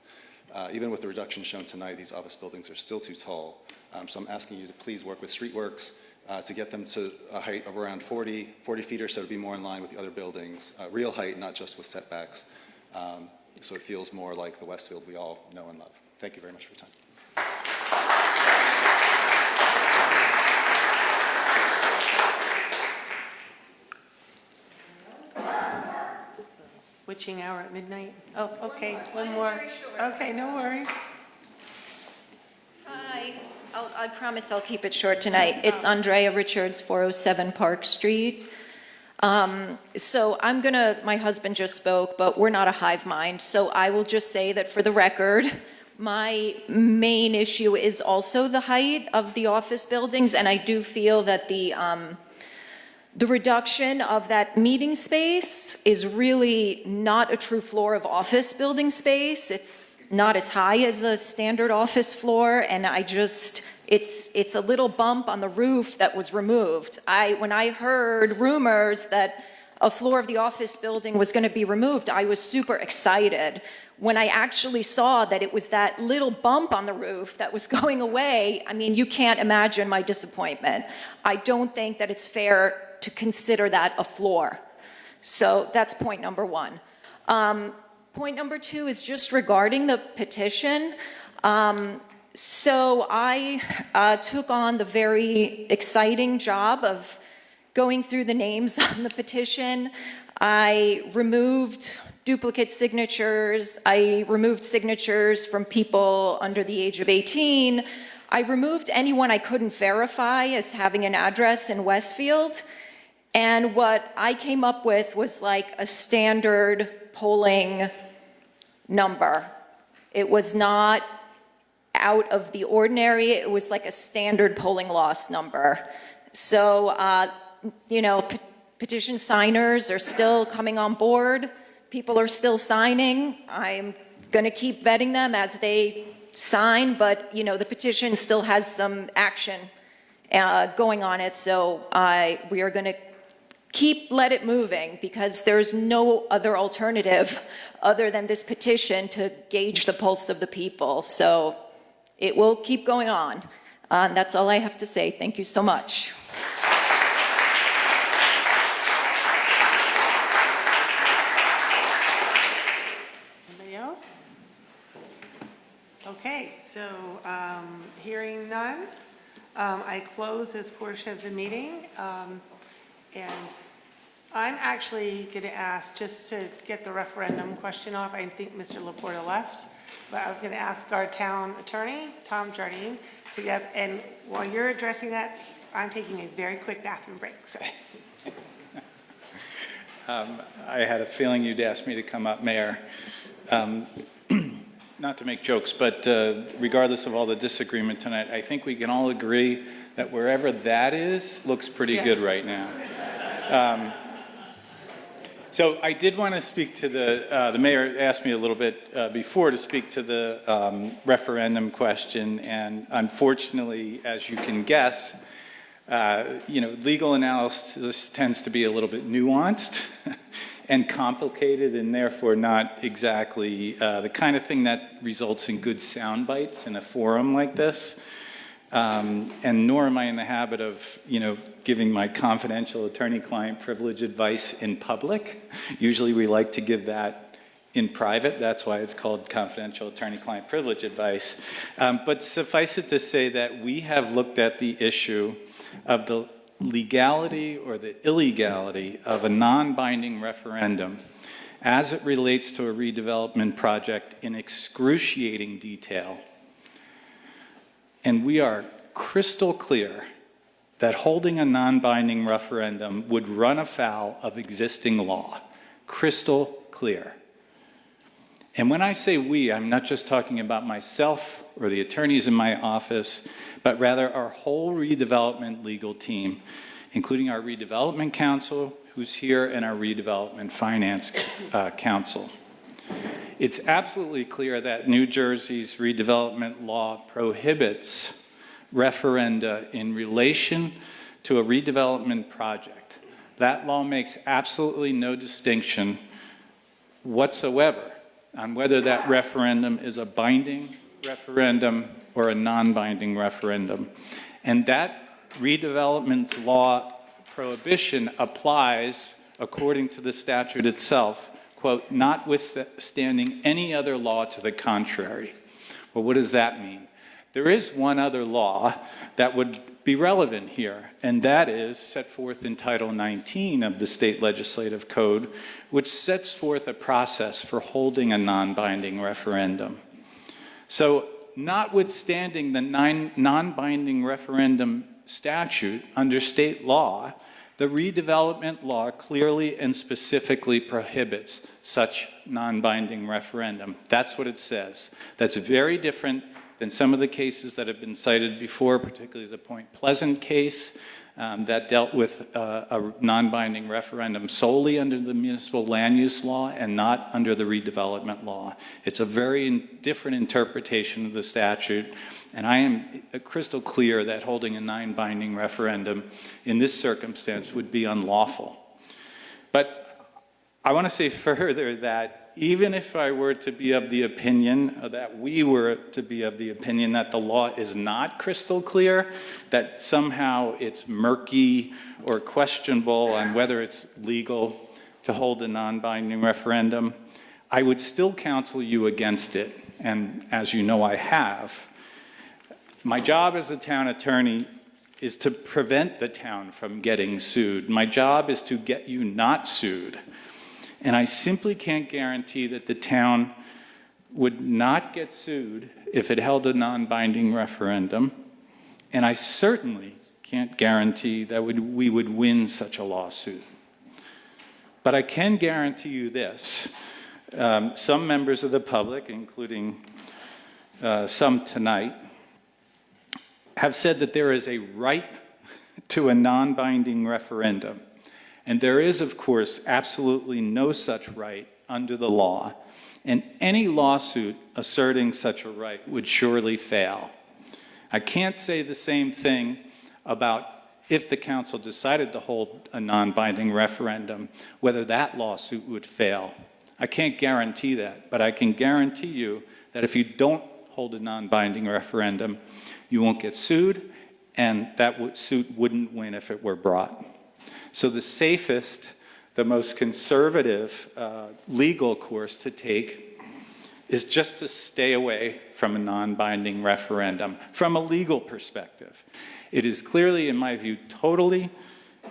Even with the reduction shown tonight, these office buildings are still too tall. So I'm asking you to please work with Streetworks to get them to a height of around 40 feet or so to be more in line with the other buildings. Real height, not just with setbacks. So it feels more like the Westfield we all know and love. Thank you very much for your time. witching hour at midnight? Oh, okay, one more. Okay, no worries. Hi, I promise I'll keep it short tonight. It's Andrea Richards, 407 Park Street. So my husband just spoke, but we're not a hive mind, so I will just say that for the record, my main issue is also the height of the office buildings, and I do feel that the reduction of that meeting space is really not a true floor of office building space. It's not as high as a standard office floor, and it's a little bump on the roof that was removed. When I heard rumors that a floor of the office building was going to be removed, I was super excited. When I actually saw that it was that little bump on the roof that was going away, I mean, you can't imagine my disappointment. I don't think that it's fair to consider that a floor. So that's point number one. Point number two is just regarding the petition. So I took on the very exciting job of going through the names on the petition. I removed duplicate signatures. I removed signatures from people under the age of 18. I removed anyone I couldn't verify as having an address in Westfield. And what I came up with was like a standard polling number. It was not out of the ordinary. It was like a standard polling loss number. So, petition signers are still coming on board. People are still signing. I'm going to keep vetting them as they sign, but, the petition still has some action going on it. So we are going to let it moving because there's no other alternative other than this petition to gauge the pulse of the people. So it will keep going on. That's all I have to say. Thank you so much. Anybody else? Okay, so hearing none, I close this portion of the meeting. And I'm actually going to ask, just to get the referendum question off, I think Mr. Laporta left, but I was going to ask our town attorney, Tom Jardine, to get, and while you're addressing that, I'm taking a very quick bathroom break, so. I had a feeling you'd ask me to come up, Mayor. Not to make jokes, but regardless of all the disagreement tonight, I think we can all agree that wherever that is, looks pretty good right now. So I did want to speak to the mayor asked me a little bit before to speak to the referendum question, and unfortunately, as you can guess, legal analysis tends to be a little bit nuanced and complicated, and therefore not exactly the kind of thing that results in good sound bites in a forum like this. And nor am I in the habit of, giving my confidential attorney-client privilege advice in public. Usually we like to give that in private. That's why it's called confidential attorney-client privilege advice. But suffice it to say that we have looked at the issue of the legality or the illegality of a non-binding referendum as it relates to a redevelopment project in excruciating detail. And we are crystal clear that holding a non-binding referendum would run afoul of existing law. Crystal clear. And when I say we, I'm not just talking about myself or the attorneys in my office, but rather our whole redevelopment legal team, including our redevelopment counsel, who's here, and our redevelopment finance counsel. It's absolutely clear that New Jersey's redevelopment law prohibits referenda in relation to a redevelopment project. That law makes absolutely no distinction whatsoever on whether that referendum is a binding referendum or a non-binding referendum. And that redevelopment law prohibition applies, according to the statute itself, quote, notwithstanding any other law to the contrary. Well, what does that mean? There is one other law that would be relevant here, and that is set forth in Title 19 of the State Legislative Code, which sets forth a process for holding a non-binding referendum. So, notwithstanding the non-binding referendum statute under state law, the redevelopment law clearly and specifically prohibits such non-binding referendum. That's what it says. That's very different than some of the cases that have been cited before, particularly the Point Pleasant case that dealt with a non-binding referendum solely under the municipal land use law and not under the redevelopment law. It's a very different interpretation of the statute, and I am crystal clear that holding a non-binding referendum in this circumstance would be unlawful. But I want to say further that even if I were to be of the opinion, that we were to be of the opinion that the law is not crystal clear, that somehow it's murky or questionable on whether it's legal to hold a non-binding referendum, I would still counsel you against it. And as you know, I have. My job as a town attorney is to prevent the town from getting sued. My job is to get you not sued. And I simply can't guarantee that the town would not get sued if it held a non-binding referendum. And I certainly can't guarantee that we would win such a lawsuit. But I can guarantee you this. Some members of the public, including some tonight, have said that there is a right to a non-binding referendum. And there is, of course, absolutely no such right under the law, and any lawsuit asserting such a right would surely fail. I can't say the same thing about if the council decided to hold a non-binding referendum, whether that lawsuit would fail. I can't guarantee that, but I can guarantee you that if you don't hold a non-binding referendum, you won't get sued, and that suit wouldn't win if it were brought. So the safest, the most conservative legal course to take is just to stay away from a non-binding referendum from a legal perspective. It is clearly, in my view, totally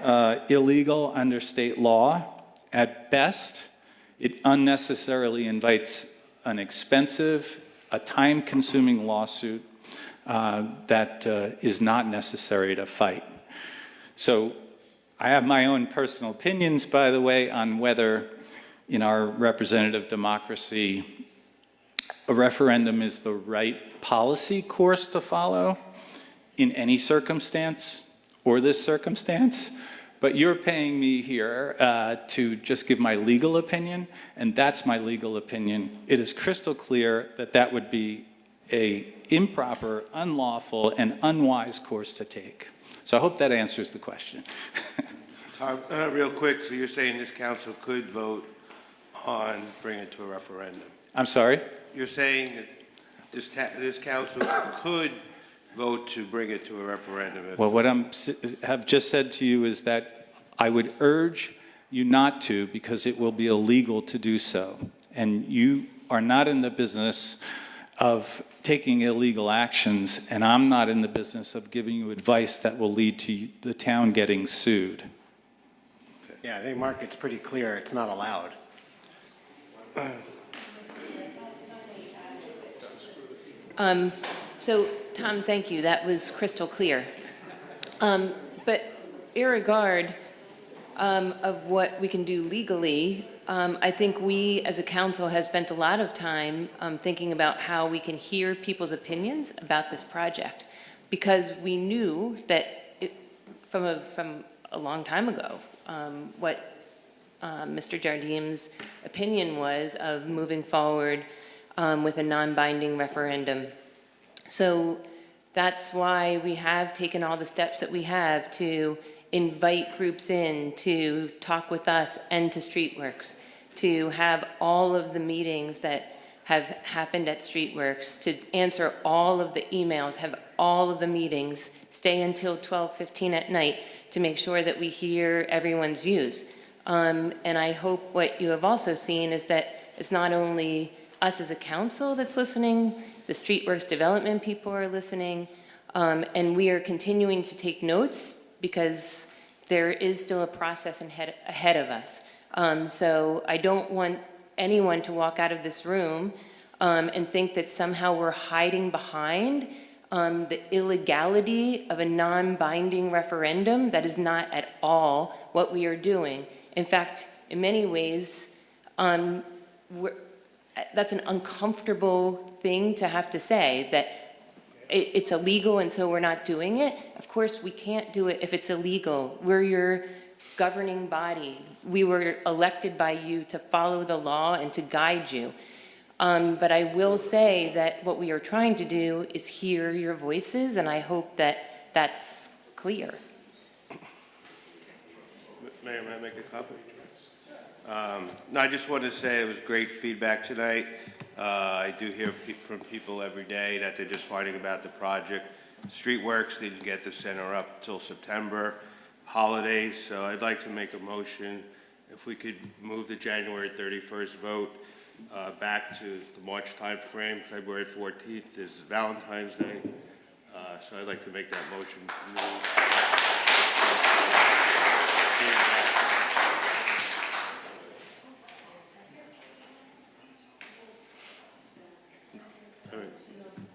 illegal under state law. At best, it unnecessarily invites an expensive, a time-consuming lawsuit that is not necessary to fight. So I have my own personal opinions, by the way, on whether in our representative democracy a referendum is the right policy course to follow in any circumstance or this circumstance. But you're paying me here to just give my legal opinion, and that's my legal opinion. It is crystal clear that that would be an improper, unlawful, and unwise course to take. So I hope that answers the question. Tom, real quick, so you're saying this council could vote on bringing it to a referendum? I'm sorry? You're saying that this council could vote to bring it to a referendum? Well, what I have just said to you is that I would urge you not to, because it will be illegal to do so. And you are not in the business of taking illegal actions, and I'm not in the business of giving you advice that will lead to the town getting sued. Yeah, I think, Mark, it's pretty clear it's not allowed. So, Tom, thank you. That was crystal clear. But irregard of what we can do legally, I think we as a council have spent a lot of time thinking about how we can hear people's opinions about this project, because we knew that from a long time ago what Mr. Jardim's opinion was of moving forward with a non-binding referendum. So that's why we have taken all the steps that we have to invite groups in to talk with us and to Streetworks, to have all of the meetings that have happened at Streetworks, to answer all of the emails, have all of the meetings, stay until 12:15 at night to make sure that we hear everyone's views. And I hope what you have also seen is that it's not only us as a council that's listening, the Streetworks development people are listening, And we are continuing to take notes because there is still a process ahead of us. So I don't want anyone to walk out of this room and think that somehow we're hiding behind the illegality of a non-binding referendum. That is not at all what we are doing. In fact, in many ways, that's an uncomfortable thing to have to say, that it's illegal and so we're not doing it. Of course, we can't do it if it's illegal. We're your governing body. We were elected by you to follow the law and to guide you. But I will say that what we are trying to do is hear your voices, and I hope that that's clear. Mayor, may I make a comment? No, I just wanted to say it was great feedback tonight. I do hear from people every day that they're just fighting about the project. Streetworks didn't get the center up till September, holidays, so I'd like to make a motion if we could move the January 31st vote back to the March time frame. February 14th is Valentine's Day, so I'd like to make that motion.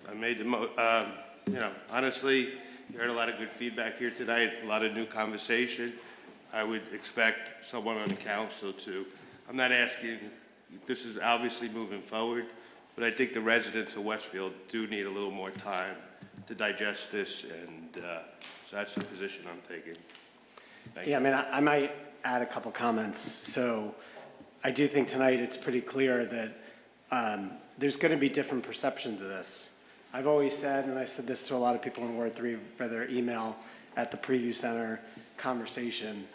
I made the honestly, you heard a lot of good feedback here tonight, a lot of new conversation. I would expect someone on the council to, I'm not asking, this is obviously moving forward, but I think the residents of Westfield do need a little more time to digest this, and so that's the position I'm taking. Thank you. Yeah, I mean, I might add a couple comments. So I do think tonight it's pretty clear that there's going to be different perceptions of this. I've always said, and I said this to a lot of people in Ward 3 by their email at the Preview Center conversation,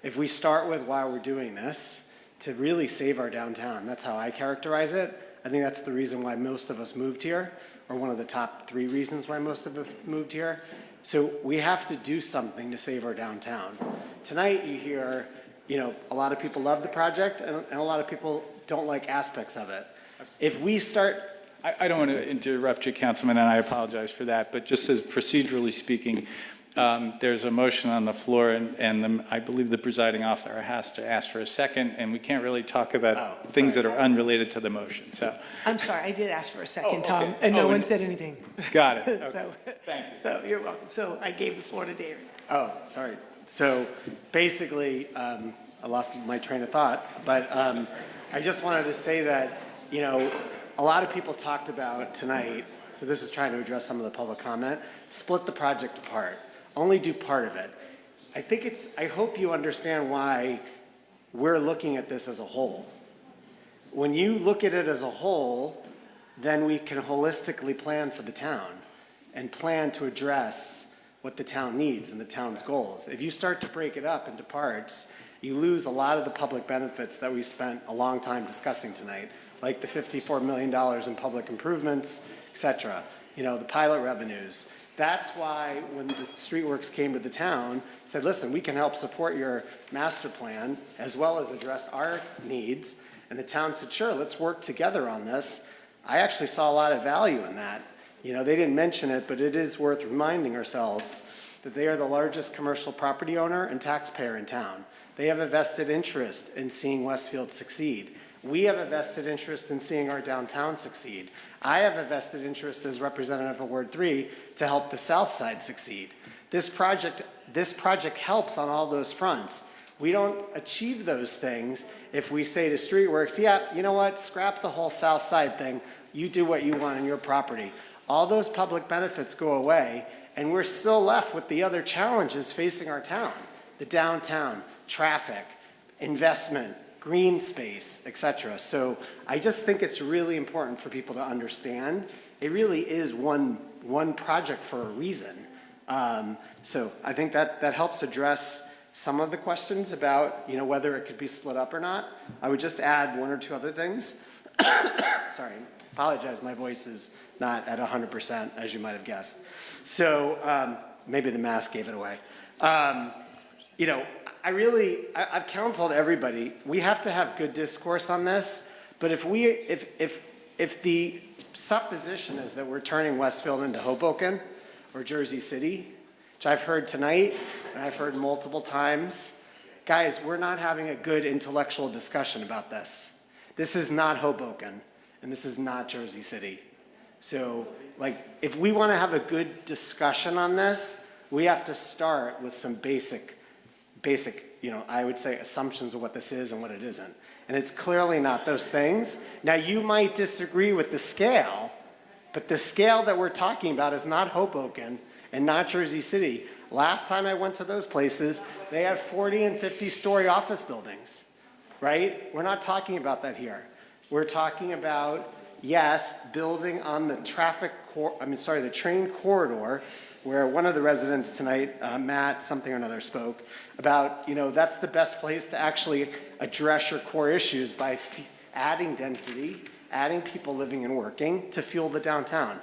if we start with why we're doing this, to really save our downtown, that's how I characterize it. I think that's the reason why most of us moved here, or one of the top 3 reasons why most of us moved here. So we have to do something to save our downtown. Tonight you hear, a lot of people love the project and a lot of people don't like aspects of it. If we start... I don't want to interrupt you, Councilman, and I apologize for that, but just as procedurally speaking, there's a motion on the floor, and I believe the presiding officer has to ask for a second, and we can't really talk about things that are unrelated to the motion. So I'm sorry, I did ask for a second, Tom, and no one said anything. Got it. Okay. So, thank you. So you're welcome. So I gave the floor to David. Oh, sorry. So basically, I lost my train of thought, but I just wanted to say that, a lot of people talked about tonight, so this is trying to address some of the public comment, split the project apart. Only do part of it. I hope you understand why we're looking at this as a whole. When you look at it as a whole, then we can holistically plan for the town and plan to address what the town needs and the town's goals. If you start to break it up into parts, you lose a lot of the public benefits that we spent a long time discussing tonight, like the $54 million in public improvements, et cetera, the pilot revenues. That's why when the Streetworks came to the town, said, listen, we can help support your master plan as well as address our needs. And the town said, sure, let's work together on this. I actually saw a lot of value in that. They didn't mention it, but it is worth reminding ourselves that they are the largest commercial property owner and taxpayer in town. They have a vested interest in seeing Westfield succeed. We have a vested interest in seeing our downtown succeed. I have a vested interest as representative of Ward 3 to help the South Side succeed. This project helps on all those fronts. We don't achieve those things if we say to Streetworks, yeah, you know what, scrap the whole South Side thing. You do what you want on your property. All those public benefits go away, and we're still left with the other challenges facing our town. The downtown, traffic, investment, green space, et cetera. So I just think it's really important for people to understand it really is one project for a reason. So I think that helps address some of the questions about whether it could be split up or not. I would just add 1 or 2 other things. Sorry, apologize, my voice is not at 100%, as you might have guessed. So maybe the mask gave it away. I've counseled everybody. We have to have good discourse on this, but if the supposition is that we're turning Westfield into Hoboken, or Jersey City, which I've heard tonight and I've heard multiple times. Guys, we're not having a good intellectual discussion about this. This is not Hoboken, and this is not Jersey City. So, like, if we want to have a good discussion on this, we have to start with some basic, I would say assumptions of what this is and what it isn't. And it's clearly not those things. Now, you might disagree with the scale, but the scale that we're talking about is not Hoboken and not Jersey City. Last time I went to those places, they have 40 and 50-story office buildings, right? We're not talking about that here. We're talking about, yes, building on the the train corridor, where one of the residents tonight, Matt something or another, spoke about, that's the best place to actually address your core issues by adding density, adding people living and working to fuel the downtown.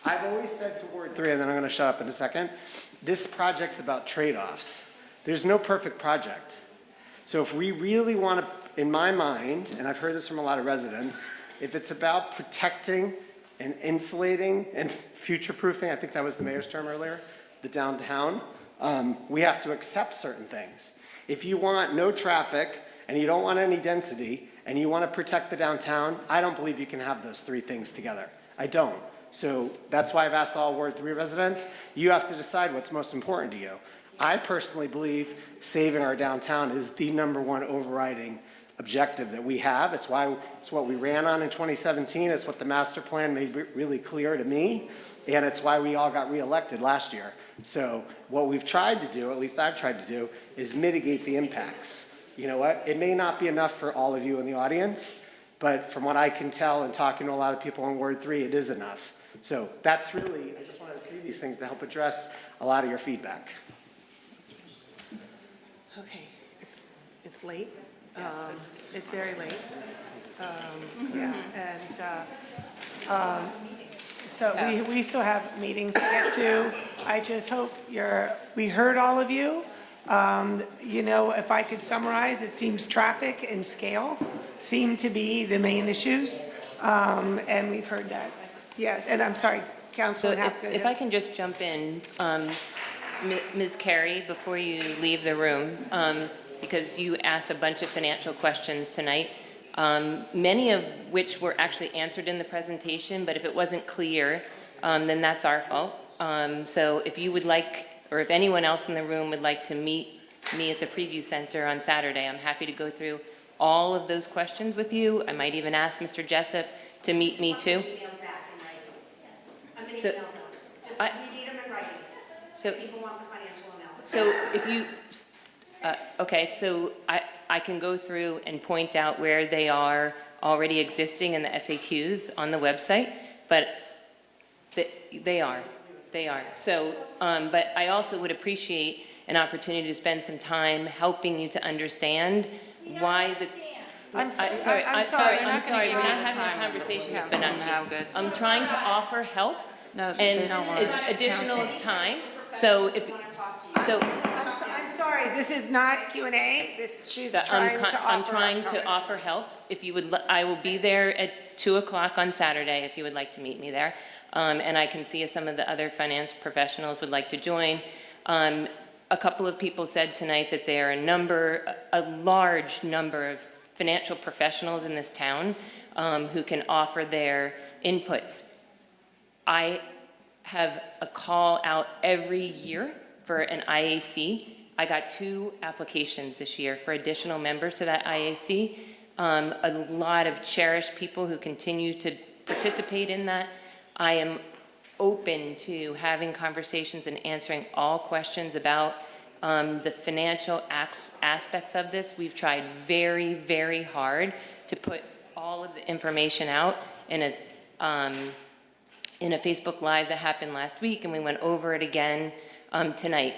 I've always said to Ward 3, and then I'm going to shut up in a second, this project's about trade-offs. There's no perfect project. So if we really want to, in my mind, and I've heard this from a lot of residents, if it's about protecting and insulating and future-proofing, I think that was the mayor's term earlier, the downtown, we have to accept certain things. If you want no traffic and you don't want any density and you want to protect the downtown, I don't believe you can have those three things together. I don't. So that's why I've asked all Ward 3 residents, you have to decide what's most important to you. I personally believe saving our downtown is the #1 overriding objective that we have. It's what we ran on in 2017. It's what the master plan made really clear to me. And it's why we all got reelected last year. So what we've tried to do, at least I've tried to do, is mitigate the impacts. You know what? It may not be enough for all of you in the audience, but from what I can tell and talking to a lot of people in Ward 3, it is enough. So that's really, I just wanted to see these things to help address a lot of your feedback. Okay, it's late. It's very late. Yeah, and so we still have meetings to get to. I just hope we heard all of you. If I could summarize, it seems traffic and scale seem to be the main issues, and we've heard that. Yes, and I'm sorry, Councilman Hapgood. If I can just jump in, Ms. Carey, before you leave the room, because you asked a bunch of financial questions tonight, many of which were actually answered in the presentation, but if it wasn't clear, then that's our fault. So if you would like, or if anyone else in the room would like to meet me at the Preview Center on Saturday, I'm happy to go through all of those questions with you. I might even ask Mr. Jessup to meet me too. So, we need them in writing. So, people want the financial analysis. So if you, okay, so I can go through and point out where they are already existing in the FAQs on the website, but they are. So, but I also would appreciate an opportunity to spend some time helping you to understand why the. I'm sorry. We're not having a conversation that's been on you. I'm trying to offer help and additional time. So if I'm sorry, this is not Q&A. I'm trying to offer help. If you would, I will be there at 2 o'clock on Saturday if you would like to meet me there. And I can see if some of the other finance professionals would like to join. A couple of people said tonight that there are a large number of financial professionals in this town who can offer their inputs. I have a call out every year for an IAC. I got 2 applications this year for additional members to that IAC. A lot of cherished people who continue to participate in that. I am open to having conversations and answering all questions about the financial aspects of this. We've tried very, very hard to put all of the information out in a Facebook Live that happened last week, and we went over it again tonight.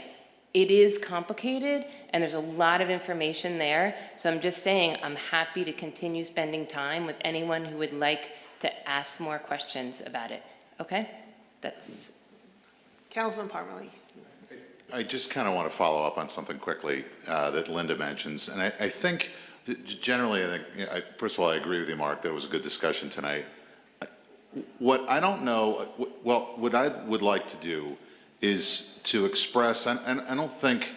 It is complicated, and there's a lot of information there, so I'm just saying I'm happy to continue spending time with anyone who would like to ask more questions about it. Okay? That's... Councilman Parmalee. I just kind of want to follow up on something quickly that Linda mentions, and I think generally, first of all, I agree with you, Mark, that it was a good discussion tonight. What I don't know, what I would like to do is to express, and I don't think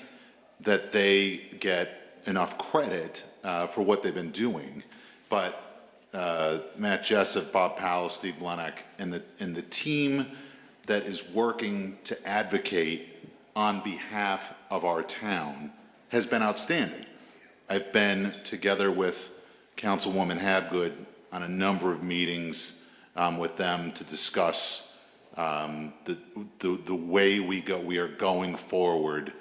that they get enough credit for what they've been doing, but Matt Jessup, Bob Powell, Steve Lennox, and the team that is working to advocate on behalf of our town has been outstanding. I've been together with Councilwoman Habgood on a number of meetings with them to discuss the way we are going forward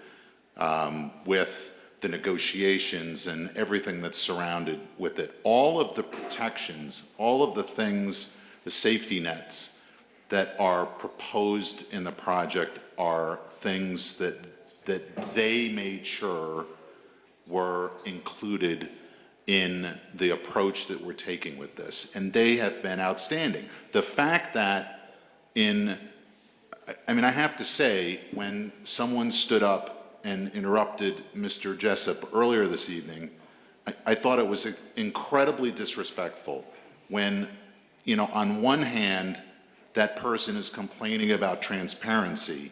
with the negotiations and everything that's surrounded with it. All of the protections, all of the things, the safety nets that are proposed in the project are things that they made sure were included in the approach that we're taking with this. And they have been outstanding. The fact that I have to say, when someone stood up and interrupted Mr. Jessup earlier this evening, I thought it was incredibly disrespectful when, on one hand, that person is complaining about transparency,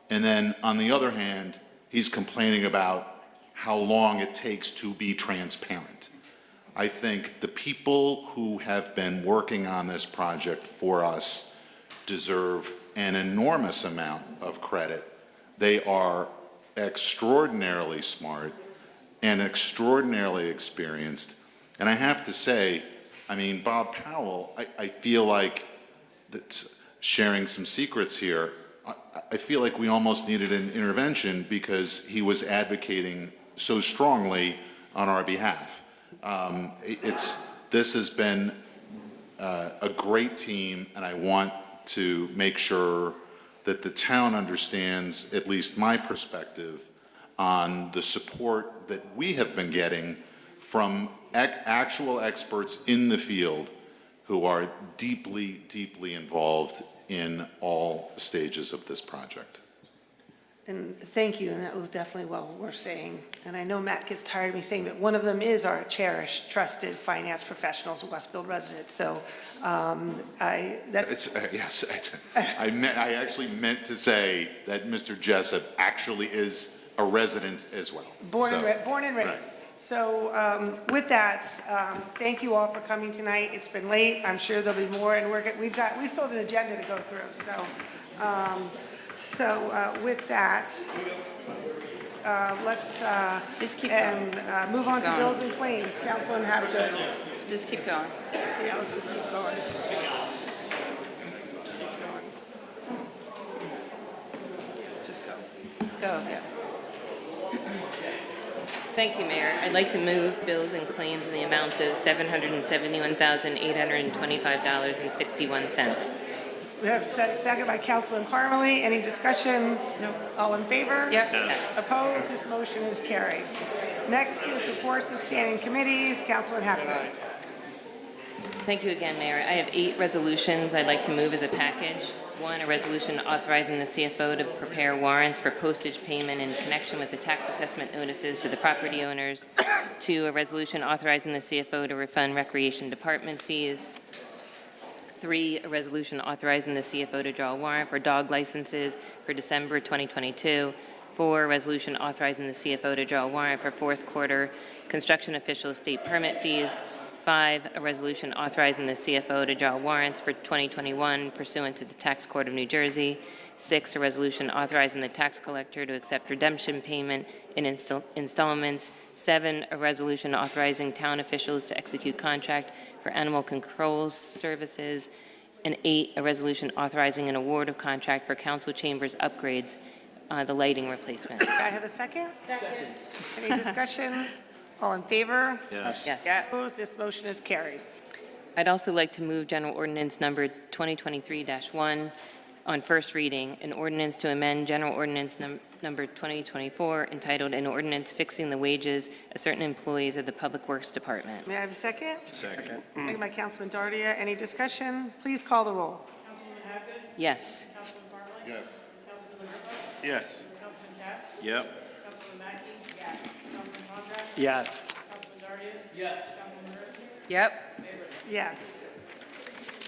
and then on the other hand, he's complaining about how long it takes to be transparent. I think the people who have been working on this project for us deserve an enormous amount of credit. They are extraordinarily smart and extraordinarily experienced. And I have to say, Bob Powell, I feel like that's sharing some secrets here. I feel like we almost needed an intervention because he was advocating so strongly on our behalf. This has been a great team, and I want to make sure that the town understands at least my perspective on the support that we have been getting from actual experts in the field who are deeply, deeply involved in all stages of this project. And thank you, and that was definitely well worth saying. And I know Matt gets tired of me saying, but one of them is our cherished, trusted finance professionals, Westfield resident. So Yes, I actually meant to say that Mr. Jessup actually is a resident as well. Born and raised. Right. So with that, thank you all for coming tonight. It's been late. I'm sure there'll be more, and we still have an agenda to go through. So with that, let's move on to bills and claims. Councilman Habgood. Just keep going. Yeah, let's just keep going. Just go. Go, yeah. Thank you, Mayor. I'd like to move bills and claims in the amount of $771,825.61. We have second by Councilman Parmalee. Any discussion? No. All in favor? Yep. Yes. Opposed? This motion is carried. Next is reports of standing committees. Councilman Habgood. Thank you again, Mayor. I have 8 resolutions I'd like to move as a package. 1, a resolution authorizing the CFO to prepare warrants for postage payment in connection with the tax assessment notices to the property owners. 2, a resolution authorizing the CFO to refund recreation department fees. 3, a resolution authorizing the CFO to draw a warrant for dog licenses for December 2022. 4, a resolution authorizing the CFO to draw a warrant for fourth quarter construction official state permit fees. 5, a resolution authorizing the CFO to draw warrants for 2021 pursuant to the Tax Court of New Jersey. 6, a resolution authorizing the tax collector to accept redemption payment in installments. 7, a resolution authorizing town officials to execute contract for animal control services. And 8, a resolution authorizing an award of contract for council chambers upgrades, the lighting replacement. I have a second? Second. Any discussion? All in favor? Yes. Yes. Opposed? This motion is carried. I'd also like to move General Ordinance Number 2023-1 on first reading, an ordinance to amend General Ordinance Number 2024 entitled An Ordinance Fixing the Wages of Certain Employees of the Public Works Department. May I have a second? Second. Second by Councilman Dardia. Any discussion? Please call the roll. Yes. Yes. Yes. Yep. Yes. Yep. Yes.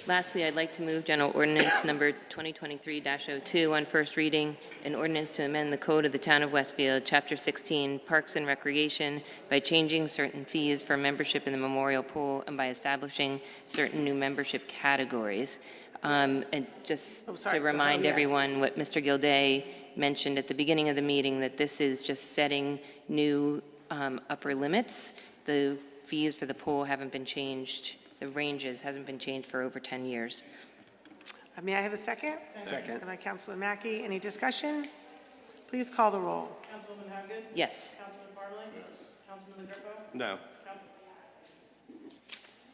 Lastly, I'd like to move General Ordinance Number 2023-02 on first reading, an ordinance to amend the Code of the Town of Westfield, Chapter 16, Parks and Recreation, by changing certain fees for membership in the memorial pool and by establishing certain new membership categories. And just to remind everyone what Mr. Gilday mentioned at the beginning of the meeting, that this is just setting new upper limits. The fees for the pool haven't been changed. The ranges hasn't been changed for over 10 years. May I have a second? Second. By Councilman Mackey. Any discussion? Please call the roll. Councilwoman Hapgood? Yes. Councilman Farley? Yes. Councilman LaGrepa? No.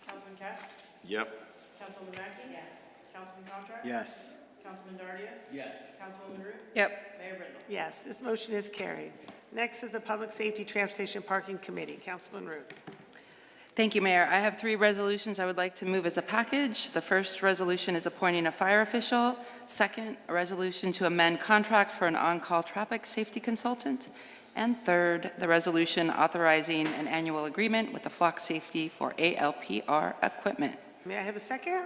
Councilman Katz? Yep. Councilwoman Mackey? Yes. Councilman Contract? Yes. Councilman Dardia? Yes. Councilwoman Root? Yep. Mayor Brindle? Yes, this motion is carried. Next is the Public Safety Transportation Parking Committee. Councilman Root. Thank you, Mayor. I have 3 resolutions I would like to move as a package. The first resolution is appointing a fire official. Second, a resolution to amend contract for an on-call traffic safety consultant. And third, the resolution authorizing an annual agreement with the Flock Safety for ALPR equipment. May I have a second?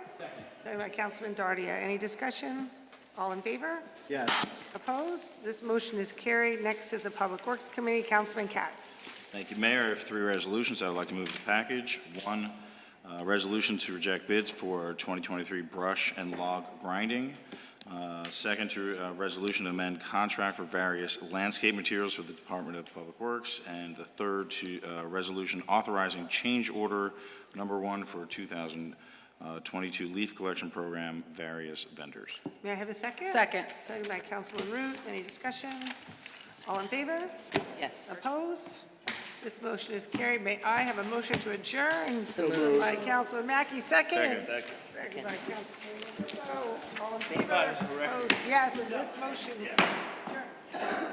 Second by Councilman Dardia. Any discussion? All in favor? Yes. Opposed? This motion is carried. Next is the Public Works Committee. Councilman Katz. Thank you, Mayor. I have 3 resolutions I would like to move as a package. One, resolution to reject bids for 2023 brush and log grinding. Second, resolution to amend contract for various landscape materials for the Department of Public Works. And the third, resolution authorizing change order number 1 for 2022 leaf collection program, various vendors. May I have a second? Second. Second by Councilman Root. Any discussion? All in favor? Yes. Opposed? This motion is carried. May I have a motion to adjourn? So moved. By Councilman Mackey, second. Second. Second by Councilman Rowe. All in favor? Opposed? Yes, this motion. Adjourned.